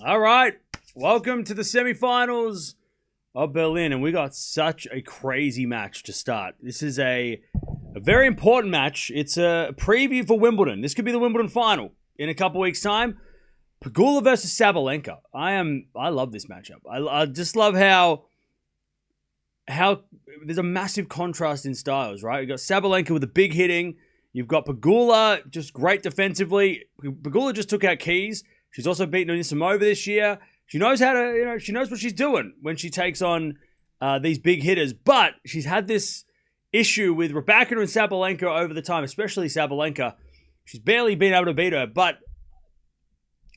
All right, welcome to the semifinals of Berlin, and we got such a crazy match to start. This is a very important match. It's a preview for Wimbledon. This could be the Wimbledon final in a couple weeks' time. Pegula versus Sabalenka. I love this matchup. I just love how there's a massive contrast in styles, right? You've got Sabalenka with the big hitting. You've got Pegula, just great defensively. Pegula just took out keys. She's also beaten Anisimova this year. She knows how to, she knows what she's doing when she takes on these big hitters. But she's had this issue with Raducanu and Sabalenka over the time, especially Sabalenka. She's barely been able to beat her. But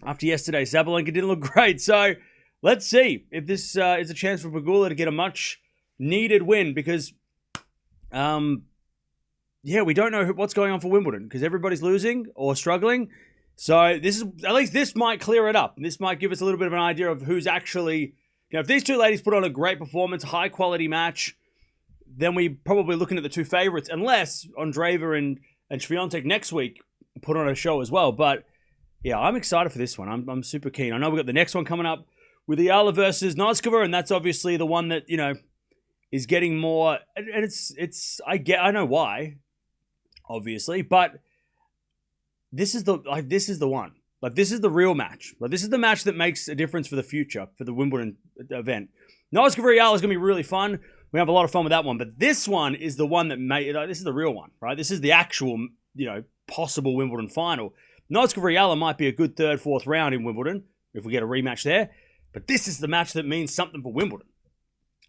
after yesterday, Sabalenka didn't look great. So let's see if this is a chance for Pegula to get a much needed win because, we don't know what's going on for Wimbledon because everybody's losing or struggling. So at least this might clear it up. This might give us a little bit of an idea of who's actually, if these two ladies put on a great performance, high quality match, then we're probably looking at the two favorites, unless Andreeva and Swiatek next week put on a show as well. But yeah, I'm excited for this one. I'm super keen. I know we've got the next one coming up with Eala versus Noskova, and that's obviously the one that, is getting more, and I know why, obviously, but this is the one. Like, this is the real match. Like, this is the match that makes a difference for the future, for the Wimbledon event. Noskova Eala is going to be really fun. We have a lot of fun with that one, but this one is the one that this is the real one, right? This is the actual, possible Wimbledon final. Noskova Eala might be a good third, fourth round in Wimbledon if we get a rematch there, but this is the match that means something for Wimbledon.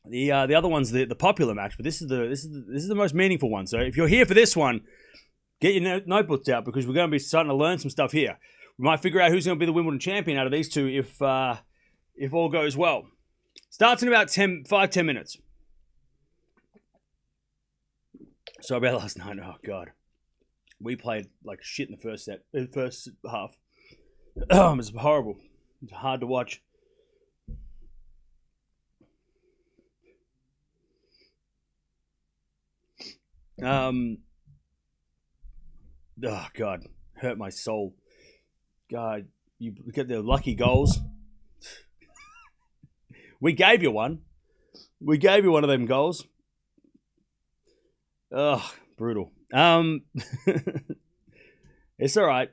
The other one's the popular match, but this is the most meaningful one. So if you're here for this one, get your notebooks out because we're going to be starting to learn some stuff here. We might figure out who's going to be the Wimbledon champion out of these two if all goes well. Starts in about 5-10 minutes. Sorry about last night. Oh God, we played like shit in the first half. It was horrible. It's hard to watch. Oh, God. Hurt my soul. God, you get the lucky goals. We gave you one. We gave you one of them goals. Ugh, brutal. It's all right.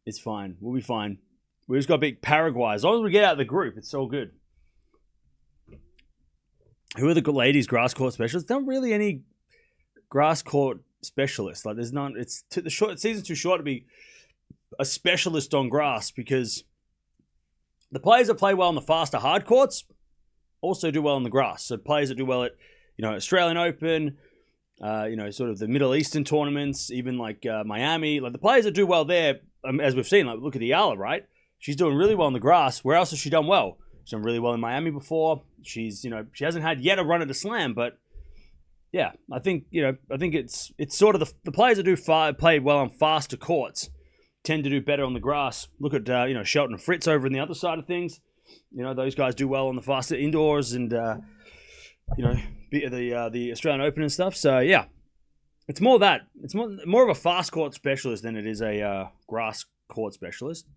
It's fine. We'll be fine. We just got to beat Paraguay. As long as we get out of the group, it's all good. Who are the ladies' grass court specialists? Not really any grass court specialists. Like, there's none. It's the season's too short to be a specialist on grass because the players that play well on the faster hard courts also do well on the grass. So players that do well at, Australian Open, sort of the Middle Eastern tournaments, even like Miami, like the players that do well there, as we've seen, like look at Eala, right? She's doing really well on the grass. Where else has she done well? She's done really well in Miami before. She's, she hasn't had yet a run at a slam, but yeah, I think it's sort of the players that do play well on faster courts tend to do better on the grass. Look at, Shelton and Fritz over on the other side of things. Those guys do well on the faster indoors and, the Australian Open and stuff. So yeah, it's more that. It's more of a fast court specialist than it is a grass court specialist.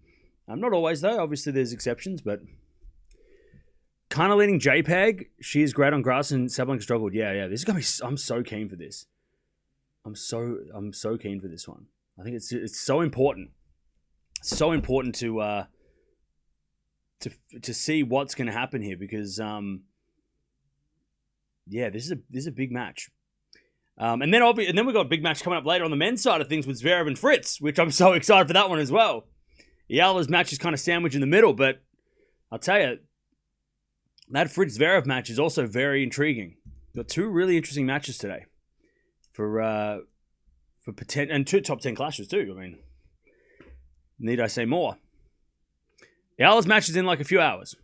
Not always though. Obviously there's exceptions, but kind of leading JPEG. She is great on grass and Sabalenka struggled. Yeah. This is gonna be. I'm so keen for this. I'm so keen for this one. I think it's so important. So important to see what's going to happen here because this is a big match. And then we've got a big match coming up later on the men's side of things with Zverev and Fritz, which I'm so excited for that one as well. Eala's match is kind of sandwiched in the middle, but I'll tell you, that Fritz Zverev match is also very intriguing. Got two really interesting matches today for potential and two top 10 clashes too. I mean, need I say more? Eala's match is in like a few hours.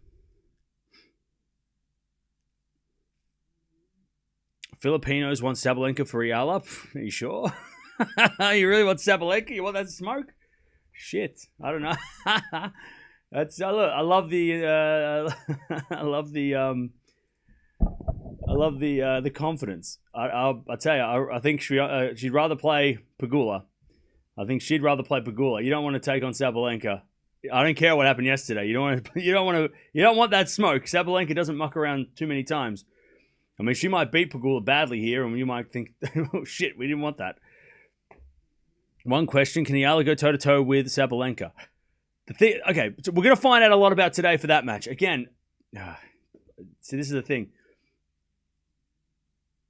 Filipinos want Sabalenka for Eala. Are you sure? You really want Sabalenka? You want that smoke? Shit, I don't know. That's I love the confidence. I tell you, I think she'd rather play Pegula. I think she'd rather play Pegula. You don't want to take on Sabalenka I don't care what happened yesterday. You don't want that smoke. Sabalenka doesn't muck around too many times. I mean, she might beat Pegula badly here, and you might think, oh shit, we didn't want that. One question: can Eala go toe to toe with Sabalenka? Okay, so we're gonna find out a lot about today for that match. Again, so this is the thing.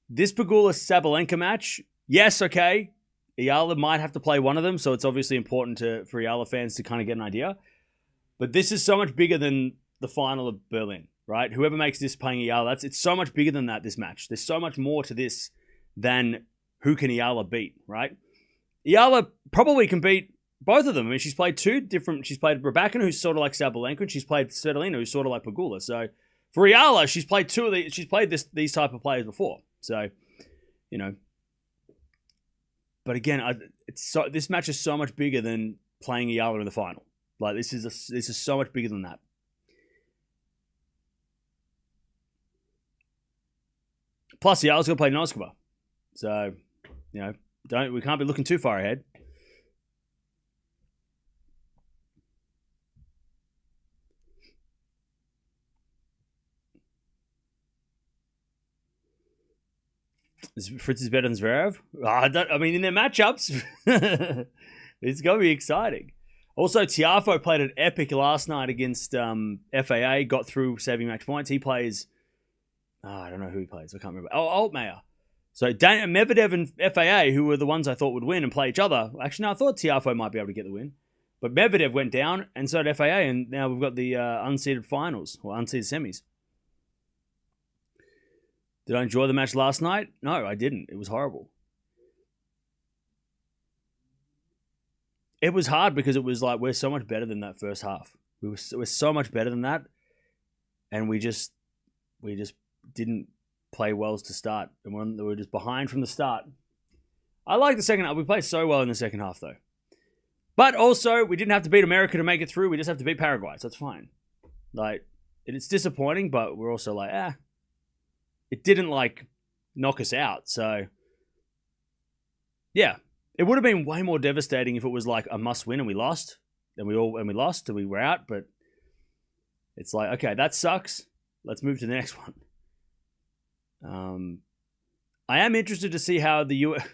This Pegula-Sabalenka match, yes, okay. Eala might have to play one of them, so it's obviously important for Eala fans to kind of get an idea. But this is so much bigger than the final of Berlin, right? Whoever makes this playing Eala, it's so much bigger than that, this match. There's so much more to this than who can Eala beat, right? Eala probably can beat both of them. I mean, she's played She's played Raducanu, who's sort of like Sabalenka, and she's played Svitolina, who's sort of like Pegula. So for Eala, she's played these type of players before. So, you know. But again, this match is so much bigger than playing Eala in the final. Like this is so much bigger than that. Plus, Eala's going to play Noskova, so you know, we can't be looking too far ahead. Fritz is better than Zverev? I mean, in their matchups, it's going to be exciting. Also, Tiafoe played an epic last night against FAA, got through saving match points. He plays, I don't know who he plays. I can't remember. Oh, Altmaier. So Medvedev and FAA, who were the ones I thought would win and play each other. Actually, no, I thought Tiafoe might be able to get the win. But Medvedev went down, and so did FAA, and now we've got the unseeded finals, or unseeded semis. Did I enjoy the match last night? No, I didn't. It was horrible. It was hard because it was like, we're so much better than that first half. We're so much better than that. And we just didn't play well to start. And we were just behind from the start. I like the second half. We played so well in the second half, though. But also, we didn't have to beat America to make it through. We just have to beat Paraguay, so that's fine. Like, it's disappointing, but we're also like, it didn't like knock us out. So yeah, it would have been way more devastating if it was like a must win and we lost, and we lost and we were out. But it's like, okay, that sucks. Let's move to the next one. I am interested to see how the US.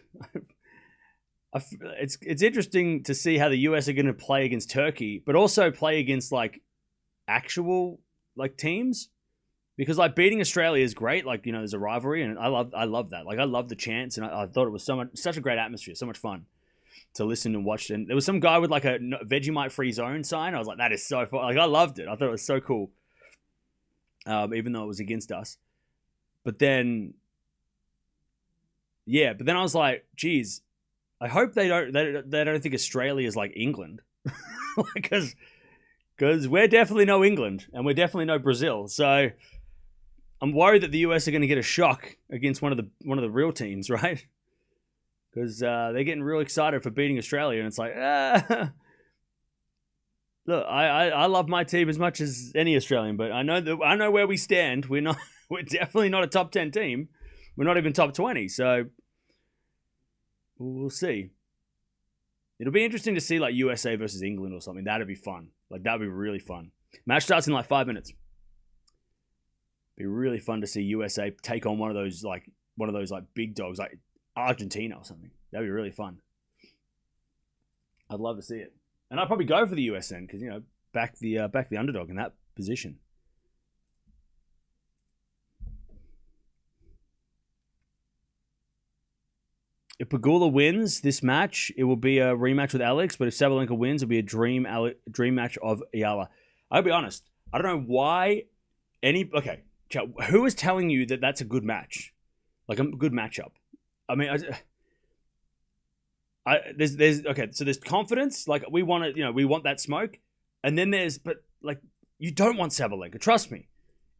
It's interesting to see how the US are going to play against Turkey, but also play against like actual like teams. Because like beating Australia is great, like, you know, there's a rivalry, and I love that. Like, I love the chants, and I thought it was such a great atmosphere, so much fun to listen and watch. And there was some guy with like a Vegemite free zone sign. I was like, that is so fun. Like, I loved it. I thought it was so cool, even though it was against us. But then, I was like, geez, I hope they don't think Australia is like England, because we're definitely no England, and we're definitely no Brazil. So I'm worried that the US are going to get a shock against one of the real teams, right? Because they're getting real excited for beating Australia, and it's like, look, I love my team as much as any Australian, but I know where we stand. We're definitely not a top 10 team. We're not even top 20, so we'll see. It'll be interesting to see like USA versus England or something. That'd be fun. Like, that'd be really fun. Match starts in like 5 minutes. Be really fun to see USA take on one of those big dogs like Argentina or something. That'd be really fun. I'd love to see it, and I'd probably go for the US then, because, you know, back the underdog in that position. If Pegula wins this match, it will be a rematch with Alex. But if Sabalenka wins, it'll be a dream match of Eala. I'll be honest. I don't know why okay. Who is telling you that that's a good match? Like a good matchup? I mean, there's confidence. Like, we want we want that smoke. And then but like, you don't want Sabalenka. Trust me.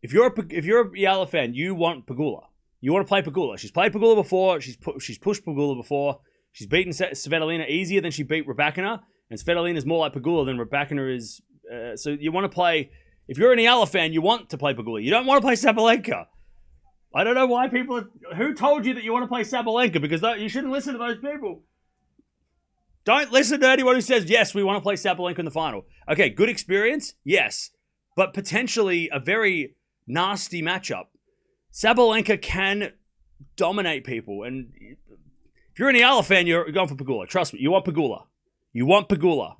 If you're a Eala fan, you want Pegula. You want to play Pegula. She's played Pegula before. She's pushed Pegula before. She's beaten Svitolina easier than she beat Raducanu. And Svitolina is more like Pegula than Raducanu is. So you want to play. If you're an Eala fan, you want to play Pegula. You don't want to play Sabalenka. I don't know why people. Who told you that you want to play Sabalenka? Because you shouldn't listen to those people. Don't listen to anyone who says, yes, we want to play Sabalenka in the final. Okay, good experience? Yes. But potentially a very nasty matchup. Sabalenka can dominate people. And if you're an Eala fan, you're going for Pegula. Trust me, you want Pegula. You want Pegula.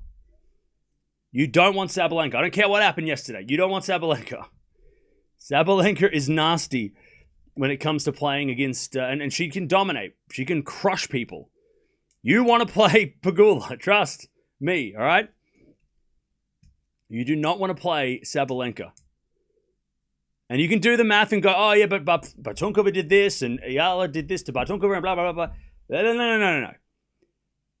You don't want Sabalenka. I don't care what happened yesterday. You don't want Sabalenka. Sabalenka is nasty when it comes to playing against... and she can dominate. She can crush people. You want to play Pegula. Trust me, all right? You do not want to play Sabalenka. And you can do the math and go, oh, yeah, but Batunkova did this, and Eala did this to Batunkova, and blah, blah, blah, blah. No.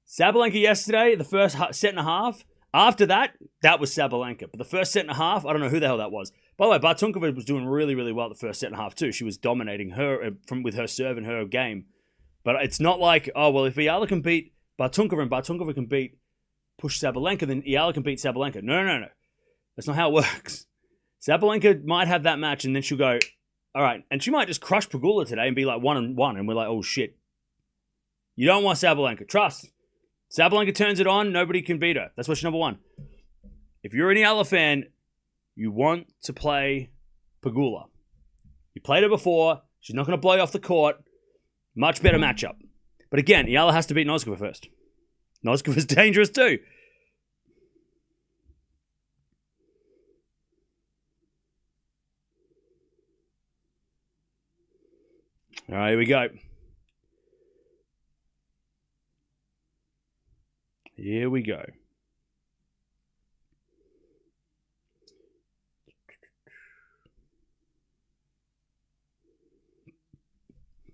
Sabalenka yesterday, the first set and a half, after that was Sabalenka. But the first set and a half, I don't know who the hell that was. By the way, Batunkova was doing really, really well the first set and a half too. She was dominating her with her serve and her game. But it's not like, oh, well, if Eala can beat Batunkova and Batunkova can push Sabalenka, then Eala can beat Sabalenka. No. That's not how it works. Sabalenka might have that match and then she'll go, all right. And she might just crush Pegula today and be like 1-1. And we're like, oh, shit. You don't want Sabalenka. Trust. Sabalenka turns it on, nobody can beat her. That's what's number one. If you're an Eala fan, you want to play Pegula. You played her before. She's not going to blow you off the court. Much better matchup. But again, Eala has to beat Noskova first. Noskova's dangerous too. All right, here we go. Here we go.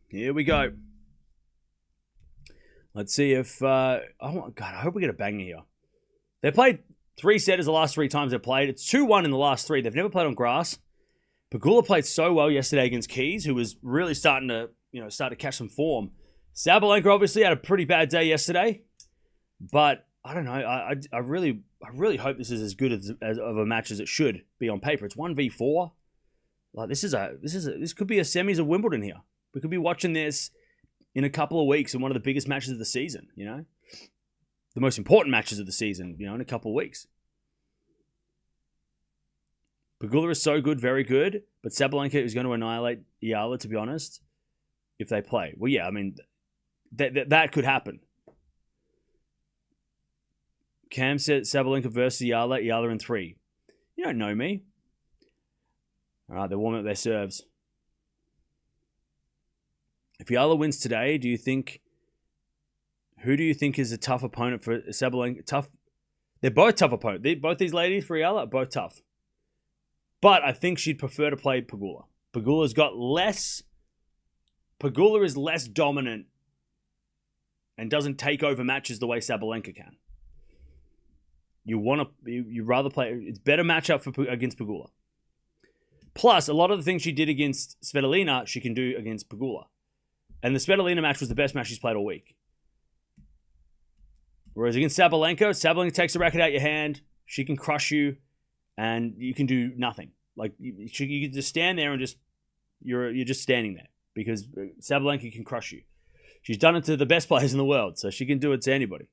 Here we go. Let's see if... oh, God, I hope we get a banger here. They played 3 setters the last 3 times they played. It's 2-1 in the last 3. They've never played on grass. Pegula played so well yesterday against Keys, who was really starting to, start to catch some form. Sabalenka obviously had a pretty bad day yesterday. But I don't know. I really hope this is as good as of a match as it should be on paper. It's 1v4. Like this could be a semis of Wimbledon here. We could be watching this in a couple of weeks in one of the biggest matches of the season. The most important matches of the season. In a couple of weeks. Pegula is so good, very good. But Sabalenka is going to annihilate Eala, to be honest, if they play. Well, yeah, I mean, that could happen. Cam said Sabalenka versus Eala in 3. You don't know me. All right, they're warming up their serves. If Eala wins today, who do you think is a tough opponent for Sabalenka? Tough. They're both tough opponents. Both these ladies for Eala are both tough. But I think she'd prefer to play Pegula. Pegula is less dominant and doesn't take over matches the way Sabalenka can. You rather play. It's better matchup against Pegula. Plus, a lot of the things she did against Svitolina, she can do against Pegula. And the Svitolina match was the best match she's played all week. Whereas against Sabalenka takes the racket out your hand. She can crush you, and you can do nothing. Like you can just stand there and you're just standing there because Sabalenka can crush you. She's done it to the best players in the world, so she can do it to anybody.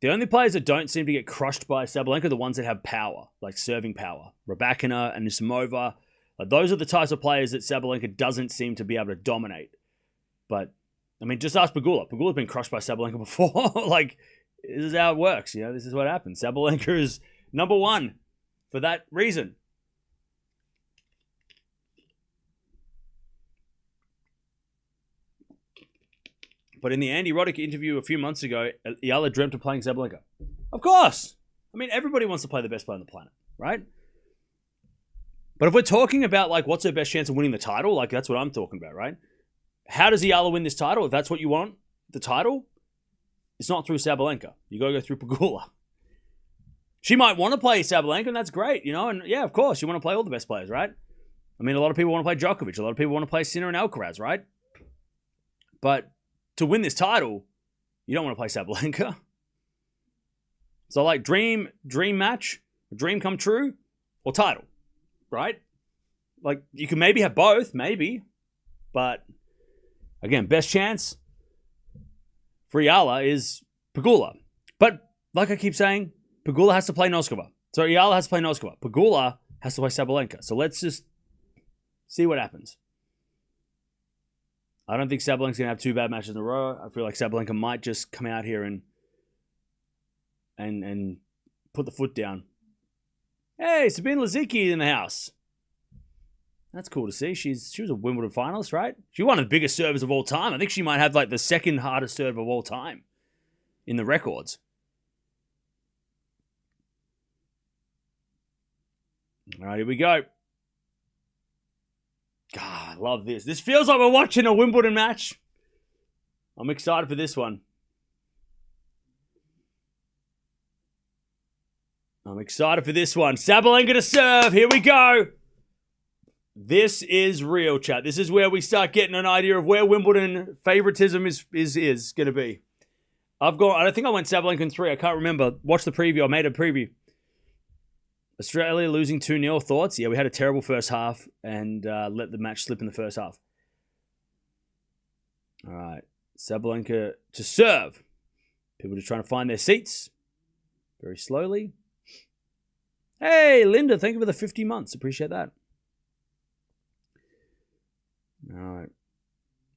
The only players that don't seem to get crushed by Sabalenka are the ones that have power, like serving power. Raducanu and Anisimova. Like those are the types of players that Sabalenka doesn't seem to be able to dominate. But, I mean, just ask Pegula. Pegula's been crushed by Sabalenka before. Like, this is how it works. This is what happens. Sabalenka is number 1 for that reason. But in the Andy Roddick interview a few months ago, Eala dreamt of playing Sabalenka. Of course. I mean, everybody wants to play the best player on the planet, right? But if we're talking about, like, what's her best chance of winning the title, like, that's what I'm talking about, right? How does Eala win this title? If that's what you want, the title, it's not through Sabalenka. You got to go through Pegula. She might want to play Sabalenka, and that's great, And, yeah, of course, you want to play all the best players, right? I mean, a lot of people want to play Djokovic. A lot of people want to play Sinner and Alcaraz, right? But to win this title, you don't want to play Sabalenka. So, like, dream match, dream come true, or title, right? Like, you can maybe have both, maybe. But, again, best chance for Eala is Pegula. But like I keep saying, Pegula has to play Noskova. So Eala has to play Noskova. Pegula has to play Sabalenka. So let's just see what happens. I don't think Sabalenka's going to have 2 bad matches in a row. I feel like Sabalenka might just come out here and put the foot down. Hey, Sabine Lisicki in the house. That's cool to see. She was a Wimbledon finalist, right? She's one of the biggest servers of all time. I think she might have like the second hardest serve of all time in the records. All right, here we go. God, I love this. This feels like we're watching a Wimbledon match. I'm excited for this one. Sabalenka to serve. Here we go. This is real, chat. This is where we start getting an idea of where Wimbledon favoritism is going to be. I think I went Sabalenka in 3. I can't remember. Watch the preview. I made a preview. Australia losing 2-0. Thoughts? Yeah, we had a terrible first half and let the match slip in the first half. All right. Sabalenka to serve. People just trying to find their seats. Very slowly. Hey, Linda, thank you for the 50 months. Appreciate that. All right.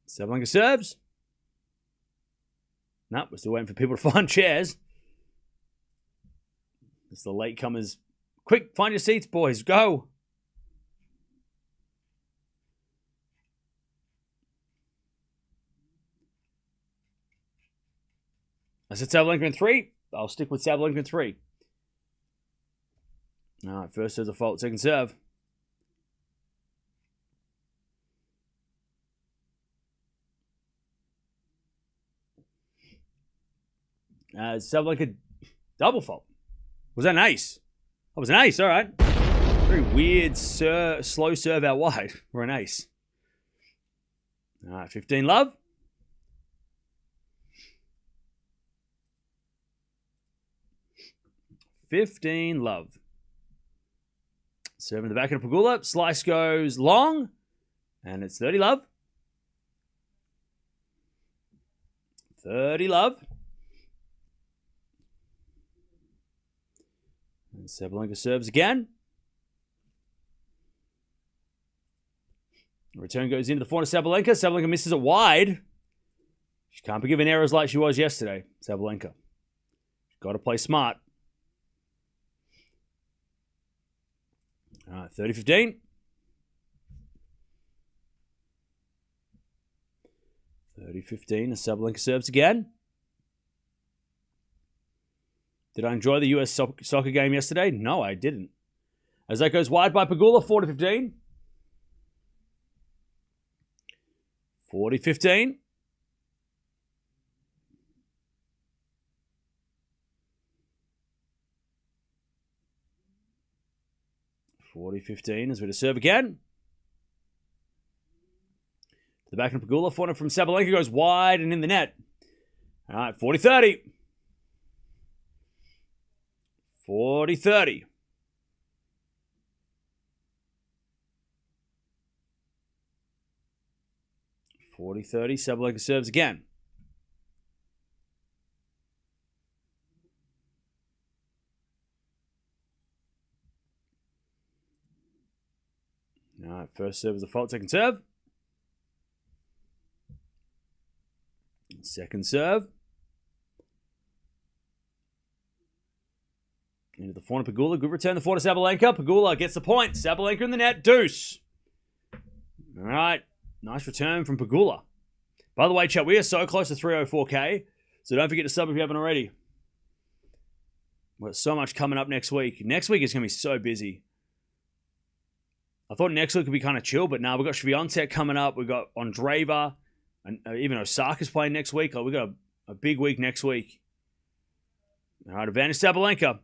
Sabalenka serves. No, we're still waiting for people to find chairs. It's the latecomers. Quick, find your seats, boys. Go. I said Sabalenka in 3. I'll stick with Sabalenka in 3. All right, first serve's a fault, second serve. Sabalenka double fault. Was that an ace? That was an ace, all right. Very weird slow serve out wide for an ace. All right, 15 love. Serving the back of Pegula. Slice goes long. And it's 30 love. 30 love. And Sabalenka serves again. Return goes into the forehand of Sabalenka. Sabalenka misses it wide. She can't be given errors like she was yesterday, Sabalenka. She's got to play smart. All right, 30-15. 30-15 as Sabalenka serves again. Did I enjoy the US soccer game yesterday? No, I didn't. As that goes wide by Pegula, 40-15. 40-15. 40-15 as we to serve again. The back of Pegula, forehand from Sabalenka goes wide and in the net. All right, 40-30. 40-30. 40-30. Sabalenka serves again. All right, first serve is a fault, second serve. Second serve. Into the forehand of Pegula. Good return. The forehand of Sabalenka. Pegula gets the point. Sabalenka in the net. Deuce. All right. Nice return from Pegula. By the way, chat, we are so close to 304K. So don't forget to sub if you haven't already. We've got so much coming up next week. Next week is going to be so busy. I thought next week would be kind of chill, but now we've got Swiatek coming up. We've got Andreeva. And even Osaka's playing next week. We've got a big week next week. All right, advantage Sabalenka.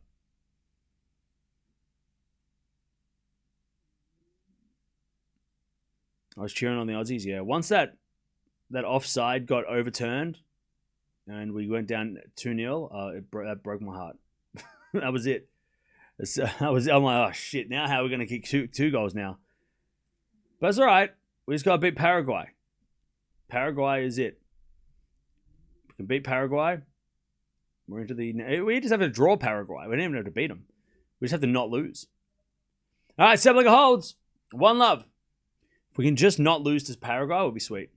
I was cheering on the Aussies, yeah. Once that offside got overturned and we went down 2-0, that broke my heart. That was it. I'm like, oh, shit, now how are we going to kick two goals now? But it's all right. We just got to beat Paraguay. Paraguay is it. can beat Paraguay. We're into the... We just have to draw Paraguay. We don't even have to beat them. We just have to not lose. All right, Sabalenka holds. 1-love. If we can just not lose to Paraguay, it would be sweet.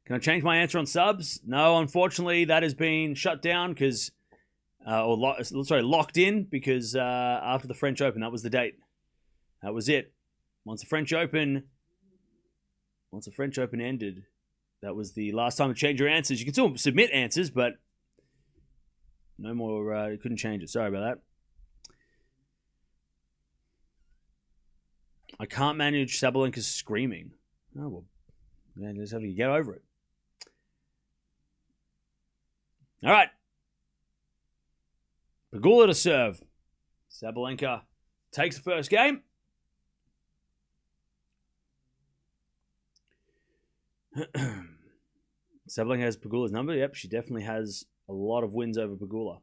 Can I change my answer on subs? No, unfortunately, that has been shut down because... locked in because after the French Open, that was the date. That was it. Once the French Open ended, that was the last time to change your answers. You can still submit answers, but no more. You couldn't change it. Sorry about that. I can't manage Sabalenka's screaming. Oh well, man, just have to get over it. All right. Pegula to serve. Sabalenka takes the first game. Sabalenka has Pegula's number. Yep, she definitely has a lot of wins over Pegula.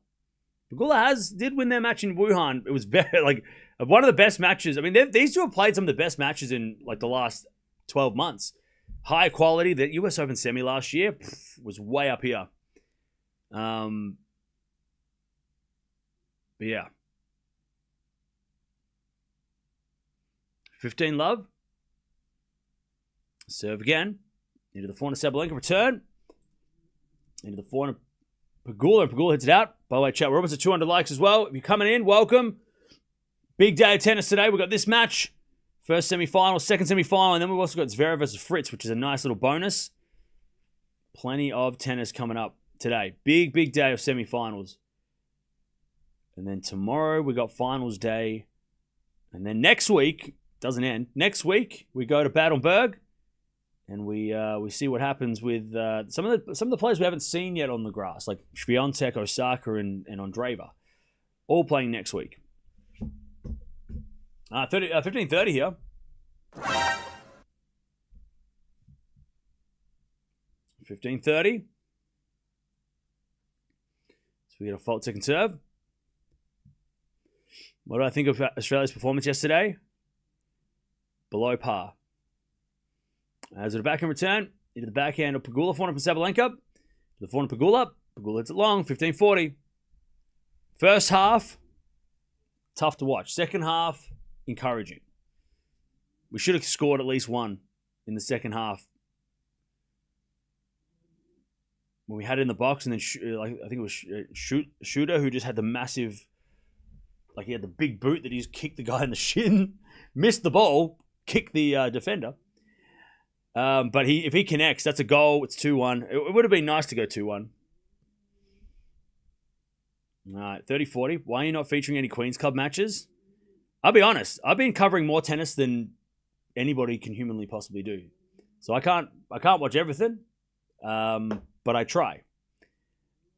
Pegula did win their match in Wuhan. It was very one of the best matches. I mean, these two have played some of the best matches in the last 12 months. High quality. The US Open semi last year was way up here. But yeah. 15-love. Serve again. Into the forehand of Sabalenka. Return. Into the forehand of Pegula. And Pegula hits it out. By the way, chat, we're almost at 200 likes as well. If you're coming in, welcome. Big day of tennis today. We've got this match. First semi-final, second semi-final. And then we've also got Zverev versus Fritz, which is a nice little bonus. Plenty of tennis coming up today. Big day of semi-finals. And then tomorrow we got finals day. And then next week, doesn't end. Next week we go to Baden-Berg, and we see what happens with some of the players we haven't seen yet on the grass, like Swiatek, Osaka, and Andreeva, all playing next week. 15:30 here. 15:30. So we get a fault second serve. What do I think of Australia's performance yesterday? Below par. As a backhand return, into the backhand of Pegula, forehand for Sabalenka. To the forehand of Pegula. Pegula hits it long, 15:40. First half, tough to watch. Second half, encouraging. We should have scored at least one in the second half. When we had it in the box, and then I think it was Shooter who just had the massive... he had the big boot that he just kicked the guy in the shin, missed the ball, kicked the defender. But if he connects, that's a goal. It's 2-1. It would have been nice to go 2-1. All right, 30-40. Why are you not featuring any Queen's Club matches? I'll be honest. I've been covering more tennis than anybody can humanly possibly do. So I can't watch everything, but I try.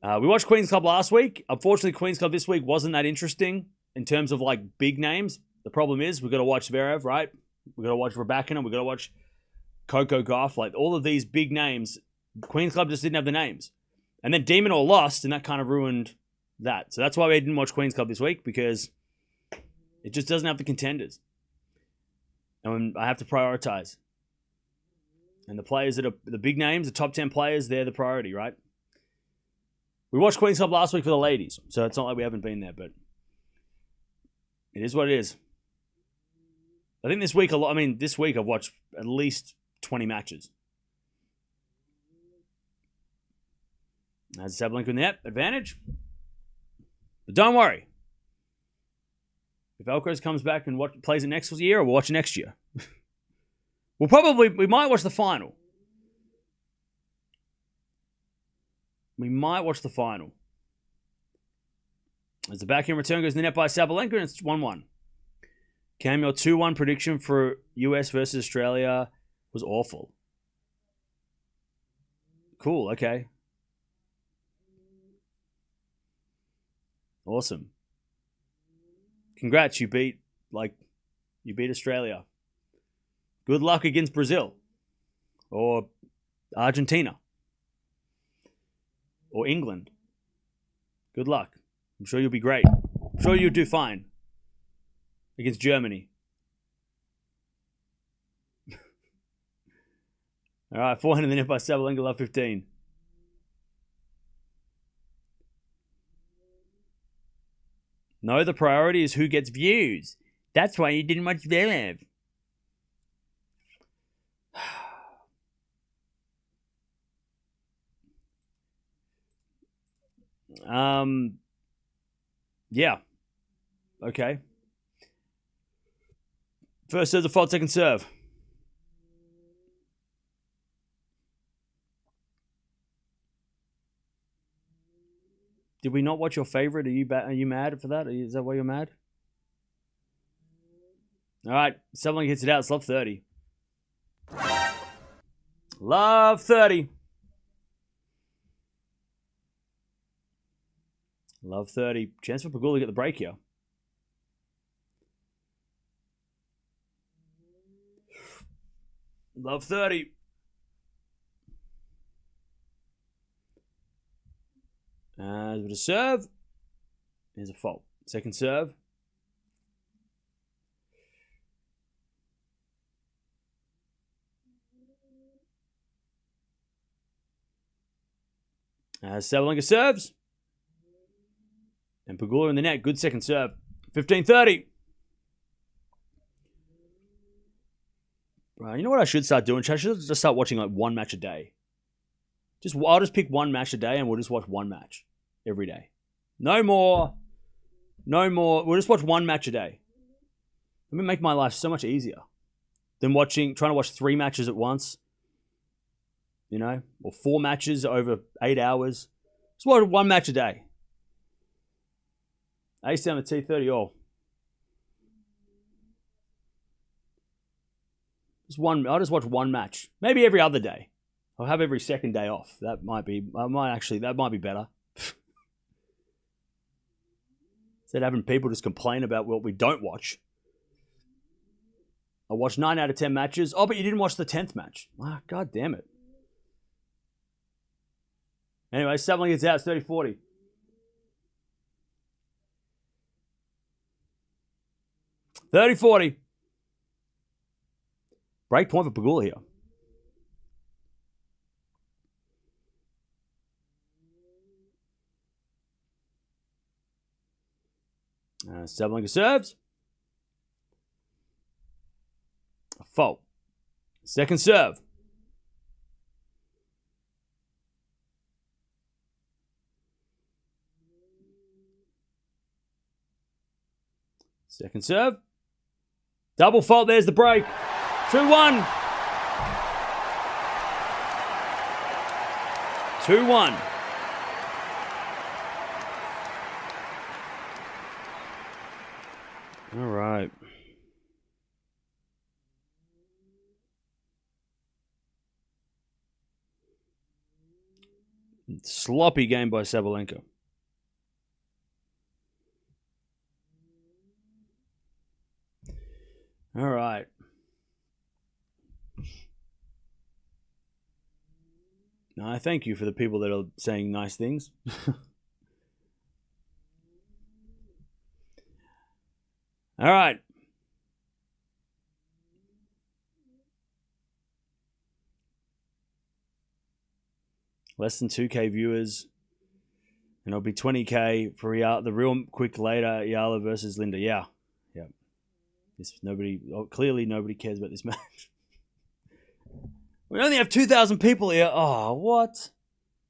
We watched Queen's Club last week. Unfortunately, Queen's Club this week wasn't that interesting in terms of big names. The problem is we've got to watch Zverev, right? We've got to watch Raducanu. We've got to watch Coco Gauff. All of these big names, Queen's Club just didn't have the names. And then Demon All lost, and that kind of ruined that. So that's why we didn't watch Queen's Club this week, because it just doesn't have the contenders. And I have to prioritize. And the players that are the big names, the top 10 players, they're the priority, right? We watched Queen's Club last week for the ladies, so it's not like we haven't been there, but it is what it is. I think this week I've watched at least 20 matches. As Sabalenka in the advantage. But don't worry. If Alcaraz comes back and plays it next year, we'll watch it next year. We might watch the final. We might watch the final. As the backhand return goes in the net by Sabalenka, and it's 1-1. Cam, your 2-1 prediction for US versus Australia was awful. Cool, okay. Awesome. Congrats, you beat Australia. Good luck against Brazil. Or Argentina. Or England. Good luck. I'm sure you'll be great. I'm sure you'll do fine. Against Germany. All right, 400 in the net by Sabalenka, love 15. No, the priority is who gets views. That's why you didn't watch Zverev. Yeah. Okay. First serve, the fault, second serve. Did we not watch your favorite? Are you mad for that? Is that why you're mad? All right, someone hits it out. It's love 30. Love 30. Love 30. Chance for Pegula to get the break here. Love 30. With a serve. There's a fault. Second serve. Sabalenka serves. And Pegula in the net. Good second serve. 15-30. You know what I should start doing? I should just start watching like one match a day. I'll just pick one match a day and we'll just watch one match every day. No more. We'll just watch one match a day. It would make my life so much easier than trying to watch 3 matches at once. You know, or 4 matches over 8 hours. Just watch one match a day. Ace down the T30 all. I'll just watch one match. Maybe every other day. I'll have every second day off. That might be better. Instead of having people just complain about what we don't watch. I watched 9 out of 10 matches. Oh, but you didn't watch the 10th match. Ah, God damn it. Anyway, Sabalenka gets out. It's 30-40. Break point for Pegula here. Sabalenka serves. A fault. Second serve. Second serve. Double fault. There's the break. 2-1. 2-1. All right. Sloppy game by Sabalenka. All right. No, I thank you for the people that are saying nice things. All right. Less than 2K viewers. And it'll be 20K for the real quick later, Eala versus Linda. Yeah. Yeah. Clearly nobody cares about this match. We only have 2,000 people here. Oh, what?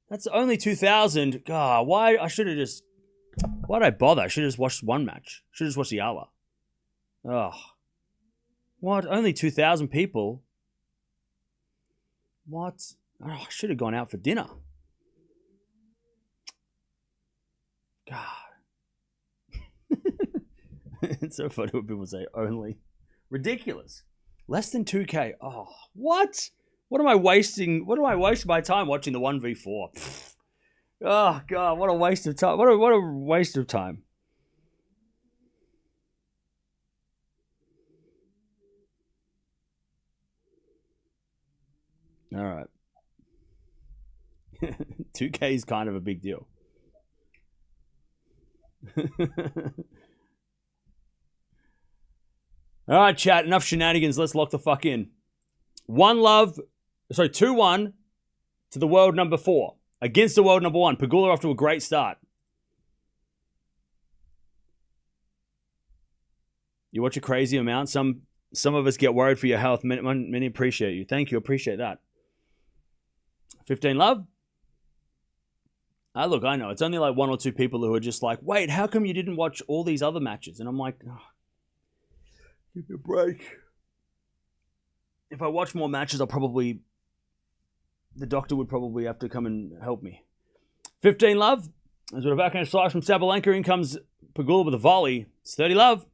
That's only 2,000. God, why? Why'd I bother? I should have just watched one match. Should have just watched Eala. Oh. What? Only 2,000 people? What? Oh, I should have gone out for dinner. God. It's so funny when people say only. Ridiculous. Less than 2K. Oh, what? What am I wasting my time watching the 1v4? Oh, God, what a waste of time. What a waste of time. All right. 2K is kind of a big deal. All right, chat. Enough shenanigans. Let's lock the fuck in. One love Sorry, 2-1 to the world number 4 against the world number 1. Pegula off to a great start. You watch a crazy amount. Some of us get worried for your health. Many appreciate you. Thank you. Appreciate that. 15 love. Look, I know. It's only like 1 or 2 people who are just like, wait, how come you didn't watch all these other matches? And I'm like, oh, give me a break. If I watch more matches, the doctor would probably have to come and help me. 15 love. As with a backhand slice from Sabalenka, in comes Pegula with a volley. It's 30 love.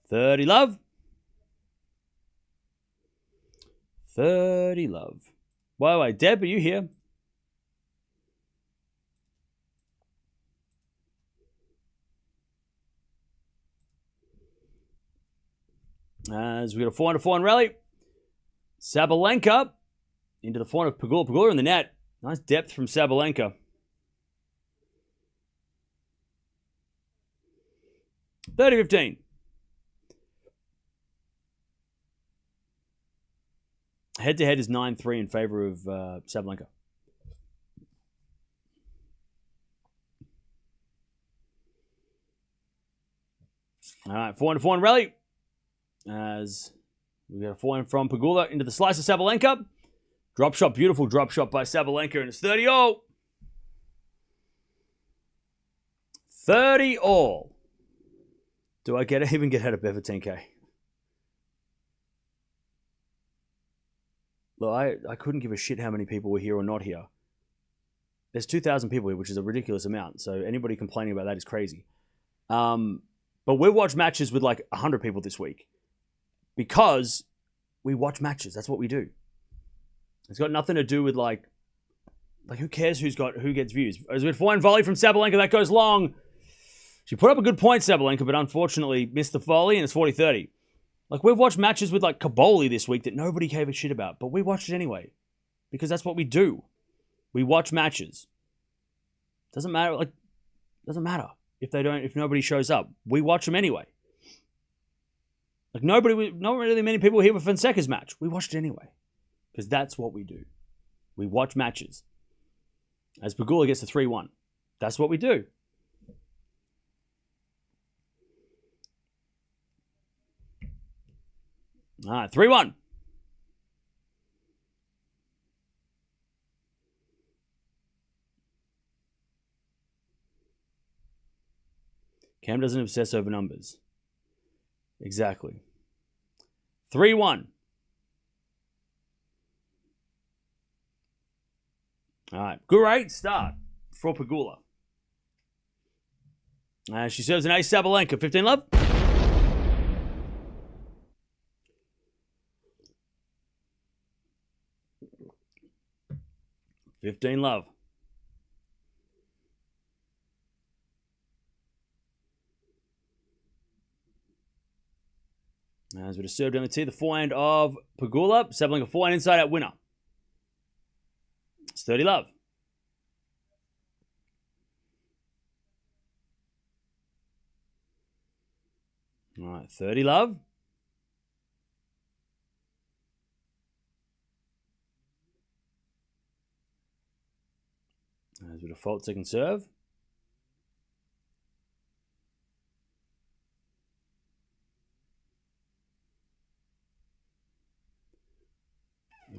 30 love. 30 love. Wait, Deb, are you here? As we got a 4-4 rally. Sabalenka into the forehand of Pegula. Pegula in the net. Nice depth from Sabalenka. 30-15. Head-to-head is 9-3 in favor of Sabalenka. All right, 4-4 rally. As we got a 4 from Pegula into the slice of Sabalenka. Drop shot, beautiful drop shot by Sabalenka, and it's 30-all. 30-all. Do I even get out of bed for 10K? Look, I couldn't give a shit how many people were here or not here. There's 2,000 people here, which is a ridiculous amount. So anybody complaining about that is crazy. But we've watched matches with like 100 people this week. Because we watch matches. That's what we do. It's got nothing to do with like who cares who gets views. As we find volley from Sabalenka, that goes long. She put up a good point, Sabalenka, but unfortunately missed the volley, and it's 40-30. Like, we've watched matches with like Kaboli this week that nobody gave a shit about, but we watched it anyway. Because that's what we do. We watch matches. Doesn't matter if nobody shows up. We watch them anyway. Like, not really many people here for Fonseca's match. We watched it anyway. Because that's what we do. We watch matches. As Pegula gets to 3-1. That's what we do. All right, 3-1. Cam doesn't obsess over numbers. Exactly. 3-1. All right. Great start for Pegula. She serves an ace Sabalenka. 15 love. $15 love. As we just served down the tee, the forehand of Pegula. Sabalenka forehand inside out winner. It's 30 love. All right, 30 love. As we default second serve.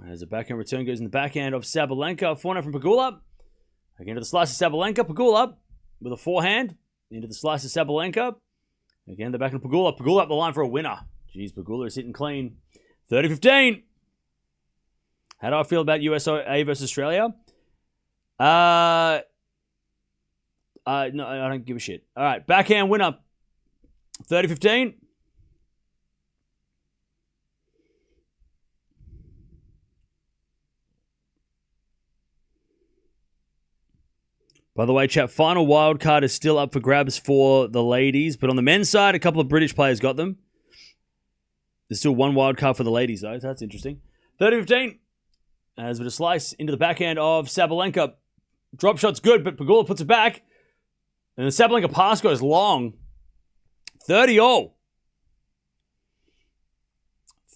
As a backhand return goes in the backhand of Sabalenka. Forehand from Pegula. Again to the slice of Sabalenka. Pegula with a forehand. Into the slice of Sabalenka. Again the backhand of Pegula. Pegula up the line for a winner. Jeez, Pegula is hitting clean. 30-15. How do I feel about USA versus Australia? No, I don't give a shit. All right, backhand winner. 30-15. By the way, chat, final wild card is still up for grabs for the ladies, but on the men's side, a couple of British players got them. There's still one wild card for the ladies, though, so that's interesting. 30-15. As with a slice into the backhand of Sabalenka. Drop shot's good, but Pegula puts it back. And the Sabalenka pass goes long. 30-all.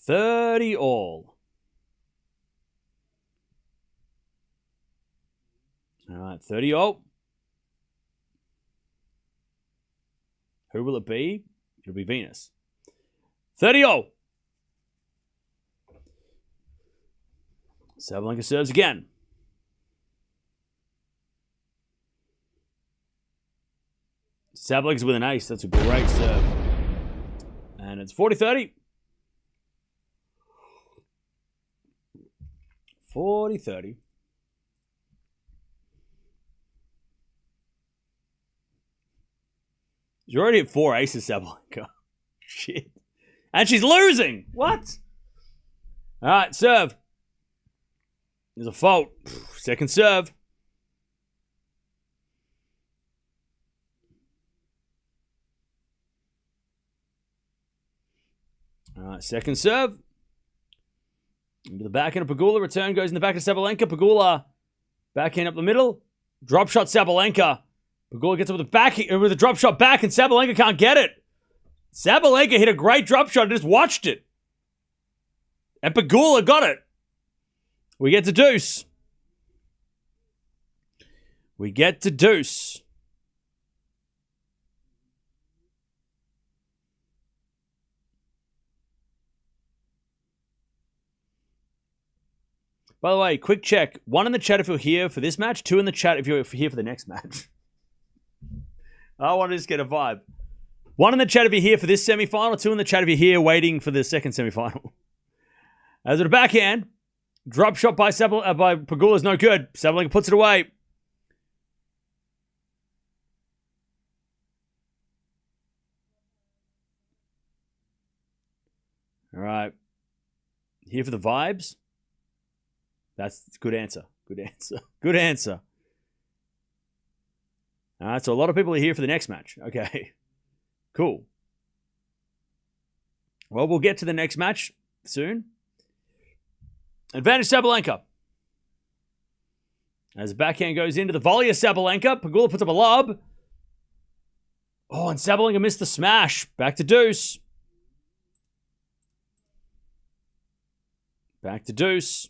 30 all. All right, 30 all. Who will it be? It'll be Venus. 30 all. Sabalenka serves again. Sabalenka's with an ace. That's a great serve. And it's 40-30. 40-30. She's already at 4 aces, Sabalenka. Shit. And she's losing. What? All right, serve. There's a fault. Second serve. All right, second serve. Into the backhand of Pegula. Return goes in the back of Sabalenka. Pegula. Backhand up the middle. Drop shot Sabalenka. Pegula gets up with a drop shot back, and Sabalenka can't get it. Sabalenka hit a great drop shot and just watched it. And Pegula got it. We get to deuce. We get to deuce. By the way, quick check. 1 in the chat if you're here for this match. 2 in the chat if you're here for the next match. I want to just get a vibe. 1 in the chat if you're here for this semi-final. 2 in the chat if you're here waiting for the second semi-final. As at a backhand. Drop shot by Pegula is no good. Sabalenka puts it away. All right. Here for the vibes. That's a good answer. Good answer. Good answer. All right, so a lot of people are here for the next match. Okay. Cool. Well, we'll get to the next match soon. Advantage Sabalenka. As the backhand goes into the volley of Sabalenka, Pegula puts up a lob. Oh, and Sabalenka missed the smash. Back to deuce. Back to deuce.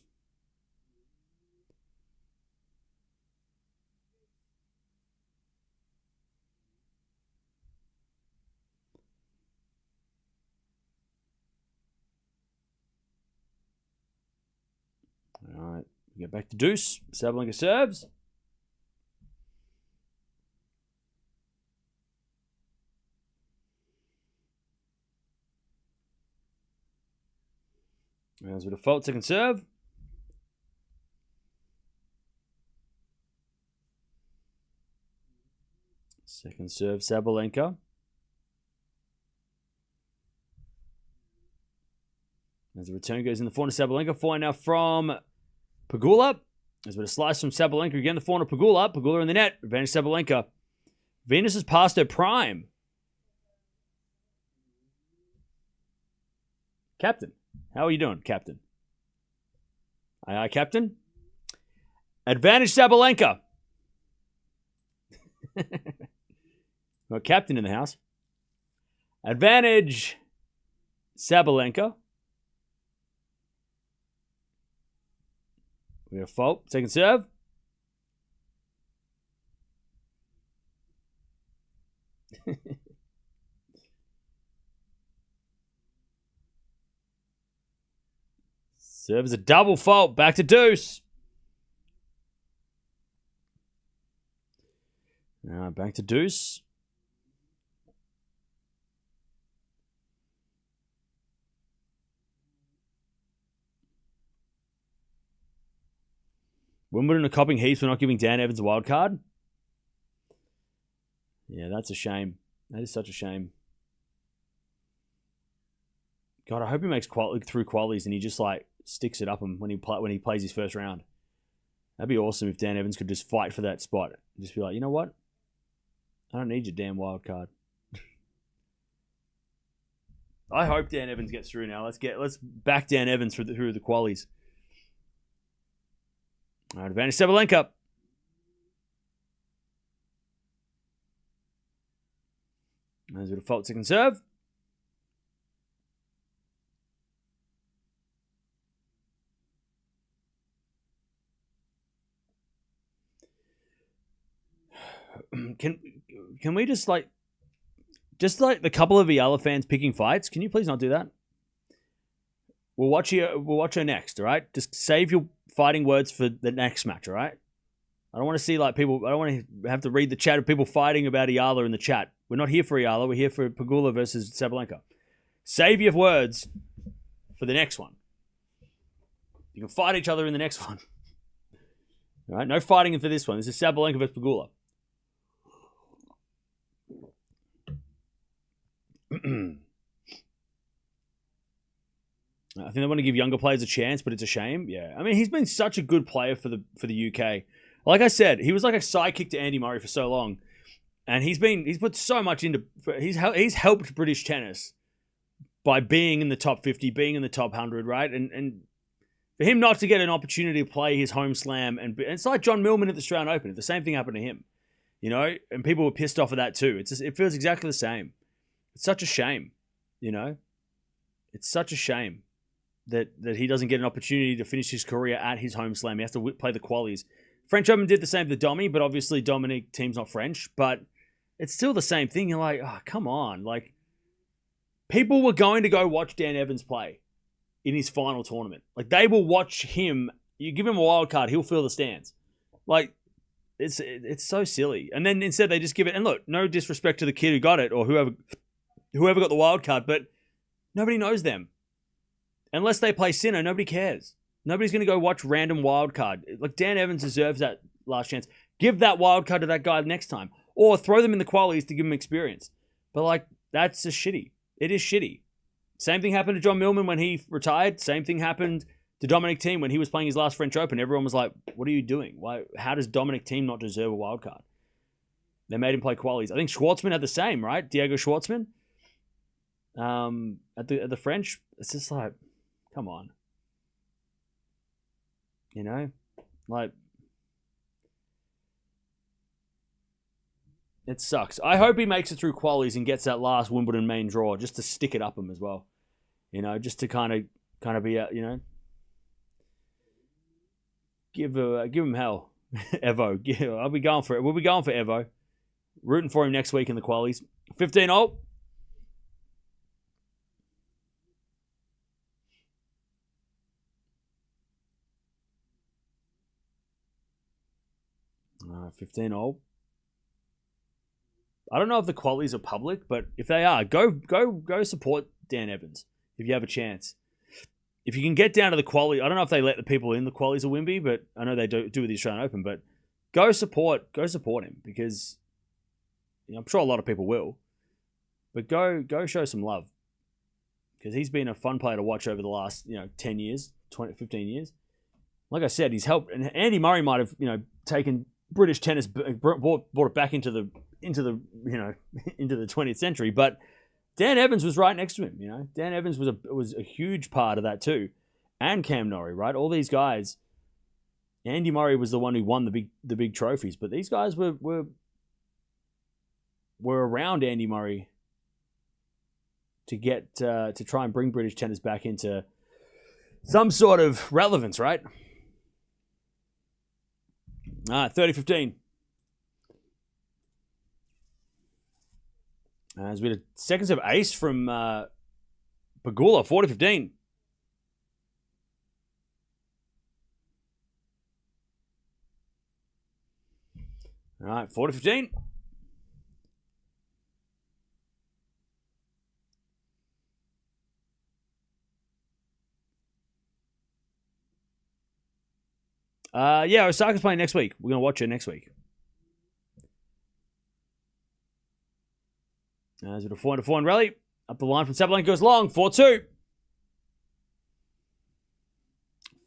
All right, we get back to deuce. Sabalenka serves. As a default second serve. Second serve, Sabalenka. As the return goes in the forehand of Sabalenka. Forehand now from Pegula. As with a slice from Sabalenka. Again, the forehand of Pegula. Pegula in the net. Advantage Sabalenka. Venus has passed her prime. Captain. How are you doing, Captain? Aye, aye, Captain. Advantage Sabalenka. Got Captain in the house. Advantage Sabalenka. We have fault. Second serve. Serve is a double fault. Back to deuce. Back to deuce. Wimbledon are copping heaps for not giving Dan Evans a wild card. Yeah, that's a shame. That is such a shame. God, I hope he makes through qualies and he just like sticks it up him when he plays his first round. That'd be awesome if Dan Evans could just fight for that spot. Just be like, you know what? I don't need your damn wild card. I hope Dan Evans gets through now. Let's back Dan Evans through the qualies. All right, advantage Sabalenka. As a default second serve. can we just like the couple of Eala fans picking fights? Can you please not do that? We'll watch her next, all right? Just save your fighting words for the next match, all right? I don't want to see like people. I don't want to have to read the chat of people fighting about Eala in the chat. We're not here for Eala. We're here for Pegula versus Sabalenka. Save your words for the next one. You can fight each other in the next one. All right? No fighting for this one. This is Sabalenka versus Pegula. I think they want to give younger players a chance, but it's a shame. Yeah, I mean, he's been such a good player for the UK. Like I said, he was like a sidekick to Andy Murray for so long, and he's put so much into. He's helped British tennis by being in the top 50, being in the top 100, right? And for him not to get an opportunity to play his home slam, and it's like John Millman at the Australian Open. The same thing happened to him, you know, and people were pissed off of that too. It feels exactly the same. It's such a shame, you know. It's such a shame that he doesn't get an opportunity to finish his career at his home slam. He has to play the qualies. French Open did the same to Domi, but obviously Dominic team's not French. But it's still the same thing. You're like, oh, come on. Like, people were going to go watch Dan Evans play in his final tournament. Like, they will watch him. You give him a wild card, he'll fill the stands. Like, it's so silly. And then instead they just give it. And look, no disrespect to the kid who got it or whoever got the wild card, but nobody knows them. Unless they play Sinner, nobody cares. Nobody's going to go watch random wild card. Like, Dan Evans deserves that last chance. Give that wild card to that guy next time. Or throw them in the qualies to give him experience. But, like, that's just shitty. It is shitty. Same thing happened to John Millman when he retired. Same thing happened to Dominic Thiem when he was playing his last French Open. Everyone was like, what are you doing? Why? How does Dominic Thiem not deserve a wild card? They made him play qualies. I think Schwartzman had the same, right? Diego Schwartzman. At the French. It's just like, come on. You know? Like, it sucks. I hope he makes it through qualies and gets that last Wimbledon main draw just to stick it up him as well. You know, just to kind of be, you know, give him hell. Evo. I'll be going for it. We'll be going for Evo. Rooting for him next week in the qualies. 15-0. Uh, 15-0. I don't know if the qualies are public, but if they are, go support Dan Evans if you have a chance. If you can get down to the quali, I don't know if they let the people in the qualies of Wimby, but I know they do with the Australian Open. But go support him because, you know, I'm sure a lot of people will. But go show some love because he's been a fun player to watch over the last 10 years, 15 years. Like I said, he's helped, and Andy Murray might have taken British tennis, brought it back into the 20th century, but Dan Evans was right next to him. You know, Dan Evans was a huge part of that too, and Cam Norrie, right? All these guys. Andy Murray was the one who won the big trophies, but these guys were around Andy Murray to get to try and bring British tennis back into some sort of relevance, right? All right, 30-15. As we had a second serve ace from Pegula, 40-15. All right, 40-15. Yeah, Osaka's playing next week. We're going to watch her next week. As with a 4-4 rally. Up the line from Sabalenka goes long. 4-2.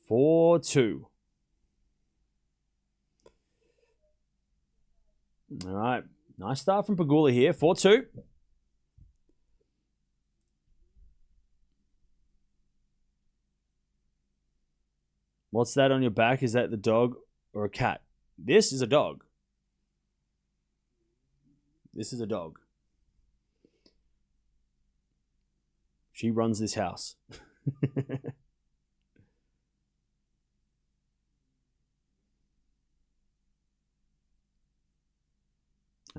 4-2. All right. Nice start from Pegula here. 4-2. What's that on your back? Is that the dog or a cat? This is a dog. This is a dog. She runs this house.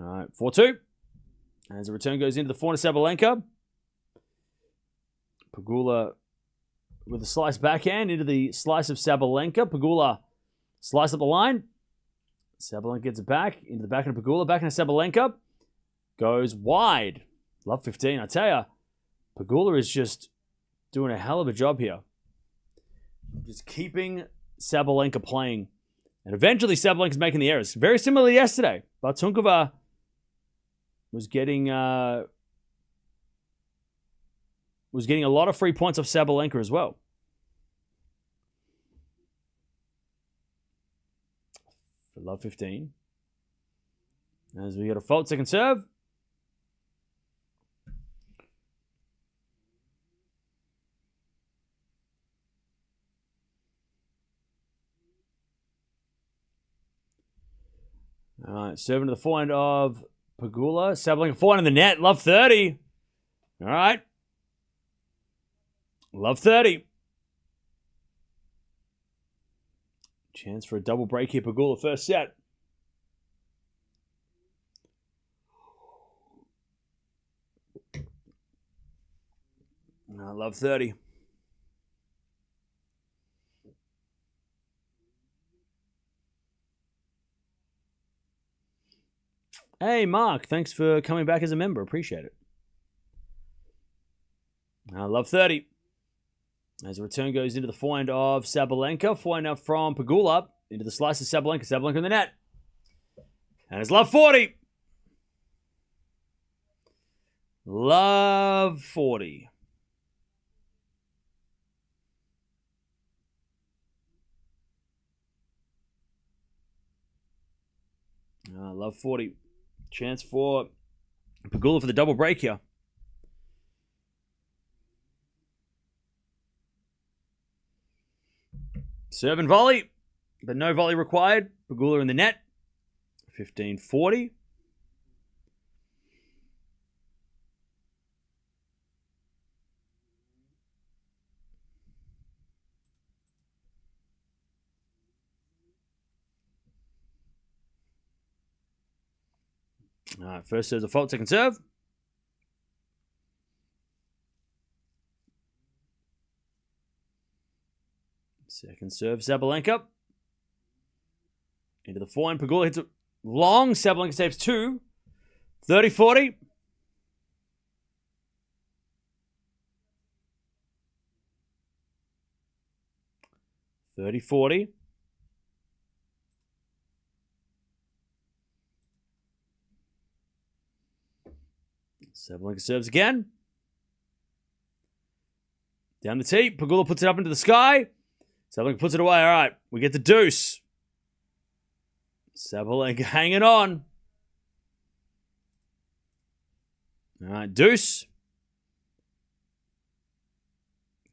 All right, 4-2. As the return goes into the forehand of Sabalenka. Pegula with a slice backhand into the slice of Sabalenka. Pegula slice up the line. Sabalenka gets it back into the backhand of Pegula. Backhand of Sabalenka goes wide. Love 15. I tell you, Pegula is just doing a hell of a job here. Just keeping Sabalenka playing. And eventually Sabalenka's making the errors. Very similar to yesterday. Bartunkova was getting a lot of free points off Sabalenka as well. For love 15. As we get a fault second serve. All right, serving to the forehand of Pegula. Sabalenka forehand in the net. Love 30. All right. Love 30. Chance for a double break here. Pegula first set. Love 30. Hey, Mark. Thanks for coming back as a member. Appreciate it. Love 30. As the return goes into the forehand of Sabalenka. Forehand now from Pegula. Into the slice of Sabalenka. Sabalenka in the net. And it's love 40. Love 40. Love 40. Chance for Pegula for the double break here. Serve and volley, but no volley required. Pegula in the net. 15-40. All right, first serve's a fault, second serve. Second serve, Sabalenka. Into the forehand, Pegula hits it long. Sabalenka saves 2. 30-40. Sabalenka serves again. Down the tee. Pegula puts it up into the sky. Sabalenka puts it away. All right. We get the deuce. Sabalenka hanging on. All right. Deuce.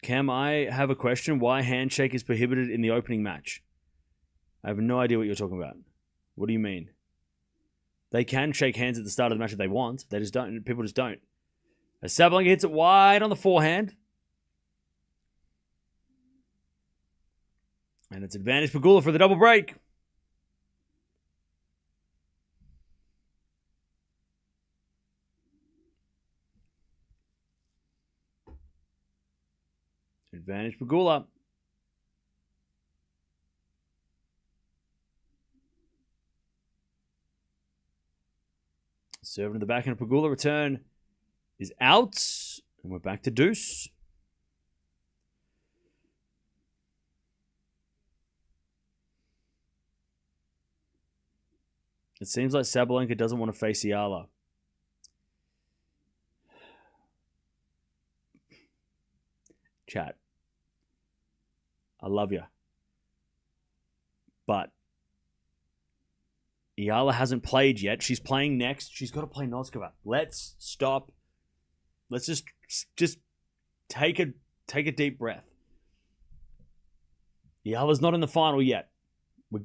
Cam, I have a question. Why handshake is prohibited in the opening match? I have no idea what you're talking about. What do you mean? They can shake hands at the start of the match if they want. They just don't. People just don't. As Sabalenka hits it wide on the forehand. And it's advantage Pegula for the double break. Advantage Pegula. Serving to the backhand of Pegula. Return is out. And we're back to deuce. It seems like Sabalenka doesn't want to face Eala. Chat. I love you. But Eala hasn't played yet. She's playing next. She's got to play Noskova. Let's stop. Let's just take a deep breath. Eala's not in the final yet. We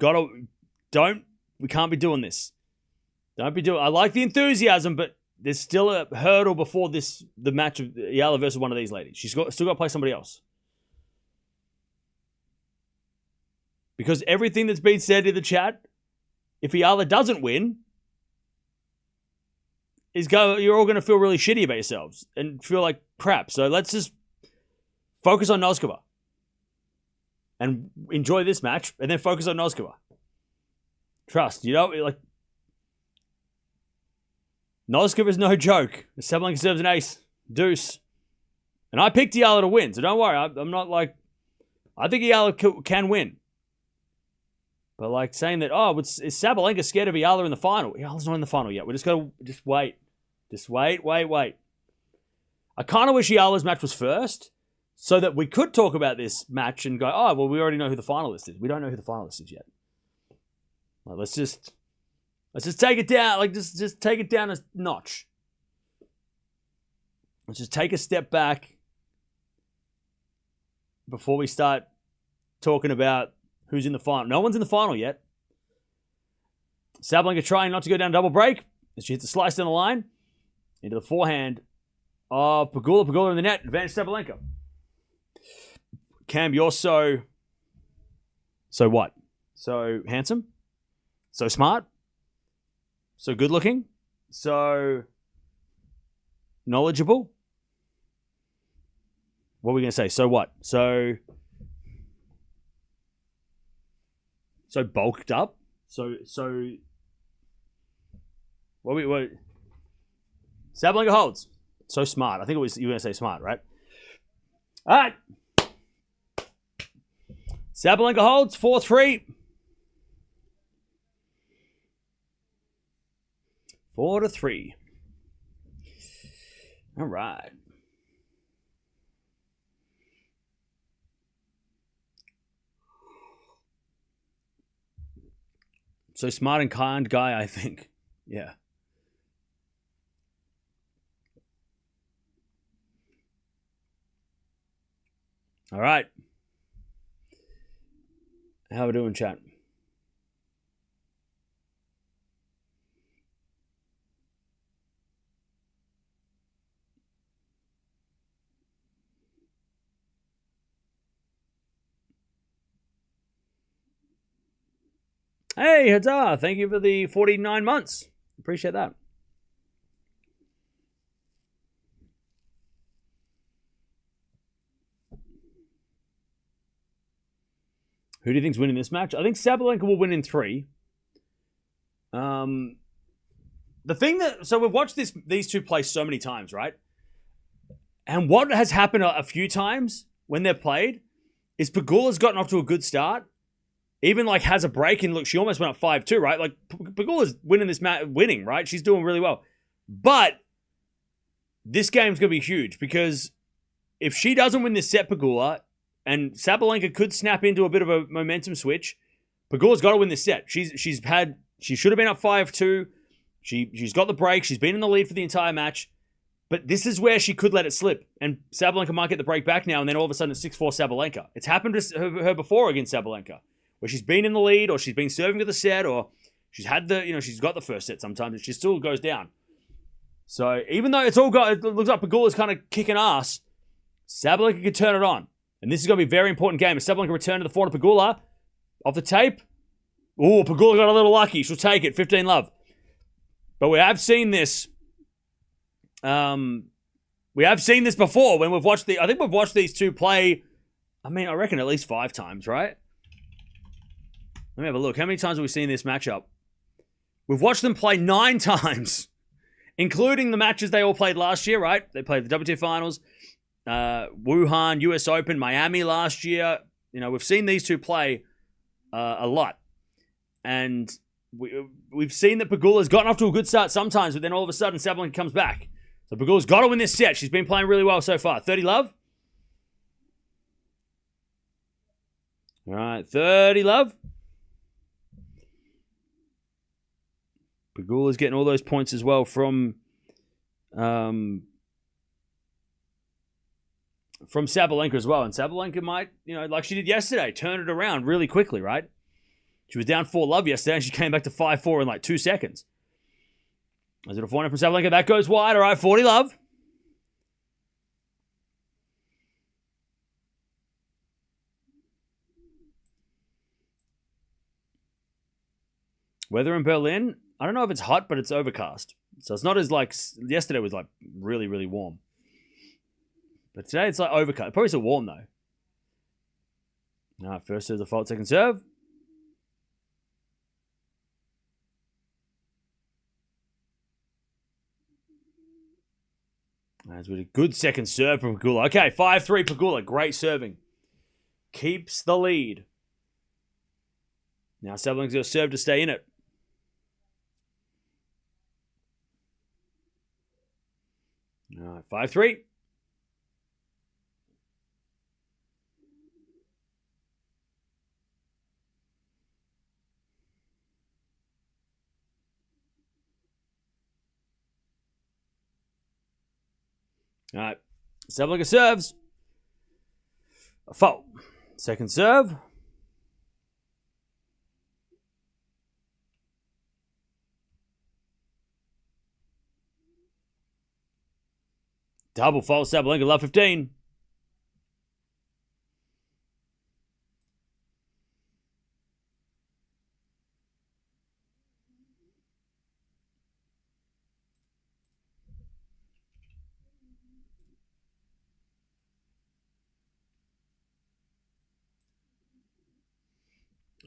can't be doing this. Don't be doing. I like the enthusiasm, but there's still a hurdle before the match of Eala versus one of these ladies. She's still got to play somebody else. Because everything that's been said in the chat, if Eala doesn't win, you're all going to feel really shitty about yourselves and feel like crap. So let's just focus on Noskova and enjoy this match, and then focus on Noskova. Trust, like Noskova is no joke. Sabalenka serves an ace, deuce, and I picked Eala to win. So don't worry, I'm not like I think Eala can win. But like saying that, is Sabalenka scared of Eala in the final? Eala's not in the final yet. We just got to wait. Just wait. I kind of wish Eala's match was first so that we could talk about this match and go, we already know who the finalist is. We don't know who the finalist is yet. Like, let's just take it down. Like, just take it down a notch. Let's just take a step back before we start talking about who's in the final. No one's in the final yet. Sabalenka trying not to go down double break. She hits a slice down the line into the forehand of Pegula. Pegula in the net. Advantage Sabalenka. Cam, you're so what? So handsome? So smart? So good looking? So knowledgeable? What are we going to say? So what? So bulked up? So what Sabalenka holds. So smart. I think you were going to say smart, right? All right. Sabalenka holds 4-3. 4-3. All right. So smart and kind guy, I think. Yeah. All right. How we doing, chat? Hey, huzzah! Thank you for the 49 months. Appreciate that. Who do you think's winning this match? I think Sabalenka will win in 3. The thing so we've watched these two play so many times, right? And what has happened a few times when they're played is Pegula's gotten off to a good start. Even like has a break and look, she almost went up 5-2, right? Like Pegula's winning this match, right? She's doing really well. But this game's going to be huge because if she doesn't win this set, Pegula, and Sabalenka could snap into a bit of a momentum switch, Pegula's got to win this set. She should have been up 5-2. She's got the break. She's been in the lead for the entire match. But this is where she could let it slip. And Sabalenka might get the break back now, and then all of a sudden it's 6-4 Sabalenka. It's happened to her before against Sabalenka, where she's been in the lead, or she's been serving to the set, or she's had she's got the first set sometimes, and she still goes down. So even though it looks like Pegula's kind of kicking ass, Sabalenka could turn it on. And this is going to be a very important game. If Sabalenka return to the forehand of Pegula, off the tape, Pegula got a little lucky. She'll take it, 15-love. But we have seen this. We have seen this before when we've watched I think we've watched these two play. I reckon at least 5 times, right? Let me have a look. How many times have we seen this matchup? We've watched them play 9 times, including the matches they all played last year, right? They played the WTA Finals, Wuhan, US Open, Miami last year. We've seen these two play a lot. And we've seen that Pegula's gotten off to a good start sometimes, but then all of a sudden Sabalenka comes back. So Pegula's got to win this set. She's been playing really well so far. 30-love. All right, 30-love. Pegula's getting all those points as well from Sabalenka as well. And Sabalenka might, like she did yesterday, turn it around really quickly, right? She was down 4-love yesterday, and she came back to 5-4 in like 2 seconds. Is it a forehand from Sabalenka? That goes wide. All right, 40-love. Weather in Berlin, I don't know if it's hot, but it's overcast. So it's not as like yesterday was like really, really warm. But today it's like overcut. Probably still warm though. All right, first serve, the fault, second serve. That's with a good second serve from Pegula. Okay, 5-3 Pegula. Great serving. Keeps the lead. Now Sabalenka's going to serve to stay in it. All right, 5-3. All right, Sabalenka serves. A fault. Second serve. Double fault, Sabalenka, love 15.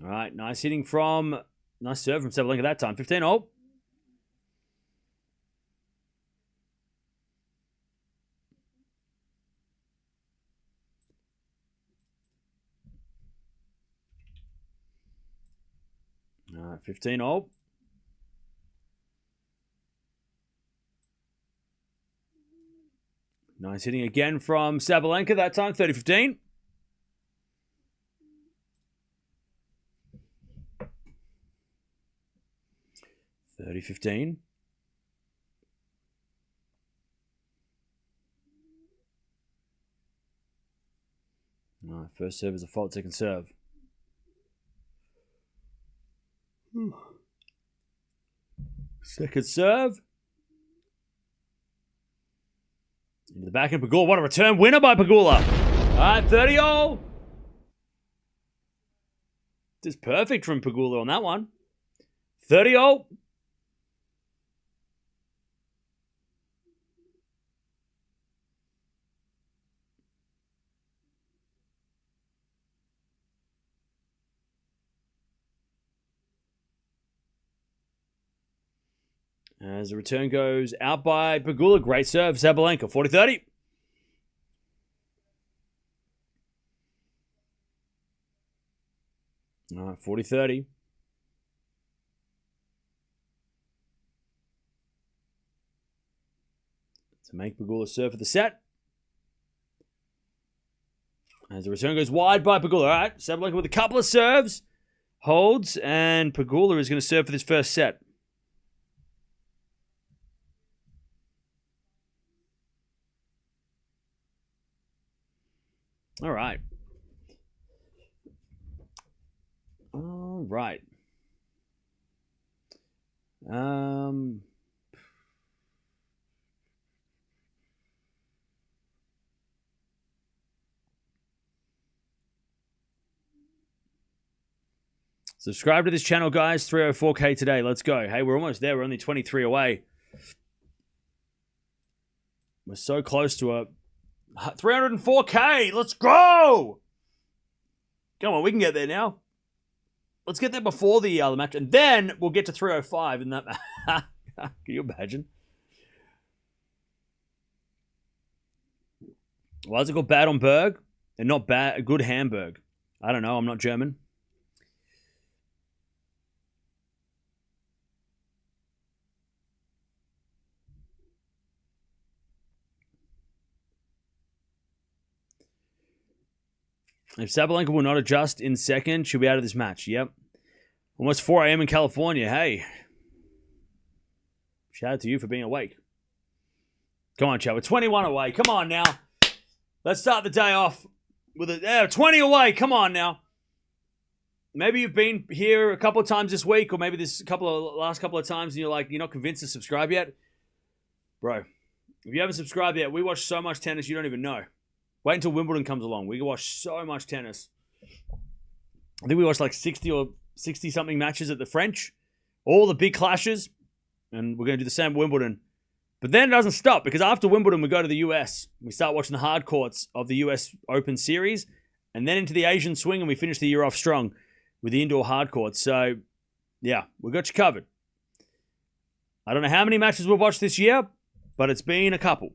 All right, nice serve from Sabalenka that time. 15 all. All right, 15 all. Nice hitting again from Sabalenka that time. 30-15. All right, first serve is a fault, second serve. Second serve. Into the back of Pegula. What a return winner by Pegula. All right, 30 all. Just perfect from Pegula on that one. 30 all. As the return goes out by Pegula. Great serve, Sabalenka. 40-30. All right, 40-30. To make Pegula serve for the set. As the return goes wide by Pegula. All right, Sabalenka with a couple of serves. Holds, and Pegula is going to serve for this first set. All right. All right. Subscribe to this channel, guys. 304K today. Let's go. Hey, we're almost there. We're only 23 away. We're so close to a 304K. Let's go. Come on, we can get there now. Let's get there before the match, and then we'll get to 305 in that. Can you imagine? Why is it called Bad on Berg and not bad? Good Hamburg. I don't know. I'm not German. If Sabalenka will not adjust in second, she'll be out of this match. Yep. Almost 4 a.m. in California. Hey. Shout out to you for being awake. Come on, chat. We're 21 away. Come on now. Let's start the day off with a 20 away. Come on now. Maybe you've been here a couple of times this week, or maybe this last couple of times, and you're not convinced to subscribe yet. Bro, if you haven't subscribed yet, we watch so much tennis you don't even know. Wait until Wimbledon comes along. We can watch so much tennis. I think we watched like 60 or 60-something matches at the French. All the big clashes. And we're going to do the same at Wimbledon. But then it doesn't stop, because after Wimbledon, we go to the US. We start watching the hard courts of the US Open Series, and then into the Asian swing, and we finish the year off strong with the indoor hard courts. So, yeah, we got you covered. I don't know how many matches we've watched this year, but it's been a couple.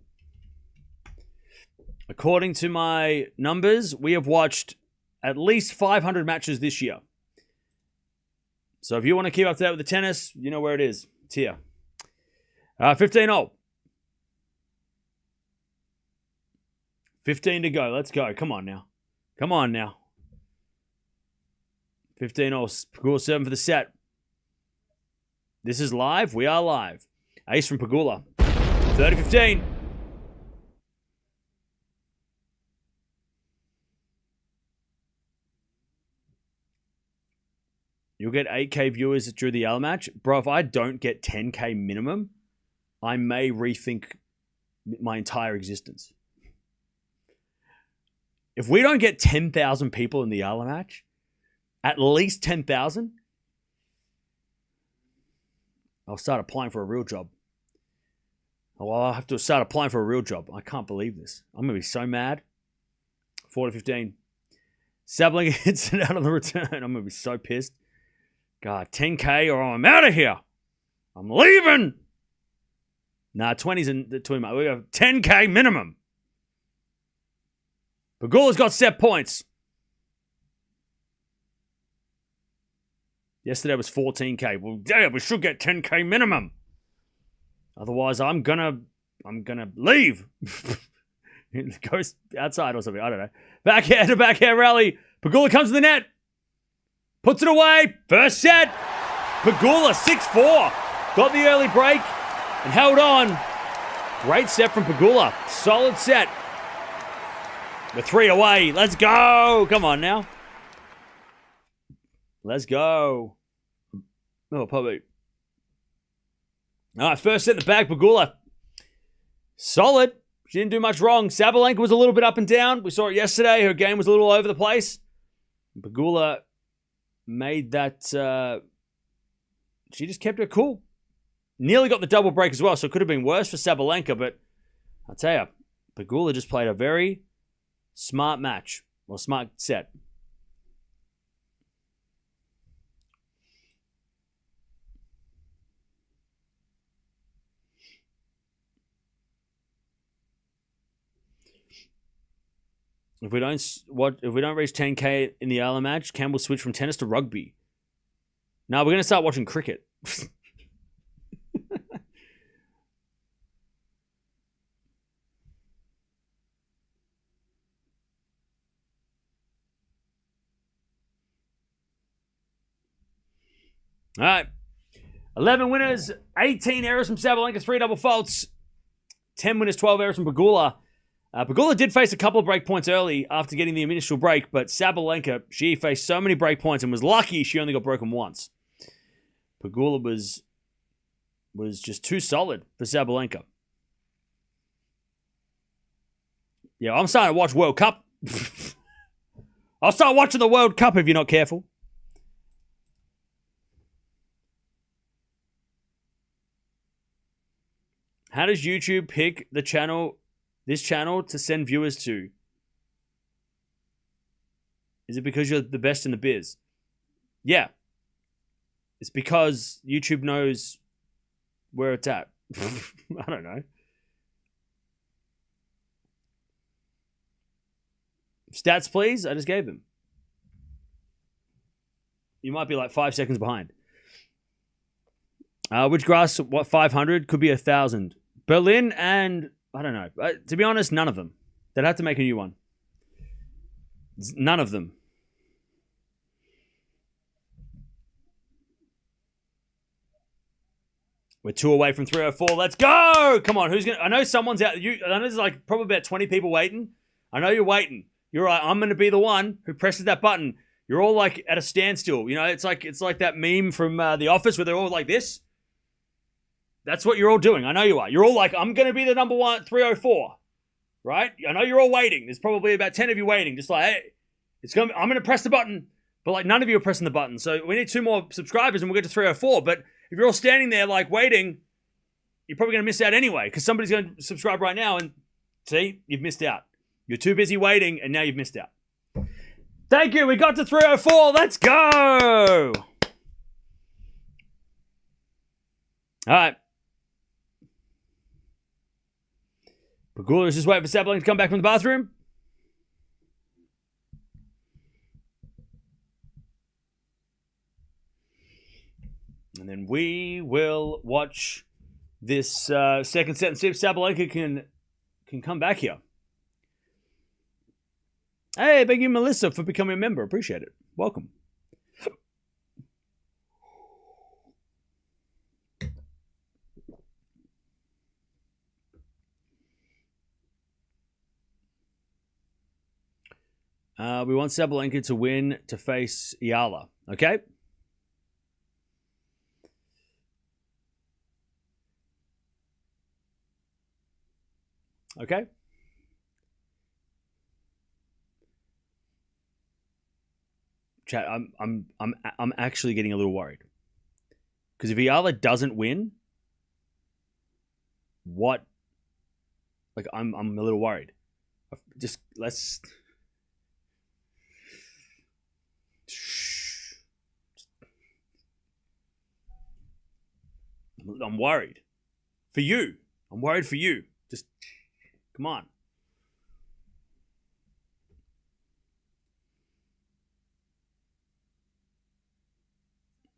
According to my numbers, we have watched at least 500 matches this year. So if you want to keep up to date with the tennis, you know where it is. It's here. 15-0. 15 to go. Let's go. Come on now. Come on now. 15-0. Pegula 7 for the set. This is live. We are live. Ace from Pegula. 30-15. You'll get 8K viewers through the Eala match. Bro, if I don't get 10K minimum, I may rethink my entire existence. If we don't get 10,000 people in the Eala match, at least 10,000, I'll start applying for a real job. Oh, I'll have to start applying for a real job. I can't believe this. I'm going to be so mad. 40-15. Sabalenka hits it out on the return. I'm going to be so pissed. God, 10K or I'm out of here. I'm leaving. Nah, 20's in too much. We have 10K minimum. Pegula's got set points. Yesterday was 14K. Well, damn, we should get 10K minimum. Otherwise, I'm gonna leave. Go outside or something. I don't know. Backhand to backhand rally. Pegula comes to the net. Puts it away. First set. Pegula 6-4. Got the early break and held on. Great set from Pegula. Solid set. We're 3 away. Let's go. Come on now. Let's go. Oh, probably. All right, first set in the bag, Pegula. Solid. She didn't do much wrong. Sabalenka was a little bit up and down. We saw it yesterday. Her game was a little all over the place. Pegula made that... she just kept her cool. Nearly got the double break as well, so it could have been worse for Sabalenka, but I'll tell you, Pegula just played a very smart match, or smart set. If we don't reach 10K in the Eala match, Campbell switch from tennis to rugby. No, we're going to start watching cricket. All right. 11 winners, 18 errors from Sabalenka, 3 double faults. 10 winners, 12 errors from Pegula. Pegula did face a couple of break points early after getting the initial break, but Sabalenka, she faced so many break points and was lucky she only got broken once. Pegula was just too solid for Sabalenka. Yeah, I'm starting to watch World Cup. I'll start watching the World Cup if you're not careful. How does YouTube pick this channel to send viewers to? Is it because you're the best in the biz? Yeah. It's because YouTube knows where it's at. I don't know. Stats, please. I just gave them. You might be like 5 seconds behind. Which grass, 500? Could be 1,000. Berlin and, I don't know. To be honest, none of them. They'd have to make a new one. None of them. We're 2 away from 304. Let's go! Come on, who's gonna... I know someone's out... I know there's like probably about 20 people waiting. I know you're waiting. You're right. I'm going to be the one who presses that button. You're all like at a standstill. You know, it's like that meme from The Office where they're all like this. That's what you're all doing. I know you are. You're all like, I'm going to be the number one, 304. Right? I know you're all waiting. There's probably about 10 of you waiting. Just like, hey, I'm going to press the button. But like none of you are pressing the button. So we need 2 more subscribers and we'll get to 304. But if you're all standing there like waiting, you're probably going to miss out anyway because somebody's going to subscribe right now and see, you've missed out. You're too busy waiting and now you've missed out. Thank you. We got to 304. Let's go. All right. Pegula is just waiting for Sabalenka to come back from the bathroom. And then we will watch this second set and see if Sabalenka can come back here. Hey, thank you, Melissa, for becoming a member. Appreciate it. Welcome. We want Sabalenka to win to face Eala. Okay? Okay? Chat, I'm actually getting a little worried. Because if Eala doesn't win, what? Like, I'm a little worried. Just let's. I'm worried for you. I'm worried for you. Just come on.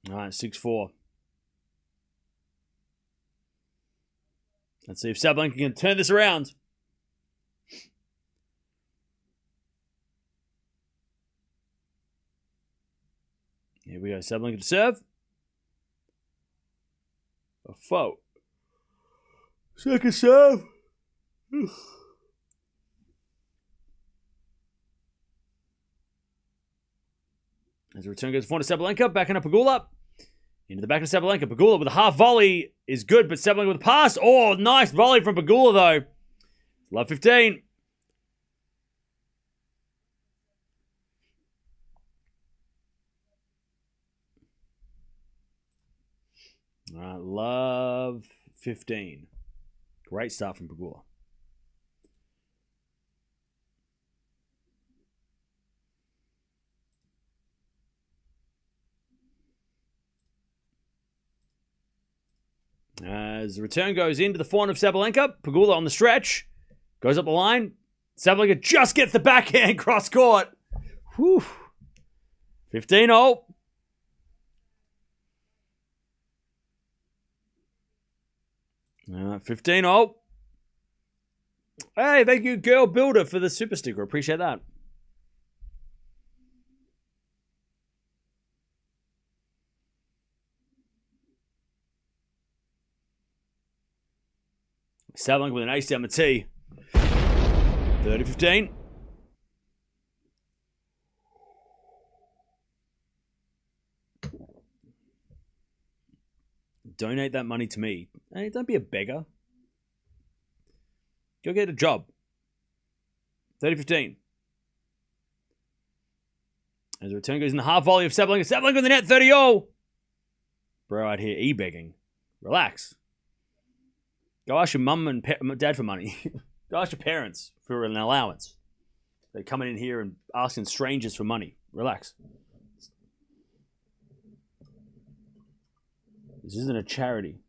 All right, 6-4. Let's see if Sabalenka can turn this around. Here we go. Sabalenka to serve. A fault. Second serve. As the return goes forward to Sabalenka, backing up Pegula. Into the back of Sabalenka. Pegula with a half volley is good, but Sabalenka with a pass. Oh, nice volley from Pegula, though. Love 15. All right, love 15. Great start from Pegula. As the return goes into the forehand of Sabalenka, Pegula on the stretch. Goes up the line. Sabalenka just gets the backhand cross court. Whew. 15-0. All right, 15-0. Hey, thank you, Girl Builder, for the super sticker. Appreciate that. Sabalenka with an ace down the tee. 30-15. Donate that money to me. Hey, don't be a beggar. Go get a job. 30-15. As the return goes in the half volley of Sabalenka. Sabalenka with the net. 30-0. Bro out here e-begging. Relax. Go ask your mum and dad for money. Go ask your parents for an allowance. They're coming in here and asking strangers for money. Relax. This isn't a charity.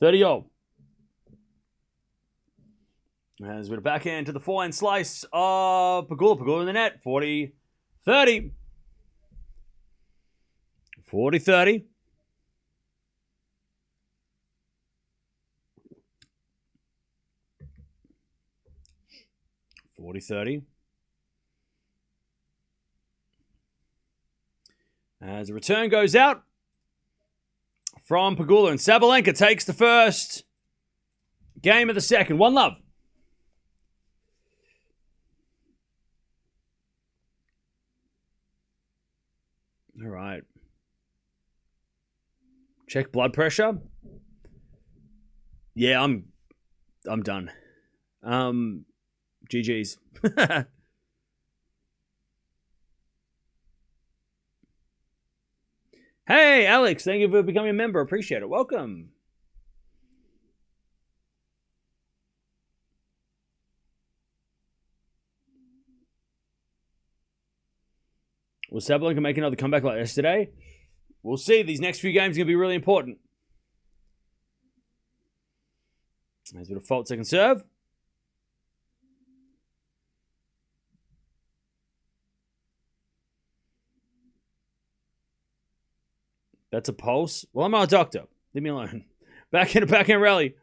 30-0. As with a backhand to the forehand slice of Pegula. Pegula in the net. 40-30. 40-30. 40-30. As the return goes out from Pegula, and Sabalenka takes the first game of the second. 1-0. All right. Check blood pressure. Yeah, I'm done. GG's. Hey, Alex, thank you for becoming a member. Appreciate it. Welcome. Will Sabalenka make another comeback like yesterday? We'll see. These next few games are going to be really important. There's a bit of fault second serve. That's a pulse. Well, I'm not a doctor. Leave me alone. Backhand rally.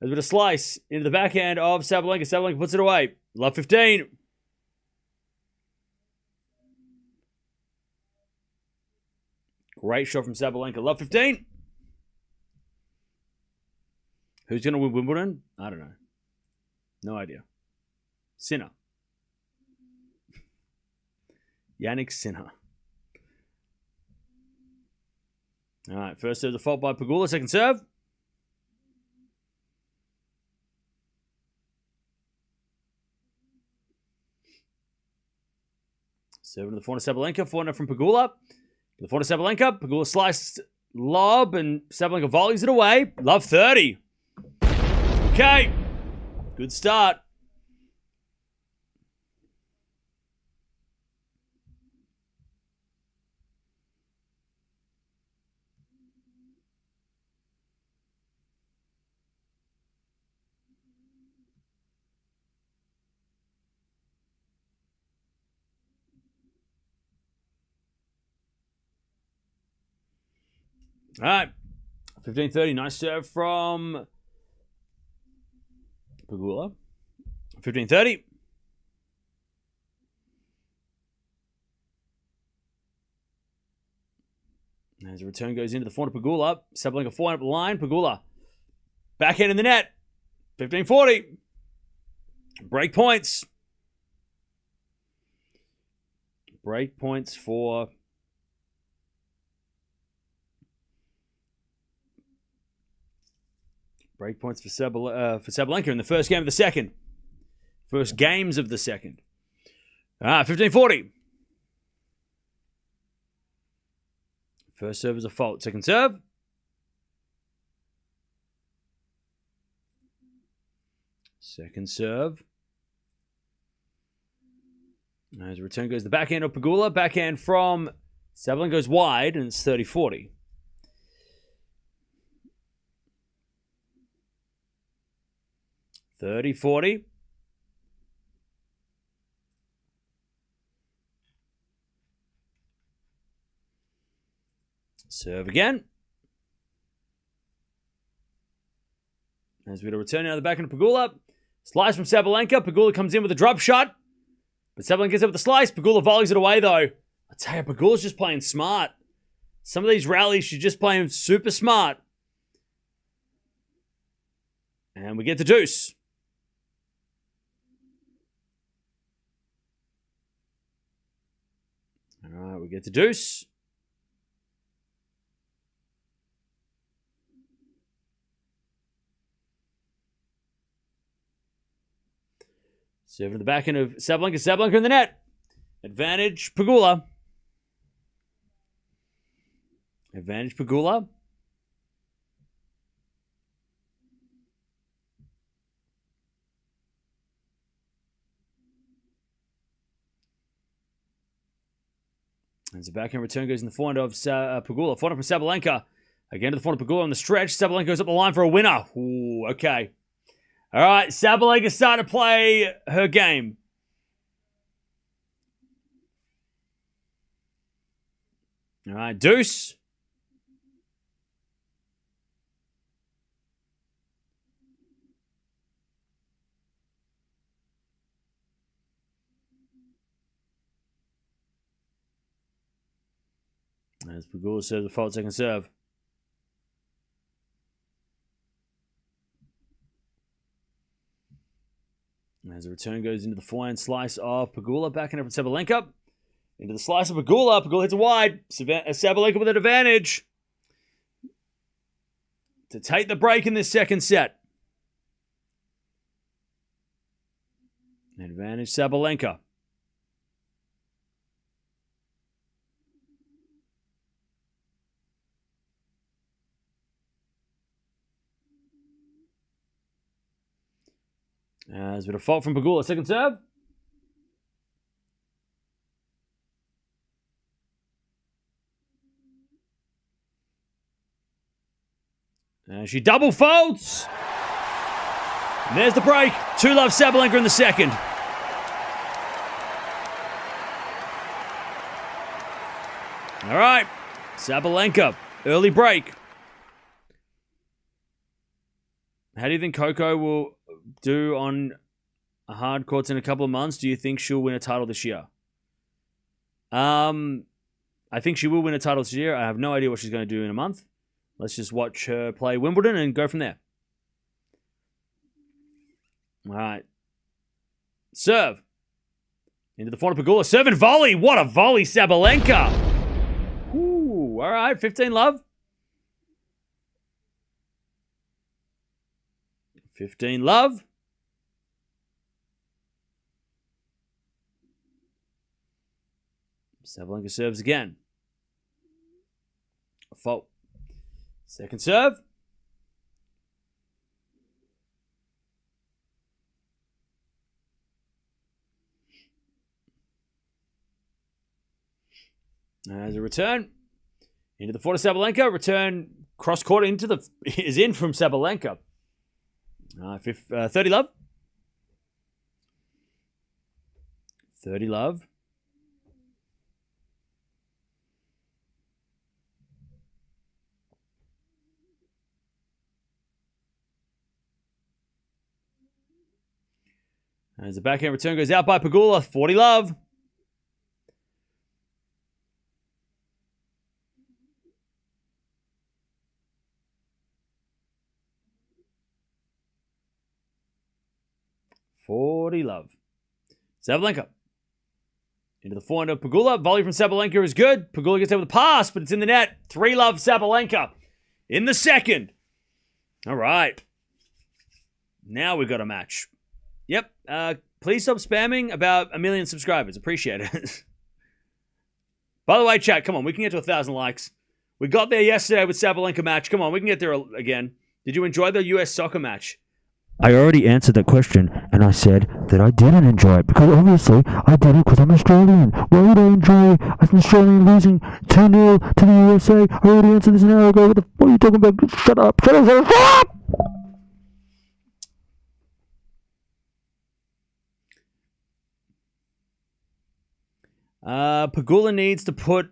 There's a bit of slice into the backhand of Sabalenka. Sabalenka puts it away. Love 15. Great shot from Sabalenka. Love 15. Who's going to win Wimbledon? I don't know. No idea. Sinner. Jannik Sinner. All right, first serve the fault by Pegula. Second serve. Serving to the forehand of Sabalenka. Forehand from Pegula. The forehand of Sabalenka. Pegula sliced lob and Sabalenka volleys it away. Love 30. Okay. Good start. All right. 15-30. Nice serve from Pegula. 15-30. As the return goes into the forehand of Pegula. Sabalenka forehand up the line. Pegula. Backhand in the net. 15-40. Break points. Break points for Sabalenka in the first game of the second. First games of the second. 15-40. First serve is a fault. Second serve. Second serve. As the return goes the backhand of Pegula. Backhand from Sabalenka goes wide, and it's 30-40. Serve again. As we get a return out of the backhand of Pegula. Slice from Sabalenka. Pegula comes in with a drop shot. But Sabalenka gets up with the slice. Pegula volleys it away, though. I tell you, Pegula's just playing smart. Some of these rallies, she's just playing super smart. And we get the deuce. All right, we get the deuce. Serving the backhand of Sabalenka. Sabalenka in the net. Advantage, Pegula. Advantage, Pegula. As the backhand return goes in the forehand of Pegula. Forehand from Sabalenka. Again to the forehand of Pegula on the stretch. Sabalenka goes up the line for a winner. Ooh, okay. All right, Sabalenka's starting to play her game. All right, deuce. As Pegula serves the fault second serve. As the return goes into the forehand slice of Pegula. Backhand up from Sabalenka. Into the slice of Pegula. Pegula hits it wide. Sabalenka with an advantage to take the break in this second set. Advantage Sabalenka. There's a bit of fault from Pegula. Second serve. And she double faults. And there's the break. 2-love Sabalenka in the second. All right. Sabalenka. Early break. How do you think Coco will do on hard courts in a couple of months? Do you think she'll win a title this year? I think she will win a title this year. I have no idea what she's going to do in a month. Let's just watch her play Wimbledon and go from there. All right. Serve. Into the front of Pegula. Serve and volley. What a volley, Sabalenka. Ooh, all right. 15-love. 15-love. Sabalenka serves again. A fault. Second serve. As a return. Into the foot of Sabalenka. Return cross court into the is in from Sabalenka. 30-love. 30-love. As the backhand return goes out by Pegula. 40-love. Love. Sabalenka. Into the forehand of Pegula. Volley from Sabalenka is good. Pegula gets over the pass, but it's in the net. 3-love Sabalenka in the second. All right. Now we've got a match. Yep. Please stop spamming about 1 million subscribers. Appreciate it. By the way, chat, come on. We can get to 1,000 likes. We got there yesterday with Sabalenka match. Come on, we can get there again. Did you enjoy the US soccer match? I already answered that question, and I said that I didn't enjoy it, because obviously I did it because I'm Australian. Why would I enjoy an Australian losing 2-0 to the USA? I already answered this an hour ago. What the fuck are you talking about? Shut up, shut up, shut up! Pegula needs to put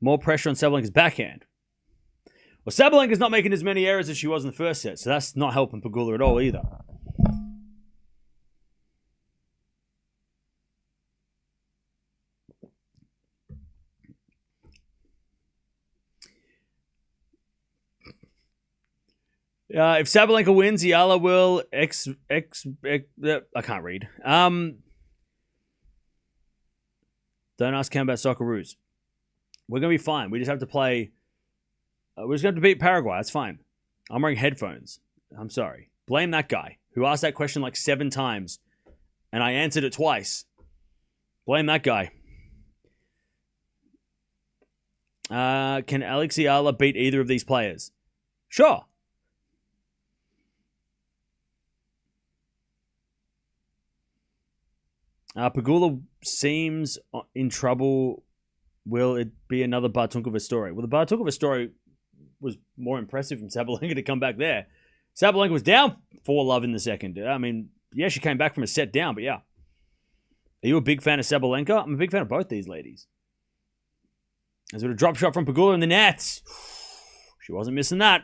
more pressure on Sabalenka's backhand. Well, Sabalenka's not making as many errors as she was in the first set, so that's not helping Pegula at all either. If Sabalenka wins, Eala will I can't read. Don't ask Cam about Socceroos. We're going to be fine. We just have to play... we're just going to beat Paraguay. That's fine. I'm wearing headphones. I'm sorry. Blame that guy who asked that question like 7 times, and I answered it twice. Blame that guy. Can Alex Eala beat either of these players? Sure. Pegula seems in trouble. Will it be another Bartunkova story? Well, the Bartunkova story was more impressive from Sabalenka to come back there. Sabalenka was down 4-love in the second. I mean, yeah, she came back from a set down, but yeah. Are you a big fan of Sabalenka? I'm a big fan of both these ladies. There's a drop shot from Pegula in the nets. She wasn't missing that.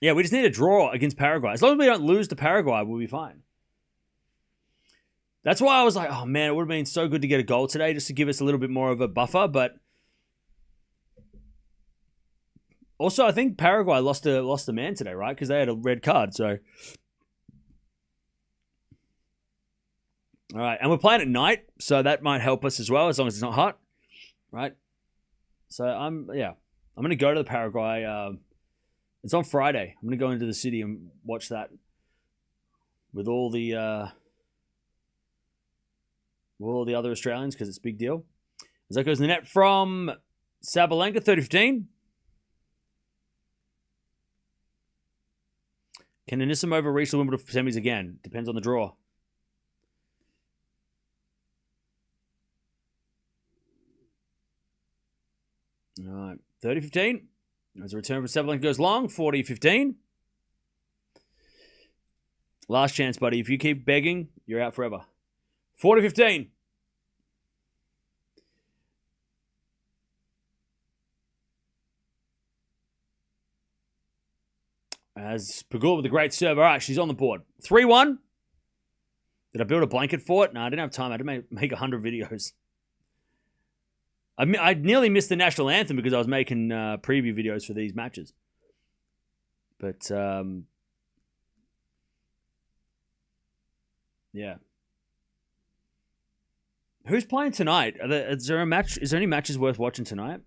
Yeah, we just need a draw against Paraguay. As long as we don't lose to Paraguay, we'll be fine. That's why I was like, oh man, it would have been so good to get a goal today just to give us a little bit more of a buffer, but also I think Paraguay lost a man today, right? Because they had a red card, so. All right, and we're playing at night, so that might help us as well, as long as it's not hot, right? So I'm going to go to the Paraguay. It's on Friday. I'm going to go into the city and watch that with all the other Australians because it's a big deal. As that goes in the net from Sabalenka, 30-15. Can Anisimova reach the Wimbledon semis again? Depends on the draw. All right, 30-15. As a return from Sabalenka goes long, 40-15. Last chance, buddy. If you keep begging, you're out forever. 40-15. As Pegula with a great serve. All right, she's on the board. 3-1. Did I build a blanket for it? No, I didn't have time. I had to make 100 videos. I nearly missed the national anthem because I was making preview videos for these matches. But, yeah. Who's playing tonight? Is there any matches worth watching tonight?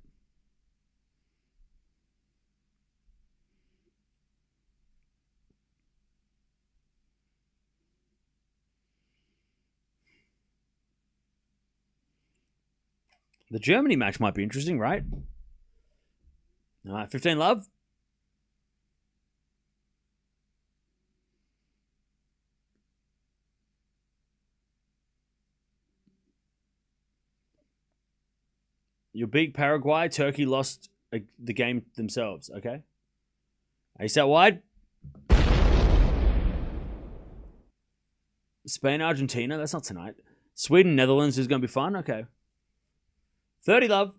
The Germany match might be interesting, right? All right, 15 love. You beat Paraguay. Turkey lost the game themselves. Okay. Ace out wide. Spain, Argentina. That's not tonight. Sweden, Netherlands is going to be fun. Okay. 30 love.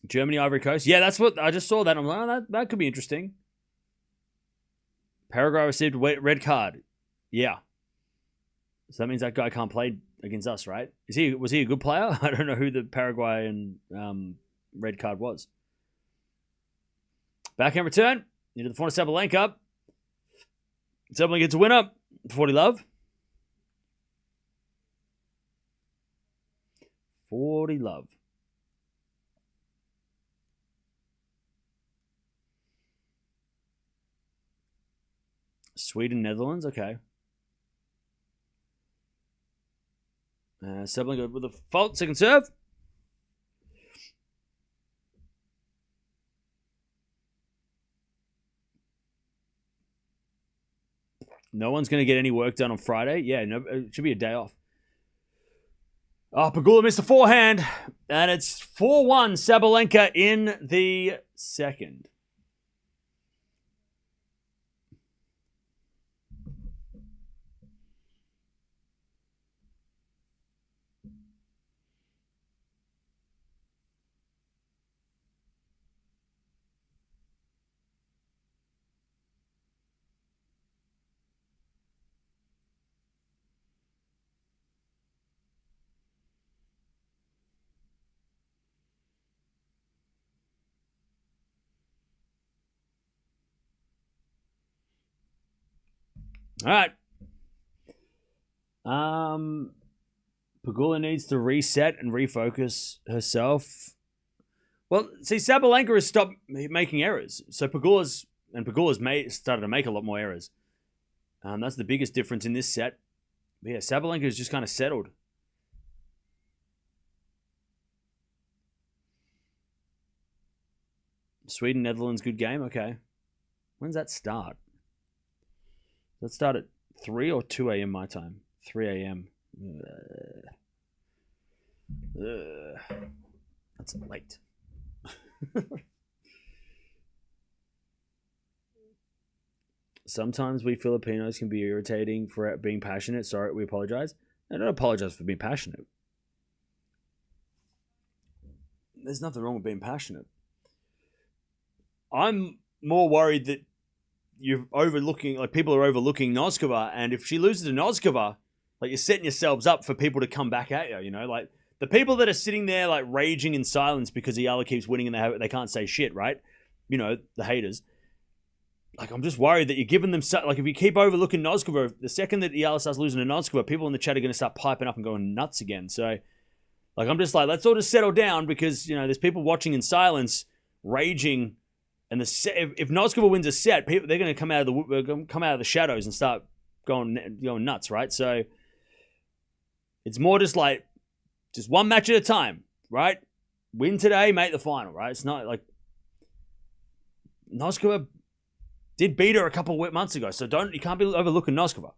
Germany, Ivory Coast. Yeah, that's what I just saw that. I'm like, oh, that could be interesting. Paraguay received a red card. Yeah. So that means that guy can't play against us, right? Was he a good player? I don't know who the Paraguayan red card was. Backhand return into the front of Sabalenka. Sabalenka gets a winner. 40 love. 40 love. Sweden, Netherlands. Okay. Sabalenka with a fault. Second serve. No one's going to get any work done on Friday. Yeah, no, it should be a day off. Oh, Pegula missed a forehand. And it's 4-1 Sabalenka in the second. All right. Pegula needs to reset and refocus herself. Well, see, Sabalenka has stopped making errors. So Pegula's started to make a lot more errors. That's the biggest difference in this set. But yeah, Sabalenka is just kind of settled. Sweden, Netherlands, good game. Okay. When's that start? Let's start at 3 or 2 a.m. my time. 3 a.m. That's late. Sometimes we Filipinos can be irritating for being passionate. Sorry, we apologize. I don't apologize for being passionate. There's nothing wrong with being passionate. I'm more worried that people are overlooking Noskova, and if she loses to Noskova, like, you're setting yourselves up for people to come back at you, you know? Like, the people that are sitting there, like, raging in silence because Eala keeps winning and they can't say shit, right? You know, the haters. Like, I'm just worried that you're giving them... Like, if you keep overlooking Noskova, the second that Eala starts losing to Noskova, people in the chat are going to start piping up and going nuts again. So, like, I'm just like, let's all just settle down because, you know, there's people watching in silence, raging... And if Noskova wins a set, they're going to come out of the shadows and start going nuts, right? So it's more just like one match at a time, right? Win today, make the final, right? It's not like Noskova did beat her a couple of months ago, so you can't be overlooking Noskova.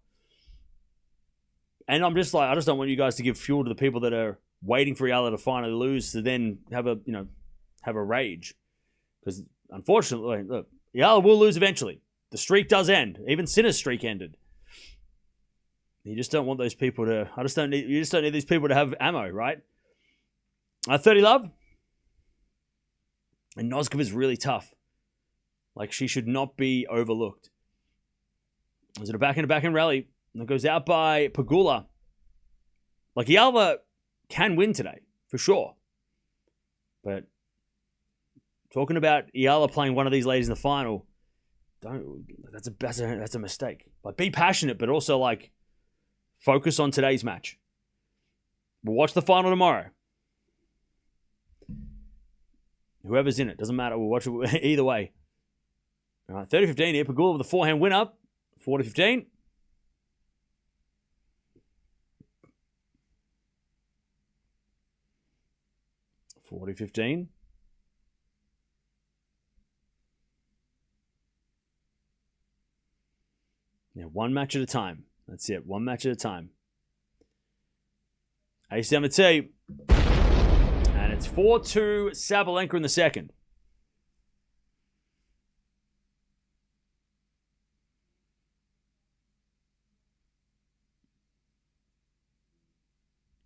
And I'm just like, I just don't want you guys to give fuel to the people that are waiting for Eala to finally lose to then have a rage. Because unfortunately, look, Eala will lose eventually. The streak does end. Even Sinner's streak ended. You just don't want those people to. You just don't need these people to have ammo, right? 30 love. And Noskova is really tough. Like, she should not be overlooked. Is it a backhand rally? And it goes out by Pegula. Like, Eala can win today, for sure. But talking about Eala playing one of these ladies in the final, that's a mistake. Like, be passionate, but also, like, focus on today's match. We'll watch the final tomorrow. Whoever's in it, doesn't matter. We'll watch it either way. All right, 30-15 here. Pegula with a forehand win up. 40-15. Yeah, one match at a time. That's it. One match at a time. Ace-7-T. And it's 4-2 Sabalenka in the second.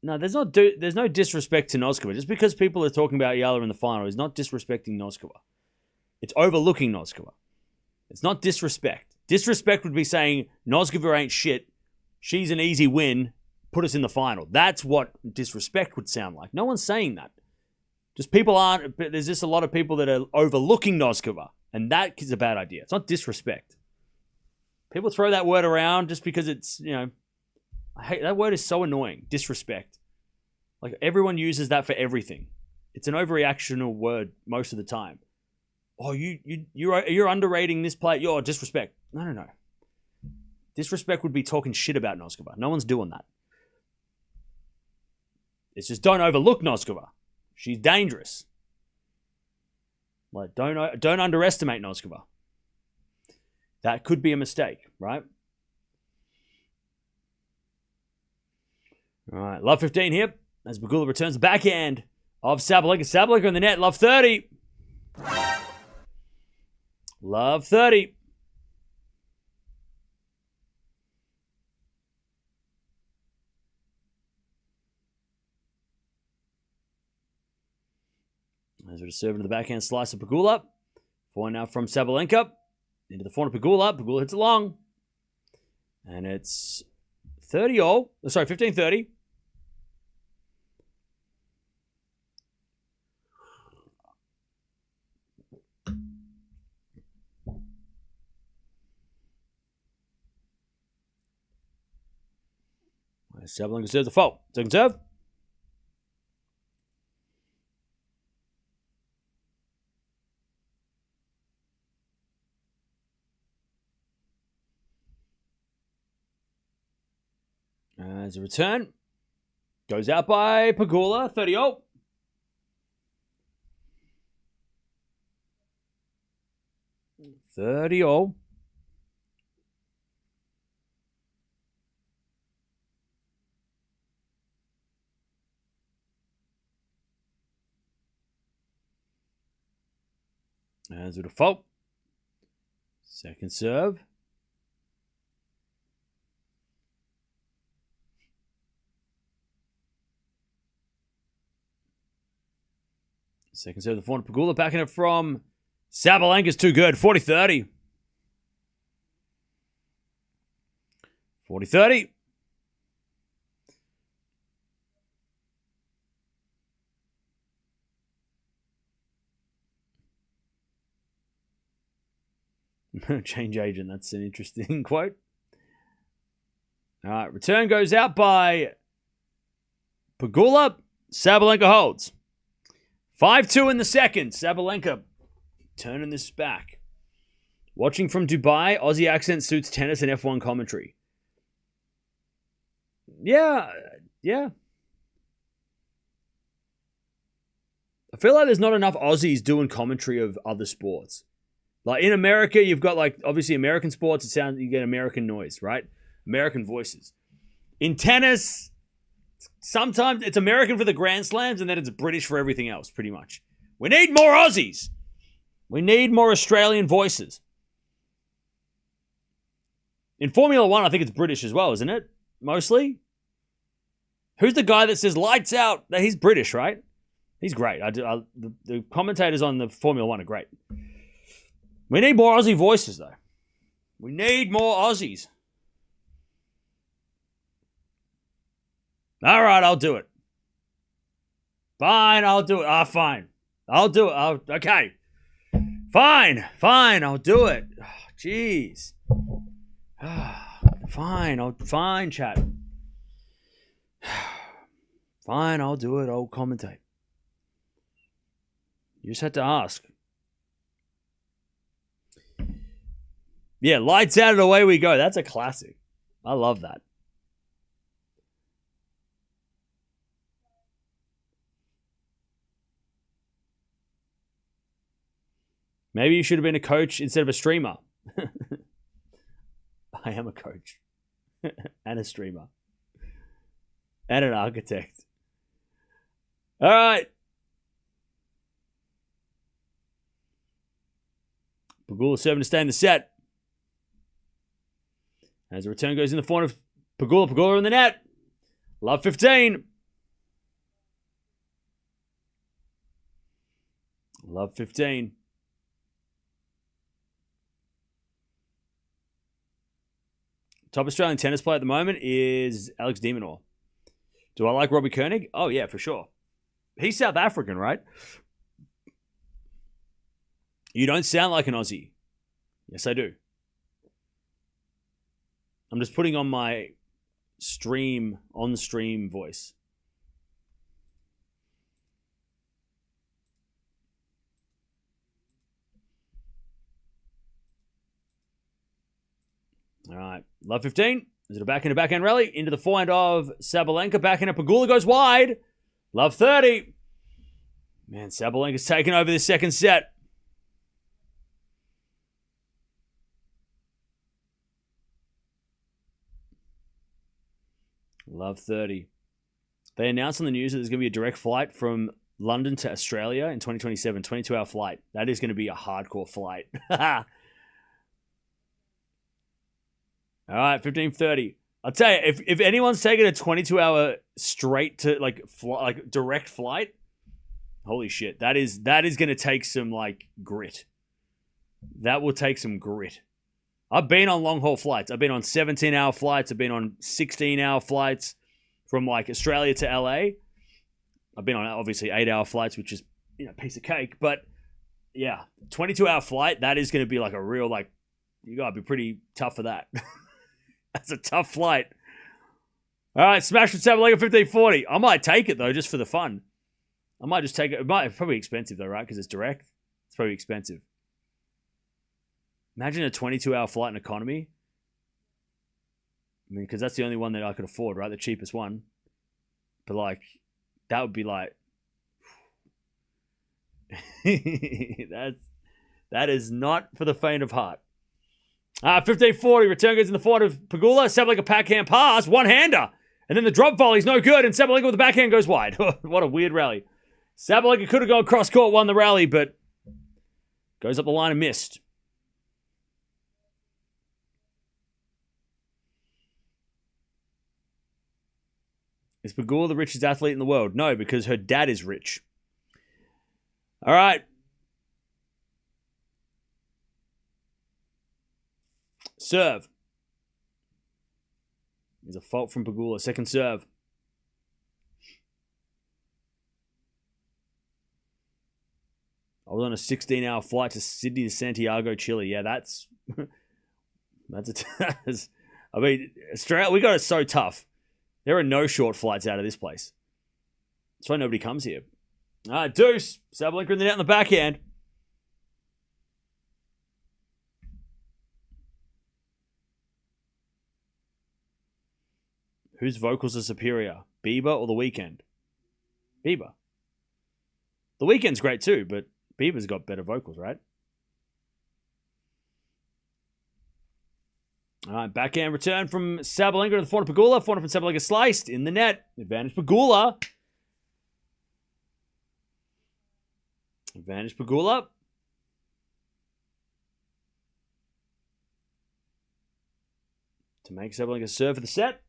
No, there's no disrespect to Noskova. Just because people are talking about Eala in the final is not disrespecting Noskova. It's overlooking Noskova. It's not disrespect. Disrespect would be saying Noskova ain't shit. She's an easy win. Put us in the final. That's what disrespect would sound like. No one's saying that. Just people aren't. There's just a lot of people that are overlooking Noskova, and that is a bad idea. It's not disrespect. People throw that word around just because it's, I hate that word. Is so annoying. Disrespect. Like, everyone uses that for everything. It's an overreactional word most of the time. Oh, you're underrating this player. You're disrespect. No. Disrespect would be talking shit about Noskova. No one's doing that. It's just don't overlook Noskova. She's dangerous. Like, don't underestimate Noskova. That could be a mistake, right? All right, love 15 here. As Pegula returns the backhand of Sabalenka. Sabalenka in the net, love 30. Love 30. As we're serving to the backhand slice of Pegula. Forehand now from Sabalenka. Into the forehand of Pegula. Pegula hits it long. And it's 30-all. Sorry, 15-30. Sabalenka serves the fault. Second serve. As a return. Goes out by Pegula. 30-all. As a default. Second serve. Second serve, the forehand Pegula backing it from Sabalenka's too good. 40-30. 40-30. Change agent. That's an interesting quote. All right. Return goes out by Pegula. Sabalenka holds. 5-2 in the second. Sabalenka turning this back. Watching from Dubai, Aussie accent suits tennis and F1 commentary. Yeah. I feel like there's not enough Aussies doing commentary of other sports. Like in America, you've got like obviously American sports. You get American noise, right? American voices. In tennis, sometimes it's American for the Grand Slams, and then it's British for everything else, pretty much. We need more Aussies. We need more Australian voices. In Formula One, I think it's British as well, isn't it? Mostly. Who's the guy that says lights out? He's British, right? He's great. The commentators on the Formula One are great. We need more Aussie voices, though. We need more Aussies. All right, I'll do it. Fine, I'll do it. Fine. I'll do it. Okay. Fine, I'll do it. Jeez. Fine, chat. Fine, I'll do it. I'll commentate. You just had to ask. Yeah, lights out and away we go. That's a classic. I love that. Maybe you should have been a coach instead of a streamer. I am a coach. And a streamer. And an architect. All right. Pegula serving to stay in the set. As the return goes in the form of Pegula. Pegula in the net. Love 15. Love 15. Top Australian tennis player at the moment is Alex de Minaur. Do I like Robbie Koenig? Oh, yeah, for sure. He's South African, right? You don't sound like an Aussie. Yes, I do. I'm just putting on my on-stream voice. All right. Love 15. Is it a backhand rally? Into the forehand of Sabalenka. Backhand of Pegula goes wide. Love 30. Man, Sabalenka's taken over this second set. Love 30. They announced on the news that there's going to be a direct flight from London to Australia in 2027. 22-hour flight. That is going to be a hardcore flight. All right, 15:30. I'll tell you, if anyone's taking a 22-hour straight to like direct flight, holy shit, that is going to take some like grit. That will take some grit. I've been on long haul flights. I've been on 17-hour flights. I've been on 16-hour flights from like Australia to LA. I've been on obviously 8-hour flights, which is a piece of cake. But yeah, 22-hour flight. That is going to be like a real like. You gotta be pretty tough for that. That's a tough flight. All right, smash with Sabalenka 15:40. I might take it though, just for the fun. I might just take it. It's probably expensive though, right? Because it's direct. It's probably expensive. Imagine a 22-hour flight in economy. I mean, because that's the only one that I could afford, right? The cheapest one. But like, that would be like, that is not for the faint of heart. 15:40, return goes in the forward of Pegula. Sabalenka backhand pass, one-hander. And then the drop volley's no good, and Sabalenka with the backhand goes wide. What a weird rally. Sabalenka could have gone cross-court, won the rally, but goes up the line and missed. Is Pegula the richest athlete in the world? No, because her dad is rich. All right. Serve. There's a fault from Pegula. Second serve. I was on a 16-hour flight to Sydney to Santiago, Chile. Yeah, that's I mean, Australia, we got it so tough. There are no short flights out of this place. That's why nobody comes here. All right, deuce. Sabalenka in the net on the backhand. Whose vocals are superior, Bieber or The Weeknd? Bieber. The Weeknd's great too, but Bieber's got better vocals, right? All right, backhand return from Sabalenka to the forehand of Pegula. Forehand from Sabalenka sliced in the net. Advantage Pegula. Advantage Pegula. To make Sabalenka serve for the set.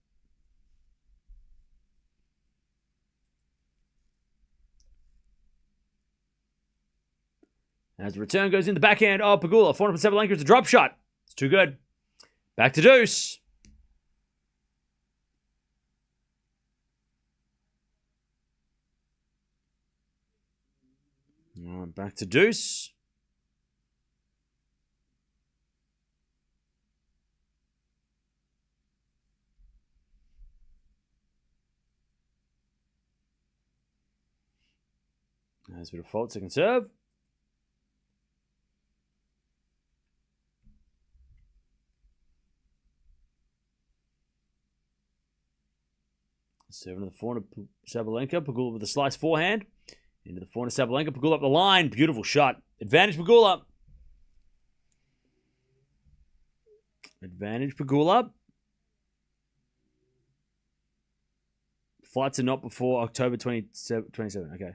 As the return goes in the backhand of Pegula. Forehand from Sabalenka is a drop shot. It's too good. Back to deuce. All right, back to deuce. There's a bit of fault, second serve. Serving to the forehand of Sabalenka. Pegula with a slice forehand. Into the forehand of Sabalenka. Pegula up the line. Beautiful shot. Advantage Pegula. Advantage Pegula. Flights are not before October 27. Okay.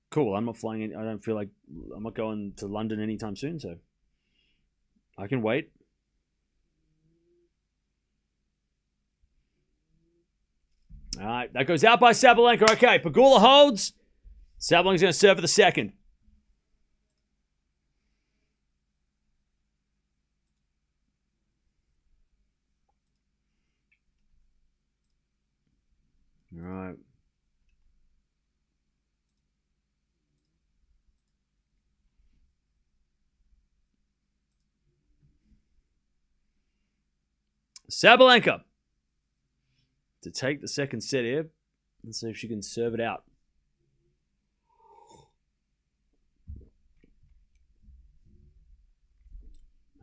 Cool. I'm not flying in. I don't feel like I'm not going to London anytime soon, so I can wait. All right, that goes out by Sabalenka. Okay, Pegula holds. Sabalenka's going to serve for the second. All right. Sabalenka to take the second set here. Let's see if she can serve it out.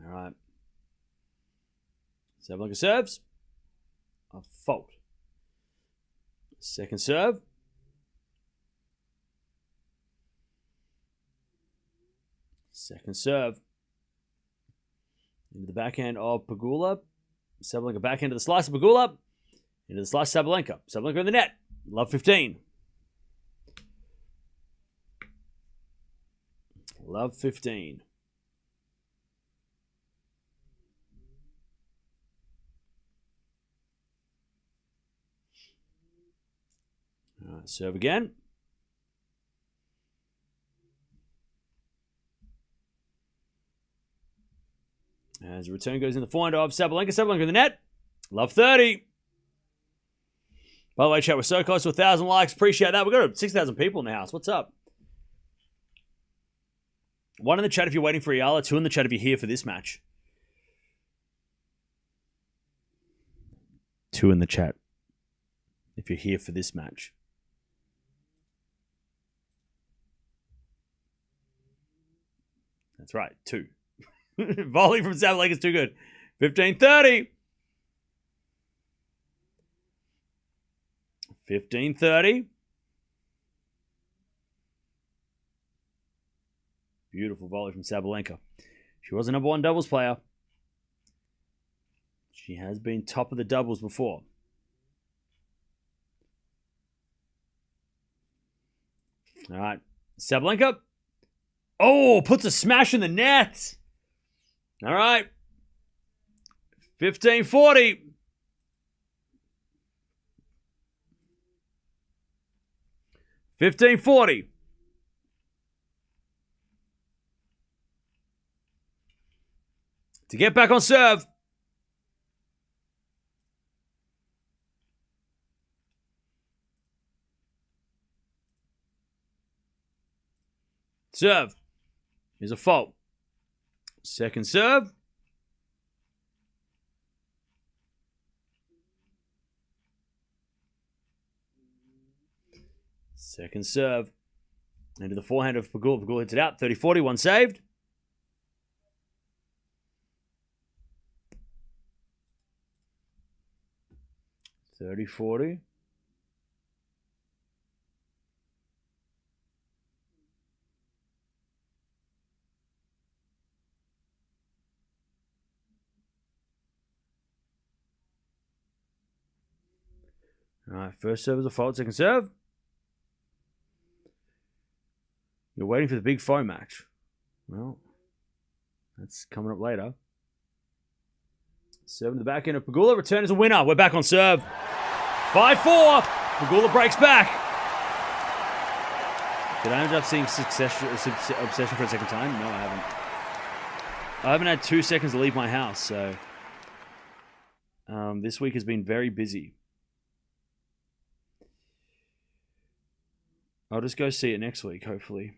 All right. Sabalenka serves. A fault. Second serve. Second serve. Into the backhand of Pegula. Sabalenka backhand to the slice of Pegula. Into the slice of Sabalenka. Sabalenka in the net. Love 15. Love 15. All right, serve again. As the return goes in the forehand of Sabalenka. Sabalenka in the net. Love 30. By the way, chat, we're so close to 1,000 likes. Appreciate that. We've got 6,000 people in the house. What's up? 1 in the chat if you're waiting for Eala. 2 in the chat if you're here for this match. 2 in the chat if you're here for this match. That's right, 2. Volley from Sabalenka is too good. 15-30. 15-30. Beautiful volley from Sabalenka. She was a number 1 doubles player. She has been top of the doubles before. All right. Sabalenka. Oh, puts a smash in the net. All right. 15-40. 15-40. To get back on serve. Serve. Here's a fault. Second serve. Second serve. Into the forehand of Pegula. Pegula hits it out. 30-40. 1 saved. $30-40. All right, first serve is a fault, second serve. You're waiting for the big foe match. Well, that's coming up later. Serve in the back end of Pegula. Return is a winner. We're back on serve. 5-4. Pegula breaks back. Did I end up seeing Obsession for a second time? No, I haven't. I haven't had 2 seconds to leave my house, so this week has been very busy. I'll just go see it next week, hopefully.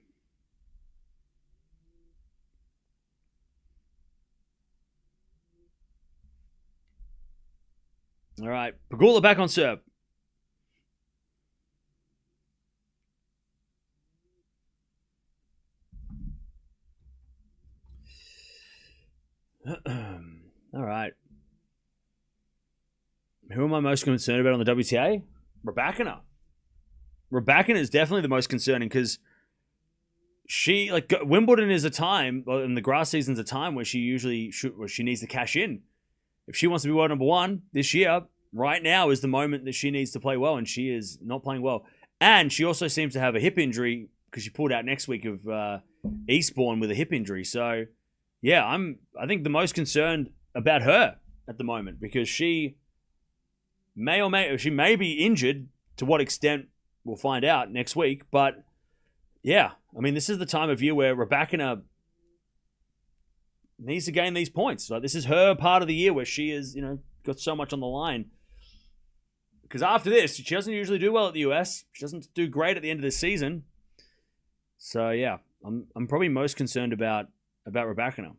All right, Pegula back on serve. All right. Who am I most concerned about on the WTA? Raducanu. Raducanu is definitely the most concerning because Wimbledon is a time, and the grass season's a time where she needs to cash in. If she wants to be world number one this year, right now is the moment that she needs to play well, and she is not playing well. And she also seems to have a hip injury because she pulled out next week of Eastbourne with a hip injury. So, yeah, I think the most concerned about her at the moment because she may be injured. To what extent, we'll find out next week. But, yeah, I mean, this is the time of year where Raducanu needs to gain these points. Like, this is her part of the year where she is, got so much on the line. Because after this, she doesn't usually do well at the US. She doesn't do great at the end of the season. So yeah, I'm probably most concerned about Raducanu.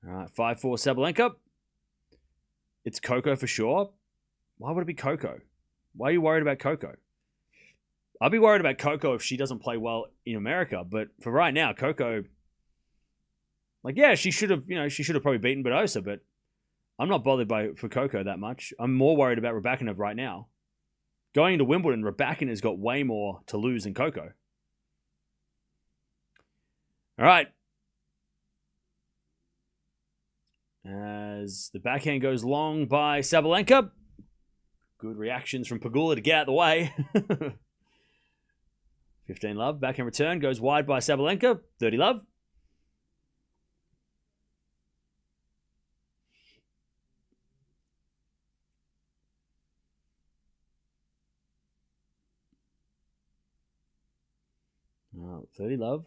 All right, 5-4 Sabalenka. It's Coco for sure. Why would it be Coco? Why are you worried about Coco? I'll be worried about Coco if she doesn't play well in America. But for right now, Coco, she should have probably beaten Badosa, but I'm not bothered for Coco that much. I'm more worried about Raducanu right now. Going into Wimbledon, Raducanu has got way more to lose than Coco. All right. As the backhand goes long by Sabalenka. Good reactions from Pegula to get out of the way. 15 love. Backhand return goes wide by Sabalenka. 30 love. Oh, 30 love.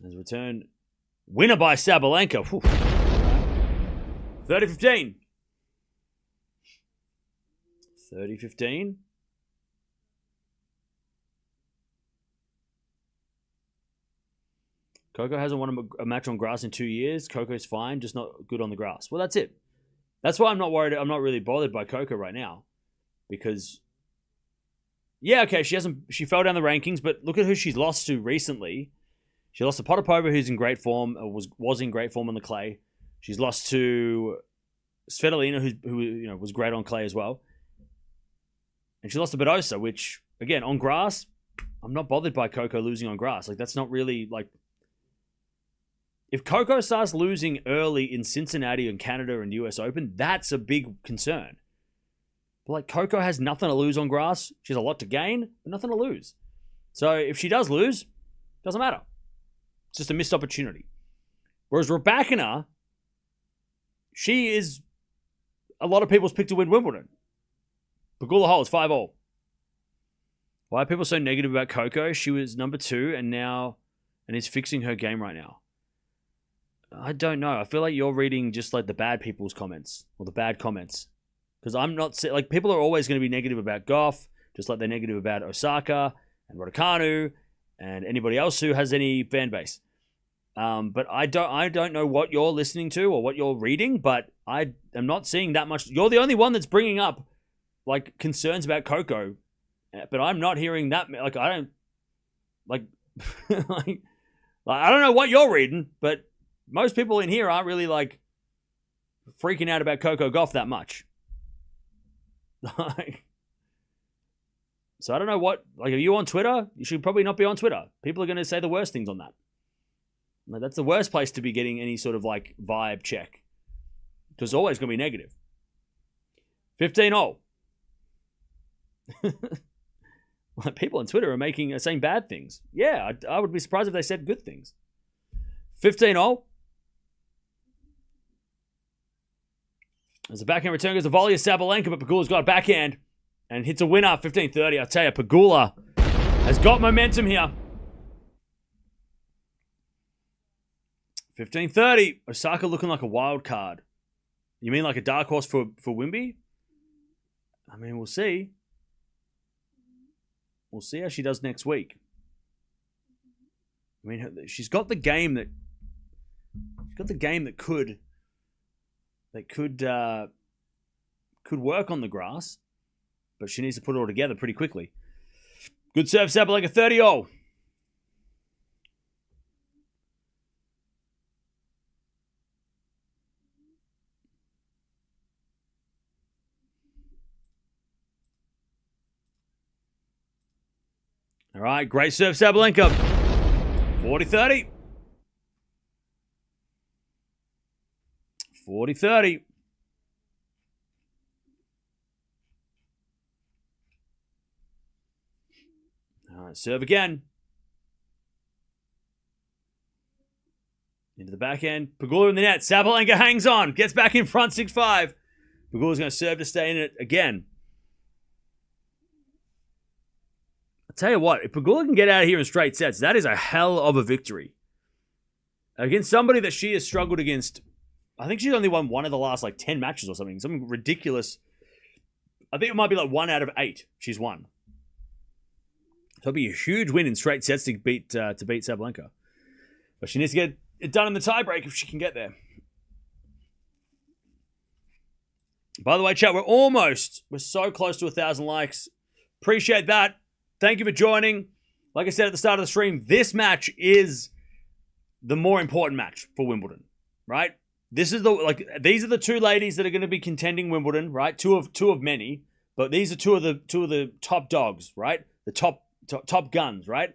As return, winner by Sabalenka. 30-15. 30-15. Coco hasn't won a match on grass in 2 years. Coco's fine, just not good on the grass. Well, that's it. That's why I'm not worried. I'm not really bothered by Coco right now. Because, yeah, okay, she fell down the rankings, but look at who she's lost to recently. She lost to Potapova, who's in great form, was in great form on the clay. She's lost to Svitolina, who was great on clay as well. And she lost to Badosa, which, again, on grass, I'm not bothered by Coco losing on grass. That's not really, if Coco starts losing early in Cincinnati and Canada and US Open, that's a big concern. But, Coco has nothing to lose on grass. She has a lot to gain, but nothing to lose. So, if she does lose, doesn't matter. It's just a missed opportunity. Whereas Raducanu, she is a lot of people's pick to win Wimbledon. Pegula holds 5-all. Why are people so negative about Coco? She was number 2 and is fixing her game right now. I don't know. I feel like you're reading just the bad people's comments or the bad comments. Because I'm not people are always going to be negative about Gauff, just like they're negative about Osaka and Raducanu and anybody else who has any fan base. But I don't know what you're listening to or what you're reading, but I am not seeing that much. You're the only one that's bringing up concerns about Coco, but I'm not hearing that. I don't I don't know what you're reading, but most people in here aren't really freaking out about Coco Gauff that much. So I don't know what, like, are you on Twitter? You should probably not be on Twitter. People are going to say the worst things on that. Like, that's the worst place to be getting any sort of, like, vibe check. Because it's always going to be negative. 15-0. Like, people on Twitter are saying bad things. Yeah, I would be surprised if they said good things. 15-0. As the backhand return goes to volley of Sabalenka, but Pegula's got a backhand and hits a winner, 15-30. I tell you, Pegula has got momentum here. 15-30. Osaka looking like a wild card. You mean like a dark horse for Wimby? I mean, we'll see. We'll see how she does next week. I mean, she's got the game that could work on the grass, but she needs to put it all together pretty quickly. Good serve, Sabalenka, 30-0. All right, great serve, Sabalenka. 40-30. 40-30. All right, serve again. Into the backhand. Pegula in the net. Sabalenka hangs on. Gets back in front, 6-5. Pegula's going to serve to stay in it again. I'll tell you what, if Pegula can get out of here in straight sets, that is a hell of a victory. Against somebody that she has struggled against. I think she's only won one of the last, 10 matches or something. Something ridiculous. I think it might be 1 out of 8 she's won. So it'll be a huge win in straight sets to beat Sabalenka. But she needs to get it done in the tiebreak if she can get there. By the way, chat, we're so close to 1,000 likes. Appreciate that. Thank you for joining. Like I said at the start of the stream, this match is the more important match for Wimbledon, right? These are the two ladies that are going to be contending Wimbledon, right? Two of many, but these are two of the top dogs, right? The top guns, right?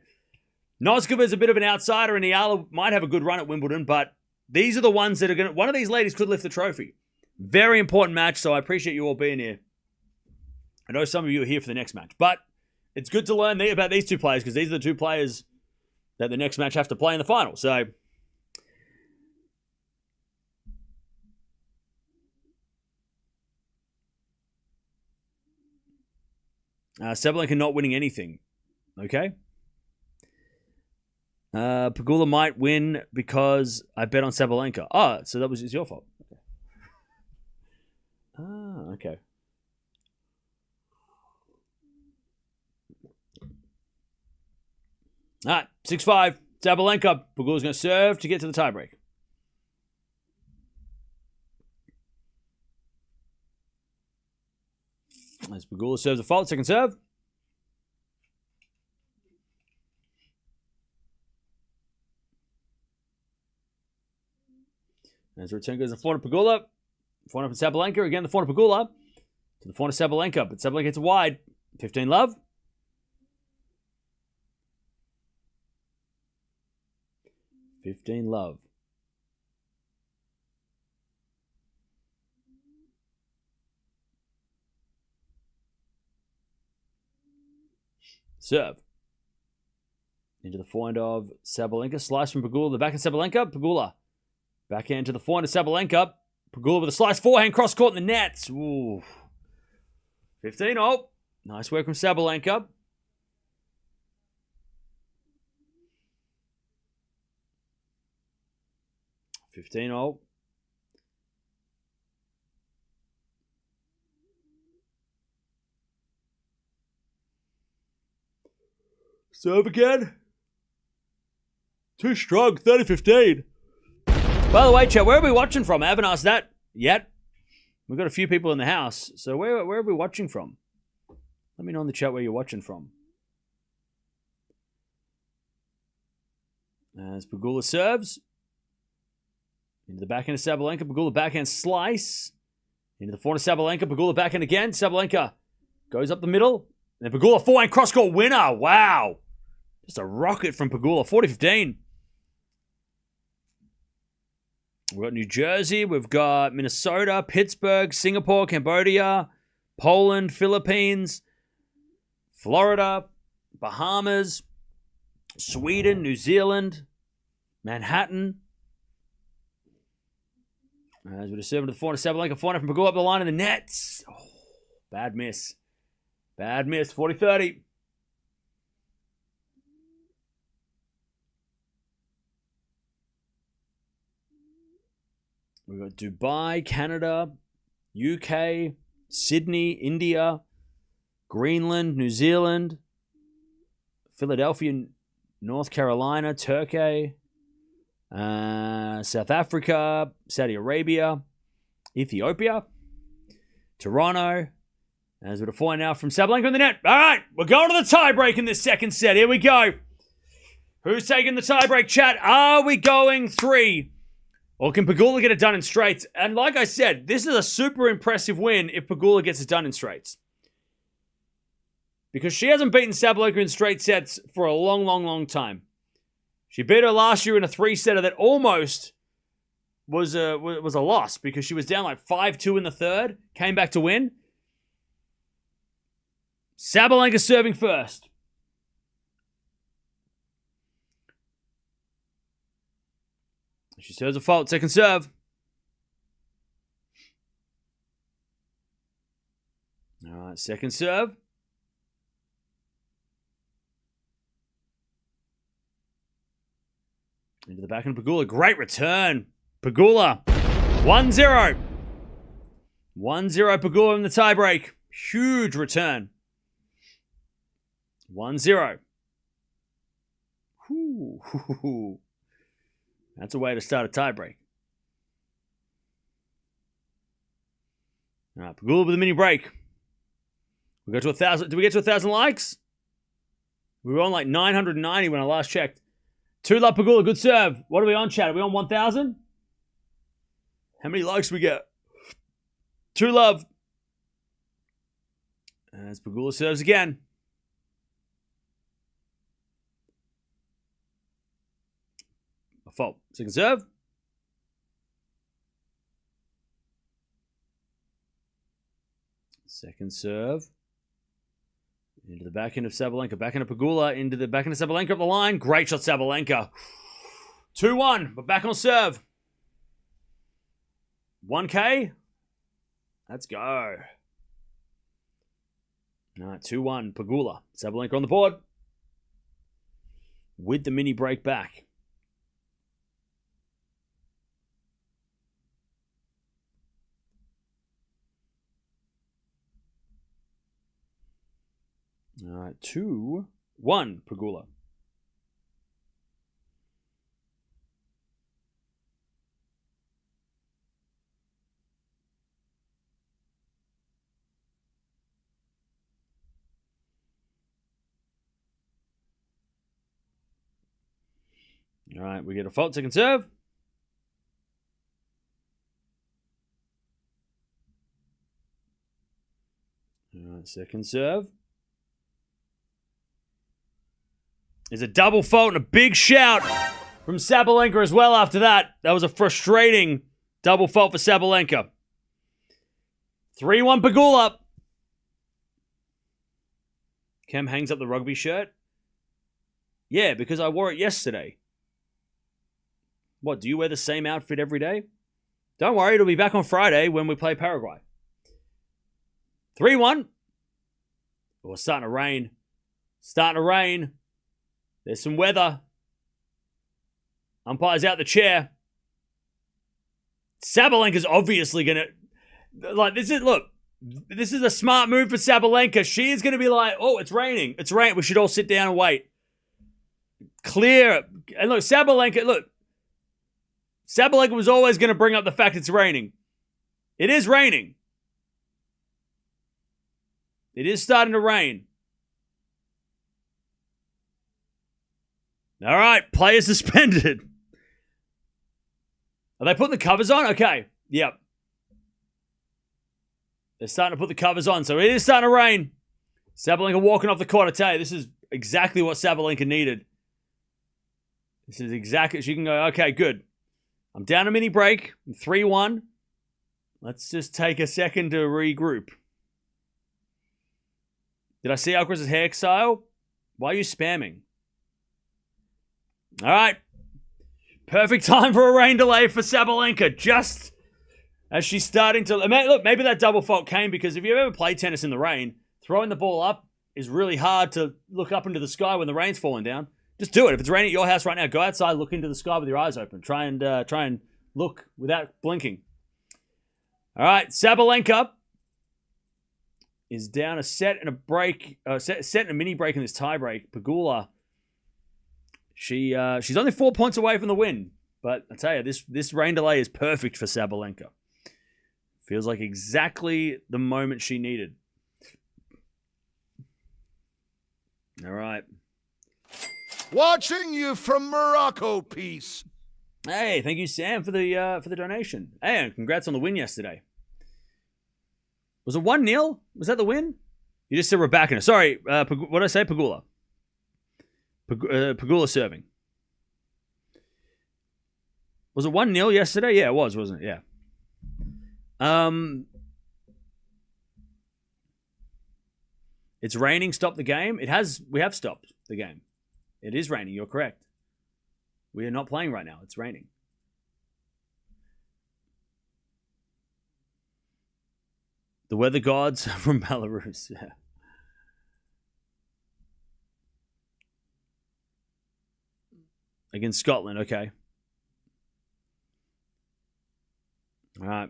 Noskova is a bit of an outsider, and Eala might have a good run at Wimbledon, but these are the ones that are going to. One of these ladies could lift the trophy. Very important match, so I appreciate you all being here. I know some of you are here for the next match, but it's good to learn about these two players because these are the two players that the next match have to play in the final. So, Sabalenka not winning anything. Okay. Pegula might win because I bet on Sabalenka. Oh, so it's your fault. Okay. Ah, okay. All right, 6-5. Sabalenka. Pegula's going to serve to get to the tiebreak. As Pegula serves a fault, second serve. As the return goes to the forehand of Pegula. Forehand of Sabalenka. Again, the forehand of Pegula. To the forehand of Sabalenka. But Sabalenka hits it wide. 15-love. 15-love. Serve. Into the forehand of Sabalenka. Slice from Pegula. The backhand Sabalenka. Pegula. Backhand to the forehand of Sabalenka. Pegula with a slice forehand. Cross court in the nets. Ooh. 15-0. Nice work from Sabalenka. $15-0. Serve again. Too strong. 30-15. By the way, chat, where are we watching from? I haven't asked that yet. We've got a few people in the house. So where are we watching from? Let me know in the chat where you're watching from. As Pegula serves. Into the backhand of Sabalenka. Pegula backhand slice. Into the forehand of Sabalenka. Pegula backhand again. Sabalenka goes up the middle. And then Pegula forehand cross-court winner. Wow. Just a rocket from Pegula. 40-15. We've got New Jersey. We've got Minnesota, Pittsburgh, Singapore, Cambodia, Poland, Philippines, Florida, Bahamas, Sweden, New Zealand, Manhattan. As we just serve to the forehand of Sabalenka. Forehand from Pegula up the line in the nets. Oh, bad miss. Bad miss. 40-30. We've got Dubai, Canada, UK, Sydney, India, Greenland, New Zealand, Philadelphia, North Carolina, Turkey, South Africa, Saudi Arabia, Ethiopia, Toronto. As we're deploying now from Sabalenka in the net. All right, we're going to the tiebreak in this second set. Here we go. Who's taking the tiebreak, chat? Are we going 3? Or can Pegula get it done in straights? And like I said, this is a super impressive win if Pegula gets it done in straights. Because she hasn't beaten Sabalenka in straight sets for a long, long, long time. She beat her last year in a 3-setter that almost was a loss because she was down like 5-2 in the third, came back to win. Sabalenka serving first. She serves a fault. Second serve. All right, second serve. Into the backhand of Pegula. Great return. Pegula. 1-0. 1-0 Pegula in the tiebreak. Huge return. 1-0. That's a way to start a tiebreak. All right, Pegula with a mini break. We got to 1,000. Did we get to 1,000 likes? We were on like 990 when I last checked. 2 love Pegula, good serve. What are we on, chat? Are we on 1,000? How many likes we get? 2 love. As Pegula serves again. A fault. Second serve. Second serve. Into the backhand of Sabalenka. Backhand of Pegula. Into the backhand of Sabalenka up the line. Great shot, Sabalenka. 2-1. But back on serve. 1K. Let's go. All right, 2-1. Pegula. Sabalenka on the board. With the mini break back. All right, 2-1 Pegula. All right, we get a fault, second serve. All right, second serve. Is a double fault and a big shout from Sabalenka as well after that. That was a frustrating double fault for Sabalenka. 3-1 Pegula. Cam hangs up the rugby shirt. Yeah, because I wore it yesterday. What, do you wear the same outfit every day? Don't worry, it'll be back on Friday when we play Paraguay. 3-1. Oh, it's starting to rain. Starting to rain. There's some weather. Umpire's out the chair. Sabalenka's obviously going to... Like, this is a smart move for Sabalenka. She is going to be like, oh, it's raining. It's raining. We should all sit down and wait. Clear. And look, Sabalenka was always going to bring up the fact it's raining. It is raining. It is starting to rain. All right, player suspended. Are they putting the covers on? Okay. Yep. They're starting to put the covers on, so it is starting to rain. Sabalenka walking off the court. I tell you, this is exactly what Sabalenka needed. This is exactly... She can go, okay, good. I'm down a mini break. I'm 3-1. Let's just take a second to regroup. Did I see Alcaraz's hairstyle? Why are you spamming? All right. Perfect time for a rain delay for Sabalenka. Just as she's starting to... Look, maybe that double fault came because if you've ever played tennis in the rain, throwing the ball up is really hard to look up into the sky when the rain's falling down. Just do it. If it's raining at your house right now, go outside, look into the sky with your eyes open. Try and look without blinking. All right, Sabalenka is down a set and a break, set and a mini break in this tie break. Pegula, she's only 4 points away from the win, but I tell you, this rain delay is perfect for Sabalenka. Feels like exactly the moment she needed. All right. Watching you from Morocco, peace. Hey, thank you, Sam, for the donation. Hey, and congrats on the win yesterday. Was it 1-0? Was that the win? You just said Raducanu. Sorry, what did I say? Pegula. Pegula serving. Was it 1-0 yesterday? Yeah, it was, wasn't it? Yeah. It's raining. Stop the game. We have stopped the game. It is raining. You're correct. We are not playing right now. It's raining. The weather gods from Belarus. Yeah. Against Scotland. Okay. All right.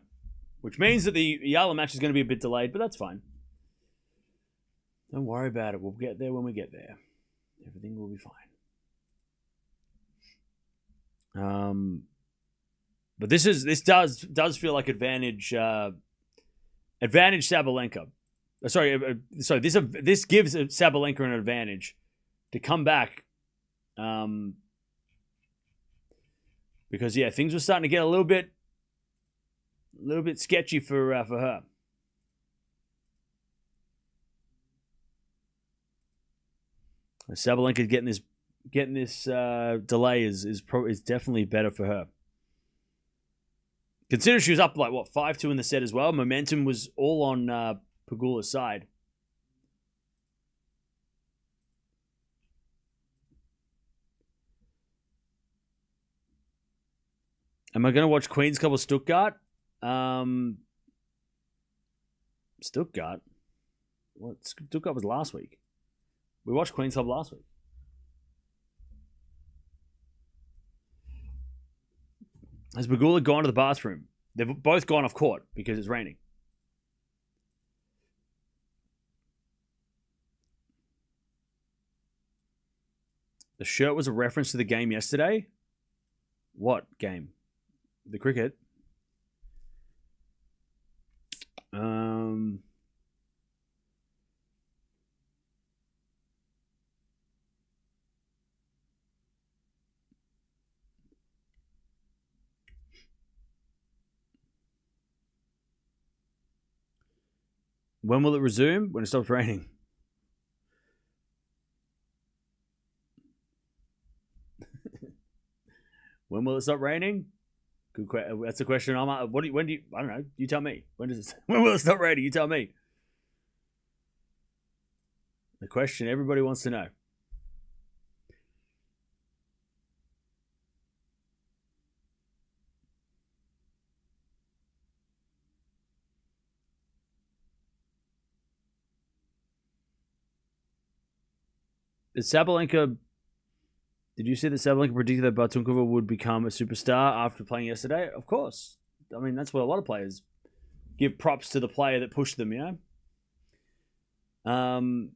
Which means that the Eala match is going to be a bit delayed, but that's fine. Don't worry about it. We'll get there when we get there. Everything will be fine. But this does feel like advantage Sabalenka. Sorry, this gives Sabalenka an advantage to come back. Because yeah, things were starting to get a little bit sketchy for her. Sabalenka getting this delay is definitely better for her. Considering she was up like 5-2 in the set as well, momentum was all on Pegula's side. Am I going to watch Queen's Club or Stuttgart? Stuttgart? What? Stuttgart was last week. We watched Queen's Club last week. Has Pegula gone to the bathroom? They've both gone off court because it's raining. The shirt was a reference to the game yesterday? What game? The cricket? When will it resume? When it stops raining. When will it stop raining? Good question. That's a question. When do you? I don't know. You tell me. When will it stop raining? You tell me. The question everybody wants to know. Did you see that Sabalenka predicted that Bartunkova would become a superstar after playing yesterday? Of course. I mean, that's what a lot of players give props to the player that pushed them, you know?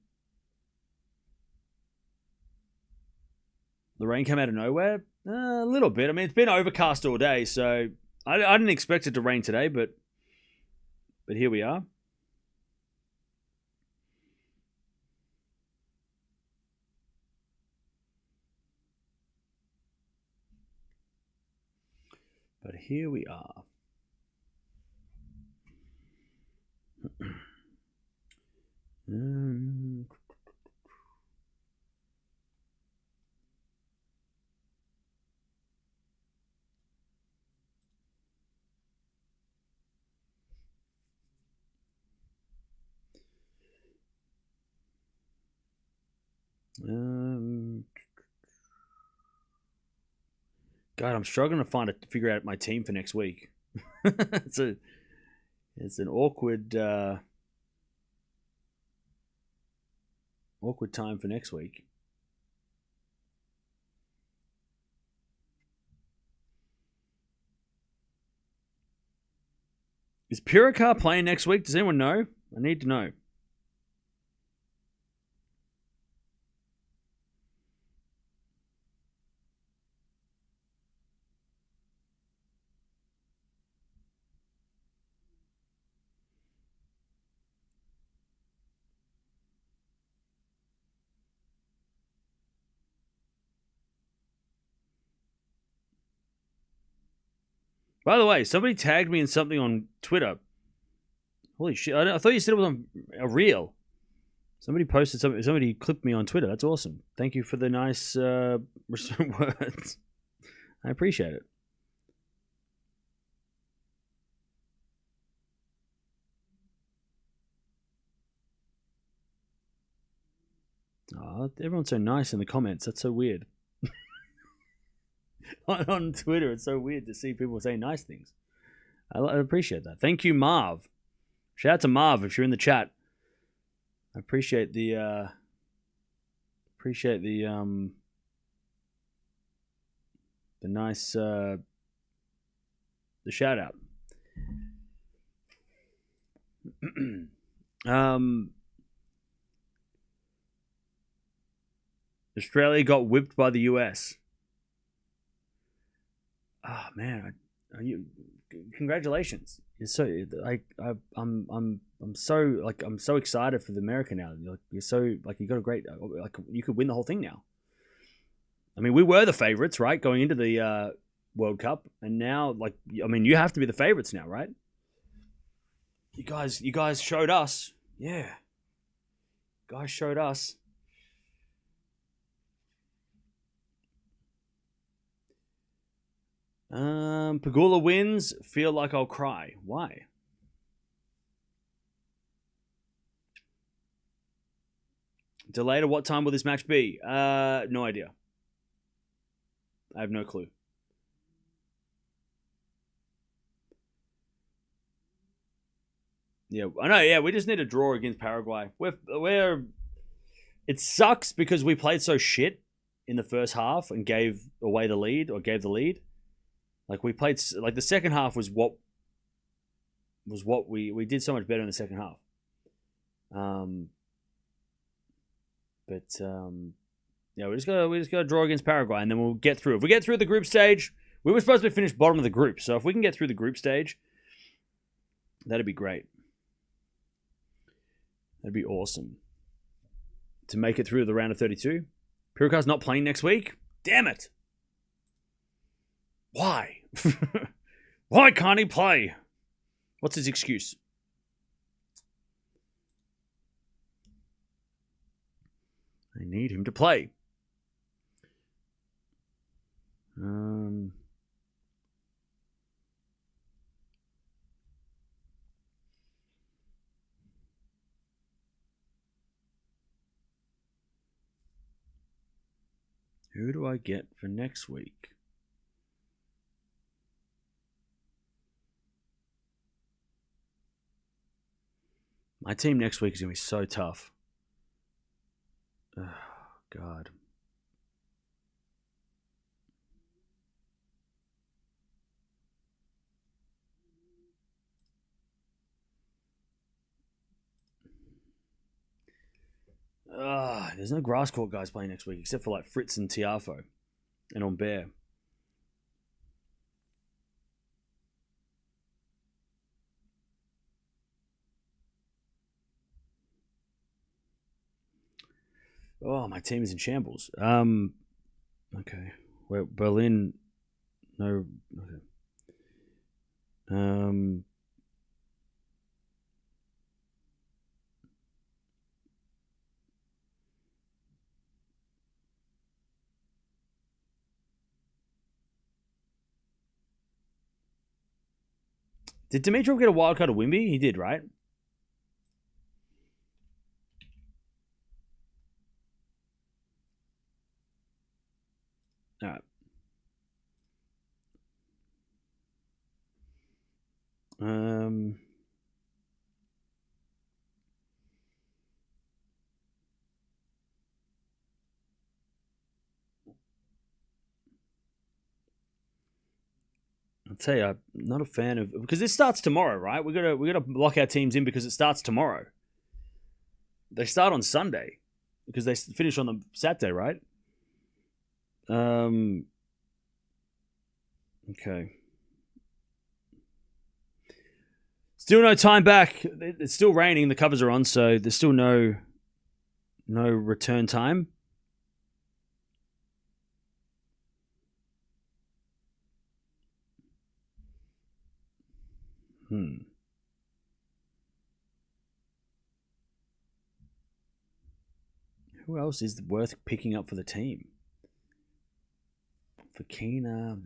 The rain came out of nowhere? A little bit. I mean, it's been overcast all day, so I didn't expect it to rain today, but here we are. But here we are. God, I'm struggling to figure out my team for next week. It's an awkward time for next week. Is Pirikar playing next week? Does anyone know? I need to know. By the way, somebody tagged me in something on Twitter. Holy shit. I thought you said it was on a reel. Somebody posted something. Somebody clipped me on Twitter. That's awesome. Thank you for the nice words. I appreciate it. Oh, everyone's so nice in the comments. That's so weird. On Twitter, it's so weird to see people say nice things. I appreciate that. Thank you, Marv. Shout out to Marv if you're in the chat. I appreciate the nice the shout out. Australia got whipped by the US. Oh man, congratulations! You're so I'm so excited for the America now. You're so you got a great you could win the whole thing now. I mean, we were the favorites, right, going into the World Cup, and now you have to be the favorites now, right? You guys showed us, yeah. Guys showed us. Pegula wins. Feel like I'll cry. Why? Delayed. What time will this match be? No idea. I have no clue. Yeah, I know. Yeah, we just need a draw against Paraguay. It sucks because we played so shit in the first half and gave away the lead or gave the lead. We played the second half was what we did so much better in the second half. Yeah, we just gotta draw against Paraguay and then we'll get through. If we get through the group stage, we were supposed to finish bottom of the group, so if we can get through the group stage, that'd be great. That'd be awesome. To make it through the round of 32. Pirikar's not playing next week? Damn it! Why? Why can't he play? What's his excuse? I need him to play. Who do I get for next week? My team next week is going to be so tough. Oh, God. There's no grass court guys playing next week except for Fritz and Tiafo and Humbert. Oh, my team is in shambles. Okay. Well, Berlin. No. Okay. Did Dimitrov get a wild card at Wimby? He did, right? All right. I'll tell you, I'm not a fan of, because this starts tomorrow, right? We gotta lock our teams in because it starts tomorrow. They start on Sunday because they finish on the Saturday, right? Okay. Still no time back. It's still raining. The covers are on, so there's still no return time. Who else is worth picking up for the team? Fakina.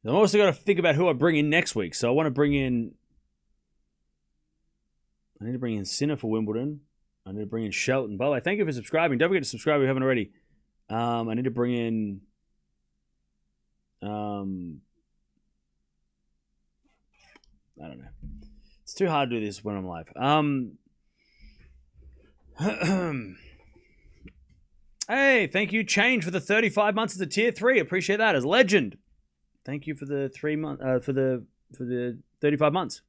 I've also got to think about who I bring in next week. So I want to bring in... I need to bring in Sinner for Wimbledon. I need to bring in Shelton. By the way, thank you for subscribing. Don't forget to subscribe if you haven't already. I need to bring in... I don't know. It's too hard to do this when I'm live. Hey, thank you, Change, for the 35 months as a tier 3. Appreciate that as legend. Thank you for the 3 month for the 35 months.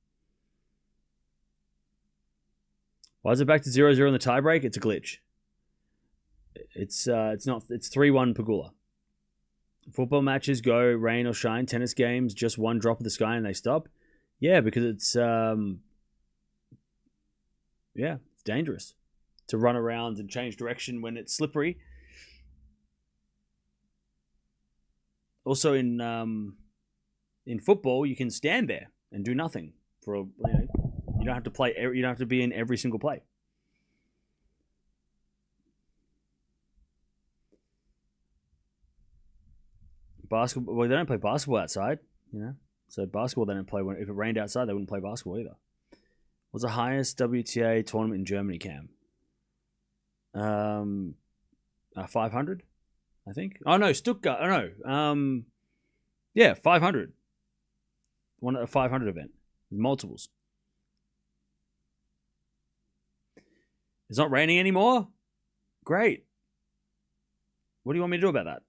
Why is it back to 0-0 in the tiebreak? It's a glitch. It's not. It's 3-1 Pegula. Football matches go rain or shine. Tennis games just one drop of the sky and they stop. Yeah, because it's it's dangerous to run around and change direction when it's slippery. Also, in football, you can stand there and do nothing for you don't have to play. You don't have to be in every single play. Basketball. Well, they don't play basketball outside, So basketball they don't play. If it rained outside, they wouldn't play basketball either. What's the highest WTA tournament in Germany, Cam? 500. I think. Oh no, Stuttgart. Oh no. 500. A 500 event. Multiples. It's not raining anymore? Great. What do you want me to do about that?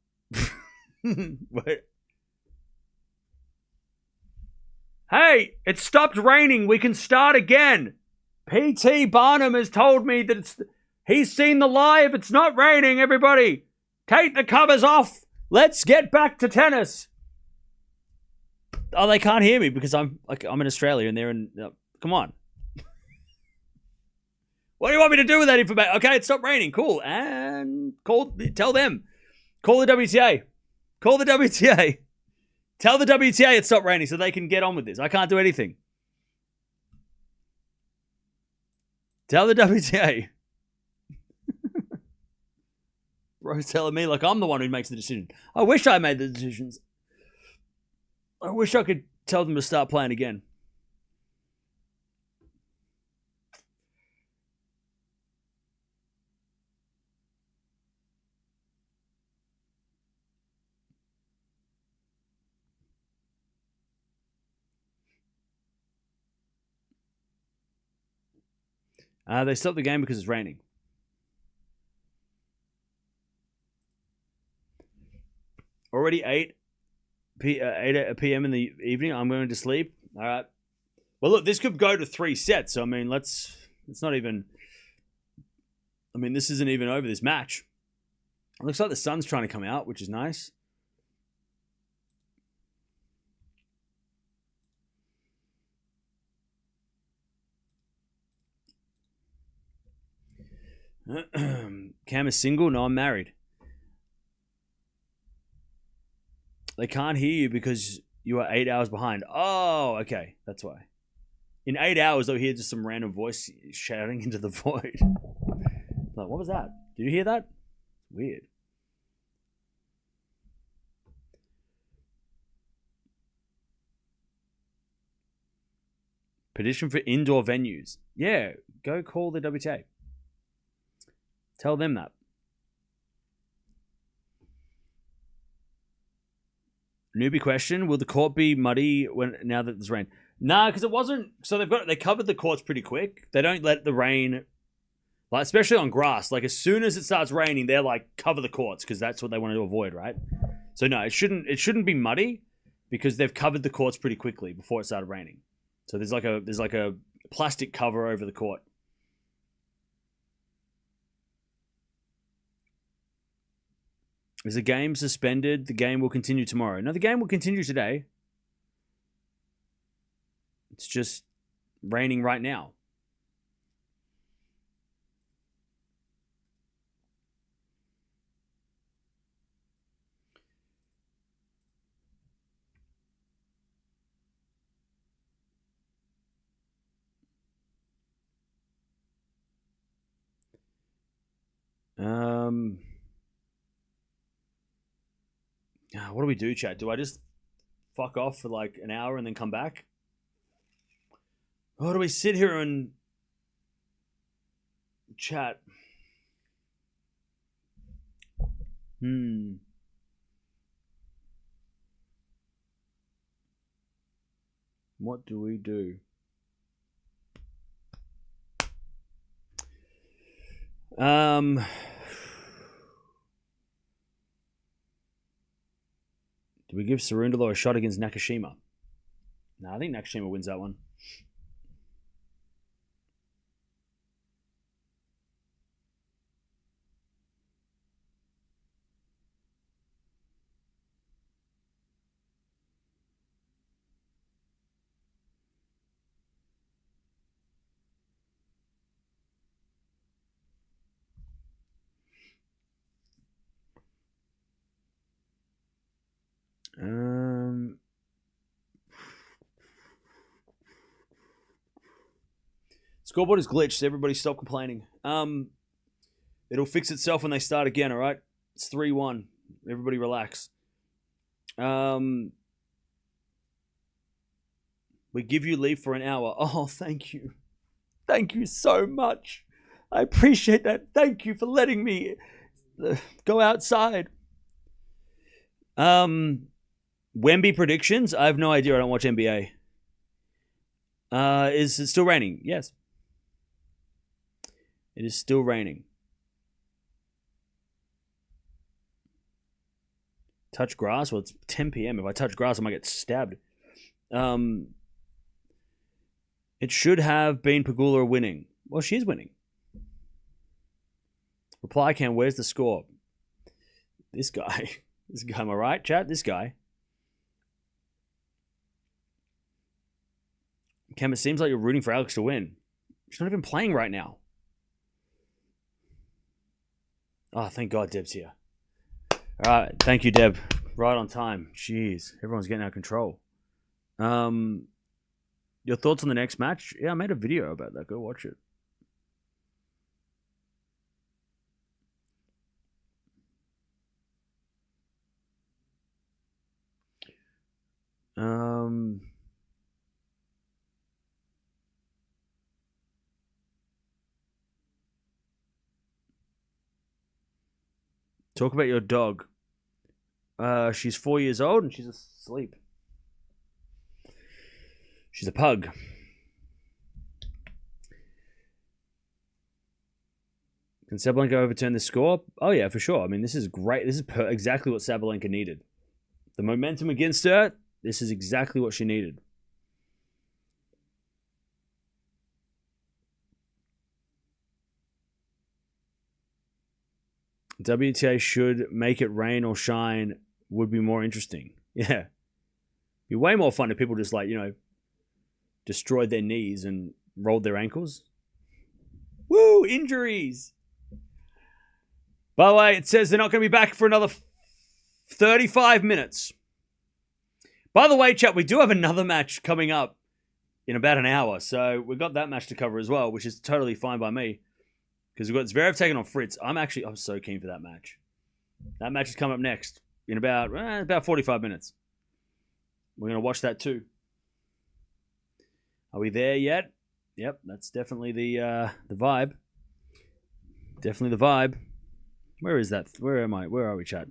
Wait. Hey, it stopped raining. We can start again. PT Barnum has told me that he's seen the live. It's not raining, everybody. Take the covers off. Let's get back to tennis. Oh, they can't hear me because I'm in Australia and they're in... come on. What do you want me to do with that information? Okay, it stopped raining. Cool. And tell them. Call the WTA. Call the WTA. Tell the WTA it stopped raining so they can get on with this. I can't do anything. Tell the WTA. Bro's telling me like I'm the one who makes the decision. I wish I made the decisions. I wish I could tell them to start playing again. They stopped the game because it's raining. Already 8 p.m. in the evening. I'm going to sleep. All right. Well, look, this could go to 3 sets. So, I mean, it's not even... I mean, this isn't even over, this match. It looks like the sun's trying to come out, which is nice. Cam is single? No, I'm married. They can't hear you because you are 8 hours behind. Oh, okay. That's why. In 8 hours, they'll hear just some random voice shouting into the void. Like, what was that? Did you hear that? Weird. Petition for indoor venues. Yeah, go call the WTA. Tell them that. Newbie question: will the court be muddy now that there's rain? Nah, because it wasn't. So they covered the courts pretty quick. They don't let the rain, like especially on grass. Like as soon as it starts raining, they're like cover the courts because that's what they want to avoid, right? So no, it shouldn't be muddy because they've covered the courts pretty quickly before it started raining. So there's like a plastic cover over the court. Is the game suspended? The game will continue tomorrow. No, the game will continue today. It's just raining right now. What do we do, chat? Do I just fuck off for like an hour and then come back? Or do we sit here and chat? What do we do? Do we give Cerundolo a shot against Nakashima? No, I think Nakashima wins that one. Scoreboard is glitched. Everybody stop complaining. It'll fix itself when they start again, all right? It's 3-1. Everybody relax. We give you leave for an hour. Oh, thank you. Thank you so much. I appreciate that. Thank you for letting me go outside. Wemby predictions? I have no idea. I don't watch NBA. Is it still raining? Yes. It is still raining. Touch grass? Well, it's 10 p.m. If I touch grass, I might get stabbed. It should have been Pegula winning. Well, she's winning. Reply Cam, where's the score? This guy. This guy, am I right, chat? This guy. Cam, it seems like you're rooting for Alex to win. She's not even playing right now. Oh, thank God Deb's here. All right, thank you, Deb. Right on time. Jeez, everyone's getting out of control. Your thoughts on the next match? Yeah, I made a video about that. Go watch it. Talk about your dog. She's 4 years old and she's asleep. She's a pug. Can Sabalenka overturn the score? Oh yeah, for sure. I mean, this is great. This is exactly what Sabalenka needed. The momentum against her, this is exactly what she needed. WTA should make it rain or shine. Would be more interesting. Yeah. Be way more fun if people just destroyed their knees and rolled their ankles. Woo! Injuries! By the way, it says they're not going to be back for another 35 minutes. By the way, chat, we do have another match coming up in about an hour. So we've got that match to cover as well, which is totally fine by me. Because we've got Zverev taking on Fritz. I'm so keen for that match. That match is coming up next in about 45 minutes. We're going to watch that too. Are we there yet? Yep, that's definitely the vibe. Definitely the vibe. Where is that? Where am I? Where are we, chat?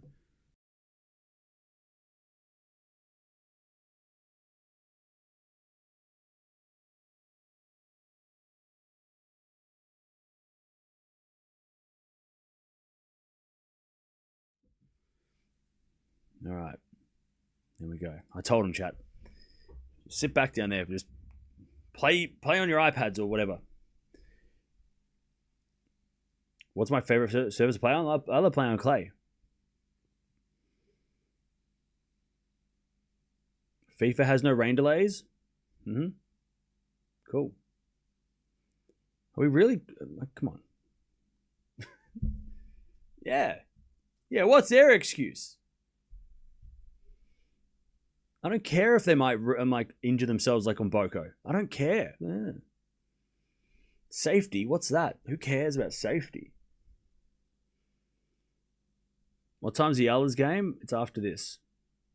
All right. There we go. I told him, chat. Sit back down there. Just play on your iPads or whatever. What's my favorite service to play on? I love playing on clay. FIFA has no rain delays? Mm-hmm. Cool. Are we really... Come on. Yeah. Yeah, what's their excuse? I don't care if they might injure themselves like on Boko. I don't care. Yeah. Safety? What's that? Who cares about safety? What time's the Eala's game? It's after this.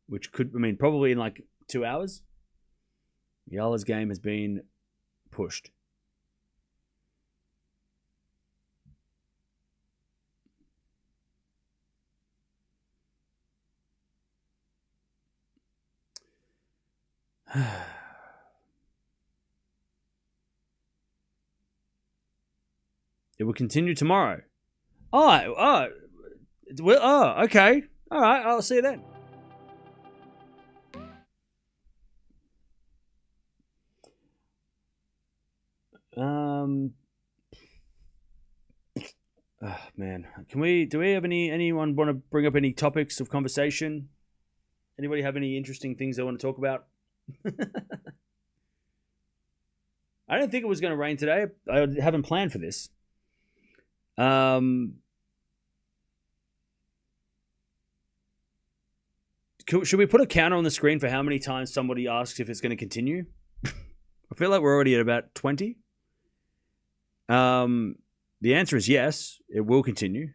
Which could, probably in 2 hours. The Eala's game has been pushed. It will continue tomorrow. Okay. All right, I'll see you then. Man, do we have anyone want to bring up any topics of conversation? Anybody have any interesting things they want to talk about? I didn't think it was going to rain today. I haven't planned for this. Should we put a counter on the screen for how many times somebody asks if it's going to continue? I feel like we're already at about 20. The answer is yes, it will continue.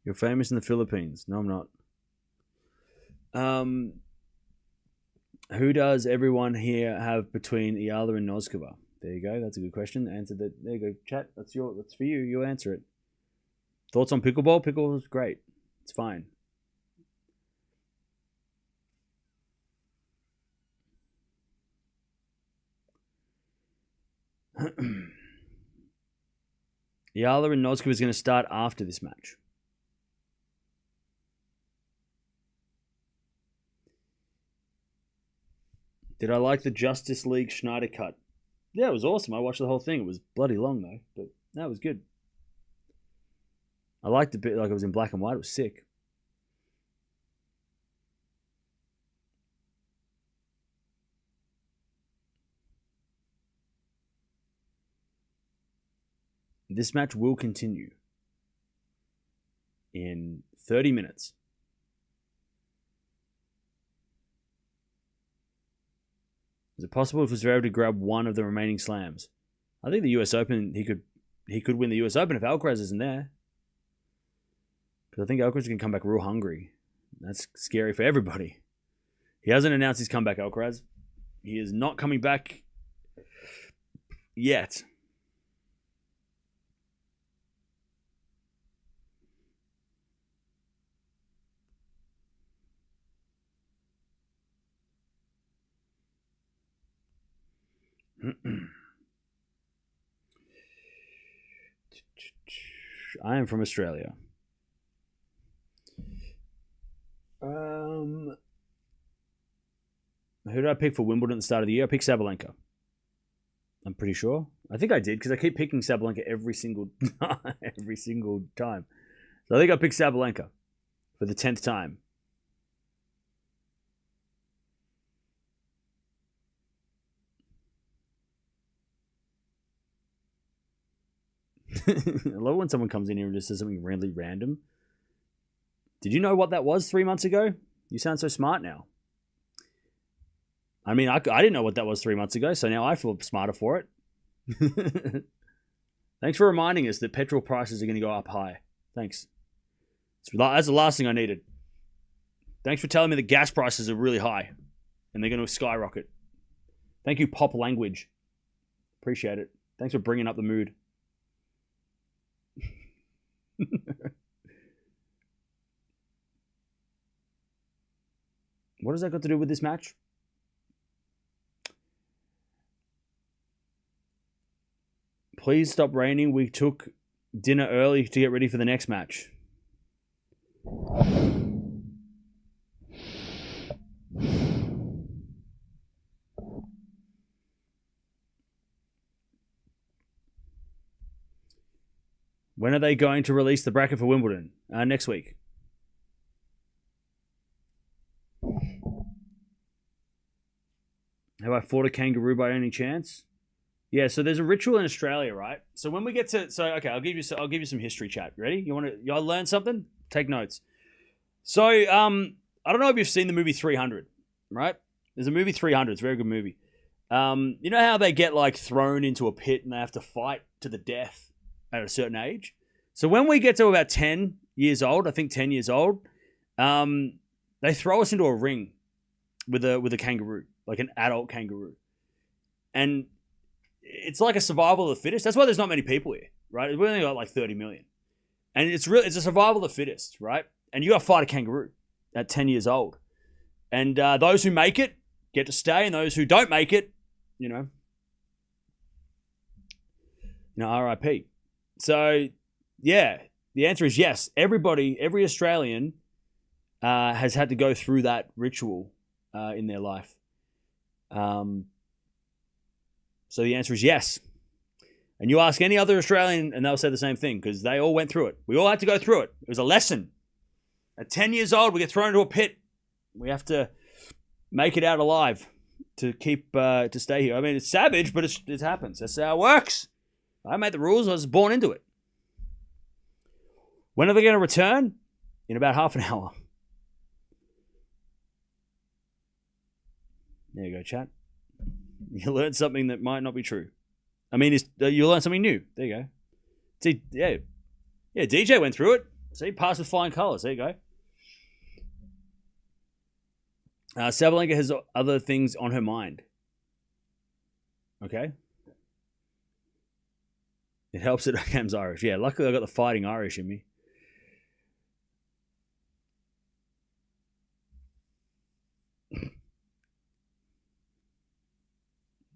You're famous in the Philippines. No, I'm not. Who does everyone here have between Eala and Noskova? There you go. That's a good question. Answer that. There you go. Chat. That's for you. You answer it. Thoughts on pickleball? Pickleball is great. It's fine. Eala and Noskova is going to start after this match. Did I like the Justice League Schneider cut? Yeah, it was awesome. I watched the whole thing. It was bloody long, though. But that was good. I liked it a bit like it was in black and white. It was sick. This match will continue in 30 minutes. Is it possible if Zverev to grab one of the remaining slams? I think the US Open, he could win the US Open if Alcaraz isn't there. Because I think Alcaraz can come back real hungry. That's scary for everybody. He hasn't announced his comeback, Alcaraz. He is not coming back yet. I am from Australia. Who did I pick for Wimbledon at the start of the year? I picked Sabalenka. I'm pretty sure. I think I did because I keep picking Sabalenka every single time. So I think I picked Sabalenka for the 10th time. I love when someone comes in here and just says something really random. Did you know what that was 3 months ago? You sound so smart now. I mean, I didn't know what that was 3 months ago, so now I feel smarter for it. Thanks for reminding us that petrol prices are going to go up high. Thanks. That's the last thing I needed. Thanks for telling me the gas prices are really high and they're going to skyrocket. Thank you, pop language. Appreciate it. Thanks for bringing up the mood. What has that got to do with this match? Please stop raining. We took dinner early to get ready for the next match. When are they going to release the bracket for Wimbledon? Next week. Have I fought a kangaroo by any chance? Yeah, so there's a ritual in Australia, right? So when we get to okay, I'll give you some history chat. Ready? Y'all learn something? Take notes. So I don't know if you've seen the movie 300, right? There's a movie 300. It's a very good movie. You know how they get like thrown into a pit and they have to fight to the death at a certain age? So when we get to about 10 years old, I think 10 years old, they throw us into a ring with a kangaroo, like an adult kangaroo. And it's like a survival of the fittest. That's why there's not many people here, right? We only got like 30 million. And it's a survival of the fittest, right? And you got to fight a kangaroo at 10 years old. And those who make it get to stay, and those who don't make it, RIP. So, yeah, the answer is yes. Every Australian has had to go through that ritual in their life. So the answer is yes. And you ask any other Australian and they'll say the same thing because they all went through it. We all had to go through it. It was a lesson. At 10 years old, we get thrown into a pit. We have to make it out alive to keep to stay here. I mean, it's savage, but it happens. That's how it works. I made the rules. I was born into it. When are they going to return? In about half an hour. There you go, chat. You learn something that might not be true. I mean, you learn something new. There you go. See, yeah, DJ went through it. See, passed with flying colours. There you go. Sabalenka has other things on her mind. Okay. It helps that Cam's Irish. Yeah, luckily I got the fighting Irish in me.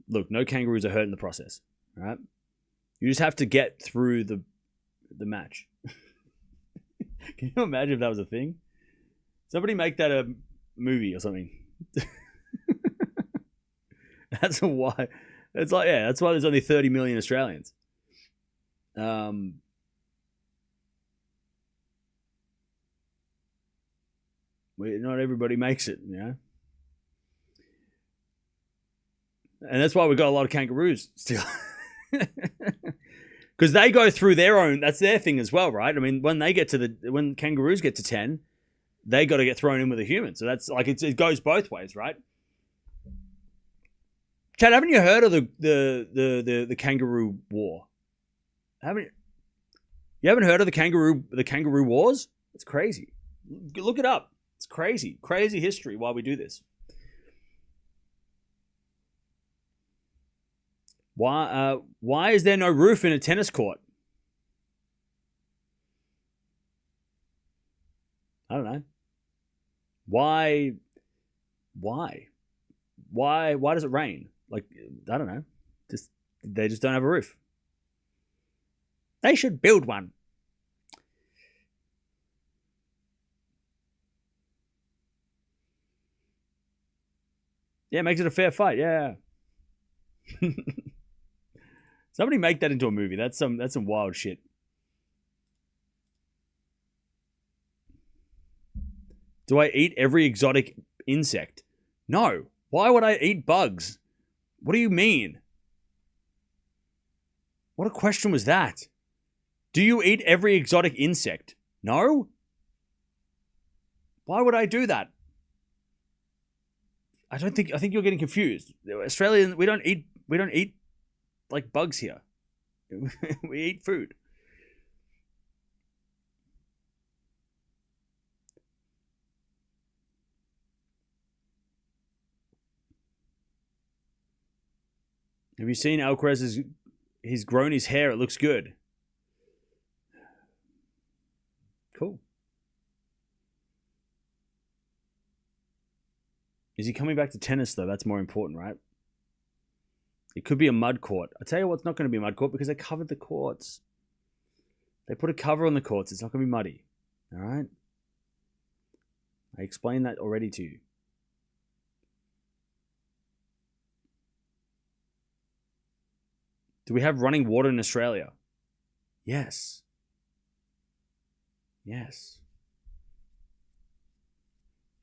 Look, no kangaroos are hurt in the process, right? You just have to get through the match. Can you imagine if that was a thing? Somebody make that a movie or something. That's why. It's like, yeah, that's why there's only 30 million Australians. Not everybody makes it, And that's why we've got a lot of kangaroos still. Because they go through their own, that's their thing as well, right? I mean, when kangaroos get to 10, they got to get thrown in with a human. So that's like, it goes both ways, right? Chad, haven't you heard of the kangaroo war? You haven't heard of the kangaroo wars? It's crazy. Look it up. It's crazy. Crazy history while we do this. Why is there no roof in a tennis court? I don't know. Why does it rain? Like, I don't know. They just don't have a roof. They should build one. Yeah, it makes it a fair fight. Yeah. Somebody make that into a movie. That's some wild shit. Do I eat every exotic insect? No. Why would I eat bugs? What do you mean? What a question was that? Do you eat every exotic insect? No? Why would I do that? I think you're getting confused. Australians, we don't eat like bugs here. We eat food. Have you seen Alcaraz? He's grown his hair. It looks good. Cool. Is he coming back to tennis, though? That's more important, right? It could be a mud court. I tell you what's not going to be a mud court because they covered the courts. They put a cover on the courts. It's not going to be muddy. All right? I explained that already to you. Do we have running water in Australia? Yes. Yes.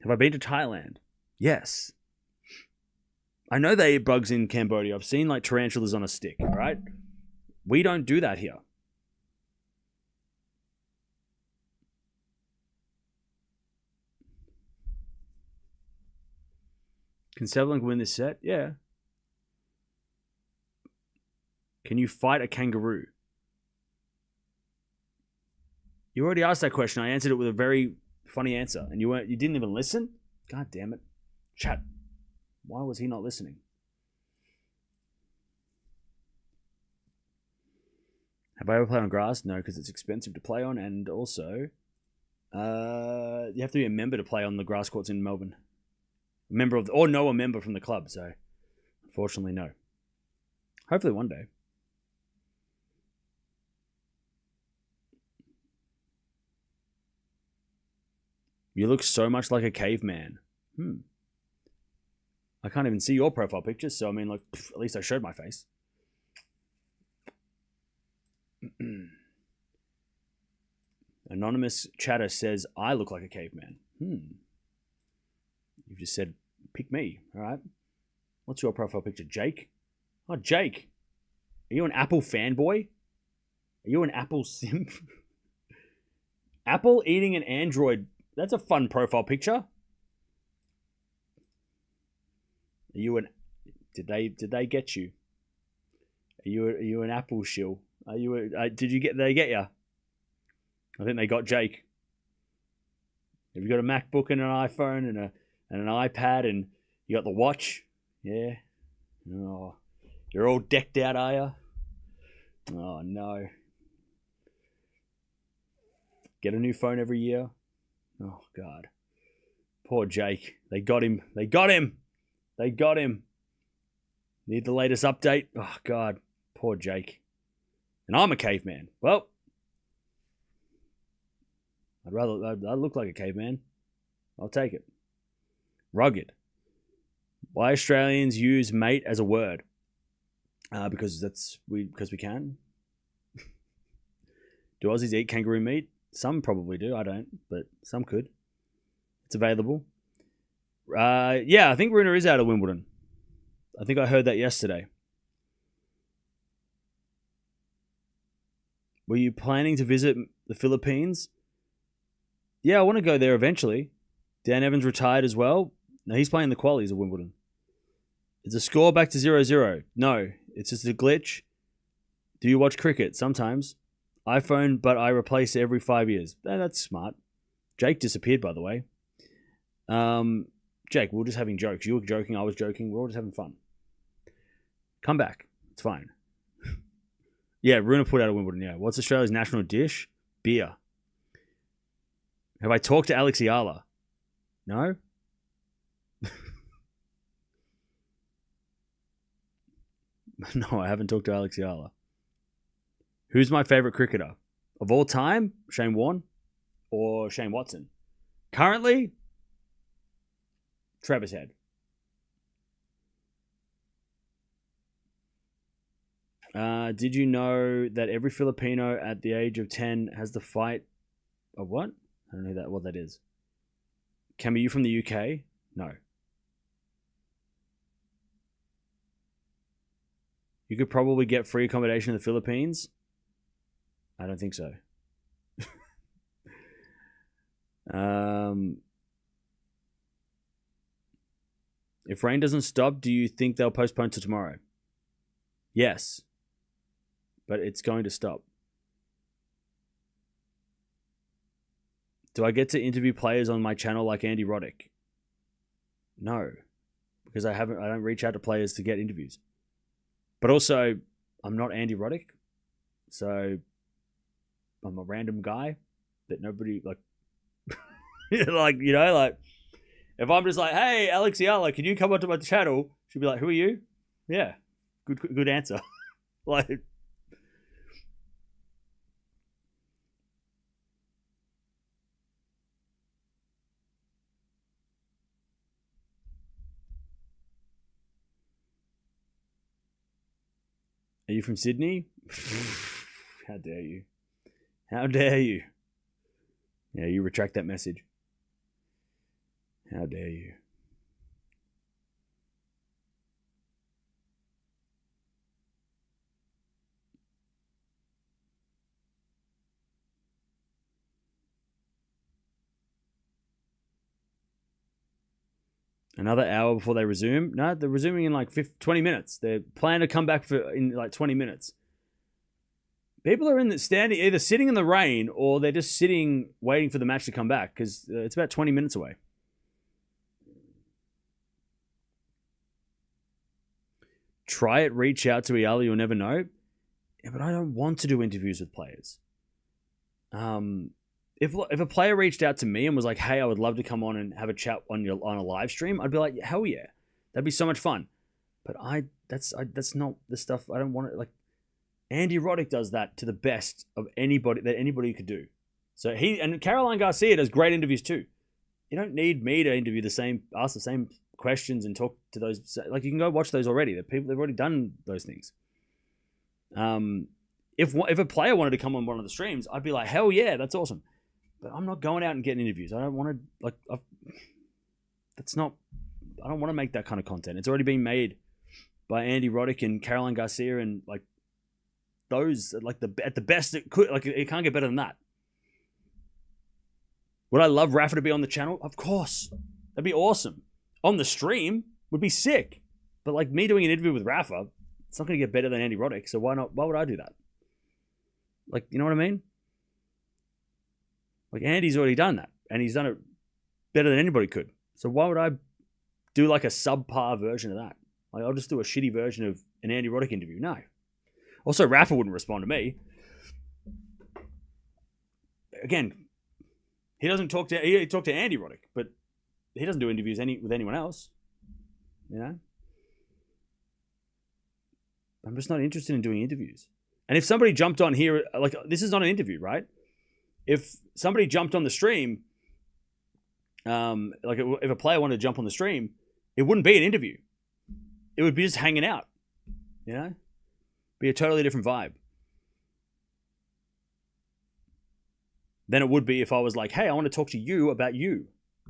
Have I been to Thailand? Yes. I know they eat bugs in Cambodia. I've seen like tarantulas on a stick, all right? We don't do that here. Can Sabalenka win this set? Yeah. Can you fight a kangaroo? You already asked that question. I answered it with a very funny answer, and you didn't even listen? God damn it. Chat. Why was he not listening? Have I ever played on grass? No, because it's expensive to play on, and also you have to be a member to play on the grass courts in Melbourne. A member of or know a member from the club, so unfortunately no. Hopefully one day. You look so much like a caveman. I can't even see your profile picture, so I mean, like, at least I showed my face. Anonymous chatter says, I look like a caveman. You've just said, pick me, all right? What's your profile picture, Jake? Oh, Jake. Are you an Apple fanboy? Are you an Apple simp? Apple eating an Android. That's a fun profile picture. Are you an? Did they get you? Are you an Apple shill? Are you? Did they get you? I think they got Jake. Have you got a MacBook and an iPhone and an iPad and you got the watch? Yeah. Oh, you're all decked out, are you? Oh no. Get a new phone every year. Oh, God. Poor Jake. They got him. They got him. They got him. Need the latest update. Oh, God. Poor Jake. And I'm a caveman. Well, I look like a caveman. I'll take it. Rugged. Why Australians use mate as a word? Because we can. Do Aussies eat kangaroo meat? Some probably do. I don't, but some could. It's available. Yeah, I think Runa is out of Wimbledon. I think I heard that yesterday. Were you planning to visit the Philippines? Yeah, I want to go there eventually. Dan Evans retired as well. No, he's playing the qualies of Wimbledon. Is the score back to 0-0? No, it's just a glitch. Do you watch cricket? Sometimes. iPhone, but I replace it every 5 years. That's smart. Jake disappeared, by the way. Jake, we were just having jokes. You were joking, I was joking. We're all just having fun. Come back. It's fine. Yeah, Runa put out of Wimbledon, yeah. What's Australia's national dish? Beer. Have I talked to Alex Eala? No? No, I haven't talked to Alex Eala. Who's my favourite cricketer? Of all time? Shane Warne or Shane Watson? Currently, Travis Head. Did you know that every Filipino at the age of 10 has the fight of what? I don't know what that is. Cam, are you from the UK? No. You could probably get free accommodation in the Philippines. I don't think so. If rain doesn't stop, do you think they'll postpone to tomorrow? Yes. But it's going to stop. Do I get to interview players on my channel like Andy Roddick? No. Because I don't reach out to players to get interviews. But also, I'm not Andy Roddick. So I'm a random guy that nobody like if I'm just like, hey, Alex Eala, can you come onto my channel? She'd be like, who are you? Yeah. Good answer. Like, are you from Sydney? How dare you? How dare you? Yeah, you retract that message. How dare you? Another hour before they resume? No, they're resuming in like 20 minutes. They're planning to come back in like 20 minutes. People are either sitting in the rain or they're just sitting waiting for the match to come back because it's about 20 minutes away. Try it, reach out to Eala, you'll never know. Yeah, but I don't want to do interviews with players. If a player reached out to me and was like, hey, I would love to come on and have a chat on a live stream, I'd be like, hell yeah. That'd be so much fun. But that's not the stuff I don't want to, like, Andy Roddick does that to the best of anybody could do. So and Caroline Garcia does great interviews too. You don't need me to ask the same questions and talk to those. Like, you can go watch those already. They've already done those things. If a player wanted to come on one of the streams, I'd be like, hell yeah, that's awesome. But I'm not going out and getting interviews. I don't want to, I don't want to make that kind of content. It's already been made by Andy Roddick and Caroline Garcia and like those, like at the best it could, like it can't get better than that. Would I love Rafa to be on the channel? Of course. That'd be awesome. On the stream would be sick. But like me doing an interview with Rafa, it's not going to get better than Andy Roddick. So why not? Why would I do that? Like, you know what I mean? Like, Andy's already done that. And he's done it better than anybody could. So why would I do like a subpar version of that? Like, I'll just do a shitty version of an Andy Roddick interview. No. Also, Rafa wouldn't respond to me. Again, he talked to Andy Roddick, but he doesn't do interviews with anyone else. You know? I'm just not interested in doing interviews. And if somebody jumped on here, like, this is not an interview, right? If somebody jumped on the stream, if a player wanted to jump on the stream, it wouldn't be an interview. It would be just hanging out, you know? Be a totally different vibe. Than it would be if I was like, hey, I want to talk to you about you.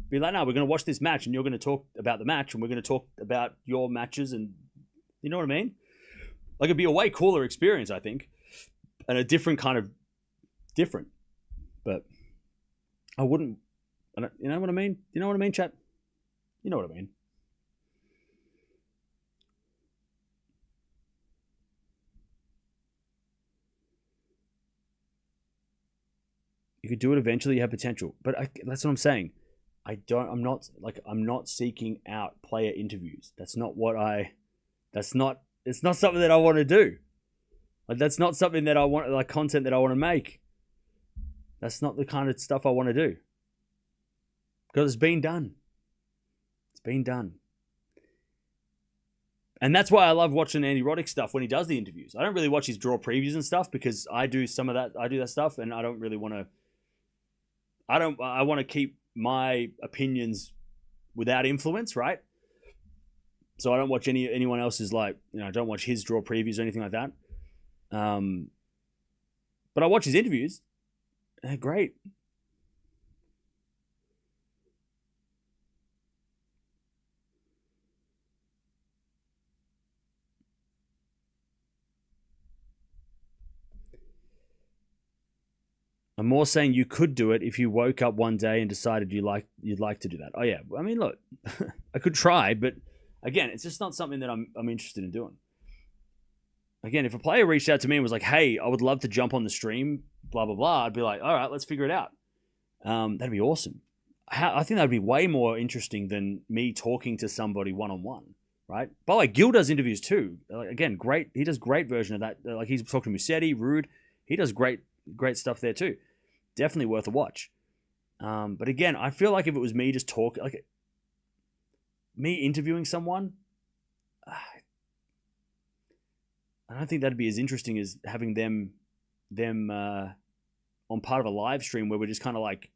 Be like, no, we're going to watch this match and you're going to talk about the match and we're going to talk about your matches and, you know what I mean? Like, it'd be a way cooler experience, I think. And a different kind of different. But I wouldn't, you know what I mean? You know what I mean, chat? You know what I mean. You could do it eventually, you have potential. But that's what I'm saying. I'm not seeking out player interviews. It's not something that I want to do. Like, that's not something that I want, like, content that I want to make. That's not the kind of stuff I want to do. Because it's been done. It's been done. And that's why I love watching Andy Roddick stuff when he does the interviews. I don't really watch his draw previews and stuff because I do that stuff and I don't really want to. I want to keep my opinions without influence, right? So I don't watch anyone else's, like, you know, I don't watch his draw previews or anything like that. But I watch his interviews. They're great. I'm more saying you could do it if you woke up one day and decided you'd like to do that. Oh yeah, I mean, look, I could try, but again, it's just not something that I'm interested in doing. Again, if a player reached out to me and was like, "Hey, I would love to jump on the stream," blah blah blah, I'd be like, "All right, let's figure it out." That'd be awesome. I think that'd be way more interesting than me talking to somebody one on one, right? By the way, Gil does interviews too. Again, great. He does great version of that. Like he's talking to Musetti, Rude. He does great stuff there too. Definitely worth a watch. But again, I feel like if it was me just talking, like me interviewing someone, I don't think that'd be as interesting as having them on part of a live stream where we're just kind of like,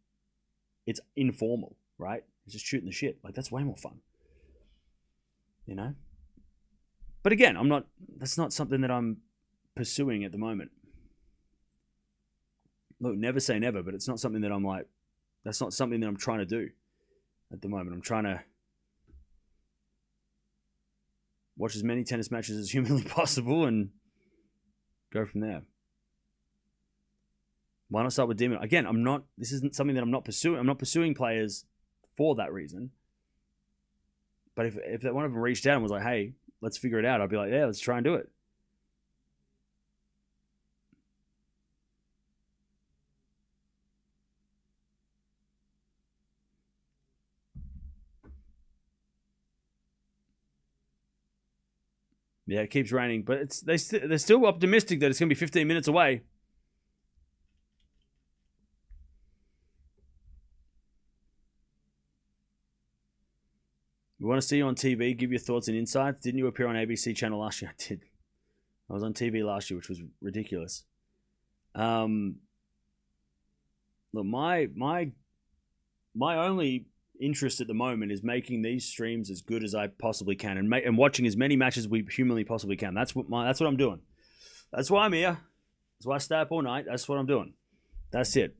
it's informal, right? It's just shooting the shit. Like that's way more fun, you know? But again, that's not something that I'm pursuing at the moment. Look, never say never, but it's not something that that's not something that I'm trying to do at the moment. I'm trying to watch as many tennis matches as humanly possible and go from there. Why not start with Demon? Again, this isn't something that I'm not pursuing. I'm not pursuing players for that reason. But if that one of them reached out and was like, "Hey, let's figure it out," I'd be like, "Yeah, let's try and do it." Yeah, it keeps raining, but they're still optimistic that it's going to be 15 minutes away. We want to see you on TV. Give your thoughts and insights. Didn't you appear on ABC Channel last year? I did. I was on TV last year, which was ridiculous. Look, my only interest at the moment is making these streams as good as I possibly can and watching as many matches as we humanly possibly can. That's what I'm doing. That's why I'm here. That's why I stay up all night. That's what I'm doing. That's it.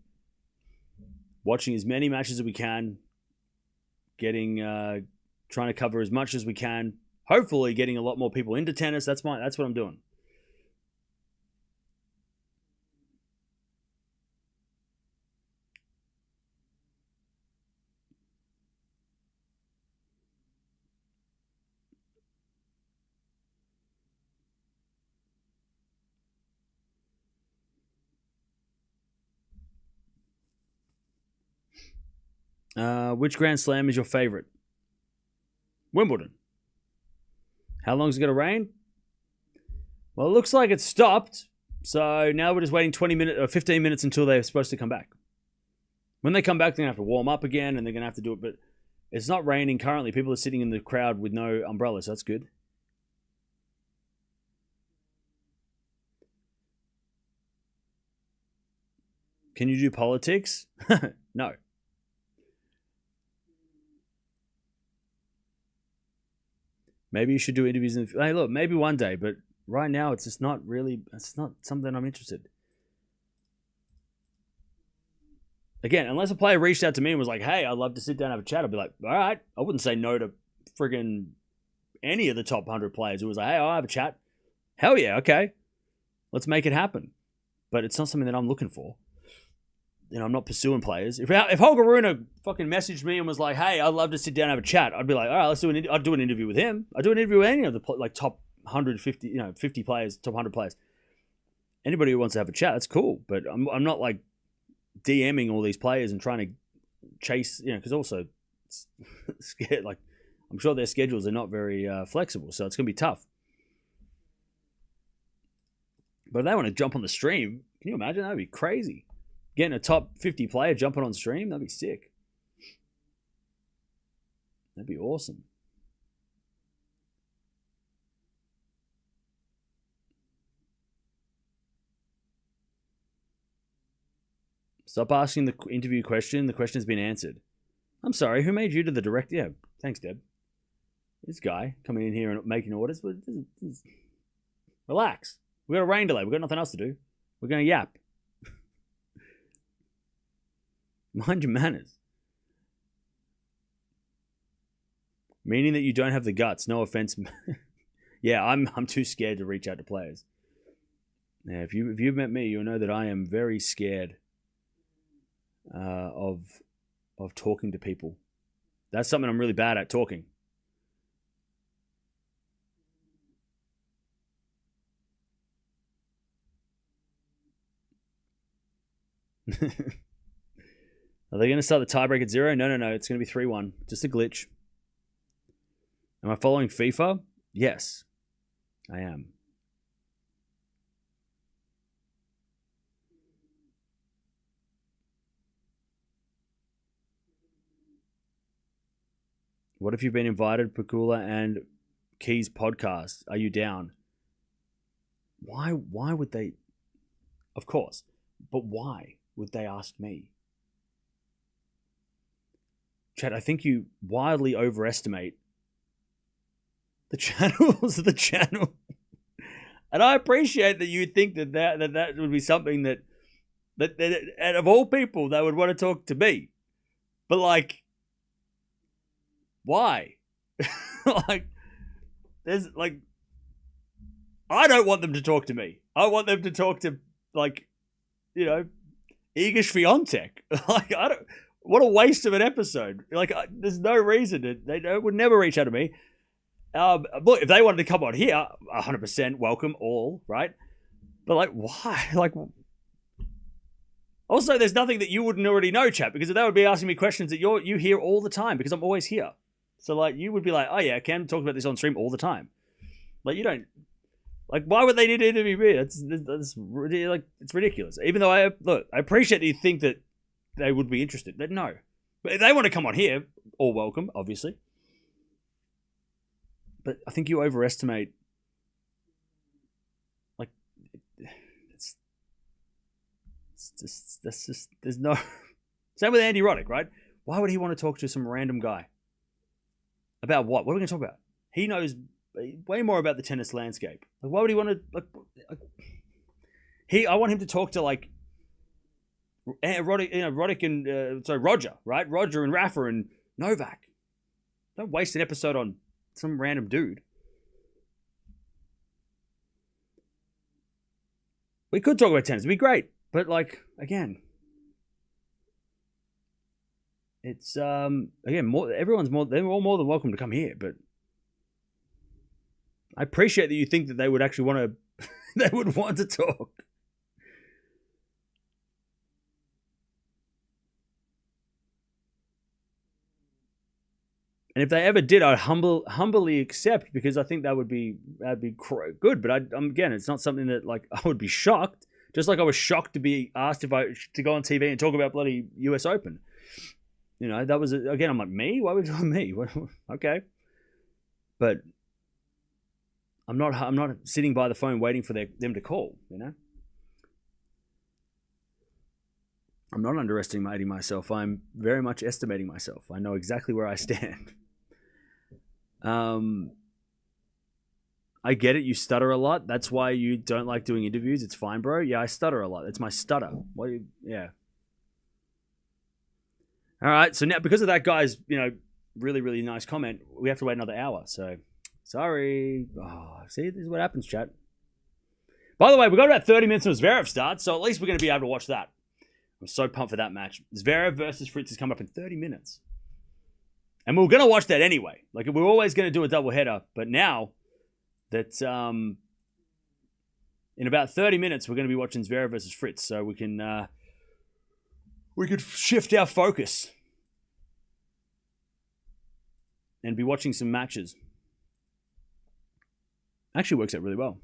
Watching as many matches as we can, trying to cover as much as we can. Hopefully, getting a lot more people into tennis. That's what I'm doing. Which Grand Slam is your favorite? Wimbledon. How long is it going to rain? Well, it looks like it's stopped. So now we're just waiting 15 minutes until they're supposed to come back. When they come back, they're going to have to warm up again and they're going to have to do it. But it's not raining currently. People are sitting in the crowd with no umbrellas. So that's good. Can you do politics? No. Maybe you should do interviews. Hey, look, maybe one day, but right now it's just not really. It's not something I'm interested. Again, unless a player reached out to me and was like, "Hey, I'd love to sit down and have a chat," I'd be like, "All right." I wouldn't say no to friggin' any of the top 100 players who was like, "Hey, I'll have a chat." Hell yeah, okay, let's make it happen. But it's not something that I'm looking for. You know, I'm not pursuing players. If Holger Rune fucking messaged me and was like, "Hey, I'd love to sit down and have a chat," I'd be like, "All right, I'd do an interview with him. I'd do an interview with any of the top 150, 50 players, top 100 players. Anybody who wants to have a chat, that's cool. But I'm not like DMing all these players and trying to chase, because also it's scared. Like I'm sure their schedules are not very flexible, so it's gonna be tough. But if they want to jump on the stream, can you imagine? That'd be crazy. Getting a top 50 player jumping on stream, that'd be sick. That'd be awesome. Stop asking the interview question. The question has been answered. I'm sorry, who made you to the direct? Yeah, thanks, Deb. This guy coming in here and making orders. Relax. We got a rain delay. We got nothing else to do. We're going to yap. Mind your manners. Meaning that you don't have the guts. No offense. Yeah, I'm too scared to reach out to players. Yeah, if you've met me, you'll know that I am very scared of talking to people. That's something I'm really bad at, talking. Are they going to start the tiebreak at 0? No. It's going to be 3-1. Just a glitch. Am I following FIFA? Yes, I am. What if you've been invited, Pegula and Keys podcast? Are you down? Why would they? Of course. But why would they ask me? Chad, I think you wildly overestimate the channels of the channel. And I appreciate that you think that would be something that and of all people, they would want to talk to me. But like, why? Like, there's like, I don't want them to talk to me. I want them to talk to, like, you know, Iga Swiatek. Like, I don't. What a waste of an episode. Like, there's no reason. They would never reach out to me. Look, if they wanted to come on here, 100% welcome all, right? But like, why? Like, also, there's nothing that you wouldn't already know, chat, because they would be asking me questions that you hear all the time, because I'm always here. So like, you would be like, oh yeah, Cam talks about this on stream all the time. Like, you don't. Like, why would they need to interview me? That's like, it's ridiculous. Even though I appreciate that you think that they would be interested. But no. But if they want to come on here, all welcome, obviously. But I think you overestimate. Like, it's just, that's just, there's no. Same with Andy Roddick, right? Why would he want to talk to some random guy? About what? What are we going to talk about? He knows way more about the tennis landscape. Like, why would he want to, like I want him to talk to, like, Roddick and Roger, right? Roger and Rafa and Novak. Don't waste an episode on some random dude. We could talk about tennis. It'd be great. But, like, again, it's again, they're all more than welcome to come here, but I appreciate that you think that they would actually want to they would want to talk. And if they ever did, I'd humbly accept, because I think that'd be good. But again, it's not something that, like, I would be shocked. Just like I was shocked to be asked to go on TV and talk about bloody US Open. You know, that was, again, I'm like, me? Why would you want me? Okay. But I'm not sitting by the phone waiting for them to call, you know? I'm not underestimating myself. I'm very much estimating myself. I know exactly where I stand. I get it. You stutter a lot. That's why you don't like doing interviews. It's fine, bro. Yeah, I stutter a lot. It's my stutter. Yeah. All right. So now, because of that guy's, really, really nice comment, we have to wait another hour. So, sorry. Oh, see, this is what happens, chat. By the way, we've got about 30 minutes until Zverev starts, so at least we're going to be able to watch that. I'm so pumped for that match. Zverev versus Fritz is coming up in 30 minutes. And we're going to watch that anyway. Like, we're always going to do a doubleheader, but now that in about 30 minutes, we're going to be watching Zverev versus Fritz, so we could shift our focus and be watching some matches. Actually works out really well.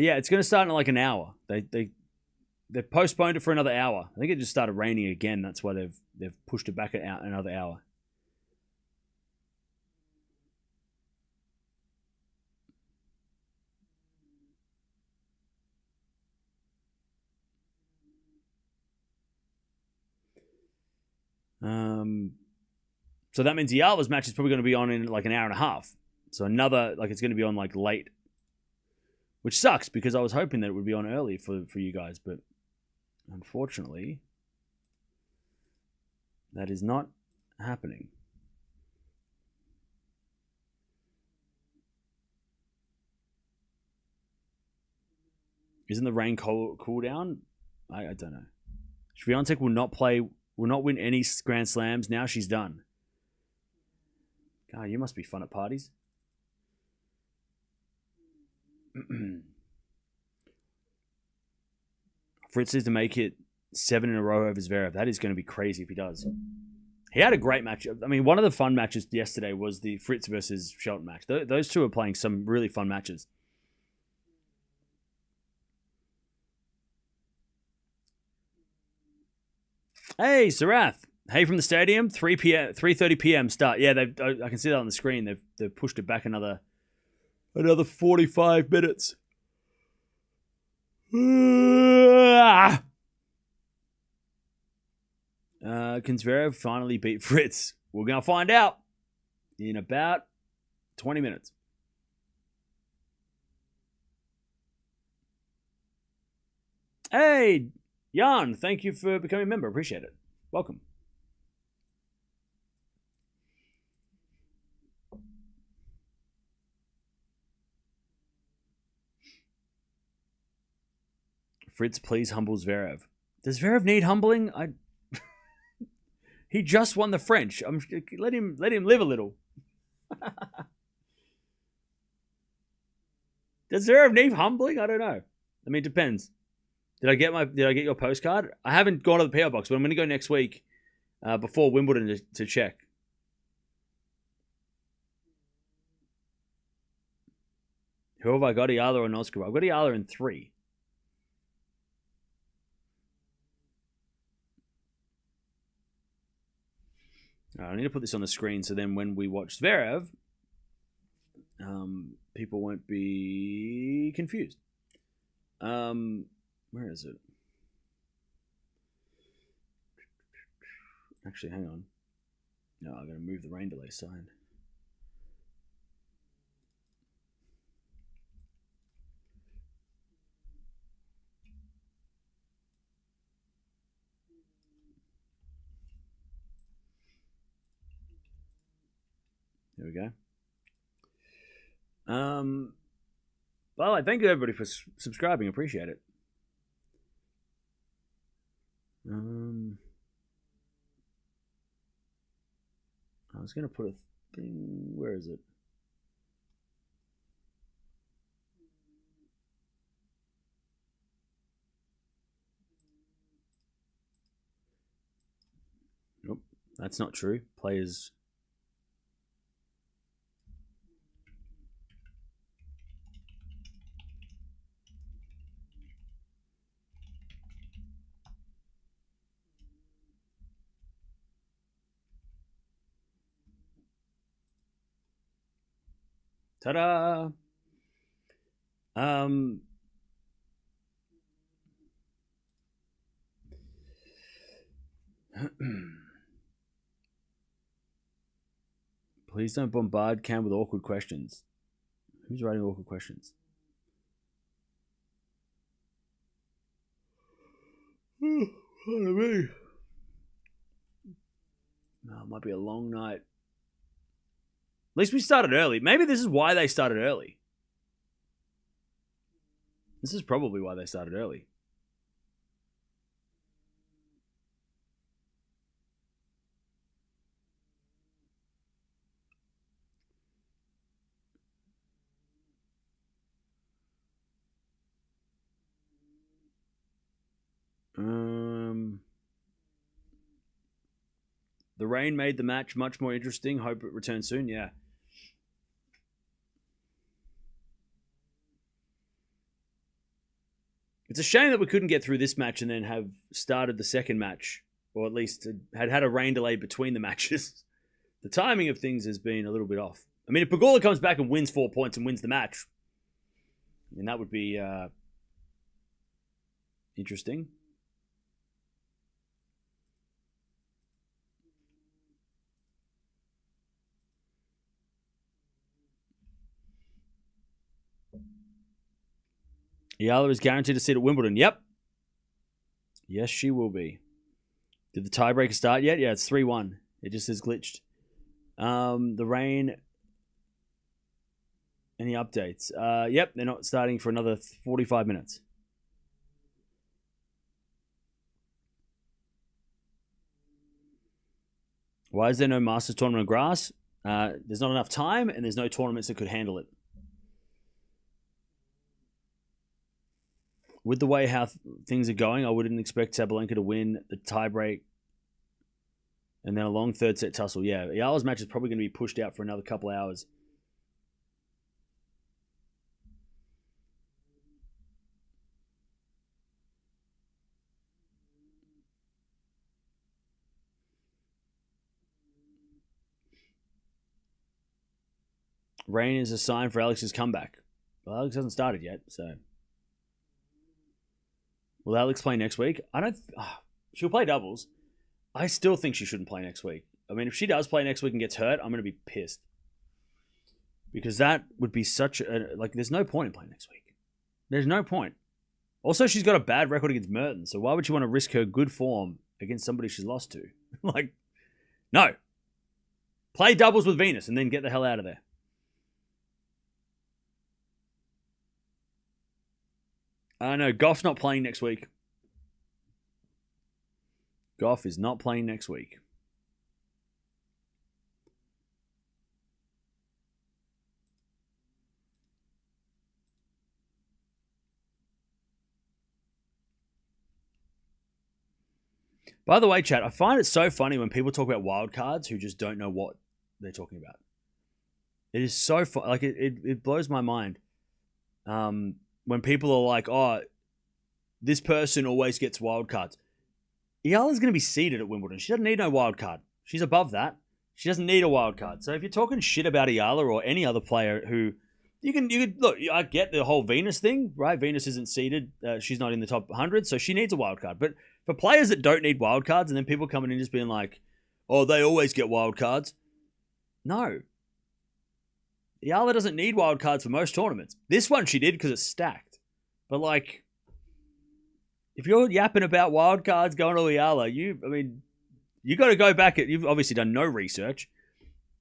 Yeah, it's going to start in like an hour. They've postponed it for another hour. I think it just started raining again. That's why they've pushed it back another hour. So that means Eala's match is probably going to be on in like an hour and a half. So another, like it's going to be on like late. Which sucks because I was hoping that it would be on early for you guys. But unfortunately, that is not happening. Isn't the rain cool down? I don't know. Swiatek will not win any Grand Slams. Now she's done. God, you must be fun at parties. Fritz is to make it 7 in a row over Zverev. That is going to be crazy if he does. He had a great match. I mean, one of the fun matches yesterday was the Fritz versus Shelton match. Those two are playing some really fun matches. Hey, Sarath. Hey from the stadium. 3:30 p.m. start. Yeah, I can see that on the screen. They've pushed it back another 45 minutes. Can Zverev finally beat Fritz? We're going to find out in about 20 minutes. Hey, Jan, thank you for becoming a member. Appreciate it. Welcome. Fritz, please humble Zverev. Does Zverev need humbling? He just won the French. Let him live a little. Does Zverev need humbling? I don't know. I mean, it depends. Did I get your postcard? I haven't gone to the PO box, but I'm going to go next week before Wimbledon to check. Who have I got? Eala or Noskova? I've got Eala in 3. I need to put this on the screen so then when we watch Zverev, people won't be confused. Where is it? Actually, hang on. No, I'm going to move the rain delay sign. There we go. By the way, thank you everybody for subscribing. Appreciate it. I was gonna put a thing. Where is it? Nope, that's not true. Players. Ta-da! Please don't bombard Cam with awkward questions. Who's writing awkward questions? Pardon me. Oh, it might be a long night. At least we started early. Maybe this is why they started early. This is probably why they started early. The rain made the match much more interesting. Hope it returns soon. Yeah. It's a shame that we couldn't get through this match and then have started the second match, or at least had a rain delay between the matches. The timing of things has been a little bit off. I mean, if Pegula comes back and wins 4 points and wins the match, I mean, that would be interesting. Eala is guaranteed a seat at Wimbledon. Yep. Yes, she will be. Did the tiebreaker start yet? Yeah, it's 3-1. It just is glitched. The rain. Any updates? Yep, they're not starting for another 45 minutes. Why is there no Masters tournament on grass? There's not enough time, and there's no tournaments that could handle it. With the way how things are going, I wouldn't expect Sabalenka to win the tiebreak and then a long third set tussle. Yeah, Eala's match is probably going to be pushed out for another couple hours. Rain is a sign for Alex's comeback. Well, Alex hasn't started yet, so... Will Alex play next week? I don't... she'll play doubles. I still think she shouldn't play next week. I mean, if she does play next week and gets hurt, I'm going to be pissed. Because that would be such a... Like, there's no point in playing next week. There's no point. Also, she's got a bad record against Mertens, so why would she want to risk her good form against somebody she's lost to? Like, no. Play doubles with Venus and then get the hell out of there. No, Gauff's not playing next week. Gauff is not playing next week. By the way, chat, I find it so funny when people talk about wildcards who just don't know what they're talking about. It is so fun. Like, it blows my mind. When people are like, oh, this person always gets wildcards. Eala's going to be seeded at Wimbledon. She doesn't need no wildcard. She's above that. She doesn't need a wildcard. So if you're talking shit about Eala or any other player who... You can look, I get the whole Venus thing, right? Venus isn't seeded. She's not in the top 100, so she needs a wildcard. But for players that don't need wildcards and then people coming in just being like, oh, they always get wildcards. No. Eala doesn't need wildcards for most tournaments. This one she did because it's stacked. But, like, if you're yapping about wildcards going to Eala, you got to go back. You've obviously done no research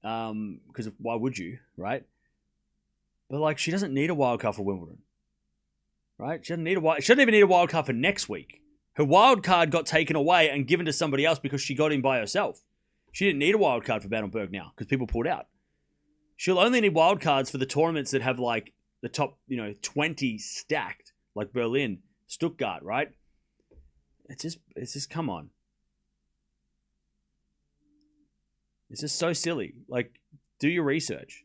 because why would you, right? But, like, she doesn't need a wildcard for Wimbledon, right? She doesn't even need a wildcard for next week. Her wildcard got taken away and given to somebody else because she got in by herself. She didn't need a wildcard for Battenberg now because people pulled out. She'll only need wildcards for the tournaments that have, like, the top, 20 stacked, like Berlin, Stuttgart, right? It's just, come on. It's just so silly. Like, do your research.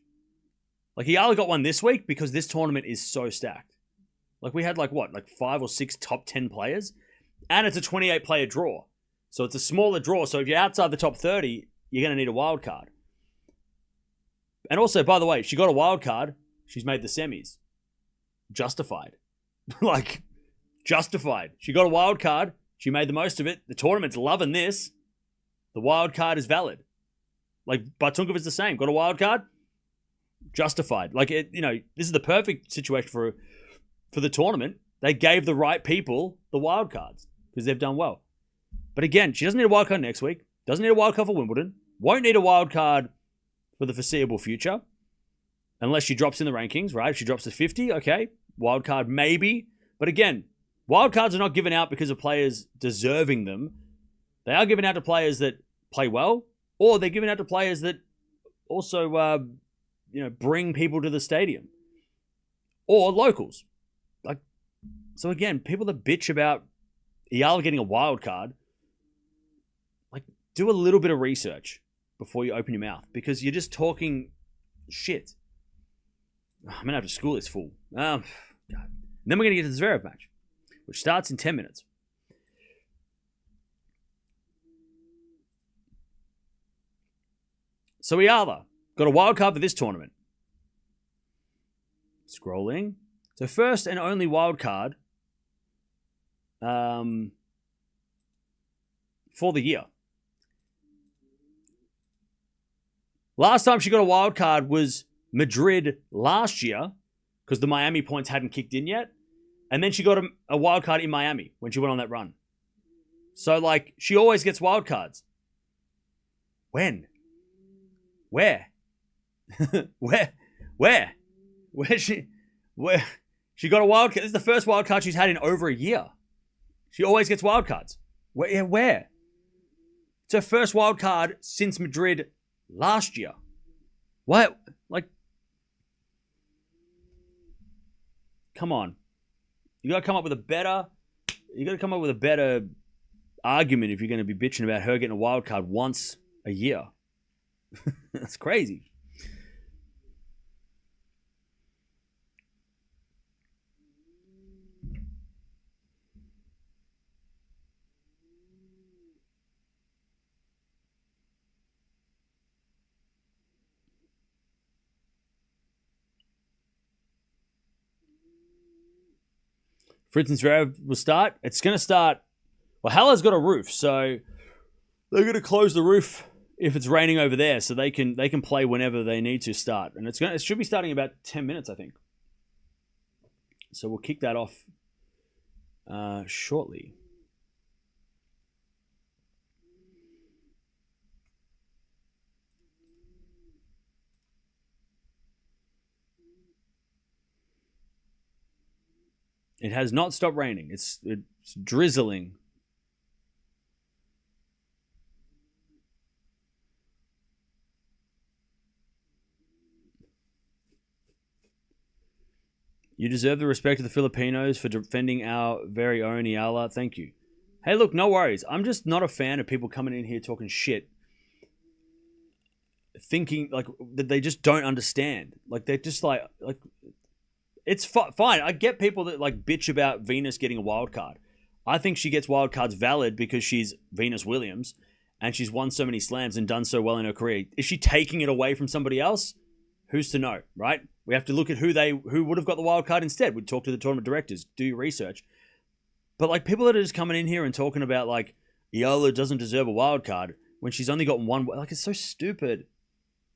Like, Eala got one this week because this tournament is so stacked. Like, we had, like 5 or 6 top 10 players, and it's a 28-player draw. So it's a smaller draw. So if you're outside the top 30, you're going to need a wildcard. And also, by the way, she got a wild card. She's made the semis. Justified. Like, justified. She got a wild card. She made the most of it. The tournament's loving this. The wild card is valid. Like, Bartunkovic is the same. Got a wild card. Justified. Like, this is the perfect situation for the tournament. They gave the right people the wild cards because they've done well. But again, she doesn't need a wild card next week. Doesn't need a wild card for Wimbledon. Won't need a wild card for the foreseeable future, unless she drops in the rankings, right? If she drops to 50, okay, wildcard maybe. But again, wildcards are not given out because of players deserving them. They are given out to players that play well, or they're given out to players that also, bring people to the stadium, or locals. Like, so again, people that bitch about Eala getting a wildcard, like, do a little bit of research before you open your mouth, because you're just talking shit. I'm going to have to school this fool. God. Then we're going to get to the Zverev match, which starts in 10 minutes. So Eala got a wild card for this tournament. Scrolling. So first and only wild card for the year. Last time she got a wild card was Madrid last year because the Miami points hadn't kicked in yet. And then she got a wild card in Miami when she went on that run. So, like, she always gets wild cards. When? Where? Where? She got a wild card. This is the first wild card she's had in over a year. She always gets wild cards. Where? It's her first wild card since Madrid last year. What? Like, come on. You got to come up with a better argument if you're going to be bitching about her getting a wild card once a year. That's crazy. Fritz and will start. It's going to start. Well, Haller's got a roof, so they're going to close the roof if it's raining over there, so they can play whenever they need to start. And it should be starting in about 10 minutes, I think. So we'll kick that off shortly. It has not stopped raining. It's drizzling. You deserve the respect of the Filipinos for defending our very own Eala. Thank you. Hey, look, no worries. I'm just not a fan of people coming in here talking shit, thinking like that they just don't understand. Like they're just like it's fine. I get people that like bitch about Venus getting a wild card. I think she gets wild cards valid because she's Venus Williams and she's won so many slams and done so well in her career. Is she taking it away from somebody else? Who's to know, right? We have to look at who would have got the wild card instead. We'd talk to the tournament directors, do your research. But like people that are just coming in here and talking about like Eala doesn't deserve a wild card when she's only gotten one, like it's so stupid.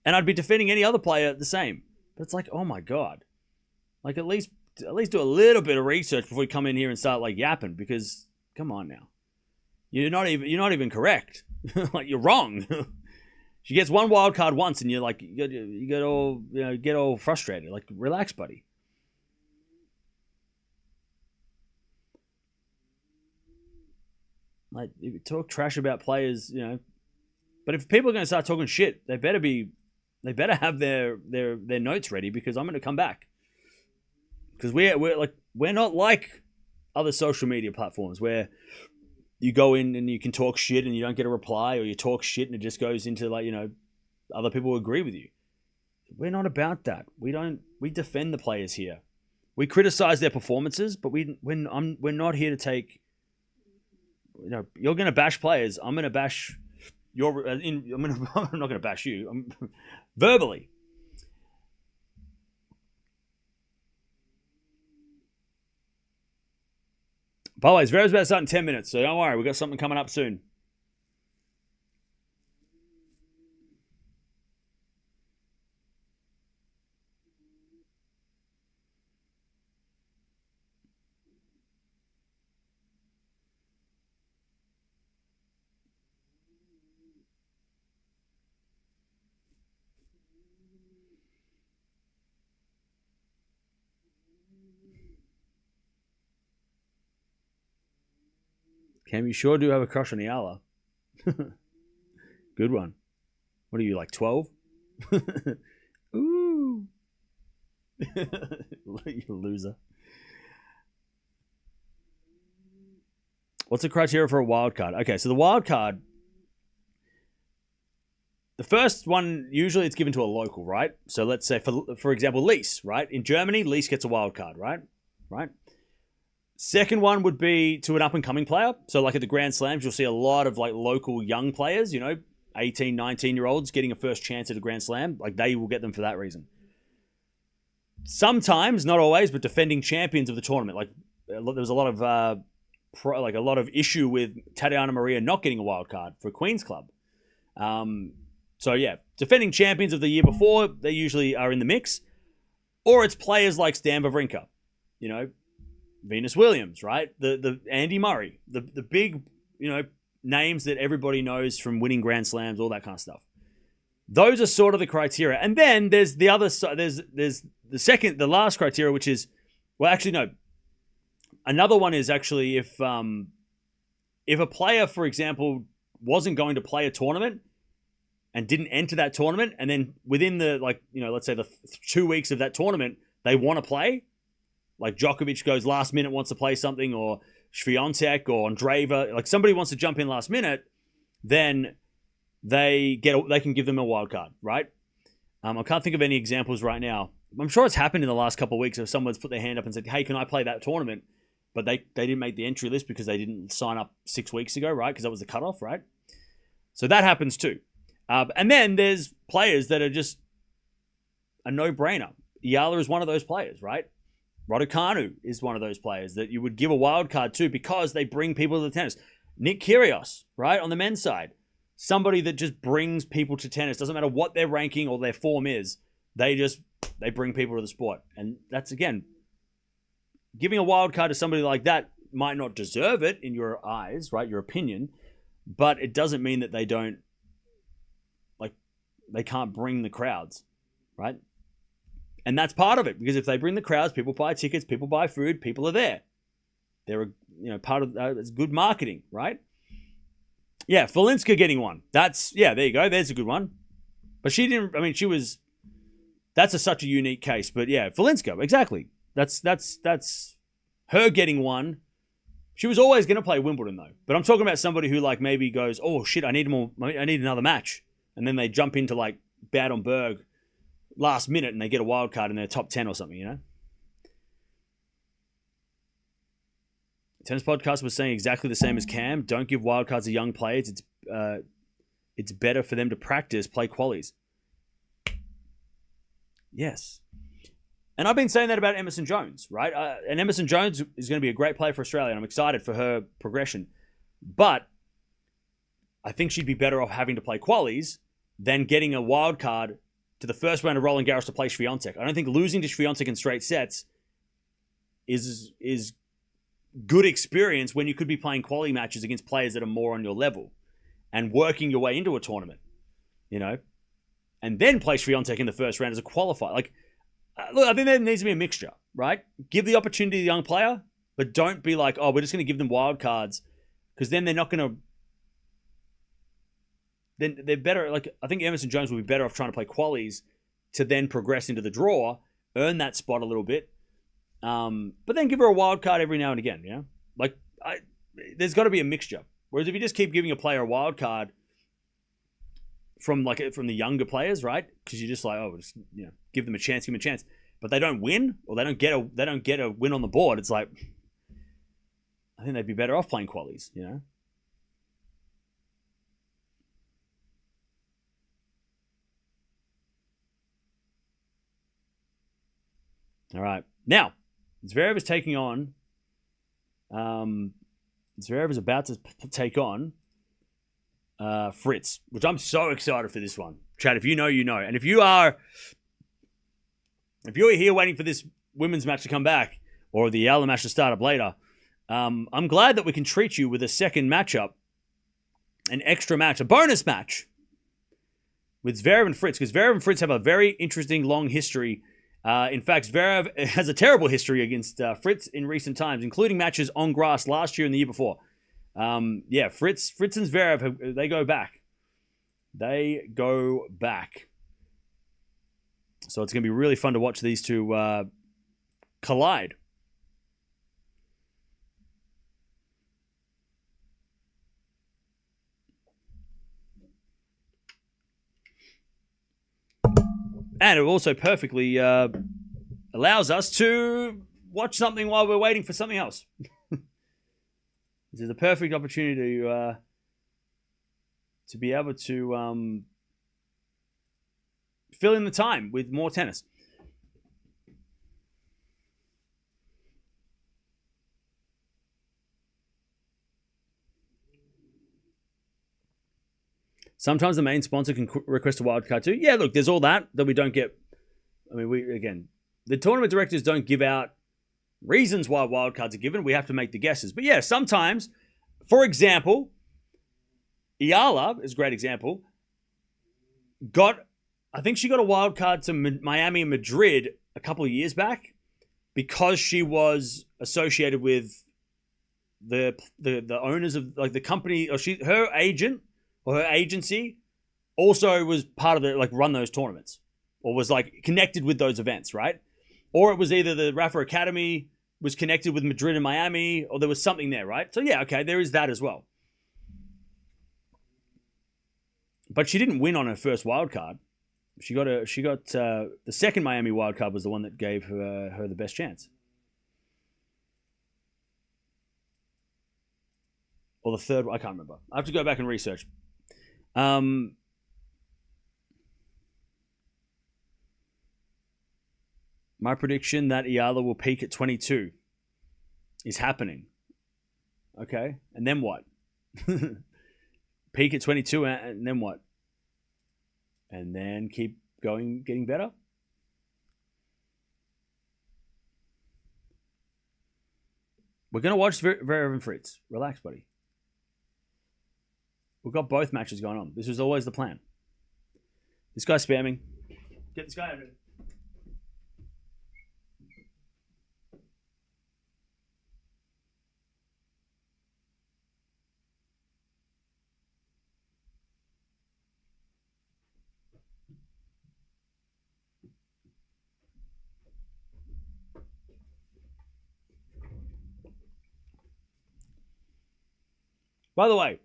And I'd be defending any other player the same. But it's like, oh my God. Like at least do a little bit of research before you come in here and start like yapping, because come on now. You're not even correct. Like you're wrong. She gets one wild card once and you're like you get all frustrated. Like relax, buddy. Like if you talk trash about players, but if people are going to start talking shit, they better have their notes ready, because I'm going to come back. Because we're not like other social media platforms where you go in and you can talk shit and you don't get a reply, or you talk shit and it just goes into like, other people agree with you. We're not about that. We defend the players here. We criticize their performances, but we're not here to take, you're going to bash players. I'm going to bash I'm not going to bash you. Verbally. By the way, Zverev's about to start in 10 minutes, so don't worry. We've got something coming up soon. Cam, you sure do have a crush on Eala. Good one. What are you, like 12? Ooh. You loser. What's the criteria for a wild card? Okay, so the wild card, the first one, usually it's given to a local, right? So let's say, for example, Lise, right? In Germany, Lise gets a wild card, right? Right? Second one would be to an up-and-coming player. So like at the Grand Slams, you'll see a lot of like local young players, 18, 19-year-olds getting a first chance at a Grand Slam. Like they will get them for that reason. Sometimes, not always, but defending champions of the tournament. Like there was a lot of issue with Tatiana Maria not getting a wild card for Queen's Club. So yeah, defending champions of the year before, they usually are in the mix. Or it's players like Stan Wawrinka, Venus Williams, right? The Andy Murray, the big, names that everybody knows from winning Grand Slams, all that kind of stuff. Those are sort of the criteria. And then there's the other side. There's the last criteria, which is, well, actually, no. Another one is actually if a player, for example, wasn't going to play a tournament and didn't enter that tournament, and then within the, let's say the 2 weeks of that tournament, they want to play, like Djokovic goes last minute, wants to play something, or Swiatek or Andreeva, like somebody wants to jump in last minute, then they can give them a wild card, right? I can't think of any examples right now. I'm sure it's happened in the last couple of weeks if someone's put their hand up and said, hey, can I play that tournament? But they didn't make the entry list because they didn't sign up 6 weeks ago, right? Because that was the cutoff, right? So that happens too. And then there's players that are just a no-brainer. Eala is one of those players, right? Raducanu is one of those players that you would give a wild card to because they bring people to the tennis. Nick Kyrgios, right, on the men's side. Somebody that just brings people to tennis. Doesn't matter what their ranking or their form is. They bring people to the sport. And that's, again, giving a wild card to somebody like that might not deserve it in your eyes, right, your opinion, but it doesn't mean that they can't bring the crowds, right? And that's part of it, because if they bring the crowds, people buy tickets, people buy food, people are there. They're part of it's good marketing, right? Yeah, Falinska getting one. There you go. There's a good one. But she didn't. I mean, that's such a unique case. But yeah, Falinska, exactly. That's her getting one. She was always going to play Wimbledon though. But I'm talking about somebody who maybe goes, oh shit, I need another match, and then they jump into Bad on Berg last minute and they get a wild card in their top 10 or something, Tennis Podcast was saying exactly the same as Cam. Don't give wild cards to young players. It's better for them to practice, play qualies. Yes. And I've been saying that about Emerson Jones, right? And Emerson Jones is going to be a great player for Australia, and I'm excited for her progression. But I think she'd be better off having to play qualies than getting a wild card to the first round of Roland Garros to play Swiatek. I don't think losing to Swiatek in straight sets is good experience when you could be playing quality matches against players that are more on your level and working your way into a tournament, and then play Swiatek in the first round as a qualifier. Look, I think there needs to be a mixture, right? Give the opportunity to the young player, but don't be like, oh, we're just going to give them wild cards, because then they're not going to. Then they're better. I think Emerson Jones would be better off trying to play qualies to then progress into the draw, earn that spot a little bit, but then give her a wild card every now and again. There's got to be a mixture. Whereas if you just keep giving a player a wild card from the younger players, right? Because you're just give them a chance, but they don't win, or they don't get a win on the board. It's I think they'd be better off playing qualies, All right. Now, Zverev is taking on. Zverev is about to take on Fritz, which I'm so excited for this one. Chad, if you know, you know. And if you're here waiting for this women's match to come back, or the Eala match to start up later, I'm glad that we can treat you with a second matchup, an extra match, a bonus match with Zverev and Fritz, because Zverev and Fritz have a very interesting long history. In fact, Zverev has a terrible history against Fritz in recent times, including matches on grass last year and the year before. Fritz and Zverev, they go back. So it's going to be really fun to watch these two collide. And it also perfectly allows us to watch something while we're waiting for something else. This is a perfect opportunity to be able to fill in the time with more tennis. Sometimes the main sponsor can request a wildcard too. Yeah, look, there's all that we don't get. I mean, the tournament directors don't give out reasons why wildcards are given. We have to make the guesses. But yeah, sometimes, for example, Eala is a great example. I think she got a wild card to Miami and Madrid a couple of years back because she was associated with the owners of like the company, or her agent or her agency also was part of the like run those tournaments or was like connected with those events, right? Or it was either the Rafa Academy was connected with Madrid and Miami, or there was something there, right? So yeah, okay, there is that as well. But she didn't win on her first wild card. She got the second Miami wild card was the one that gave her the best chance. Or the third, I can't remember. I have to go back and research. My prediction that Eala will peak at 22 is happening. Okay, and then what? Peak at 22, and then what? And then keep going, getting better? We're going to watch Zverev and Fritz. Relax, buddy. We've got both matches going on. This was always the plan. This guy's spamming. Get this guy out of here. By the way,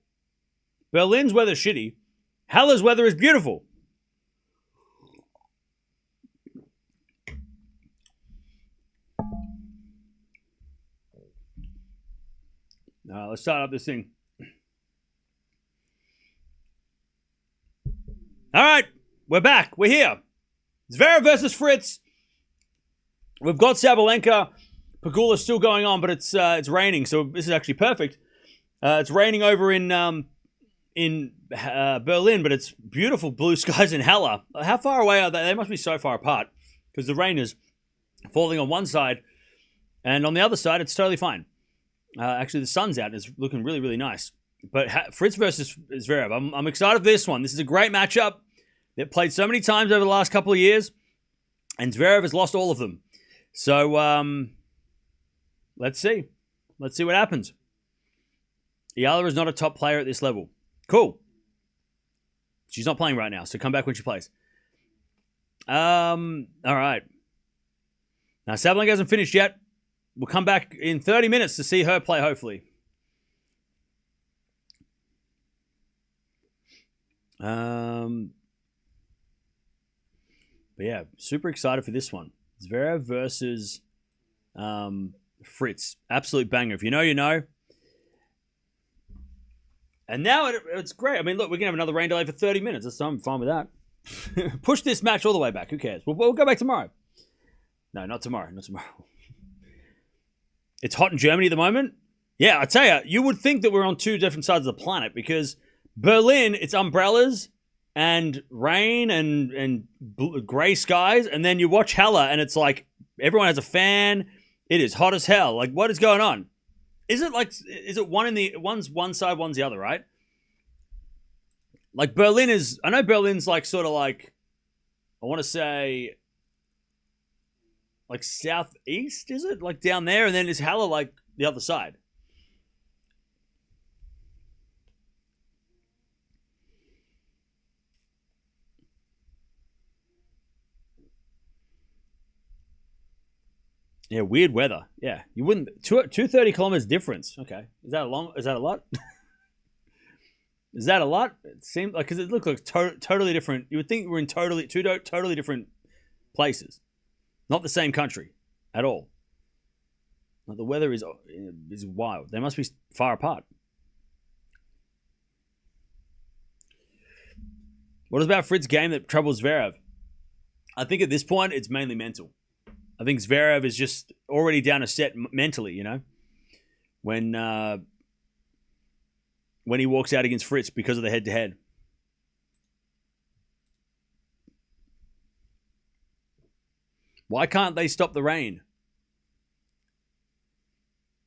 Berlin's weather's shitty. Halle's weather is beautiful. Now, let's start up this thing. All right, we're back. We're here. Zverev versus Fritz. We've got Sabalenka. Pegula's still going on, but it's raining, so this is actually perfect. It's raining over in Berlin, but it's beautiful blue skies in Halle. How far away are they? They must be so far apart because the rain is falling on one side, and on the other side, it's totally fine. Actually, the sun's out and it's looking really, really nice. But Fritz versus Zverev, I'm excited for this one. This is a great matchup. They've played so many times over the last couple of years, and Zverev has lost all of them. So let's see. Let's see what happens. Eala is not a top player at this level. Cool. She's not playing right now, so come back when she plays. All right. Now, Sabalenka hasn't finished yet. We'll come back in 30 minutes to see her play, hopefully. But yeah, super excited for this one. Zverev versus Fritz. Absolute banger. If you know, you know. And now it's great. I mean, look, we can have another rain delay for 30 minutes. I'm fine with that. Push this match all the way back. Who cares? We'll go back tomorrow. No, not tomorrow. Not tomorrow. It's hot in Germany at the moment. Yeah, I tell you, you would think that we're on two different sides of the planet because Berlin, it's umbrellas and rain and gray skies. And then you watch Halle and it's like everyone has a fan. It is hot as hell. Like, what is going on? Is it one's one side, one's the other, right? Like I know Berlin's like sort of like, I want to say like southeast, is it? Like down there, and then is Halle like the other side? Yeah, weird weather. Yeah, you wouldn't 230 kilometers difference. Okay, is that a lot? Is that a lot? It seemed like because it looked like totally different. You would think we're in totally different places, not the same country at all. Like the weather is wild. They must be far apart. What is about Fritz's game that troubles Zverev? I think at this point it's mainly mental. I think Zverev is just already down a set mentally, you know, when he walks out against Fritz because of the head-to-head. Why can't they stop the rain?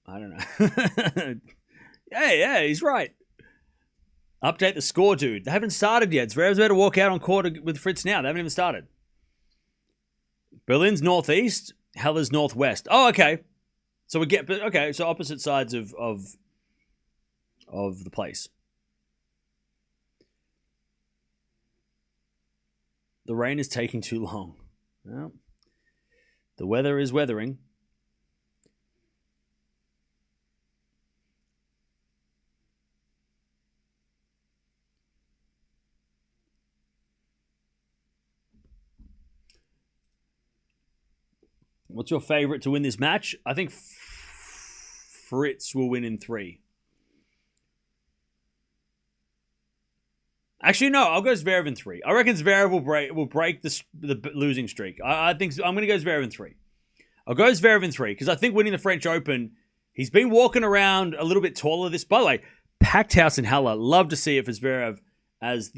I don't know. yeah, he's right. Update the score, dude. They haven't started yet. Zverev's about to walk out on court with Fritz now. They haven't even started. Berlin's northeast. Heller's northwest. Oh, okay. So so opposite sides of the place. The rain is taking too long. Well, the weather is weathering. What's your favorite to win this match? I think Fritz will win in 3. Actually, no, I'll go Zverev in 3. I reckon Zverev will break the losing streak. I think I'm going to go Zverev in 3. I'll go Zverev in 3 because I think winning the French Open, he's been walking around a little bit taller. This, by the way, packed house in Halle. Love to see it for Zverev as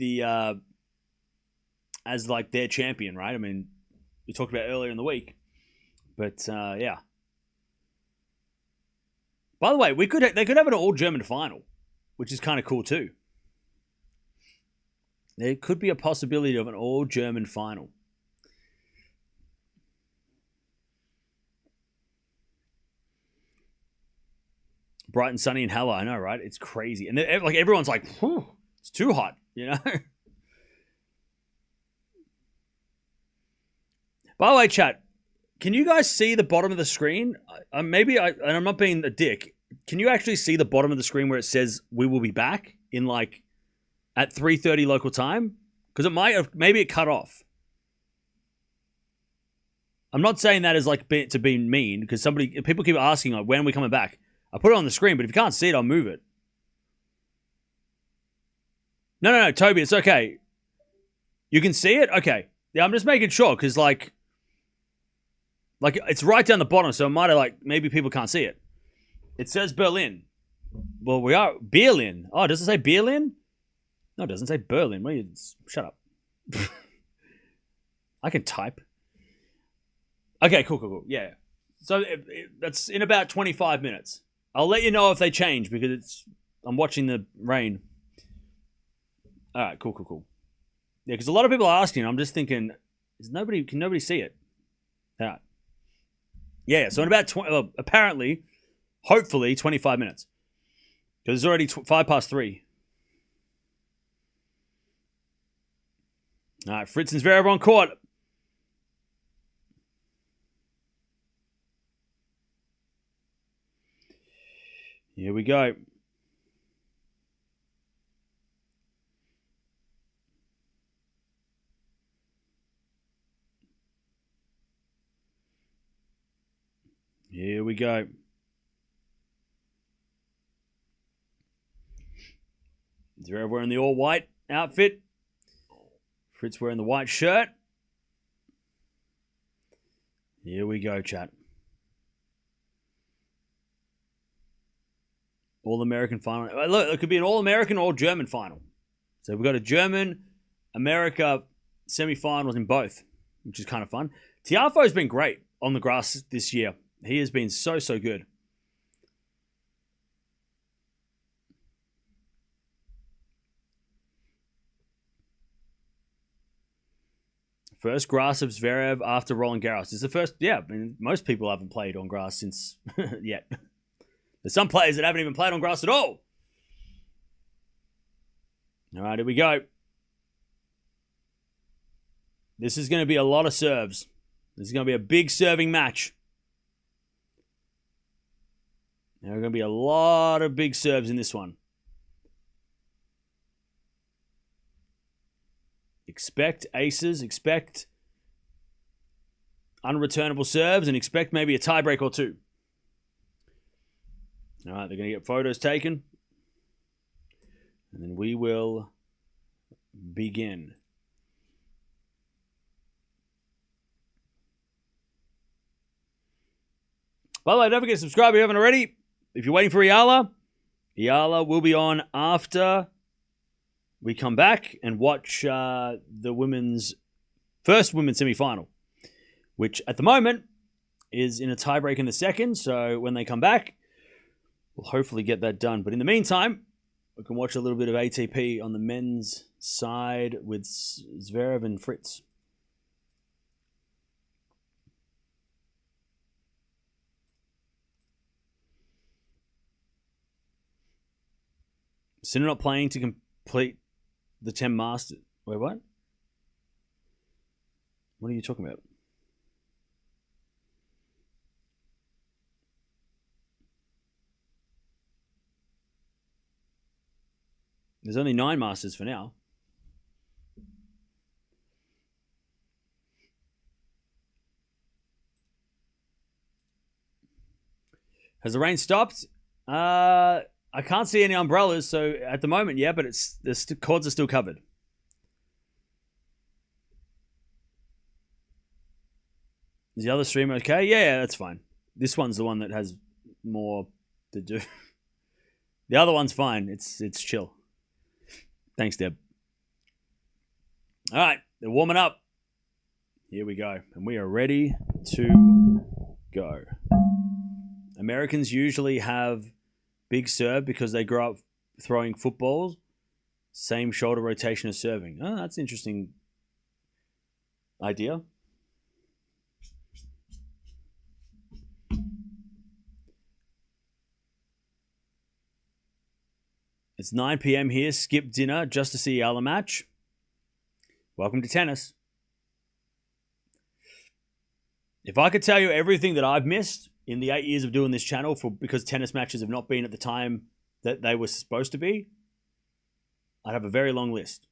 like their champion, right? I mean, we talked about earlier in the week. But, yeah. By the way, they could have an all-German final, which is kind of cool too. There could be a possibility of an all-German final. Bright and sunny in Halle, I know, right? It's crazy. And like everyone's like, whew, it's too hot, you know? By the way, chat, can you guys see the bottom of the screen? And I'm not being a dick. Can you actually see the bottom of the screen where it says we will be back in like at 3:30 local time? Because maybe it cut off. I'm not saying that as like to be mean because people keep asking like when are we coming back? I put it on the screen, but if you can't see it, I'll move it. No, Toby, it's okay. You can see it? Okay. Yeah, I'm just making sure because like it's right down the bottom, so it might have like maybe people can't see it. It says Berlin. Well, we are Berlin. Oh, does it say Berlin? No, it doesn't say Berlin. Shut up. I can type. Okay, cool. Yeah. So that's in about 25 minutes. I'll let you know if they change because I'm watching the rain. All right, cool. Yeah, because a lot of people are asking. I'm just thinking, can nobody see it? All right. Yeah, so in about apparently, hopefully, 25 minutes. Because it's already 3:05. All right, Fritz and Zverev on court. Here we go. Here we go. Zverev wearing the all-white outfit. Fritz wearing the white shirt. Here we go, chat. All-American final. Look, it could be an All-American or All-German final. So we've got a German-America semi-finals in both, which is kind of fun. Tiafoe's been great on the grass this year. He has been so good. First grass of Zverev after Roland Garros. This is the first, I mean, most people haven't played on grass since yet. There's some players that haven't even played on grass at all. All right, here we go. This is going to be a lot of serves. This is going to be a big serving match. There are going to be a lot of big serves in this one. Expect aces, expect unreturnable serves, and expect maybe a tiebreak or two. All right, they're going to get photos taken. And then we will begin. By the way, don't forget to subscribe if you haven't already. If you're waiting for Eala will be on after we come back and watch the first women's semi-final, which at the moment is in a tiebreak in the second. So when they come back, we'll hopefully get that done. But in the meantime, we can watch a little bit of ATP on the men's side with Zverev and Fritz. Sinner not playing to complete the 10 Masters. Wait, what? What are you talking about? There's only 9 Masters for now. Has the rain stopped? I can't see any umbrellas, so at the moment, yeah, but the cords are still covered. Is the other stream okay? Yeah, that's fine. This one's the one that has more to do. The other one's fine. It's chill. Thanks, Deb. All right, they're warming up. Here we go, and we are ready to go. Americans usually have big serve because they grow up throwing footballs. Same shoulder rotation as serving. Oh, that's an interesting idea. It's 9 p.m. here. Skip dinner just to see Eala match. Welcome to tennis. If I could tell you everything that I've missed in the 8 years of doing this channel because tennis matches have not been at the time that they were supposed to be, I'd have a very long list.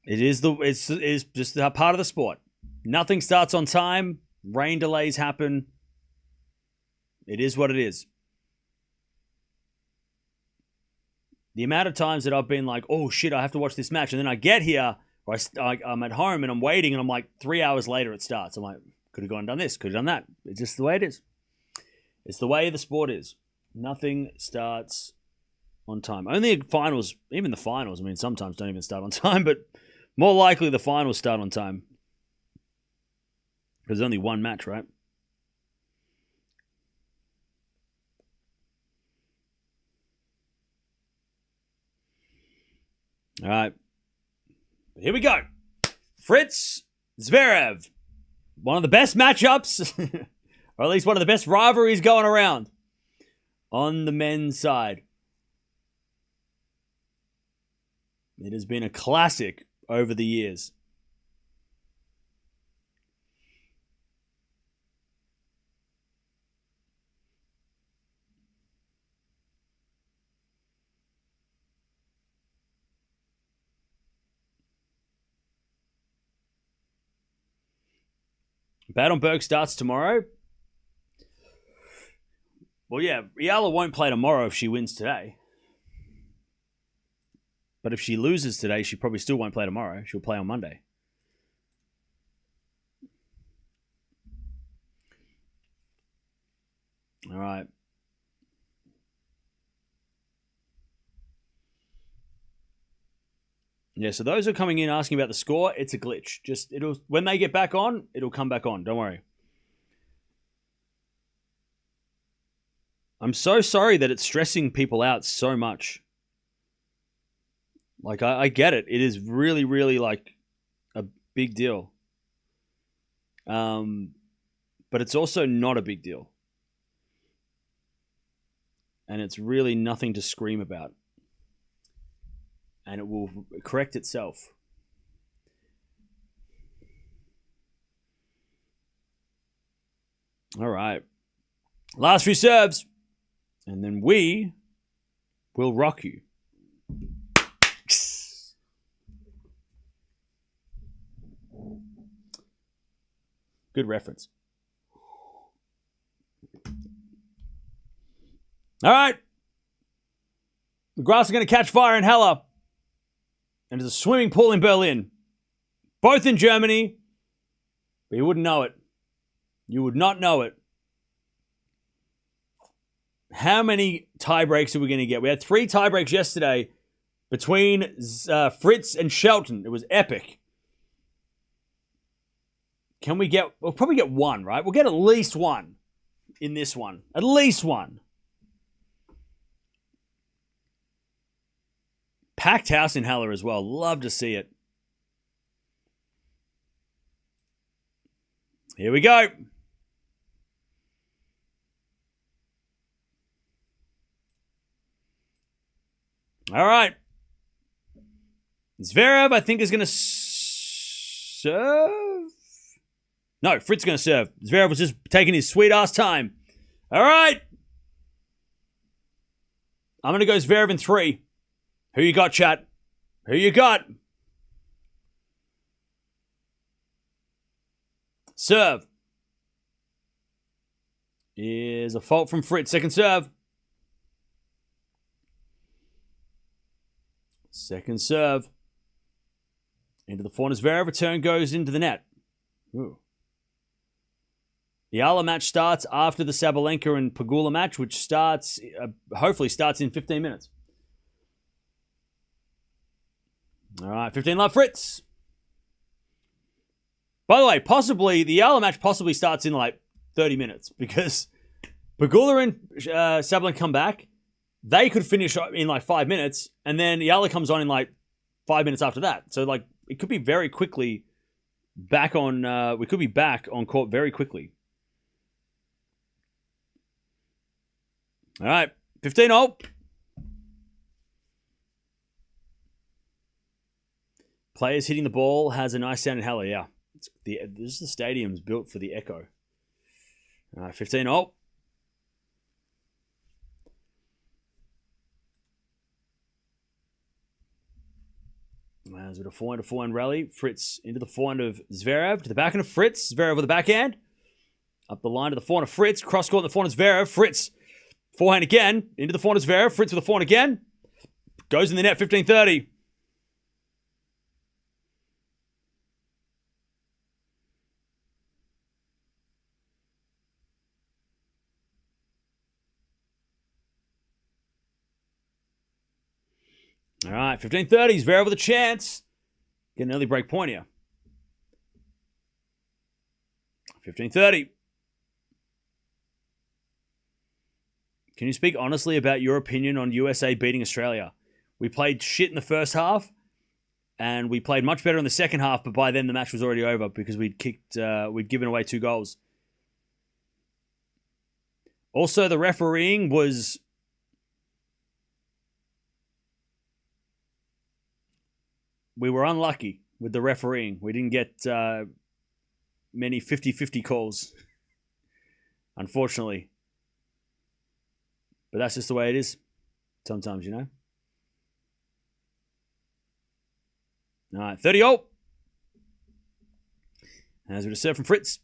It's just a part of the sport. Nothing starts on time. Rain delays happen. It is what it is. The amount of times that I've been like, oh shit, I have to watch this match. And then I get here, or I'm at home and I'm waiting and I'm like 3 hours later it starts. I'm like, could have gone and done this, could have done that. It's just the way it is. It's the way the sport is. Nothing starts on time. Only finals, even the finals, I mean, sometimes don't even start on time, but more likely the finals start on time. Because there's only one match, right? All right. Here we go. Fritz Zverev. One of the best matchups, or at least one of the best rivalries going around on the men's side. It has been a classic over the years. Battenberg starts tomorrow. Well, yeah, Eala won't play tomorrow if she wins today. But if she loses today, she probably still won't play tomorrow. She'll play on Monday. All right. Yeah, so those who are coming in asking about the score, it's a glitch. Just when they get back on, it'll come back on. Don't worry. I'm so sorry that it's stressing people out so much. Like, I get it. It is really, really, like, a big deal. But it's also not a big deal. And it's really nothing to scream about. And it will correct itself. All right. Last few serves. And then we will rock you. Good reference. All right. The grass is going to catch fire in Halle. And there's a swimming pool in Berlin. Both in Germany. But you wouldn't know it. You would not know it. How many tie breaks are we going to get? We had 3 tie breaks yesterday between Fritz and Shelton. It was epic. We'll probably get one, right? We'll get at least one in this one. At least one. packed house in Haller as well. Love to see it. Here we go. All right. Zverev, I think, is going to serve. No, Fritz is going to serve. Zverev was just taking his sweet-ass time. All right. I'm going to go Zverev in 3. Who you got, chat? Who you got? Serve. Is a fault from Fritz. Second serve. Second serve. Into the forehand. Zverev. Return goes into the net. Ooh. The Eala match starts after the Sabalenka and Pegula match, which starts, hopefully starts in 15 minutes. All right, 15 love, Fritz. By the way, possibly, the Eala match possibly starts in like 30 minutes because Pegula and Sabalenka come back. They could finish in like 5 minutes, and then Eala comes on in like 5 minutes after that. So like it could be very quickly back on. We could be back on court very quickly. All right, 15-0. Players hitting the ball has a nice sound in Haller. Yeah, this is the stadium's built for the echo. All right, 15-0. As with a forehand rally, Fritz into the forehand of Zverev, to the backhand of Fritz, Zverev with the backhand, up the line to the forehand of Fritz, cross court in the forehand of Zverev, Fritz, forehand again, into the forehand of Zverev, Fritz with the forehand again, goes in the net, 15-30. All right, 15-30. Zverev with a chance. Get an early break point here. 15-30. Can you speak honestly about your opinion on USA beating Australia? We played shit in the first half, and we played much better in the second half, but by then the match was already over because we'd given away 2 goals. Also, the refereeing was... We were unlucky with the refereeing. We didn't get many 50-50 calls, unfortunately. But that's just the way it is sometimes, you know. All right, 30-0. As we just serve from Fritz.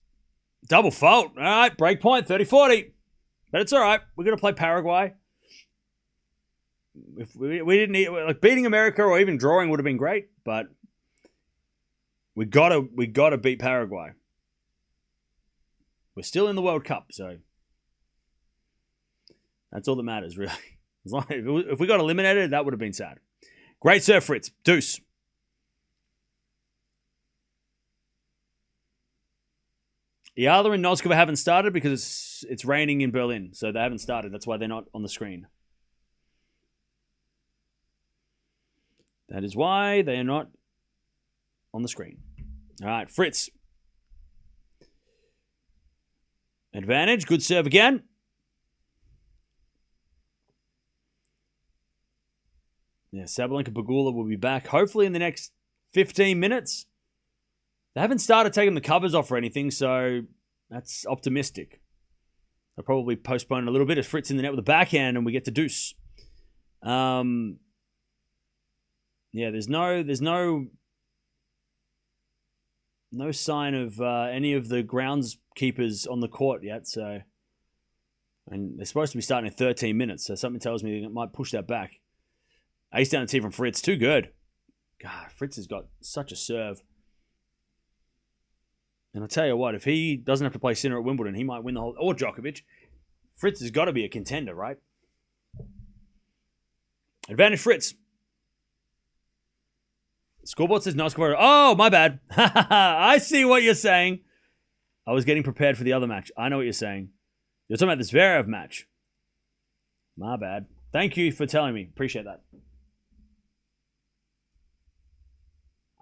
Double fault. All right, break point, 30-40. But it's all right. We're going to play Paraguay. If we didn't need, like, beating America or even drawing would have been great, but we gotta beat Paraguay. We're still in the World Cup, so that's all that matters, really. As long if we got eliminated, that would have been sad. Great serve, Fritz. Deuce. Eala and Noskova haven't started because it's raining in Berlin, so they haven't started. That's why they're not on the screen. That is why they are not on the screen. All right, Fritz. Advantage. Good serve again. Yeah, Sabalenka Pegula will be back hopefully in the next 15 minutes. They haven't started taking the covers off or anything, so that's optimistic. They'll probably postpone a little bit as Fritz in the net with a backhand and we get to deuce. Yeah, there's no sign of any of the groundskeepers on the court yet. So, and they're supposed to be starting in 13 minutes. So something tells me they might push that back. Ace down the tee from Fritz, too good. God, Fritz has got such a serve. And I'll tell you what, if he doesn't have to play Sinner at Wimbledon, he might win the whole... Or Djokovic. Fritz has got to be a contender, right? Advantage Fritz. Scoreboard says Noskova. Oh, my bad. I see what you're saying. I was getting prepared for the other match. I know what you're saying. You're talking about this Zverev match. My bad. Thank you for telling me. Appreciate that.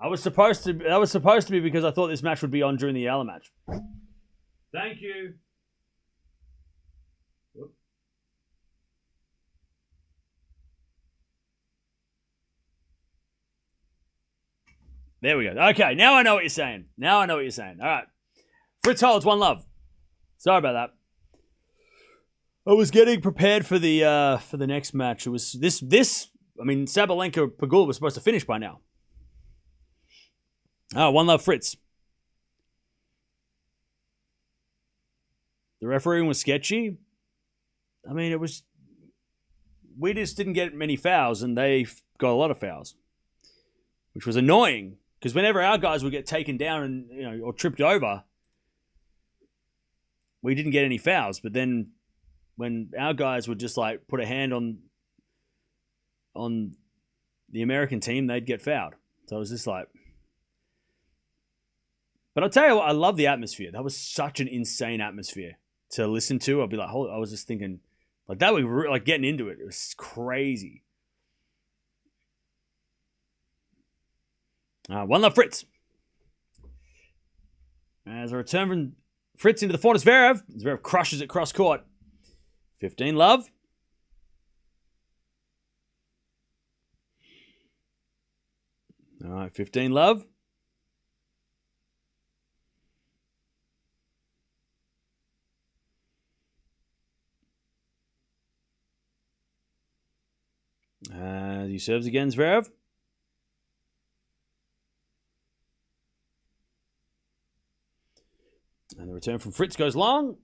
That was supposed to be because I thought this match would be on during the Eala match. Thank you. Whoop. There we go. Okay, now I know what you're saying. All right. Fritz holds 1-love. Sorry about that. I was getting prepared for the next match. It was this. I mean, Sabalenka Pegula was supposed to finish by now. Oh, 1-love Fritz. The refereeing was sketchy. I mean, we just didn't get many fouls, and they got a lot of fouls, which was annoying because whenever our guys would get taken down and or tripped over, we didn't get any fouls. But then when our guys would just like put a hand on the American team, they'd get fouled. So it was just like. But I'll tell you what, I love the atmosphere. That was such an insane atmosphere to listen to. I'll be like, I was just thinking, like that. We were like getting into it. It was crazy. 1-love Fritz. As a return from Fritz into the forehand, Zverev crushes it cross court. 15-love. All right, 15-love. He serves again, Zverev. And the return from Fritz goes long.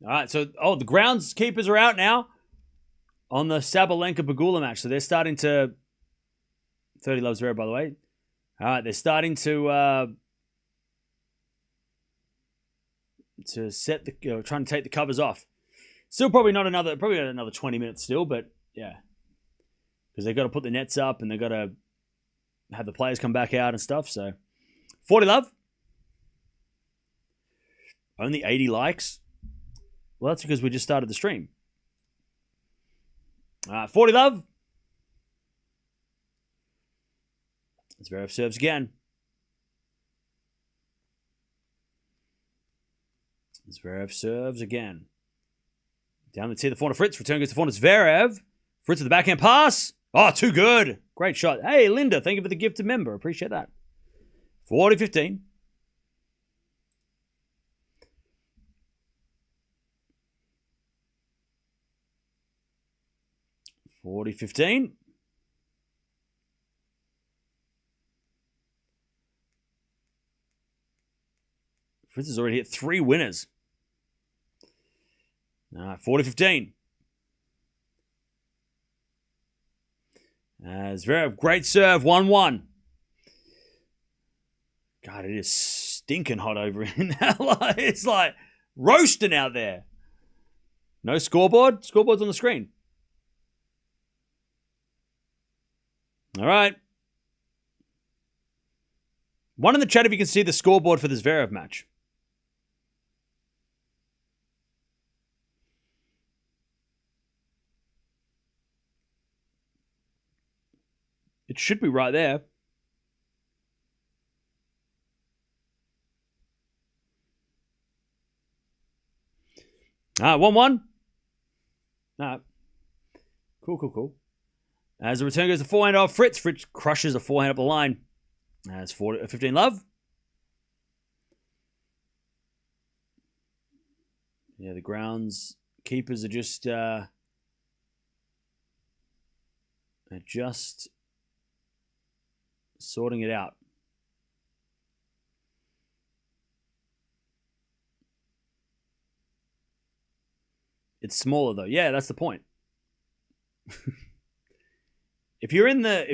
All right, so, the groundskeepers are out now on the Sabalenka-Pegula match. So they're starting to... 30-love Zverev, by the way. All right, they're starting to set the... trying to take the covers off. Still probably not another 20 minutes still, but yeah. Because they've got to put the nets up and they've got to have the players come back out and stuff. So, 40-love. Only 80 likes. Well, that's because we just started the stream. 40-love. Zverev serves again. Zverev serves again. Down the tee, the forehand Fritz. Return goes to forehand Zverev. Fritz with the backhand pass. Oh, too good. Great shot. Hey, Linda, thank you for the gift to member. Appreciate that. 40-15. Fritz has already hit 3 winners. 40-15. Zverev, great serve, 1-1. God, it is stinking hot over in LA. It's like roasting out there. No scoreboard? Scoreboard's on the screen. All right. One in the chat if you can see the scoreboard for the Zverev match. It should be right there. Ah, 1-1. Cool. As the return goes to forehand off Fritz. Fritz crushes a forehand up the line. As 15-love. Yeah, the grounds keepers are just sorting it out. It's smaller though. Yeah, that's the point. If you're in the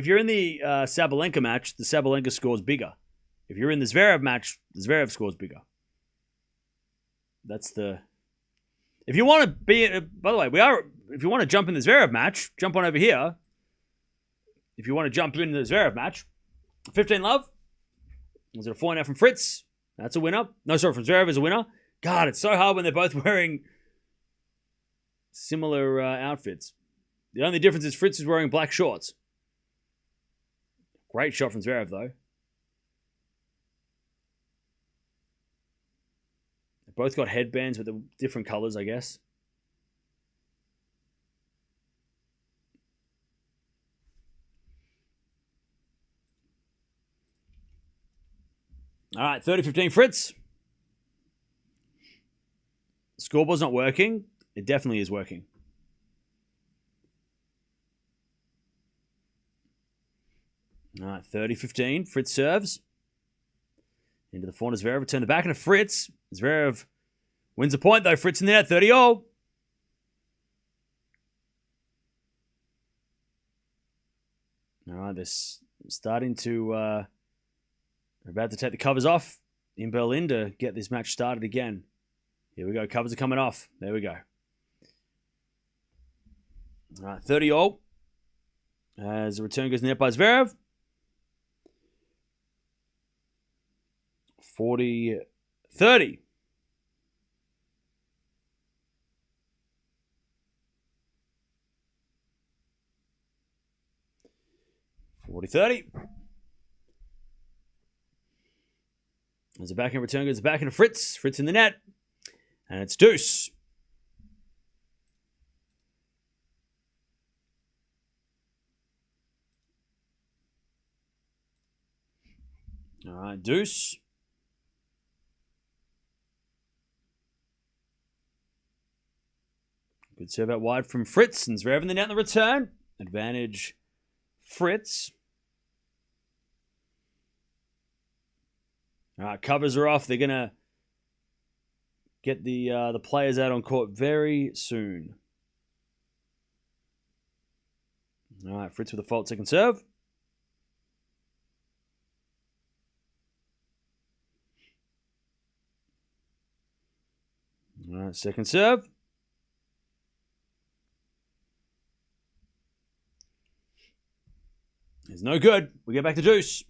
Sabalenka match, the Sabalenka scores bigger. If you're in the Zverev match, the Zverev scores bigger. That's the. If you want to be, by the way, if you want to jump in the Zverev match, jump on over here. If you want to jump in the Zverev match, 15-love. Was it a forehand out from Fritz? That's a winner. No, sorry, from Zverev is a winner. God, it's so hard when they're both wearing similar outfits. The only difference is Fritz is wearing black shorts. Great shot from Zverev, though. both got headbands with the different colors, I guess. All right, 30-15 Fritz. Scoreboard's not working. It definitely is working. All right, 30-15. Fritz serves. Into the forehand. Zverev return the back into Fritz. Zverev wins the point, though. Fritz in the net, 30-all. All right, they're starting to... they're about to take the covers off in Berlin to get this match started again. Here we go. Covers are coming off. There we go. All right, 30-all. As the return goes in the net by Zverev. 40-30. As the backhand return goes back into Fritz. Fritz in the net. And it's deuce. All right, deuce. Good serve out wide from Fritz. And Zverev in the net on the return. Advantage Fritz. All right, covers are off. They're going to get the players out on court very soon. All right, Fritz with a fault second serve. All right, second serve. It's no good. We get back to deuce.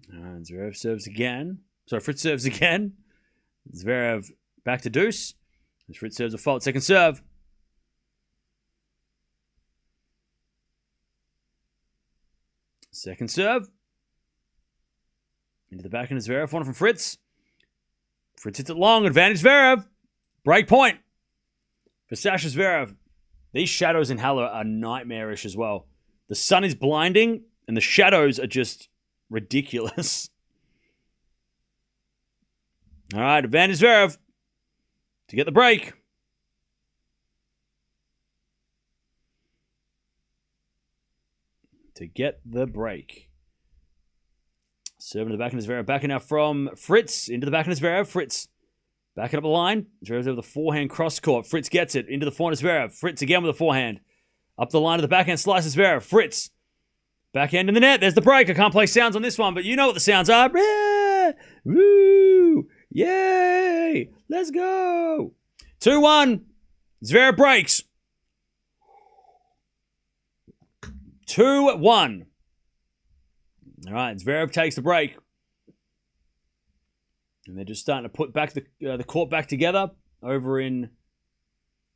And Zverev serves again. Sorry, Fritz serves again. Zverev back to deuce. As Fritz serves a fault second serve. Second serve. Into the back end of Zverev. One from Fritz. Fritz hits it long. Advantage Zverev. Break point for Sasha Zverev. These shadows in Halle are nightmarish as well. The sun is blinding and the shadows are just ridiculous. All right, advantage Zverev to get the break. Serving to the back end of Zverev. Backing out from Fritz. Into the back end of Zverev. Fritz backing up the line. Zverev's over the forehand cross court. Fritz gets it. Into the forehand of Zverev. Fritz again with a forehand. Up the line of the backhand slices Zverev. Fritz. Backhand in the net. There's the break. I can't play sounds on this one, but you know what the sounds are. Woo! Yay! Let's go! 2-1. Zverev breaks. 2-1. All right, Zverev takes the break. And they're just starting to put back the court back together over in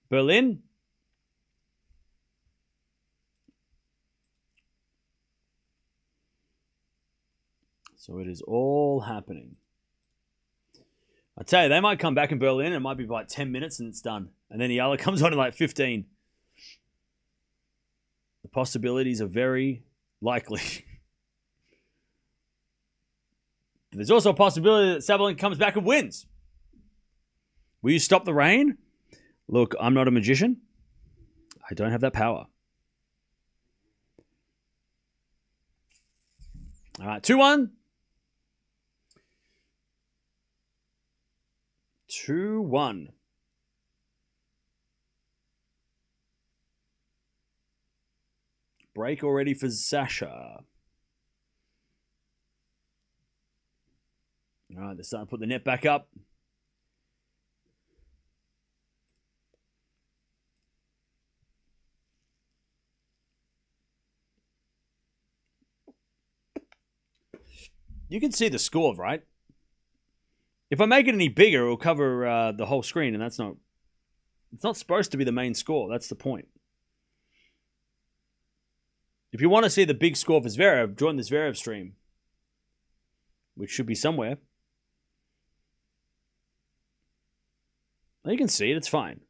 Berlin. So it is all happening. I tell you, they might come back in Berlin and it might be like 10 minutes and it's done. And then Eala comes on in like 15. The possibilities are very likely. But there's also a possibility that Sabalenka comes back and wins. Will you stop the rain? Look, I'm not a magician. I don't have that power. All right, 2-1. 2-1. Break already for Sasha. All right, they're starting to put the net back up. You can see the score, right? If I make it any bigger, it will cover the whole screen, and that's not... It's not supposed to be the main score. That's the point. If you want to see the big score for Zverev, join the Zverev stream, which should be somewhere. You can see it. It's fine.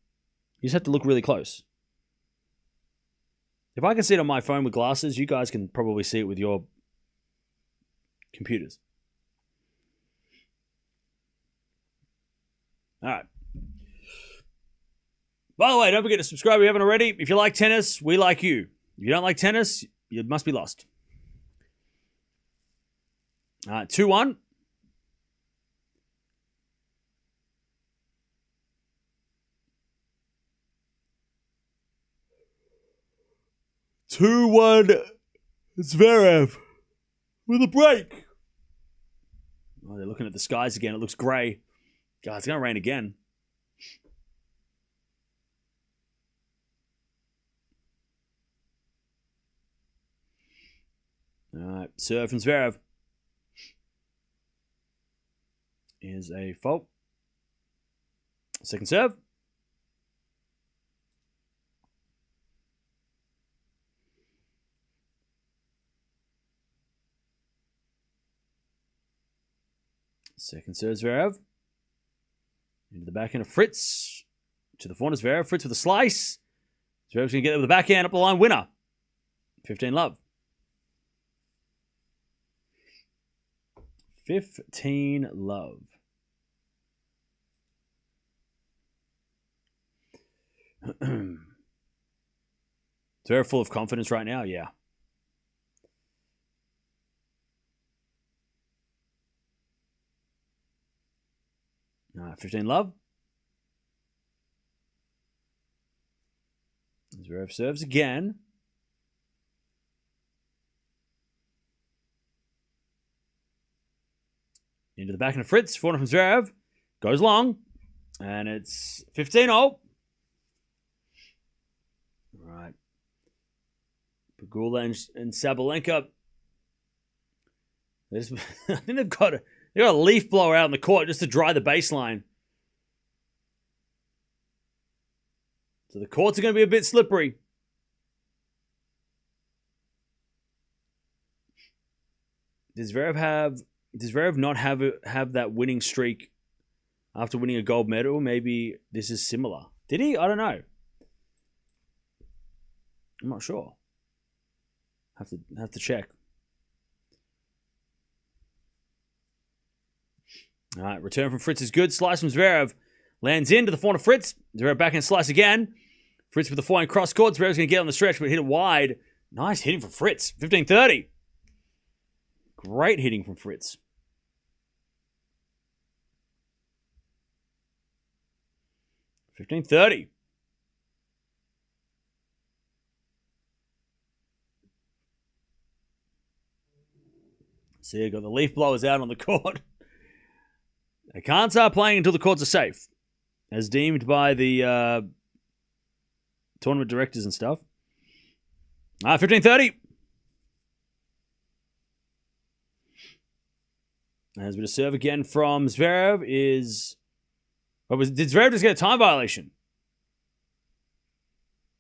You just have to look really close. If I can see it on my phone with glasses, you guys can probably see it with your computers. All right. By the way, don't forget to subscribe if you haven't already. If you like tennis, we like you. If you don't like tennis, you must be lost. All right, 2-1. Zverev with a break. Oh, they're looking at the skies again. It looks grey. God, it's going to rain again. All right, serve from Zverev is a fault. Second serve. Second serve, Zverev. Into the backhand of Fritz. To the forehand of Zverev. Fritz with a slice. Zverev's going to get it with the backhand. Up the line, winner. 15-love. 15-love. Zverev full of confidence right now? Yeah. 15-love. Zverev serves again. Into the backhand of Fritz. Forehand from Zverev. Goes long. And it's 15-0. Right. Pegula and Sabalenka. I think they've got a leaf blower out in the court just to dry the baseline. So the courts are going to be a bit slippery. Does Zverev not have that winning streak after winning a gold medal? Maybe this is similar. Did he? I don't know. I'm not sure. Have to check. All right, return from Fritz is good. Slice from Zverev. Lands into the forehand of Fritz. Zverev backhand slice again. Fritz with the forehand cross court. Zverev's going to get on the stretch, but hit it wide. Nice hitting from Fritz. 15-30. Great hitting from Fritz. $15-30. See, got the leaf blowers out on the court. They can't start playing until the courts are safe, as deemed by the tournament directors and stuff. 15-30. As we just serve again from Zverev is... did Zverev just get a time violation?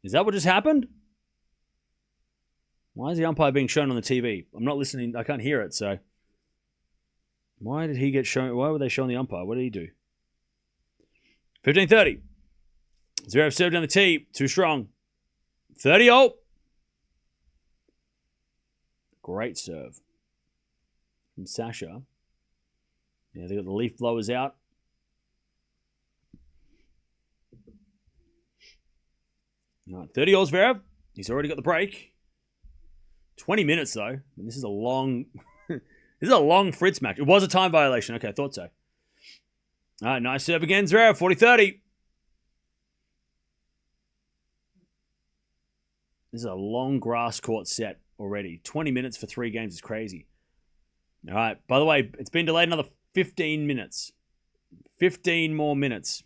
Is that what just happened? Why is the umpire being shown on the TV? I'm not listening. I can't hear it, so... Why did he get shown? Why were they showing the umpire? What did he do? 15-30. Zverev served down the tee. Too strong. 30-0. Great serve from Sasha. Yeah, they got the leaf blowers out. All right, 30-0 Zverev. He's already got the break. 20 minutes, though. This is a long... This is a long Fritz match. It was a time violation. Okay, I thought so. All right, nice serve again, Zverev. 40-30. This is a long grass court set already. 20 minutes for 3 games is crazy. All right, by the way, it's been delayed another 15 minutes. 15 more minutes.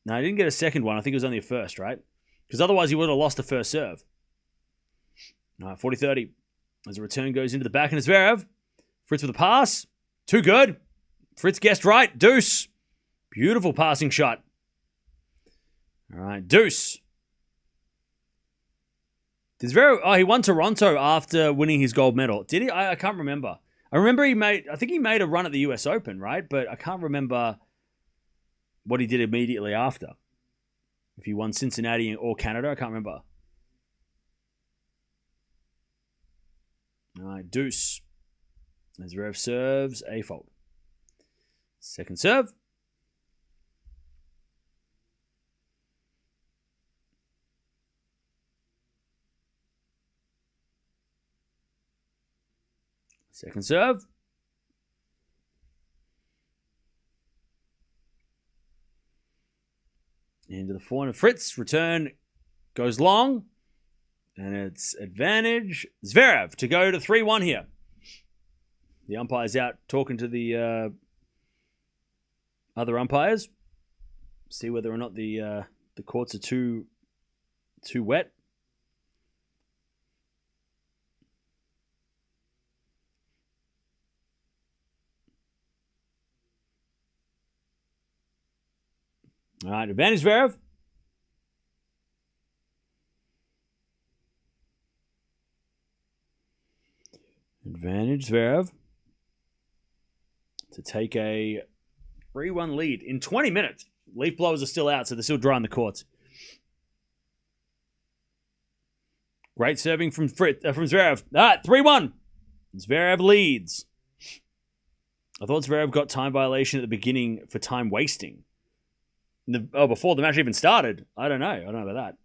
No, I didn't get a second one. I think it was only a first, right? Because otherwise he would have lost the first serve. All right, 40-30. As the return goes into the back and Zverev. Fritz with a pass. Too good. Fritz guessed right. Deuce. Beautiful passing shot. All right, deuce. He won Toronto after winning his gold medal. Did he? I can't remember. I remember I think he made a run at the US Open, right? But I can't remember what he did immediately after. If he won Cincinnati or Canada, I can't remember. All right, deuce. As Zverev serves a fault. Second serve. Second serve. Into the forehand of Fritz. Return goes long. And it's advantage Zverev to go to 3-1 here. The umpire's out talking to the other umpires. See whether or not the courts are too wet. All right, advantage Zverev. Advantage Zverev to take a 3-1 lead in 20 minutes. Leaf blowers are still out, so they're still dry on the courts. Great serving from Zverev. All right, 3-1. Zverev leads. I thought Zverev got time violation at the beginning for time wasting. Before the match even started. I don't know about that.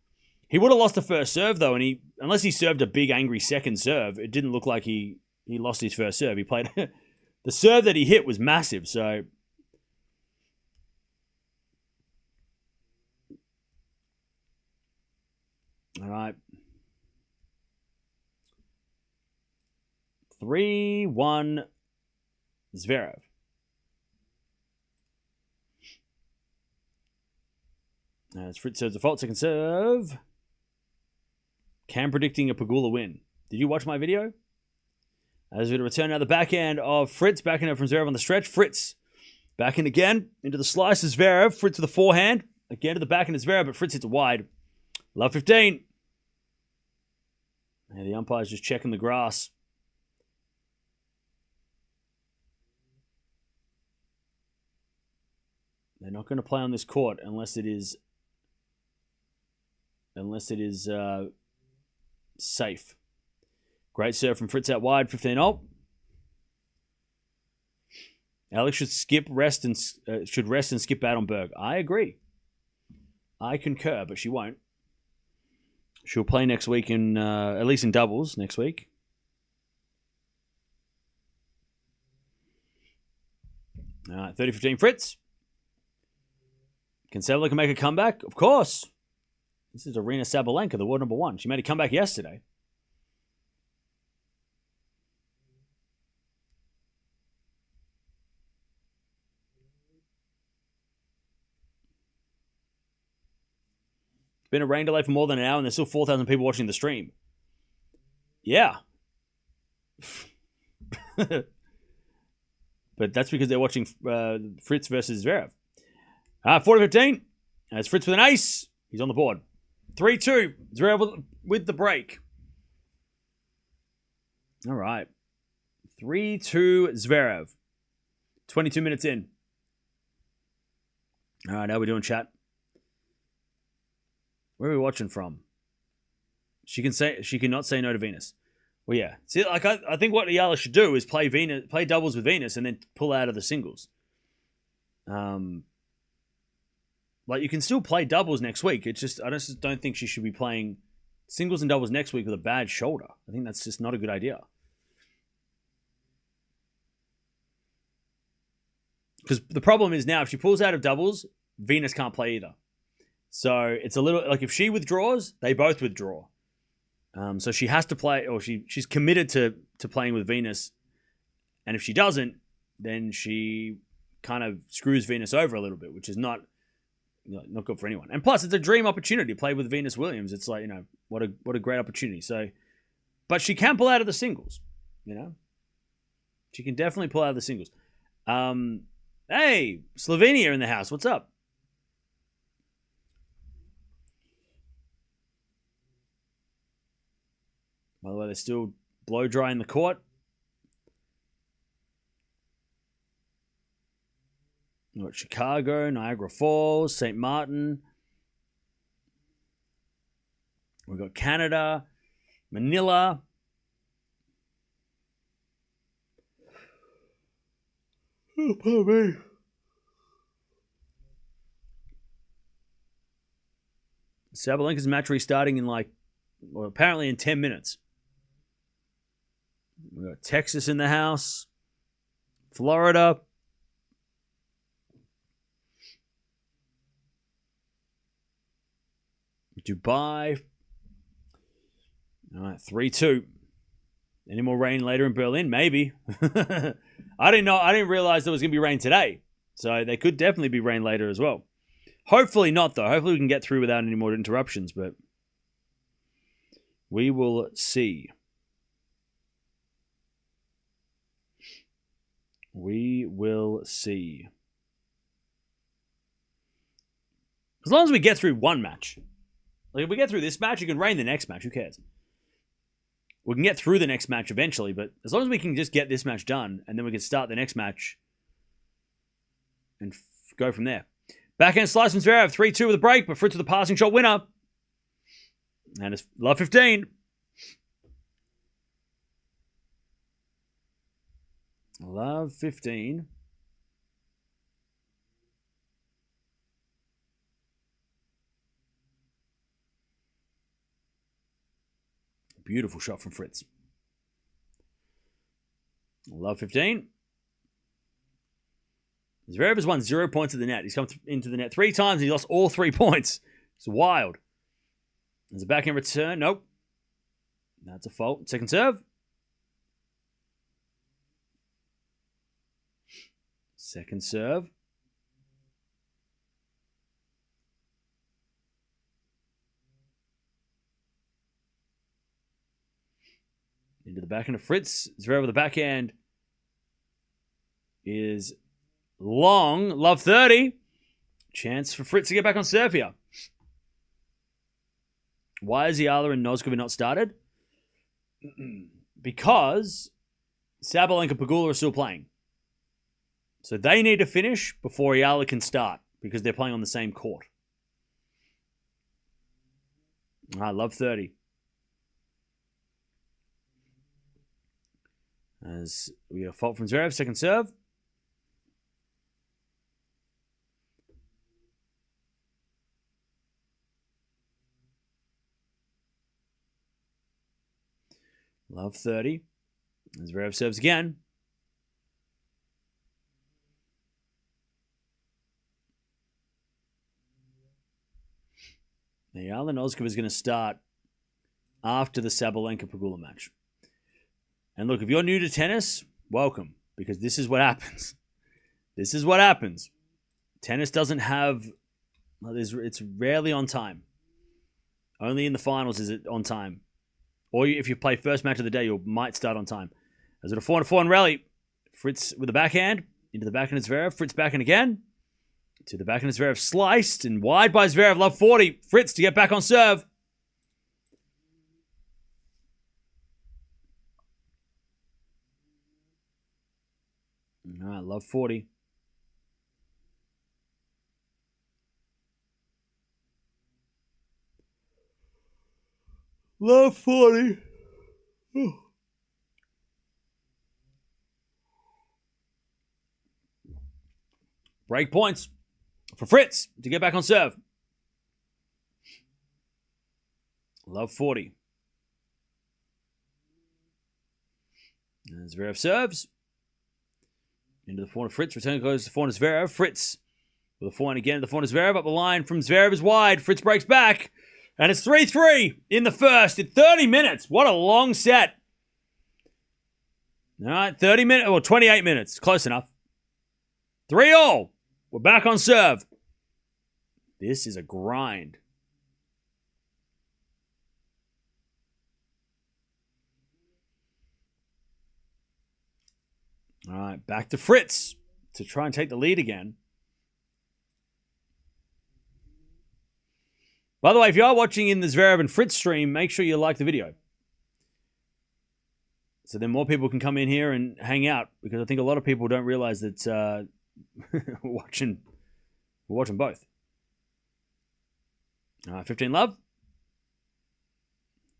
He would have lost the first serve, though, and unless he served a big, angry second serve, it didn't look like he lost his first serve. He played... the serve that he hit was massive, so... All right. 3-1 Zverev. As Fritz serves a fault, second serve. Cam predicting a Pegula win. Did you watch my video? As we return now the backhand of Fritz. Backhand from Zverev on the stretch. Fritz backhand again. Into the slice of Zverev. Fritz with the forehand. Again to the backhand of Zverev, but Fritz hits it wide. Love 15. And the umpire's just checking the grass. They're not going to play on this court unless it is safe. Great serve from Fritz out wide, 15-0. Alex should rest and skip out on Berg. I agree. I concur, but she won't. She'll play next week at least in doubles next week. All right, 30-15 Fritz. Can Sabalenka make a comeback? Of course. This is Aryna Sabalenka, the world number one. She made a comeback yesterday. It's been a rain delay for more than an hour and there's still 4,000 people watching the stream. Yeah. But that's because they're watching Fritz versus Zverev. 40-15. As Fritz with an ace. He's on the board. 3-2. Zverev with the break. All right. 3-2 Zverev. 22 minutes in. All right, how are we doing, chat? Where are we watching from? She cannot say no to Venus. Well, yeah. See, like I think what Eala should do is play doubles with Venus and then pull out of the singles. Like, you can still play doubles next week. It's just, I just don't think she should be playing singles and doubles next week with a bad shoulder. I think that's just not a good idea. Because the problem is now, if she pulls out of doubles, Venus can't play either. So it's a little, like if she withdraws, they both withdraw. So she has to play, or she's committed to playing with Venus. And if she doesn't, then she kind of screws Venus over a little bit, which is not good for anyone. And plus, it's a dream opportunity to play with Venus Williams. It's like, what a great opportunity. So, but she can pull out of the singles, She can definitely pull out of the singles. Hey, Slovenia in the house. What's up? By the way, they're still blow drying the court. We've got Chicago, Niagara Falls, St. Martin. We've got Canada, Manila. Oh, pardon me. Sabalenka's match restarting in apparently in 10 minutes. We've got Texas in the house, Florida. Dubai. All right, 3-2. Any more rain later in Berlin? Maybe. I didn't realize there was going to be rain today. So there could definitely be rain later as well. Hopefully not, though. Hopefully we can get through without any more interruptions, but we will see. We will see. As long as we get through one match. Like, if we get through this match, you can rain the next match. Who cares? We can get through the next match eventually, but as long as we can just get this match done, and then we can start the next match and go from there. Backhand slice from Zverev, 3-2 with a break, but Fritz with a passing shot winner. And it's love 15. Love 15. Beautiful shot from Fritz. Love 15. Zverev has won 0 points at the net. He's come into the net 3 times and he lost all 3 points. It's wild. There's a backhand return. Nope. That's a fault. Second serve. Second serve. Into the backhand of Fritz. Zverev with the backhand is long. Love 30. Chance for Fritz to get back on serve here. Why is Eala and Noskova not started? Because Sabalenka and Pegula are still playing. So they need to finish before Eala can start because they're playing on the same court. I love 30. As we get a fault from Zverev, second serve. Love 30. As Zverev serves again. Now, Aryna Sabalenka is going to start after the Sabalenka-Pegula match. And look, if you're new to tennis, welcome, because this is what happens. This is what happens. Tennis doesn't have... It's rarely on time. Only in the finals is it on time. Or if you play first match of the day, you might start on time. As it a 4-4 rally, Fritz with the backhand. Into the backhand of Zverev. Fritz backhand again. To the backhand of Zverev. Sliced and wide by Zverev. Love 40. Fritz to get back on serve. All right, love 40. Love 40. Break points for Fritz to get back on serve. Love 40. And Zverev serves. Into the forehand of Fritz. Return goes to the forehand of Zverev. Fritz with the forehand again. The forehand of Zverev. Up the line from Zverev is wide. Fritz breaks back. And it's 3-3 in the first in 30 minutes. What a long set. All right, 30 minutes, or 28 minutes. Close enough. 3-3. We're back on serve. This is a grind. All right, back to Fritz. to try and take the lead again. By the way, if you are watching in the Zverev and Fritz stream, make sure you like the video. So then more people can come in here and hang out, because I think a lot of people don't realize that we're watching both. 15 love.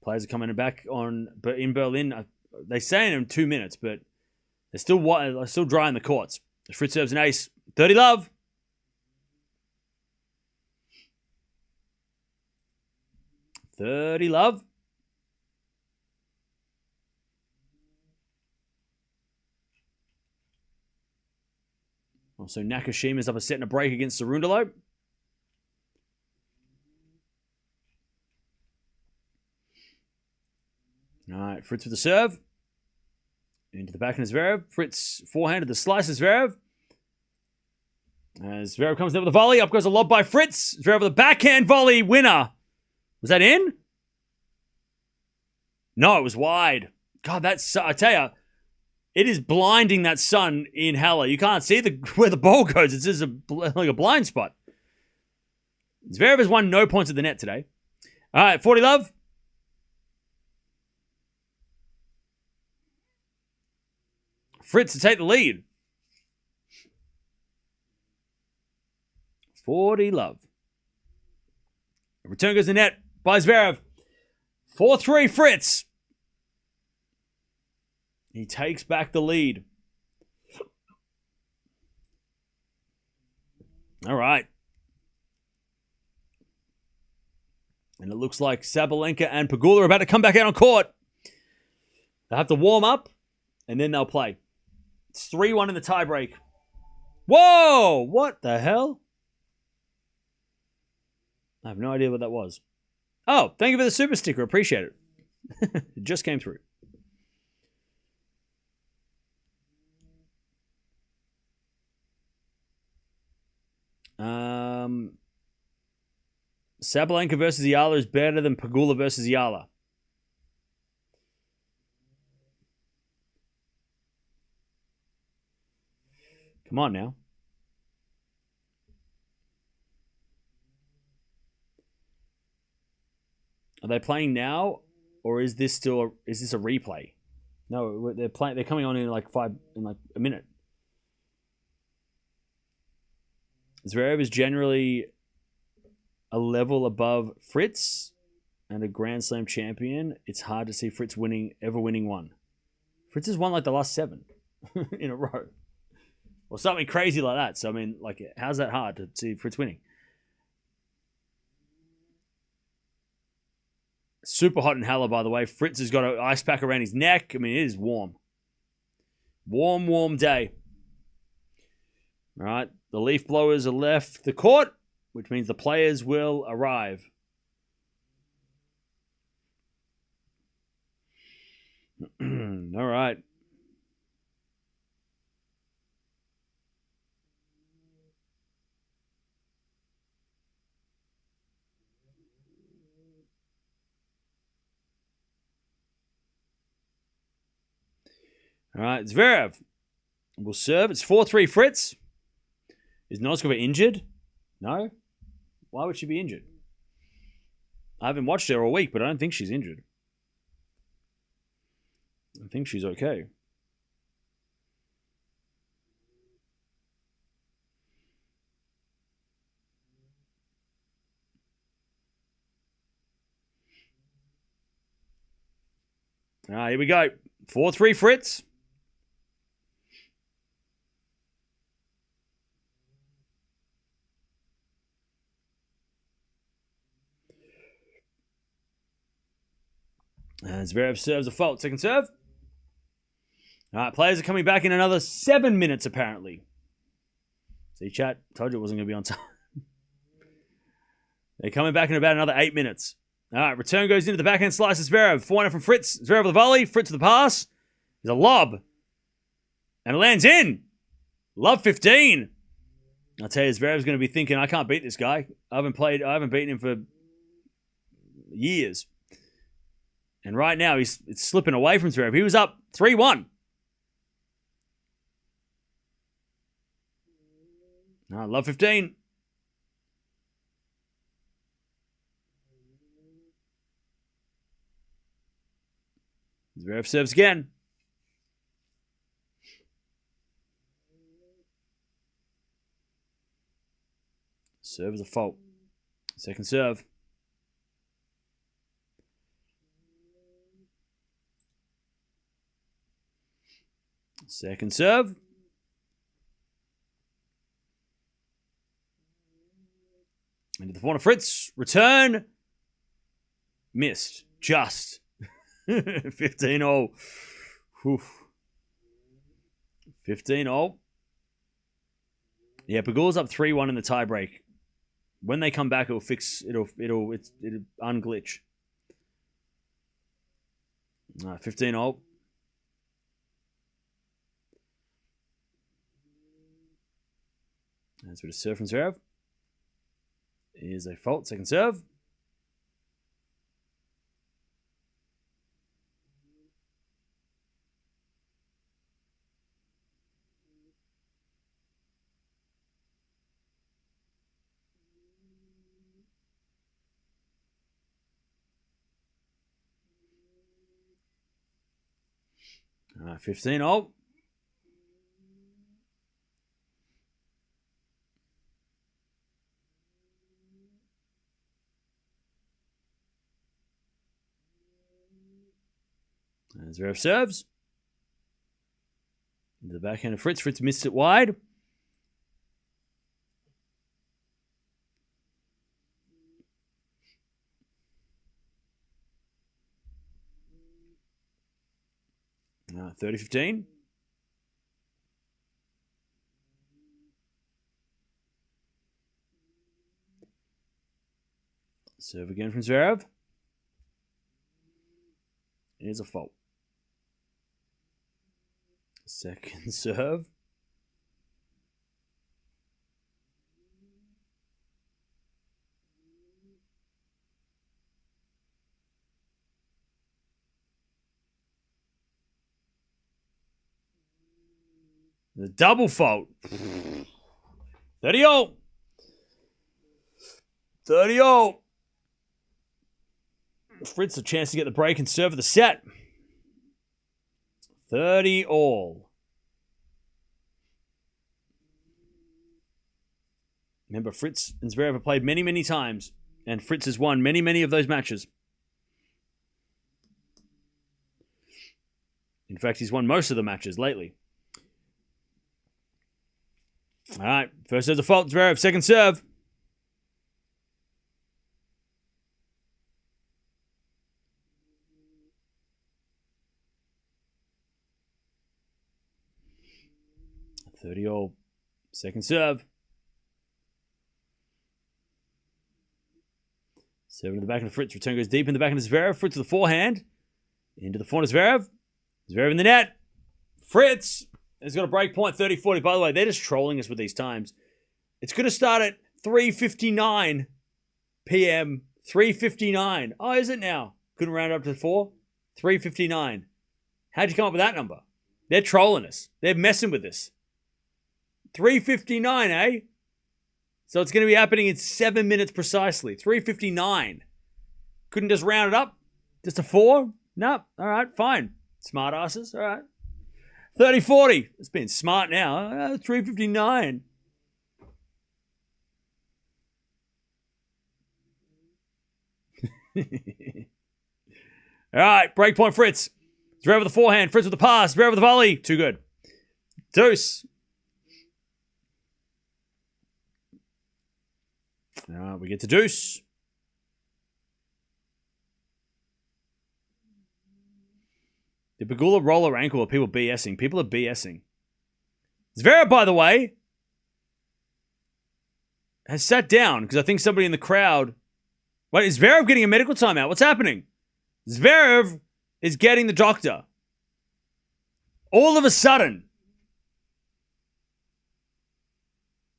Players are coming back in Berlin. They say in 2 minutes, but they're still dry in the courts. Fritz serves an ace. 30 love. Also, Nakashima's up a set and a break against Cerundolo. All right, Fritz with the serve. Into the backhand of Zverev. Fritz forehanded the slice of Zverev. As Zverev comes down with a volley. Up goes a lob by Fritz. Zverev with a backhand volley. Winner. Was that in? No, it was wide. God, I tell you, it is blinding, that sun in Halle. You can't see where the ball goes. It's just like a blind spot. Zverev has won no points at the net today. All right, 40 love. Fritz to take the lead. 40 love. Return goes to net by Zverev. 4-3 Fritz. He takes back the lead. All right. And it looks like Sabalenka and Pegula are about to come back out on court. They'll have to warm up, and then they'll play. It's 3-1 in the tiebreak. Whoa! What the hell? I have no idea what that was. Oh, thank you for the super sticker. Appreciate it. It just came through. Sabalenka versus Eala is better than Pegula versus Eala. Come on now. Are they playing now, or is this a replay? No, they're playing. They're coming on in like a minute. Zverev is generally a level above Fritz and a Grand Slam champion. It's hard to see Fritz ever winning one. Fritz has won like the last 7 in a row, or something crazy like that. So I mean, like, how's that hard to see Fritz winning? Super hot in Halle, by the way. Fritz has got an ice pack around his neck. I mean, it is warm. Warm day. All right. The leaf blowers are left the court, which means the players will arrive. All right. All right, Zverev will serve. It's 4-3 Fritz. Is Noskova injured? No. Why would she be injured? I haven't watched her all week, but I don't think she's injured. I think she's okay. All right, here we go. 4-3 Fritz. And Zverev serves a fault. Second serve. All right, players are coming back in another 7 minutes, apparently. See, chat, told you it wasn't going to be on time. They're coming back in about another 8 minutes. All right, return goes into the backhand slice of Zverev. 4-1 from Fritz. Zverev with the volley. Fritz with the pass. There's a lob. And it lands in. Love 15. I'll tell you, Zverev's going to be thinking, I can't beat this guy. I haven't beaten him for years. And right now, it's slipping away from Zverev. He was up 3-1. I love 15. Zverev serves again. Serve is a fault. Second serve. Second serve. Into the corner, Fritz. Return. Missed. Just. 15-all. 15-all. Yeah, Pegula's up 3-1 in the tiebreak. When they come back, it'll unglitch. 15-all. That's a bit of serve from Zverev. Here's a fault. Second serve. All right, 15-all. And Zverev serves. Into the backhand of Fritz. Fritz missed it wide. All right, 30-15. Serve again from Zverev. Here's a fault. Second serve. The double fault. 30-all. 30-all. Fritz a chance to get the break and serve the set. 30-all. Remember, Fritz and Zverev have played many, many times, and Fritz has won many, many of those matches. In fact, he's won most of the matches lately. All right, first serve's a fault, Zverev. Second serve. A 30-all. Second serve. Serve in the back of Fritz. Return goes deep in the back of Zverev. Fritz to the forehand. Into the forehand of Zverev. Zverev in the net. Fritz has got a break point, 30-40. By the way, they're just trolling us with these times. It's going to start at 3:59 p.m. 3:59. Oh, is it now? Couldn't round up to 4? 3:59. How'd you come up with that number? They're trolling us. They're messing with us. 3:59, eh? So it's going to be happening in 7 minutes precisely. 3:59. Couldn't just round it up? Just a 4? No. All right, fine. Smart asses. All right. 30-40. It's been smart now. 3:59. All right, break point Fritz. Zverev with the forehand. Fritz with the pass. Zverev with the volley. Too good. Deuce. All right, we get to deuce. Did Pegula roll her ankle or people BSing? People are BSing. Zverev, by the way, has sat down because I think somebody in the crowd... Wait, is Zverev getting a medical timeout? What's happening? Zverev is getting the doctor. All of a sudden,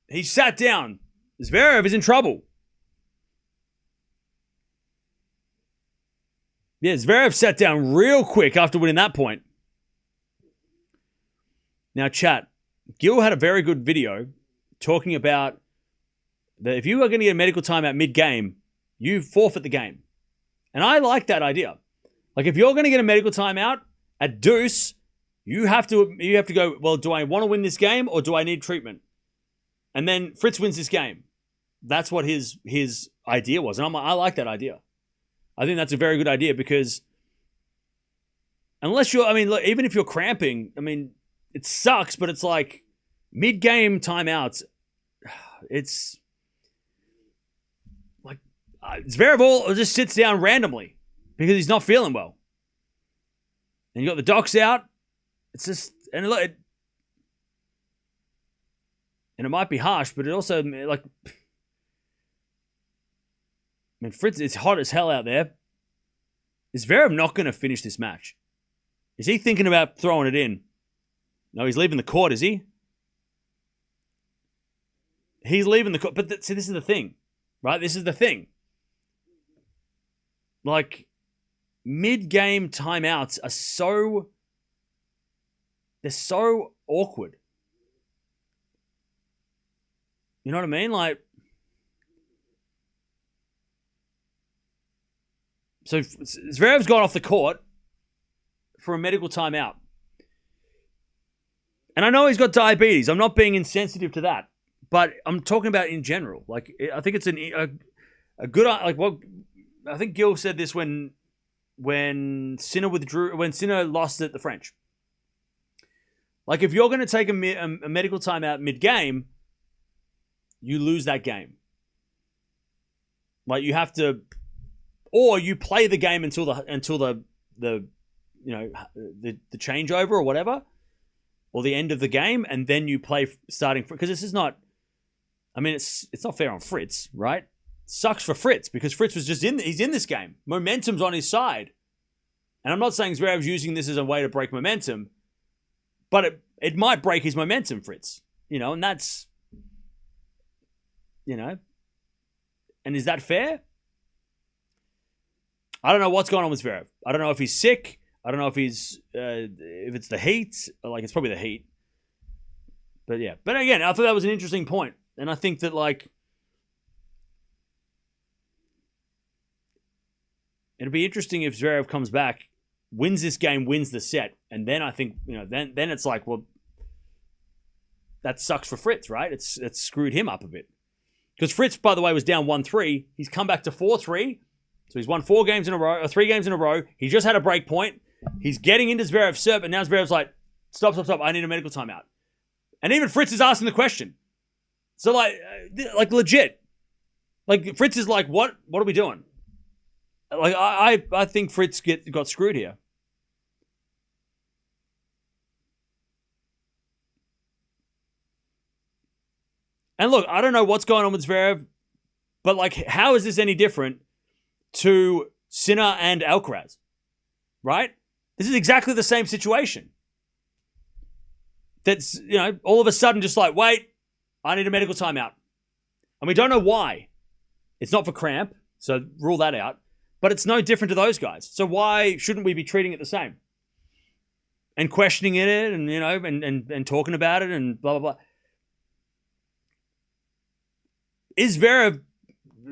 he sat down. Zverev is in trouble. Yeah, Zverev sat down real quick after winning that point. Now, chat, Gil had a very good video talking about that if you are going to get a medical timeout mid-game, you forfeit the game. And I like that idea. Like, if you're going to get a medical timeout at deuce, you have to go, well, do I want to win this game or do I need treatment? And then Fritz wins this game. That's what his idea was. And I like that idea. I think that's a very good idea because unless you're, I mean, look, even if you're cramping, I mean, it sucks, but it's like mid-game timeouts. It's like Zverev just sits down randomly because he's not feeling well. And you got the docs out. It's just, and look, and it might be harsh, but it also, like, I mean, Fritz, it's hot as hell out there. Is Zverev not going to finish this match? Is he thinking about throwing it in? No, he's leaving the court, is he? He's leaving the court. But see, this is the thing, right? This is the thing. Like, mid-game timeouts are so... They're so awkward. You know what I mean? Like... So Zverev's gone off the court for a medical timeout. And I know he's got diabetes. I'm not being insensitive to that. But I'm talking about in general. Like, I think it's a good... Like, what I think Gil said this when Sinner lost at the French. Like, if you're going to take a medical timeout mid-game, you lose that game. Like, you have to... Or you play the game until the changeover or whatever, or the end of the game, and then you play starting, because this is not, I mean, it's not fair on Fritz, right? Sucks for Fritz because Fritz was he's in this game. Momentum's on his side. And I'm not saying Zverev's using this as a way to break momentum, but it might break his momentum, Fritz. And that's, and is that fair? I don't know what's going on with Zverev. I don't know if he's sick. I don't know if if it's the heat. Like, it's probably the heat. But yeah. But again, I thought that was an interesting point. And I think that, like, it'll be interesting if Zverev comes back, wins this game, wins the set. And then I think, then it's like, well, that sucks for Fritz, right? It's screwed him up a bit. Because Fritz, by the way, was down 1-3. He's come back to 4-3. So he's won 3 games in a row. He just had a break point. He's getting into Zverev's serve, and now Zverev's like, stop. I need a medical timeout. And even Fritz is asking the question. So, like legit. Like, Fritz is like, what are we doing? Like, I think Fritz got screwed here. And look, I don't know what's going on with Zverev, but, like, how is this any different to Sinner and Alcaraz, right? This is exactly the same situation. That's, all of a sudden just like, wait, I need a medical timeout. And we don't know why. It's not for cramp, so rule that out. But it's no different to those guys. So why shouldn't we be treating it the same? And questioning it and, and talking about it and blah, blah, blah. Is Zverev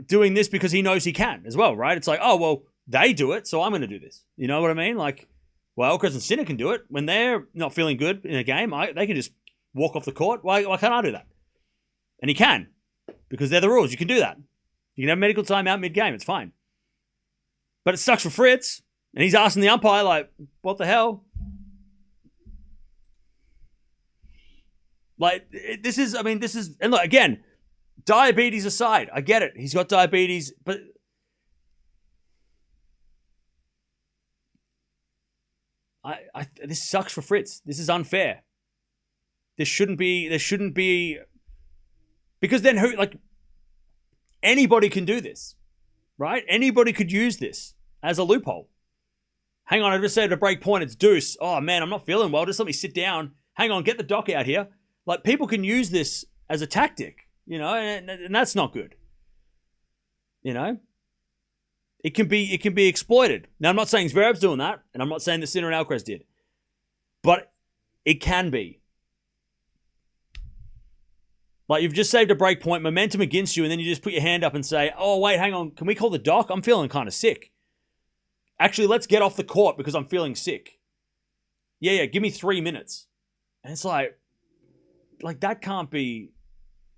doing this because he knows he can as well, right? It's like, oh, well, they do it, so I'm going to do this. You know what I mean? Like, well, Alcaraz and Sinner can do it. When they're not feeling good in a game, they can just walk off the court. Why can't I do that? And he can, because they're the rules. You can do that. You can have medical timeout mid-game. It's fine. But it sucks for Fritz, and he's asking the umpire, like, what the hell? Like, this is, and look, again, diabetes aside, I get it. He's got diabetes, but this sucks for Fritz. This is unfair. There shouldn't be, because then anybody can do this, right? Anybody could use this as a loophole. Hang on, I just said at a break point, it's deuce. Oh man, I'm not feeling well. Just let me sit down. Hang on, get the doc out here. Like, people can use this as a tactic. And that's not good. It can be exploited. Now, I'm not saying Zverev's doing that, and I'm not saying that Sinner and Alcaraz did, but it can be. Like, you've just saved a break point, momentum against you, and then you just put your hand up and say, oh, wait, hang on, can we call the doc? I'm feeling kind of sick. Actually, let's get off the court because I'm feeling sick. Yeah, give me 3 minutes. And it's like that can't be...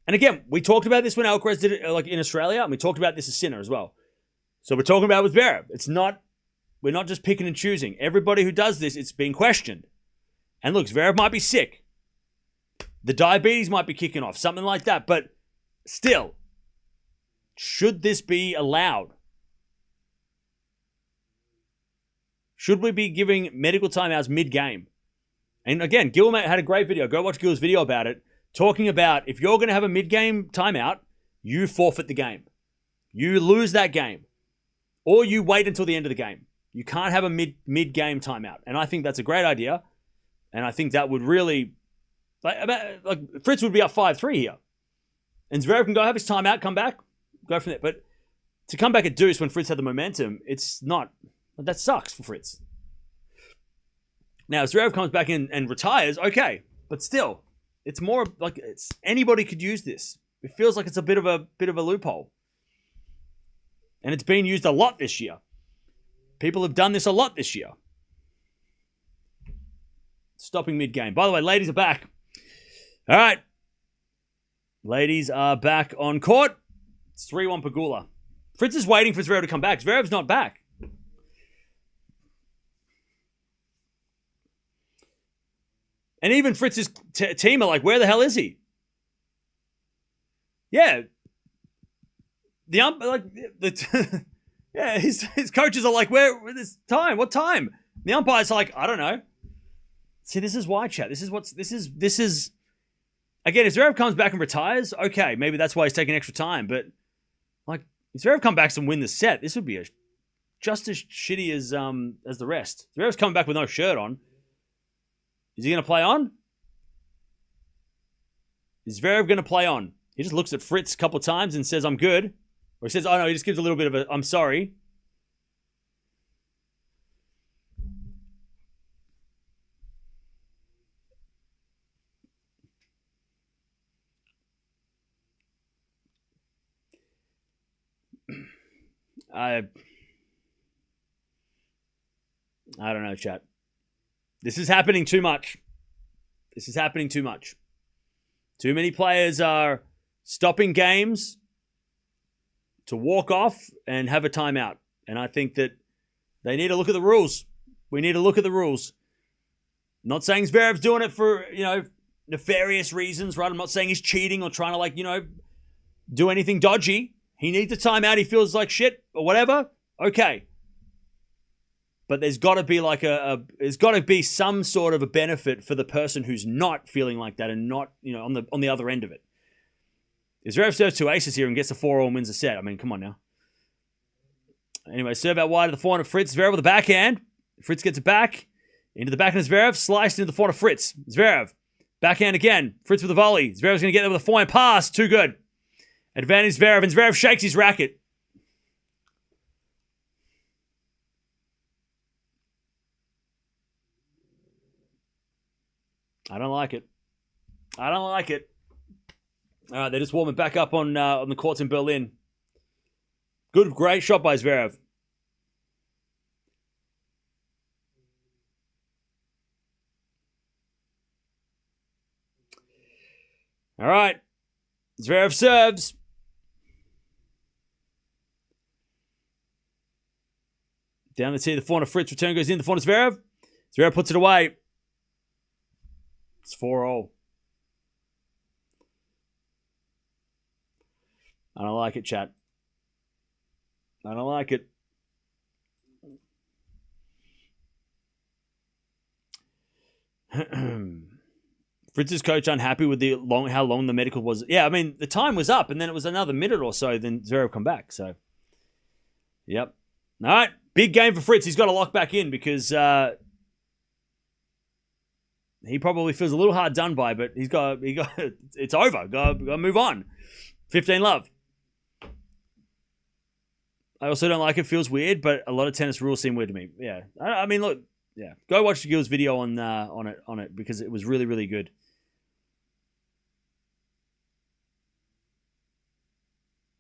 And again, we talked about this when Alcaraz did it, like, in Australia, and we talked about this as Sinner as well. So we're talking about it with Zverev. We're not just picking and choosing. Everybody who does this, it's being questioned. And look, Zverev might be sick. The diabetes might be kicking off, something like that. But still, should this be allowed? Should we be giving medical timeouts mid-game? And again, Gil had a great video. Go watch Gil's video about it, talking about if you're going to have a mid-game timeout, you forfeit the game. You lose that game. Or you wait until the end of the game. You can't have a mid-game timeout. And I think that's a great idea. And I think that would really... Like Fritz would be up 5-3 here. And Zverev can go have his timeout, come back, go from there. But to come back at deuce when Fritz had the momentum, it's not... That sucks for Fritz. Now, if Zverev comes back in and retires, okay. But still, it's more like anybody could use this. It feels like it's a bit of a loophole. And it's been used a lot this year. People have done this a lot this year. Stopping mid-game. By the way, ladies are back. All right. Ladies are back on court. It's 3-1 Pegula. Fritz is waiting for Zverev to come back. Zverev's not back. And even Fritz's team are like, where the hell is he? Yeah. His coaches are like, where this time? What time? The umpires are like, I don't know. See, this is why, chat. This is again, if Zverev comes back and retires, okay, maybe that's why he's taking extra time. But like, if Zverev comes back and win the set, this would be just as shitty as the rest. Zverev's coming back with no shirt on. Is he going to play on? Is Zverev going to play on? He just looks at Fritz a couple of times and says, I'm good. Or he says, oh no, he just gives a little bit of a, I'm sorry. I don't know, chat. This is happening too much. This is happening too much. Too many players are stopping games to walk off and have a timeout. And I think that they need to look at the rules. We need to look at the rules. I'm not saying Zverev's doing it for, nefarious reasons, right? I'm not saying he's cheating or trying to, do anything dodgy. He needs a timeout. He feels like shit or whatever. Okay. But there's got to be there's got to be some sort of a benefit for the person who's not feeling like that and not, on the other end of it. If Zverev serves 2 aces here and gets a 4-all and wins the set, I mean, come on now. Anyway, serve out wide to the forehand of Fritz. Zverev with a backhand. Fritz gets it back. Into the backhand of Zverev. Sliced into the forehand of Fritz. Zverev. Backhand again. Fritz with a volley. Zverev's going to get there with a forehand pass. Too good. Advantage Zverev. And Zverev shakes his racket. I don't like it. I don't like it. All right, they're just warming back up on the courts in Berlin. Good, great shot by Zverev. All right. Zverev serves. Down the tee, the forehand of Fritz. Return goes in. The forehand of Zverev. Zverev puts it away. It's 4-all. I don't like it, chat. I don't like it. Fritz's coach unhappy with how long the medical was. Yeah, I mean, the time was up, and then it was another minute or so, then Zverev come back. So, yep. All right, big game for Fritz. He's got to lock back in because he probably feels a little hard done by, but he got it's over. Got to move on. 15-love. I also don't like it. Feels weird, but a lot of tennis rules seem weird to me. Yeah, I mean, look, yeah, go watch Gil's video on it because it was really, really good.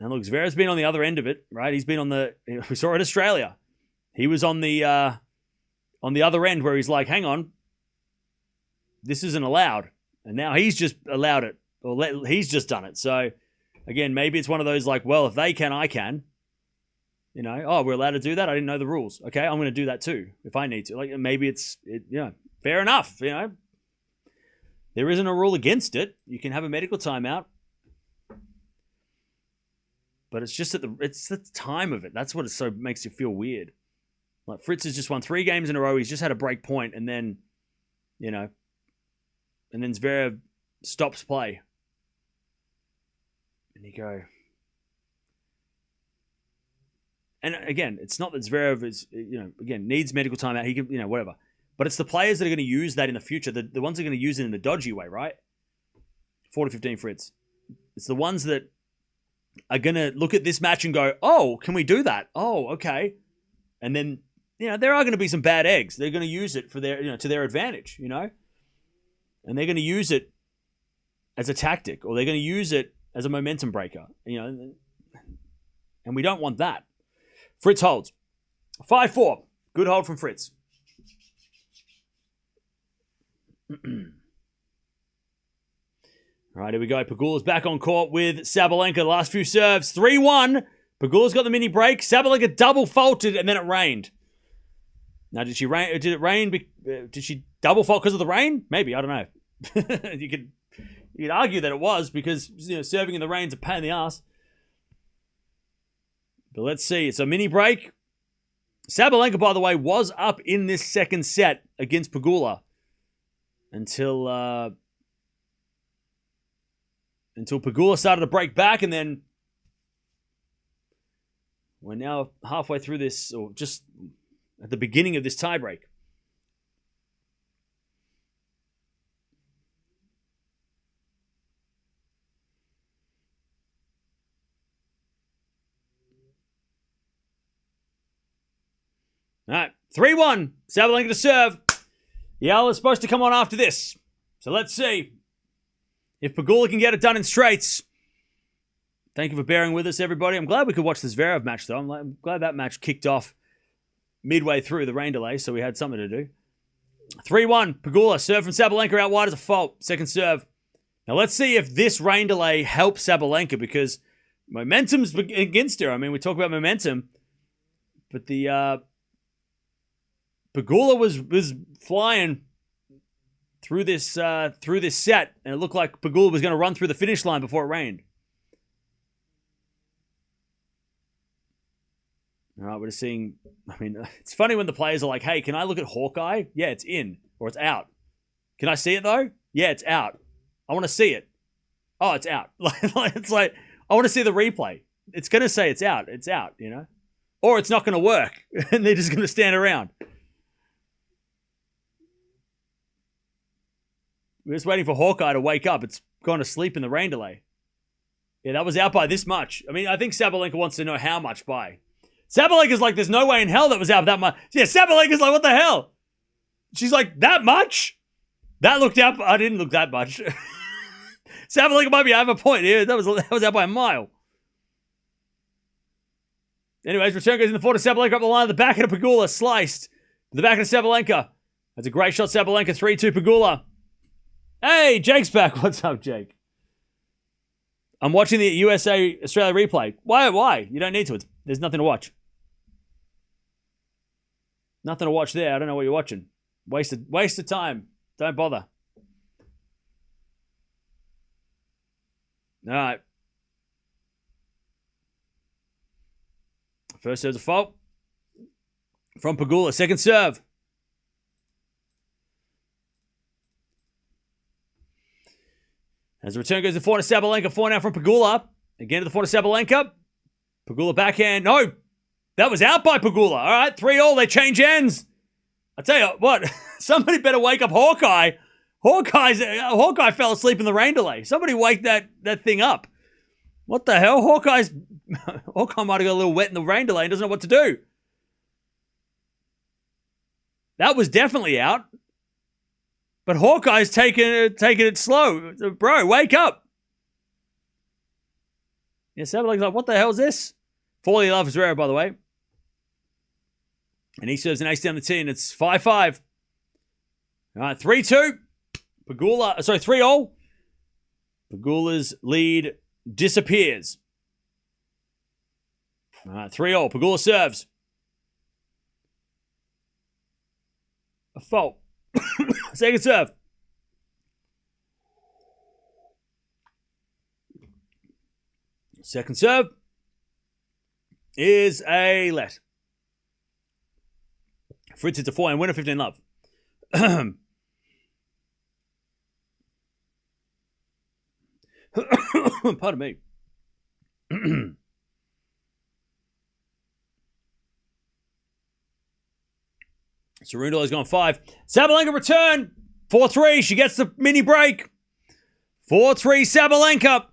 And look, Zverev's been on the other end of it, right? He's been on we saw it in Australia. He was on the other end where he's like, hang on, this isn't allowed. And now he's just allowed it, or he's just done it. So, again, maybe it's one of those like, well, if they can, I can. Oh, we're allowed to do that? I didn't know the rules. Okay, I'm going to do that too if I need to. Like, maybe fair enough, There isn't a rule against it. You can have a medical timeout. But it's just it's the time of it. That's what makes you feel weird. Like Fritz has just won 3 games in a row. He's just had a break point, and then, and then Zverev stops play. And you go. And again, it's not that Zverev is, needs medical timeout. He can, whatever. But it's the players that are going to use that in the future. The ones that are going to use it in the dodgy way, right? 4-15 Fritz. It's the ones that are going to look at this match and go, oh, can we do that? Oh, okay. And then, there are going to be some bad eggs. They're going to use it for their, to their advantage, And they're going to use it as a tactic, or they're going to use it as a momentum breaker, And we don't want that. Fritz holds. 5-4. Good hold from Fritz. All right, here we go. Pegula's back on court with Sabalenka. The last few serves. 3-1. Pegula's got the mini break. Sabalenka double faulted, and then it rained. Now, did it rain? Did she double fault because of the rain? Maybe. I don't know. You could argue that it was because serving in the rain's a pain in the ass. But let's see. It's a mini break. Sabalenka, by the way, was up in this second set against Pegula until Pegula started to break back, and then we're now halfway through this, or just at the beginning of this tiebreak. All right, 3-1. Sabalenka to serve. Eala's supposed to come on after this. So let's see if Pegula can get it done in straights. Thank you for bearing with us, everybody. I'm glad we could watch this Zverev match, though. I'm glad that match kicked off midway through the rain delay, so we had something to do. 3-1. Pegula, serve from Sabalenka out wide as a fault. Second serve. Now let's see if this rain delay helps Sabalenka, because momentum's against her. I mean, we talk about momentum, but the Pegula was flying through this set, and it looked like Pegula was going to run through the finish line before it rained. All right, we're just seeing. I mean, it's funny when the players are like, "Hey, can I look at Hawkeye? Yeah, it's in or it's out. Can I see it though? Yeah, it's out. I want to see it. Oh, it's out. It's like I want to see the replay. It's going to say it's out. It's out. Or it's not going to work, and they're just going to stand around. We're just waiting for Hawkeye to wake up. It's gone to sleep in the rain delay. Yeah, that was out by this much. I mean, I think Sabalenka wants to know how much by. Sabalenka's like, there's no way in hell that was out that much. Yeah, Sabalenka's like, what the hell? She's like, that much? That looked out. I didn't look that much. Sabalenka might be out of a point here. That was out by a mile. Anyways, return goes in the forward to Sabalenka up the line. The back of Pegula sliced. The back of Sabalenka. That's a great shot, Sabalenka. 3-2 Pegula. Hey, Jake's back. What's up, Jake? I'm watching the USA-Australia replay. Why? You don't need to. There's nothing to watch. Nothing to watch there. I don't know what you're watching. Waste of time. Don't bother. All right. First serve's a fault from Pegula. Second serve. As the return goes to forehand to Sabalenka. Forehand from Pegula. Again to the forehand to Sabalenka. Pegula backhand. No. That was out by Pegula. All right. 3-3. They change ends. I tell you what. Somebody better wake up Hawkeye. Hawkeye fell asleep in the rain delay. Somebody wake that thing up. What the hell? Hawkeye might have got a little wet in the rain delay and doesn't know what to do. That was definitely out. But Hawkeye's taking it slow. Bro, wake up. Yeah, Sabalenka's like, what the hell is this? 40 love is rare, by the way. And he serves an ace down the tee, and it's 5-5. All right, 3-2. Pegula, sorry, 3-0. Pegula's lead disappears. All right, 3-0. Pegula serves. A fault. Second serve. Second serve is a let. Fritz hits a 4 and winner 15 love. Pardon me. Cerundolo has gone 5. Sabalenka return. 4-3. She gets the mini break. 4-3 Sabalenka.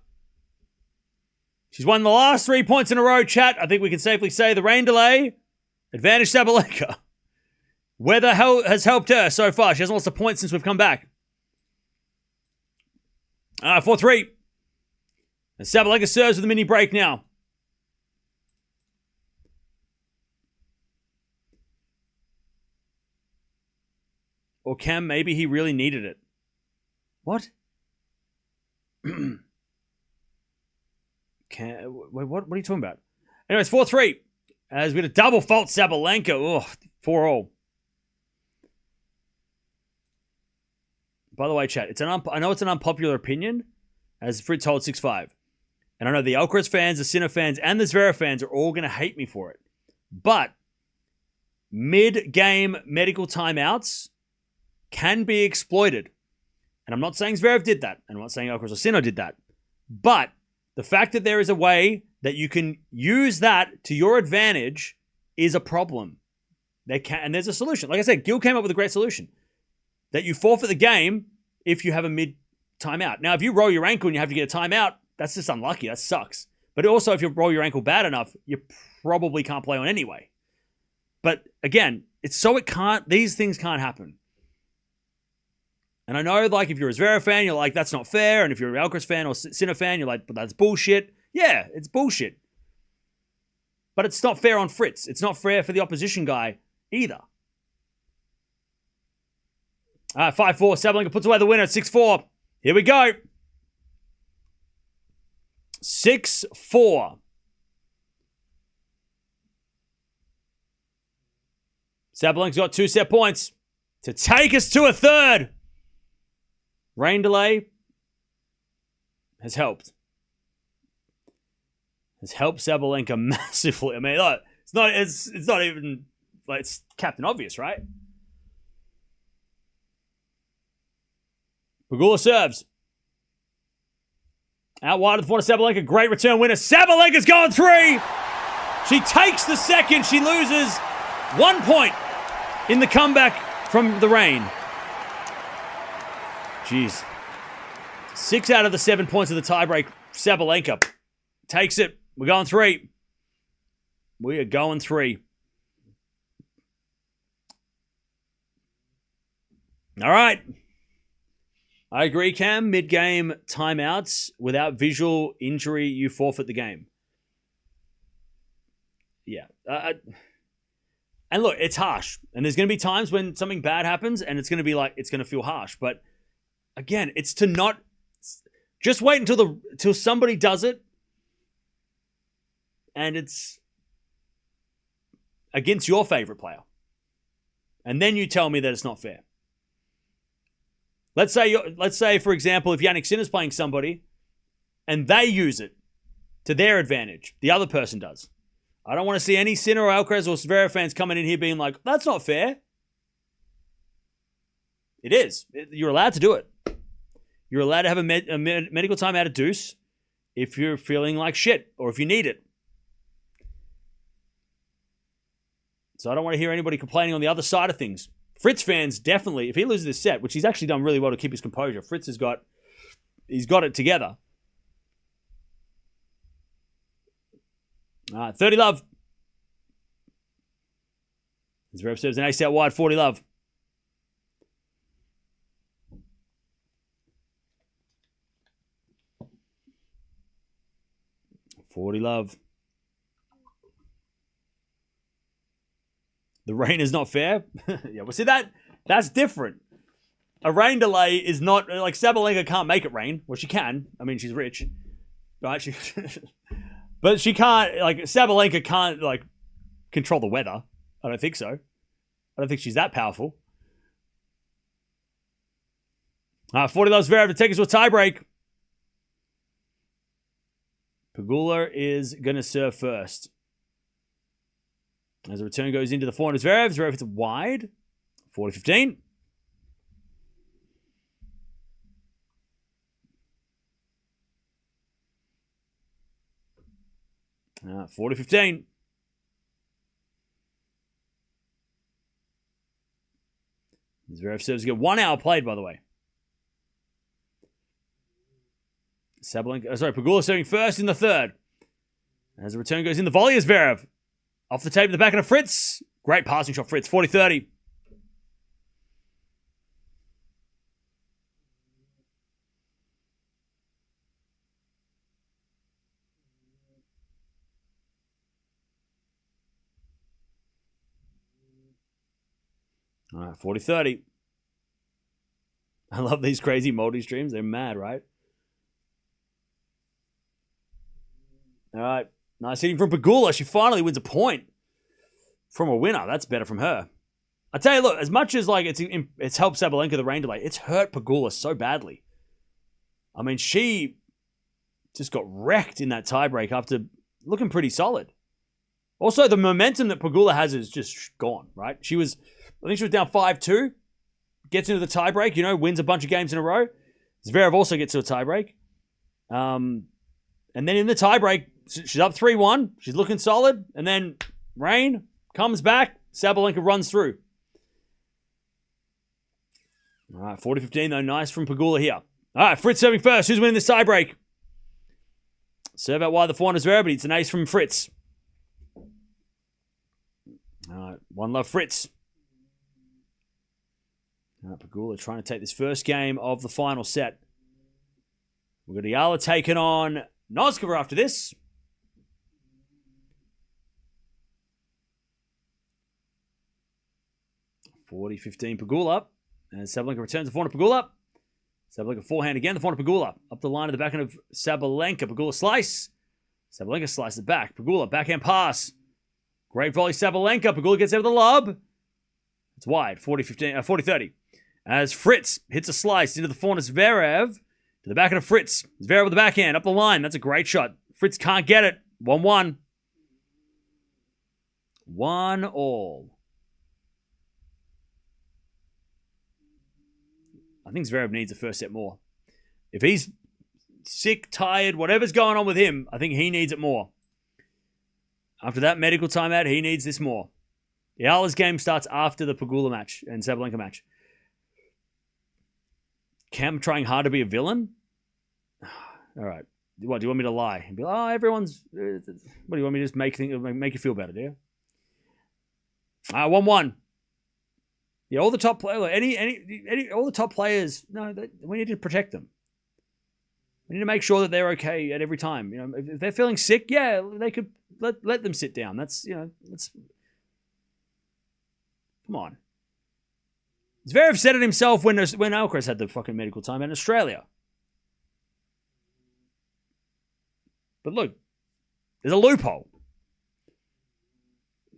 She's won the last 3 points in a row, chat. I think we can safely say the rain delay advantage Sabalenka. Weather has helped her so far. She hasn't lost a point since we've come back. 4-3. And Sabalenka serves with a mini break now. Or Cam, maybe he really needed it. What? Wait, what are you talking about? Anyways, 4-3. As we had a double fault Sabalenka. Oh, 4-0. By the way, chat, I know it's an unpopular opinion, as Fritz holds 6-5. And I know the Alcaraz fans, the Sinner fans, and the Zverev fans are all going to hate me for it. But mid-game medical timeouts can be exploited. And I'm not saying Zverev did that. And I'm not saying Alcaraz or Sinner did that. But the fact that there is a way that you can use that to your advantage is a problem. And there's a solution. Like I said, Gil came up with a great solution. That you forfeit the game if you have a mid-timeout. Now, if you roll your ankle and you have to get a timeout, that's just unlucky. That sucks. But also, if you roll your ankle bad enough, you probably can't play on anyway. But again, these things can't happen. And I know, like, if you're a Zverev fan, you're like, that's not fair. And if you're an Alcaraz fan or Sinner fan, you're like, but that's bullshit. Yeah, it's bullshit. But it's not fair on Fritz. It's not fair for the opposition guy either. 5-4. Sabalenka puts away the winner at 6-4. Here we go. 6-4. Sabalenka's got 2 set points to take us to a third. Rain delay has helped. Has helped Sabalenka massively. I mean, look, it's not even like it's Captain Obvious, right? Pegula serves. Out wide of the front of Sabalenka. Great return winner. Sabalenka's gone 3. She takes the second. She loses 1 point in the comeback from the rain. Jeez. 6 out of the 7 points of the tiebreak. Sabalenka takes it. We're going 3. We are going 3. All right. I agree, Cam. Mid-game timeouts, without visual injury, you forfeit the game. Yeah. And look, it's harsh. And there's going to be times when something bad happens and it's going to be like, it's going to feel harsh. But again, it's to not just wait until somebody does it and it's against your favorite player. And then you tell me that it's not fair. Let's say, for example, if Jannik Sinner is playing somebody and they use it to their advantage, the other person does. I don't want to see any Sinner or Alcaraz or Zverev fans coming in here being like, that's not fair. It is. You're allowed to do it. You're allowed to have a medical timeout at deuce if you're feeling like shit or if you need it. So I don't want to hear anybody complaining on the other side of things. Fritz fans, definitely, if he loses this set, which he's actually done really well to keep his composure, Fritz he's got it together. 30 love. Zverev serves an ace out wide, 40 love. 40 love. The rain is not fair. Yeah, well, see that's different. A rain delay is not like Sabalenka can't make it rain. Well, she can. I mean, she's rich, right? But she can't. Like Sabalenka can't like control the weather. I don't think so. I don't think she's that powerful. 40 loves Zverev to take us to a tiebreak. Pegula is going to serve first. As the return goes into the forehand, Zverev hits it wide. 40-15. Uh, 40-15. Zverev serves again. 1 hour played, by the way. Pegula serving first in the third. As the return goes in, the volley is Zverev. Off the tape in the back of Fritz. Great passing shot, Fritz. 40-30. All right, 40-30. I love these crazy multi-streams. They're mad, right? All right. Nice hitting from Pegula. She finally wins a point from a winner. That's better from her. I tell you, look, as much as like it's helped Sabalenka the rain delay, it's hurt Pegula so badly. I mean, she just got wrecked in that tiebreak after looking pretty solid. Also, the momentum that Pegula has is just gone, right? I think she was down 5-2, gets into the tiebreak, wins a bunch of games in a row. Zverev also gets to a tiebreak. And then in the tiebreak, she's up 3-1. She's looking solid. And then rain comes back. Sabalenka runs through. All right, 40-15 though. Nice from Pegula here. All right, Fritz serving first. Who's winning this tiebreak? Serve out wide the forehand is Zverev, but it's an ace from Fritz. All right, 1 love Fritz. All right, Pegula trying to take this first game of the final set. We've got Eala taking on Noskova after this. 40-15 Pegula. And Sabalenka returns the forehand to Pegula. Sabalenka forehand again, the forehand to Pegula. Up the line of the backhand of Sabalenka. Pegula slice. Sabalenka slices it back. Pegula, backhand pass. Great volley, Sabalenka. Pegula gets there with a lob. It's wide, 40-30. As Fritz hits a slice into the forehand of Zverev. To the backhand of Fritz. Zverev with the backhand, up the line. That's a great shot. Fritz can't get it. 1-1. 1-1. I think Zverev needs the first set more. If he's sick, tired, whatever's going on with him, I think he needs it more. After that medical timeout, he needs this more. Eala's game starts after the Pegula match and Sabalenka match. Cam trying hard to be a villain? All right. What, do you want me to lie? And be like, oh, everyone's... What, do you want me to just make you feel better, do you? 1-1. Yeah, all the top players, all the top players, we need to protect them. We need to make sure that they're okay at every time. If they're feeling sick, yeah, they could let them sit down. That's come on. Zverev said it himself when Alcaraz had the fucking medical time in Australia. But look, there's a loophole.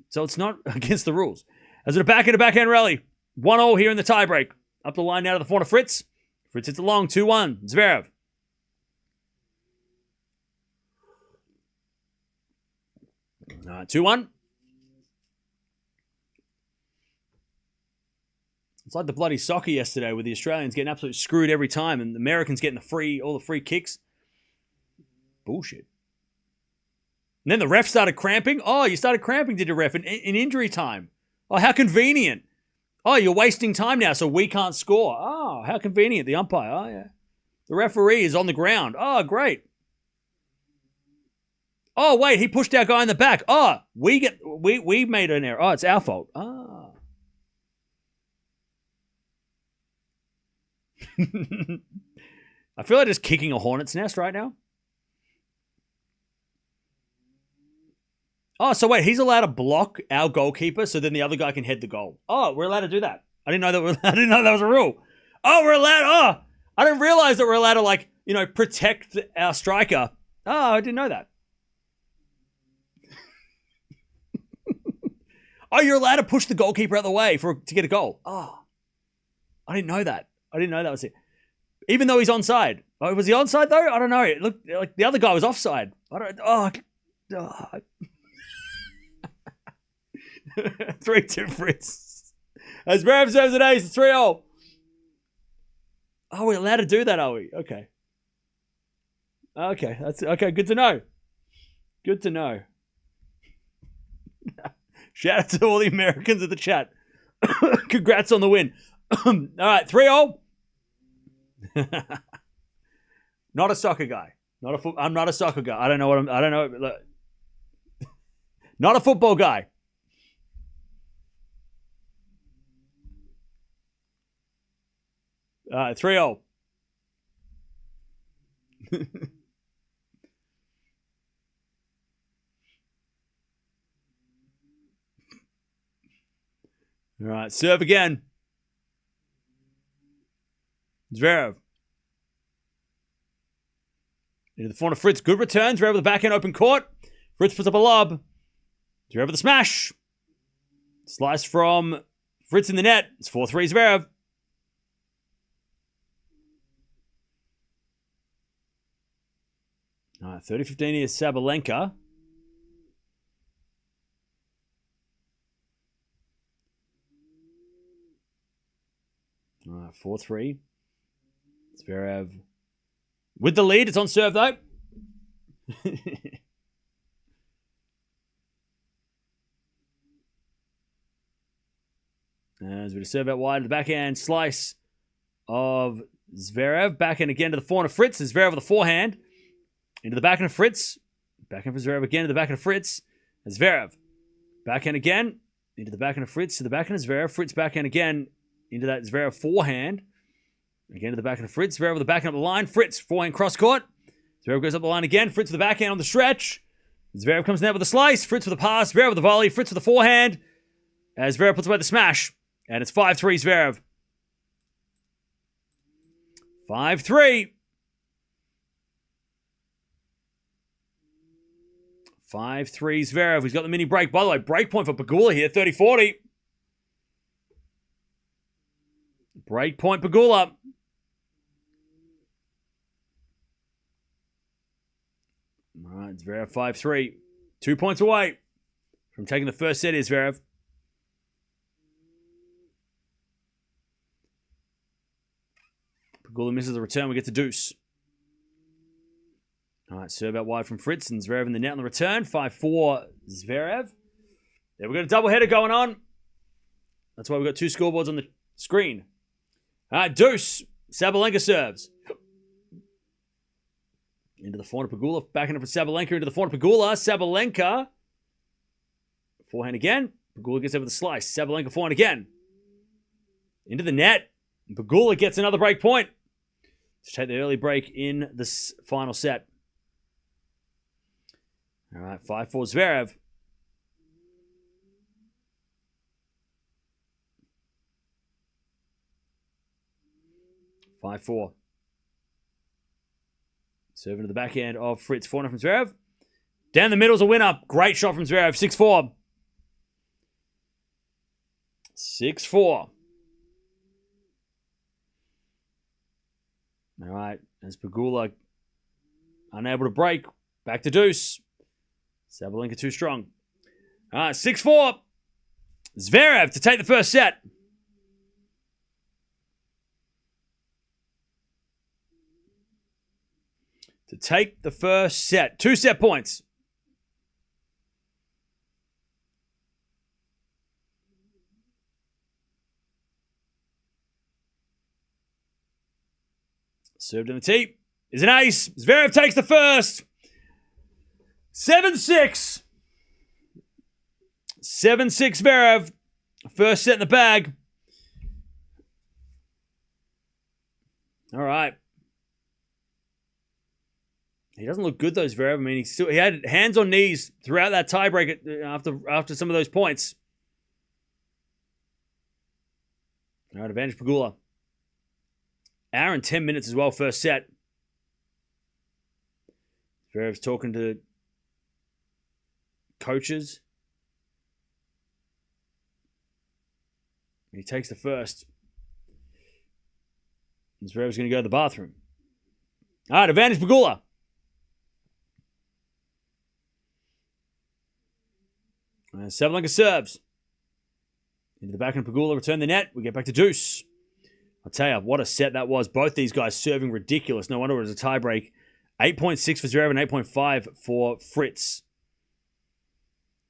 So it's not against the rules. As a backhand rally. 1-0 here in the tiebreak. Up the line now to the forehand of Fritz. Fritz hits it long. 2-1. Zverev. All right, 2-1. It's like the bloody soccer yesterday with the Australians getting absolutely screwed every time and the Americans getting all the free kicks. Bullshit. And then the ref started cramping. Oh, you started cramping, did you, ref, in injury time? Oh, how convenient. Oh, you're wasting time now, so we can't score. Oh, how convenient. The umpire. Oh, yeah. The referee is on the ground. Oh, great. Oh, wait, he pushed our guy in the back. Oh, we made an error. Oh, it's our fault. Ah. I feel like just kicking a hornet's nest right now. Oh, so wait, he's allowed to block our goalkeeper, so then the other guy can head the goal. Oh, we're allowed to do that. I didn't know that. I didn't know that was a rule. Oh, we're allowed. Oh, I didn't realize that we're allowed to protect our striker. Oh, I didn't know that. Oh, you're allowed to push the goalkeeper out of the way to get a goal. Oh, I didn't know that. I didn't know that was it. Even though he's onside. Oh, was he onside though? I don't know. It looked like the other guy was offside. I don't. Oh. 3-2 Fritz. As Zverev serves an ace, it's 3-0. Oh, we're allowed to do that, are we? Okay. Okay, that's okay. Good to know. Good to know. Shout out to all the Americans in the chat. Congrats on the win. All right, 3-0. Not a soccer guy. I'm not a soccer guy. I don't know. Look. Not a football guy. All right, 3-0. All right, serve again. Zverev. Into the front of Fritz. Good return. Zverev with the backhand open court. Fritz puts up a lob. Zverev with the smash. Slice from Fritz in the net. It's 4-3 Zverev. All right, 30-15 is Sabalenka. All right, 4-3. Zverev with the lead. It's on serve, though. As we serve out wide to the backhand slice of Zverev. Backhand again to the forehand of Fritz. Zverev with the forehand. Into the backhand of Fritz. Backhand for Zverev again to the backhand of Fritz. Zverev. Backhand again. Into the backhand of Fritz. To the backhand of Zverev. Fritz backhand again. Into that Zverev forehand. Again to the backhand of Fritz. Zverev with the backhand up the line. Fritz forehand cross court. Zverev goes up the line again. Fritz with the backhand on the stretch. Zverev comes down with a slice. Fritz with a pass. Zverev with the volley. Fritz with the forehand. As Zverev puts away the smash. And it's 5-3 Zverev. 5-3. 5-3 Zverev. He's got the mini break. By the way, break point for Pegula here. 30-40. Break point Pegula. All right, Zverev 5-3. 2 points away from taking the first set is Zverev. Pegula misses the return. We get to deuce. All right, serve out wide from Fritz and Zverev in the net on the return. 5-4 Zverev. Yeah, we've got a doubleheader going on. That's why we've got two scoreboards on the screen. All right, deuce. Sabalenka serves. Into the forehand of Pegula. Backhand for Sabalenka. Into the forehand of Pegula. Sabalenka. Forehand again. Pegula gets over the slice. Sabalenka forehand again. Into the net. Pegula gets another break point. Let's take the early break in this final set. All right, 5-4 Zverev. Serving to the backhand of Fritz. Forehand from Zverev. Down the middle's a winner. Great shot from Zverev. 6-4. 6-4. All right, as Pegula unable to break. Back to deuce. Sabalenka too strong. All right, 6-4. Zverev to take the first set. To take the first set. 2 set points. Served in the tee. Is an ace. Zverev takes the first. 7-6. 7-6 Zverev. First set in the bag. All right. He doesn't look good, though, Zverev. I mean, he had hands on knees throughout that tiebreak after some of those points. All right, advantage Pegula. Hour and 10 minutes as well, first set. Zverev's talking to coaches. He takes the first. And Zverev's going to go to the bathroom. All right, advantage Pegula. Sabalenka serves. Into the back and Pegula return the net. We get back to deuce. I'll tell you, what a set that was. Both these guys serving ridiculous. No wonder it was a tiebreak. 8.6 for Zverev and 8.5 for Fritz.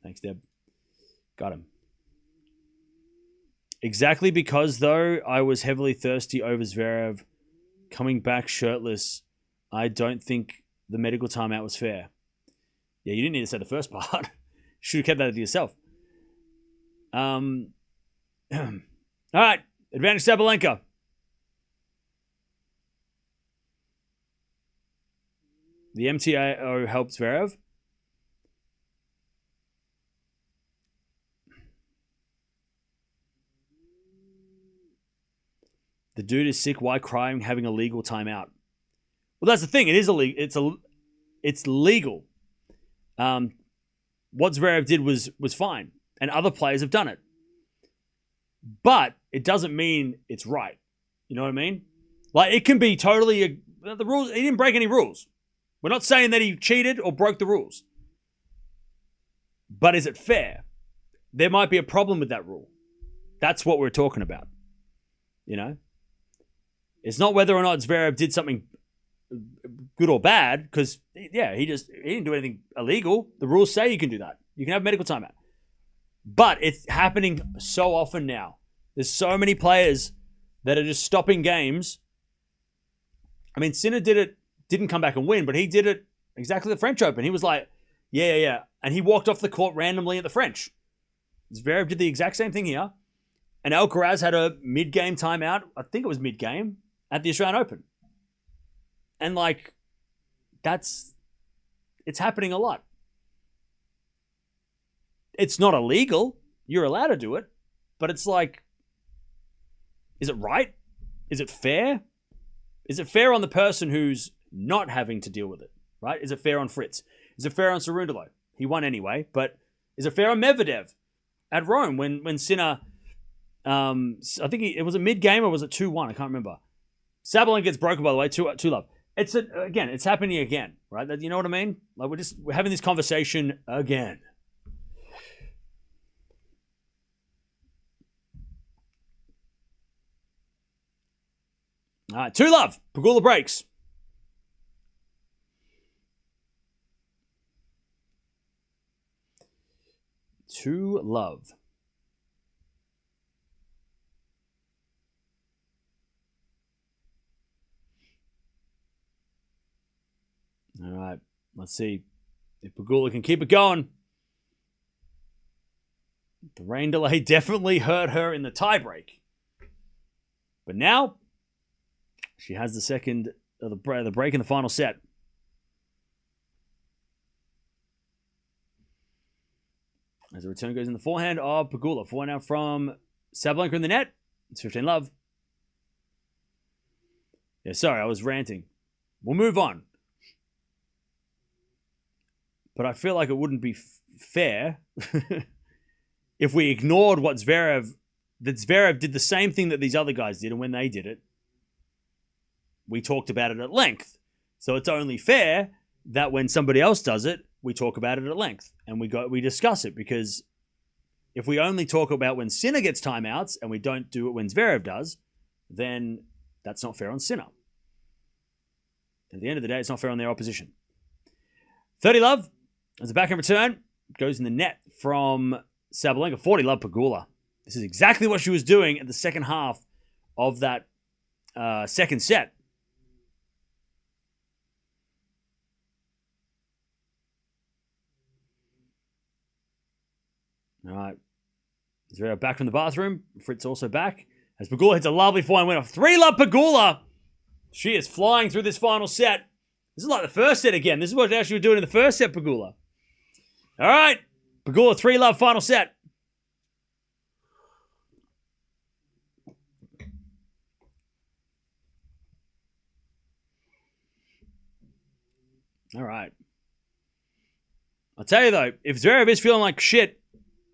Thanks, Deb. Got him. Exactly because, though, I was heavily thirsty over Zverev coming back shirtless, I don't think the medical timeout was fair. Yeah, you didn't need to say the first part. Should have kept that to yourself. All right. Advantage Sabalenka. The MTO helps Zverev. The dude is sick. Why crying? Having a legal timeout. Well, that's the thing. It is illegal. It's legal. What Zverev did was fine, and other players have done it. But it doesn't mean it's right. You know what I mean? Like, it can be totally the rules. He didn't break any rules. We're not saying that he cheated or broke the rules. But is it fair? There might be a problem with that rule. That's what we're talking about. You know? It's not whether or not Zverev did something good or bad, because, yeah, he didn't do anything illegal. The rules say you can do that. You can have medical timeout. But it's happening so often now. There's so many players that are just stopping games. I mean, Sinner didn't come back and win, but he did it exactly the French Open. He was like, yeah. And he walked off the court randomly at the French. Zverev did the exact same thing here. And Alcaraz had a mid-game timeout. I think it was mid-game at the Australian Open. And, like, it's happening a lot. It's not illegal. You're allowed to do it. But it's like, is it right? Is it fair? Is it fair on the person who's not having to deal with it, right? Is it fair on Fritz? Is it fair on Cerundolo? He won anyway, but is it fair on Medvedev at Rome when Sinner, I think it was a mid-game or was it 2-1? I can't remember. Sabalenka gets broken, by the way, 2-love. It's happening again, right? You know what I mean? Like, we're having this conversation again. All right, 2-love. Pegula breaks. Two love. All right, let's see if Pegula can keep it going. The rain delay definitely hurt her in the tiebreak. But now, she has the second of the break in the final set. As the return goes in the forehand of Pegula. Forehand now from Sabalenka in the net. It's 15-love. Yeah, sorry, I was ranting. We'll move on. But I feel like it wouldn't be fair if we ignored what Zverev did the same thing that these other guys did, and when they did it, we talked about it at length. So it's only fair that when somebody else does it, we talk about it at length and we discuss it, because if we only talk about when Sinner gets timeouts and we don't do it when Zverev does, then that's not fair on Sinner. At the end of the day, it's not fair on their opposition. 30-love as a backhand return goes in the net from Sabalenka. 40-love Pegula. This is exactly what she was doing at the second half of that second set. All right. Zverev back from the bathroom. Fritz also back. As Pegula hits a lovely forehand winner. 3-love Pegula. She is flying through this final set. This is like the first set again. This is what they actually were doing in the first set, Pegula. All right. Pegula, 3-love final set. All right. I'll tell you, though, if Zverev is feeling like shit,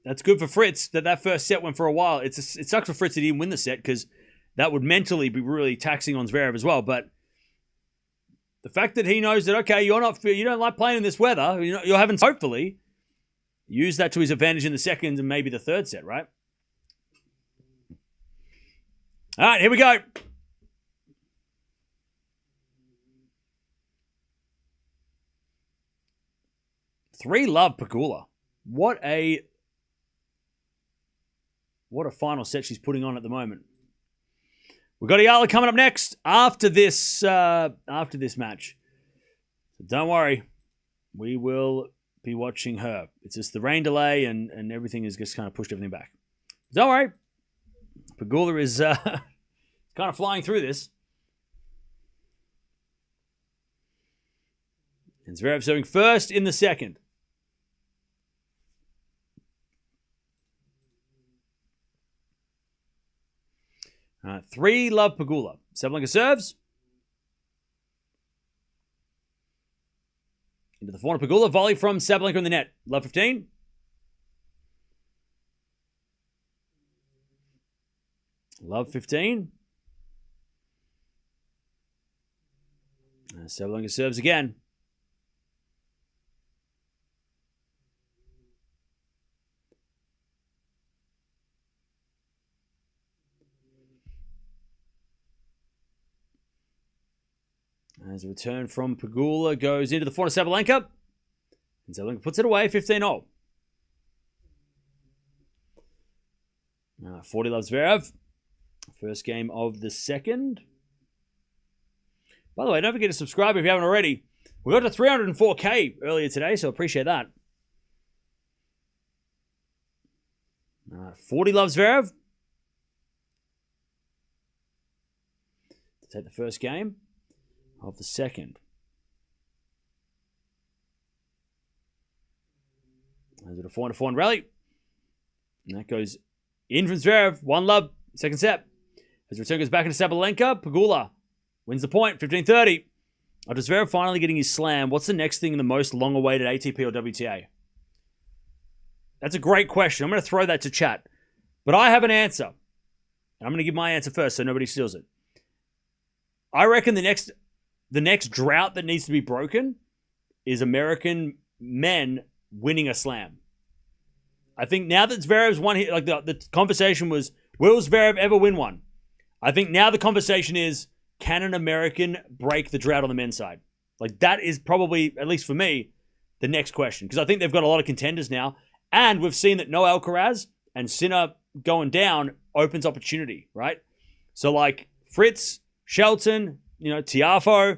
that's good for Fritz that first set went for a while. It sucks for Fritz that he didn't win the set because that would mentally be really taxing on Zverev as well. But the fact that he knows that, okay, you don't like playing in this weather, you're having, hopefully, use that to his advantage in the second and maybe the third set, right? All right, here we go. Three-love Pegula. What a final set she's putting on at the moment. We've got Eala coming up next after this match. So don't worry. We will be watching her. It's just the rain delay and everything has just kind of pushed everything back. Don't worry. Pegula is kind of flying through this. And Zverev serving first in the second. Three-love Pegula. Sabalenka serves. Into the forehand Pegula. Volley from Sabalenka in the net. Love 15. Love 15. Sabalenka serves again. As a return from Pegula goes into the forehand of Sabalenka. And Sabalenka puts it away, 15-0. 40 loves Zverev. First game of the second. By the way, don't forget to subscribe if you haven't already. We got to 304K earlier today, so appreciate that. 40 loves Zverev. To take the first game of the second. There's a forehand rally. And that goes in from Zverev. 1-love, second set. As return goes back into Sabalenka, Pegula wins the point, 15-30. After Zverev finally getting his slam, what's the next thing in the most long-awaited ATP or WTA? That's a great question. I'm going to throw that to chat. But I have an answer. And I'm going to give my answer first so nobody steals it. I reckon the next drought that needs to be broken is American men winning a slam. I think now that Zverev's won, like the conversation was, will Zverev ever win one? I think now the conversation is, can an American break the drought on the men's side? Like that is probably, at least for me, the next question. Because I think they've got a lot of contenders now. And we've seen that no Alcaraz and Sinner going down opens opportunity, right? So like Fritz, Shelton, Tiafoe,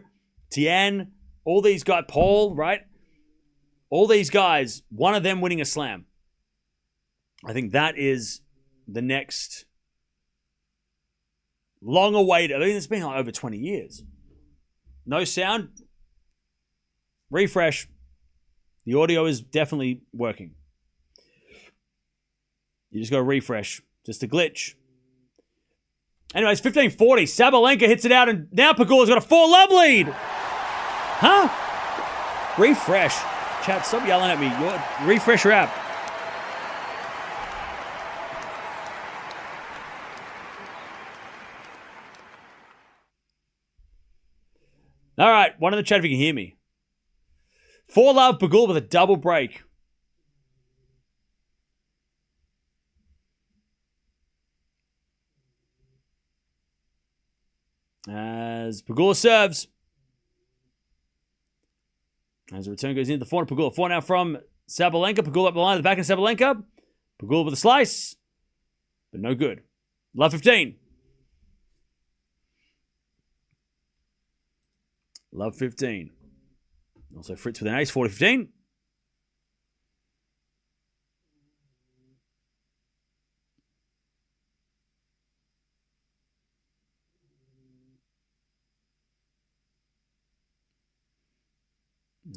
Tien, all these guys, Paul, right? All these guys, one of them winning a slam. I think that is the next long-awaited. I think it's been like over 20 years. No sound. Refresh. The audio is definitely working. You just got to refresh. Just a glitch. Anyways, 15-40. Sabalenka hits it out, and now Pegula's got a 4-love lead. Huh? Refresh. Chat, stop yelling at me. Refresh your app. All right, one in the chat if you can hear me. 4-love Pegula with a double break. As Pegula serves. As the return goes into the forehand, Pegula. Forehand now from Sabalenka. Pegula up the line at the back of Sabalenka. Pegula with a slice. But no good. Love 15. Love 15. Also Fritz with an ace, 40-15.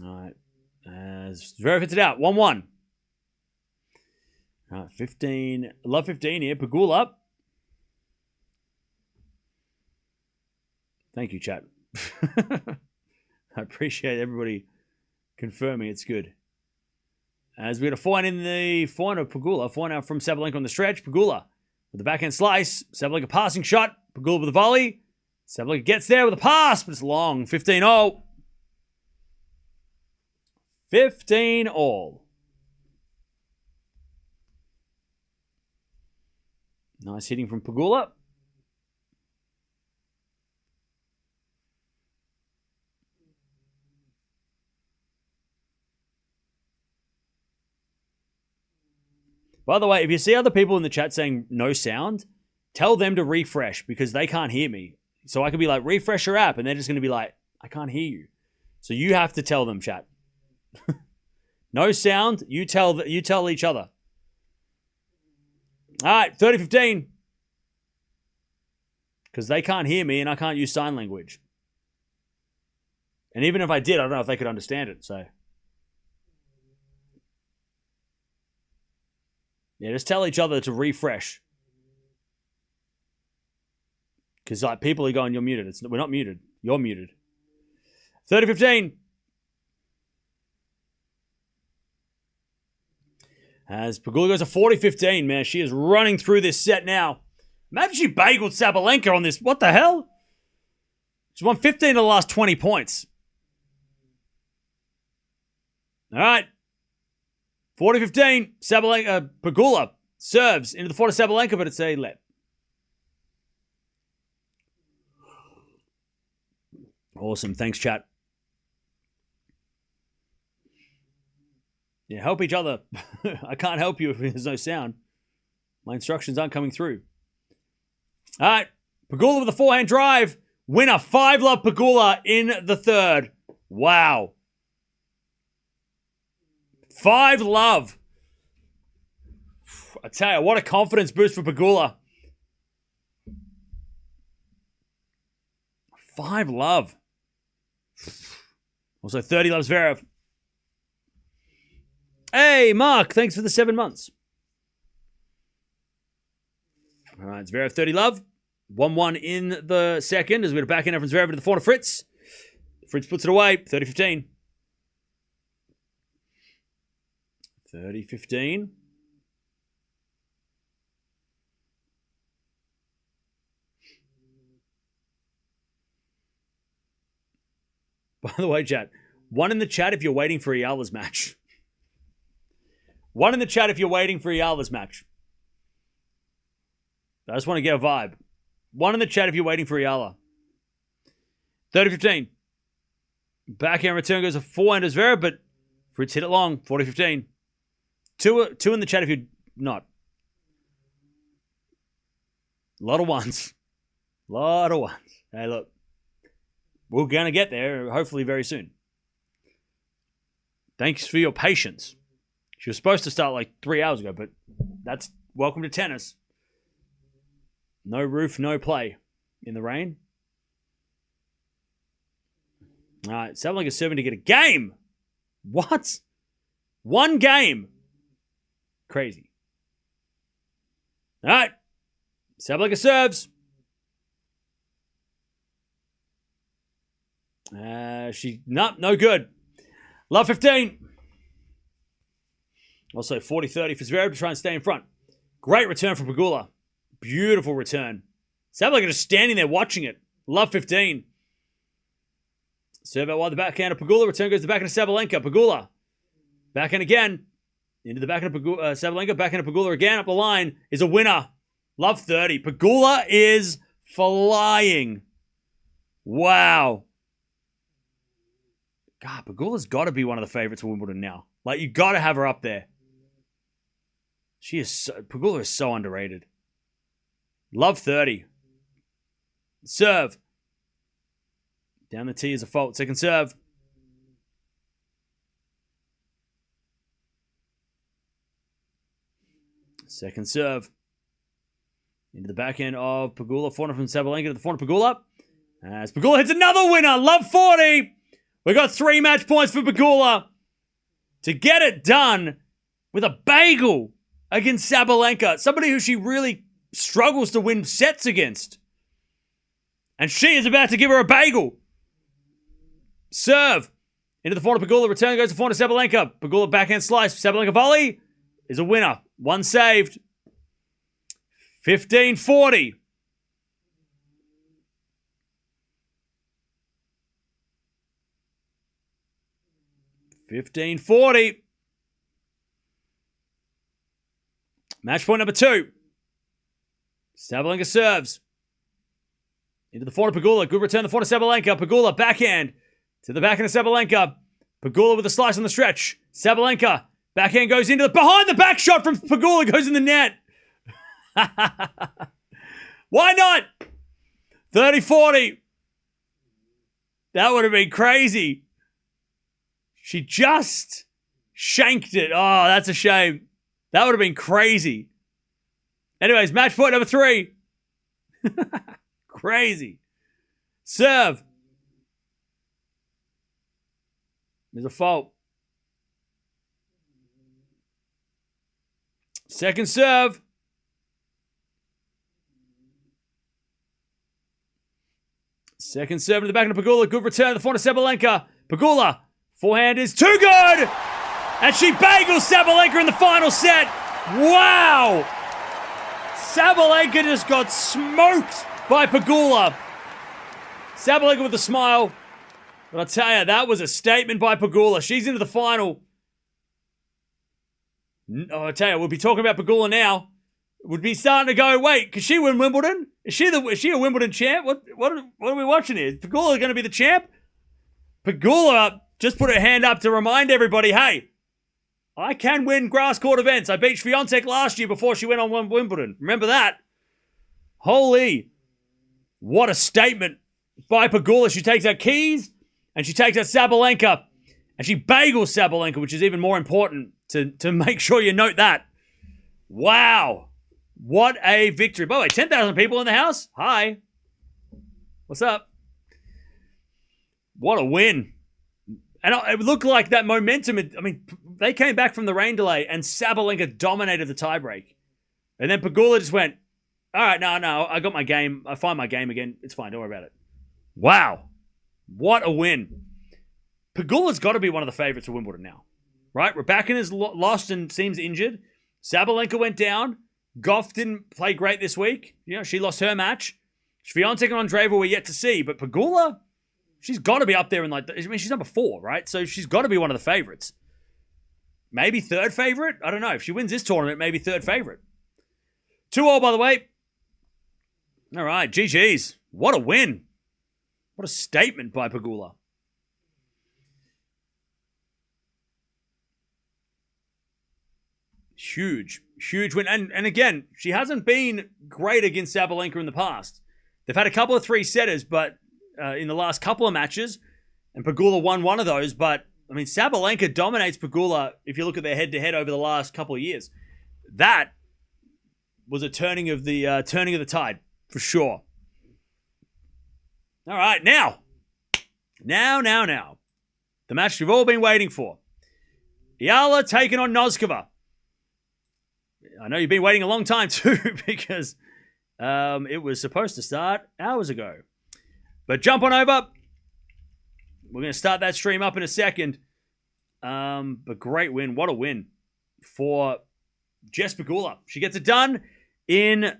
All right. Zverev hits it out. 1-1. All right, 15. Love 15 here. Pegula. Thank you, chat. I appreciate everybody confirming it's good. As we got a forehand in the forehand of Pegula. Forehand from Sabalenka on the stretch. Pegula with the backhand slice. Sabalenka passing shot. Pegula with a volley. Sabalenka gets there with a pass, but it's long. 15-0. 15-all. Nice hitting from Pegula. By the way, if you see other people in the chat saying no sound, tell them to refresh because they can't hear me. So I could be like, refresh your app, and they're just going to be like, I can't hear you. So you have to tell them, chat. No sound, you tell each other. All right, 30-15. Because they can't hear me and I can't use sign language. And even if I did, I don't know if they could understand it, so. Yeah, just tell each other to refresh. Because like people are going, you're muted. We're not muted. You're muted. 30-15. As Pegula goes to 40-15, man. She is running through this set now. Imagine she bageled Sabalenka on this. What the hell? She won 15 of the last 20 points. All right. 40-15. Sabalenka, Pegula serves into the forehand of Sabalenka, but it's a let. Awesome. Thanks, chat. Yeah, help each other. I can't help you if there's no sound. My instructions aren't coming through. All right. Pegula with a forehand drive. Winner. 5-love Pegula in the third. Wow. 5-love. I tell you, what a confidence boost for Pegula. 5-love. Also 30 loves Zverev. Hey, Mark, thanks for the 7 months. All right, Zverev 30 love. 1-1 in the second as we're back in from Zverev to the forehand of Fritz. Fritz puts it away. 30-15. 30-15. By the way, chat, one in the chat if you're waiting for Eala's match. One in the chat if you're waiting for Eala's match. I just want to get a vibe. One in the chat if you're waiting for Eala. 30-15. Backhand return goes a forehand as Zverev, but Fritz hit it long. 40-15. Two in the chat if you're not. A lot of ones. Lot of ones. Hey, look. We're going to get there, hopefully very soon. Thanks for your patience. She was supposed to start like 3 hours ago, but that's welcome to tennis. No roof, no play in the rain. All right, Sabalenka serving to get a game. What? One game. Crazy. All right. Sabalenka serves. No good. Love 15. Also 40-30 for Zverev to try and stay in front. Great return from Pegula. Beautiful return. Sabalenka just standing there watching it. Love 15. Serve out wide the backhand of Pegula. Return goes to the backhand of Sabalenka. Pegula. Backhand again. Into the backhand of Sabalenka. Backhand of Pegula again. Up the line is a winner. Love 30. Pegula is flying. Wow. God, Pegula's got to be one of the favorites for Wimbledon now. Like, you got to have her up there. Pegula is so underrated. Love 30. Serve. Down the tee is a fault. Second serve. Second serve. Into the backhand of Pegula. Forehand from Sabalenka to the forehand of Pegula. As Pegula hits another winner. Love 40. We got 3 match points for Pegula to get it done with a bagel against Sabalenka, somebody who she really struggles to win sets against. And she is about to give her a bagel. Serve. Into the forehand Pegula. Return goes to forehand to Sabalenka. Pegula backhand slice. Sabalenka volley is a winner. 1 saved. 15-40. Match point number 2. Sabalenka serves. Into the forehand Pegula. Good return to the forehand Sabalenka. Pegula backhand to the backhand of Sabalenka. Pegula with a slice on the stretch. Sabalenka. Backhand goes into the behind the back shot from Pegula goes in the net. Why not? 30-40. That would have been crazy. She just shanked it. Oh, that's a shame. That would have been crazy. Anyways, match point number 3. Crazy. Serve. There's a fault. Second serve. Second serve to the back of Pegula. Good return to the forehand of Sabalenka. Pegula. Forehand is too good. And she bagels Sabalenka in the final set. Wow. Sabalenka just got smoked by Pegula. Sabalenka with a smile. But I'll tell you, that was a statement by Pegula. She's into the final. Oh, I'll tell you, we'll be talking about Pegula now. We'd be starting to go, wait, could she win Wimbledon? Is she a Wimbledon champ? What are we watching here? Is Pegula going to be the champ? Pegula just put her hand up to remind everybody, hey, I can win grass court events. I beat Swiatek last year before she went on Wimbledon. Remember that? Holy, what a statement by Pegula. She takes her keys and she takes out Sabalenka and she bagels Sabalenka, which is even more important to make sure you note that. Wow. What a victory. By the way, 10,000 people in the house. Hi. What's up? What a win. And it looked like that momentum. I mean, they came back from the rain delay and Sabalenka dominated the tiebreak. And then Pegula just went, all right, no, I got my game. I find my game again. It's fine. Don't worry about it. Wow. What a win. Pegula's got to be one of the favorites for Wimbledon now. Right? Raducanu is lost and seems injured. Sabalenka went down. Gauff didn't play great this week. You know, she lost her match. Swiatek and Andreeva we're yet to see. But Pegula, she's got to be up there in she's number 4, right? So she's got to be one of the favorites. Maybe third favorite? I don't know. If she wins this tournament, maybe third favorite. 2-2, by the way. All right, GG's. What a win. What a statement by Pegula. Huge win. And again, she hasn't been great against Sabalenka in the past. They've had a couple of 3-setters, but in the last couple of matches, and Pegula won one of those. But I mean, Sabalenka dominates Pegula if you look at their head-to-head over the last couple of years. That was a turning of the tide for sure. All right, now, the match you've all been waiting for. Eala taking on Noskova. I know you've been waiting a long time too because it was supposed to start hours ago. But jump on over. We're going to start that stream up in a second. But great win. What a win for Jess Pegula. She gets it done in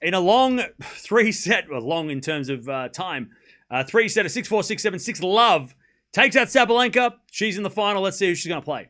a long 3-set, well, long in terms of time. 3-set of 6-4, 6-7, 6 love. Takes out Sabalenka. She's in the final. Let's see who she's going to play.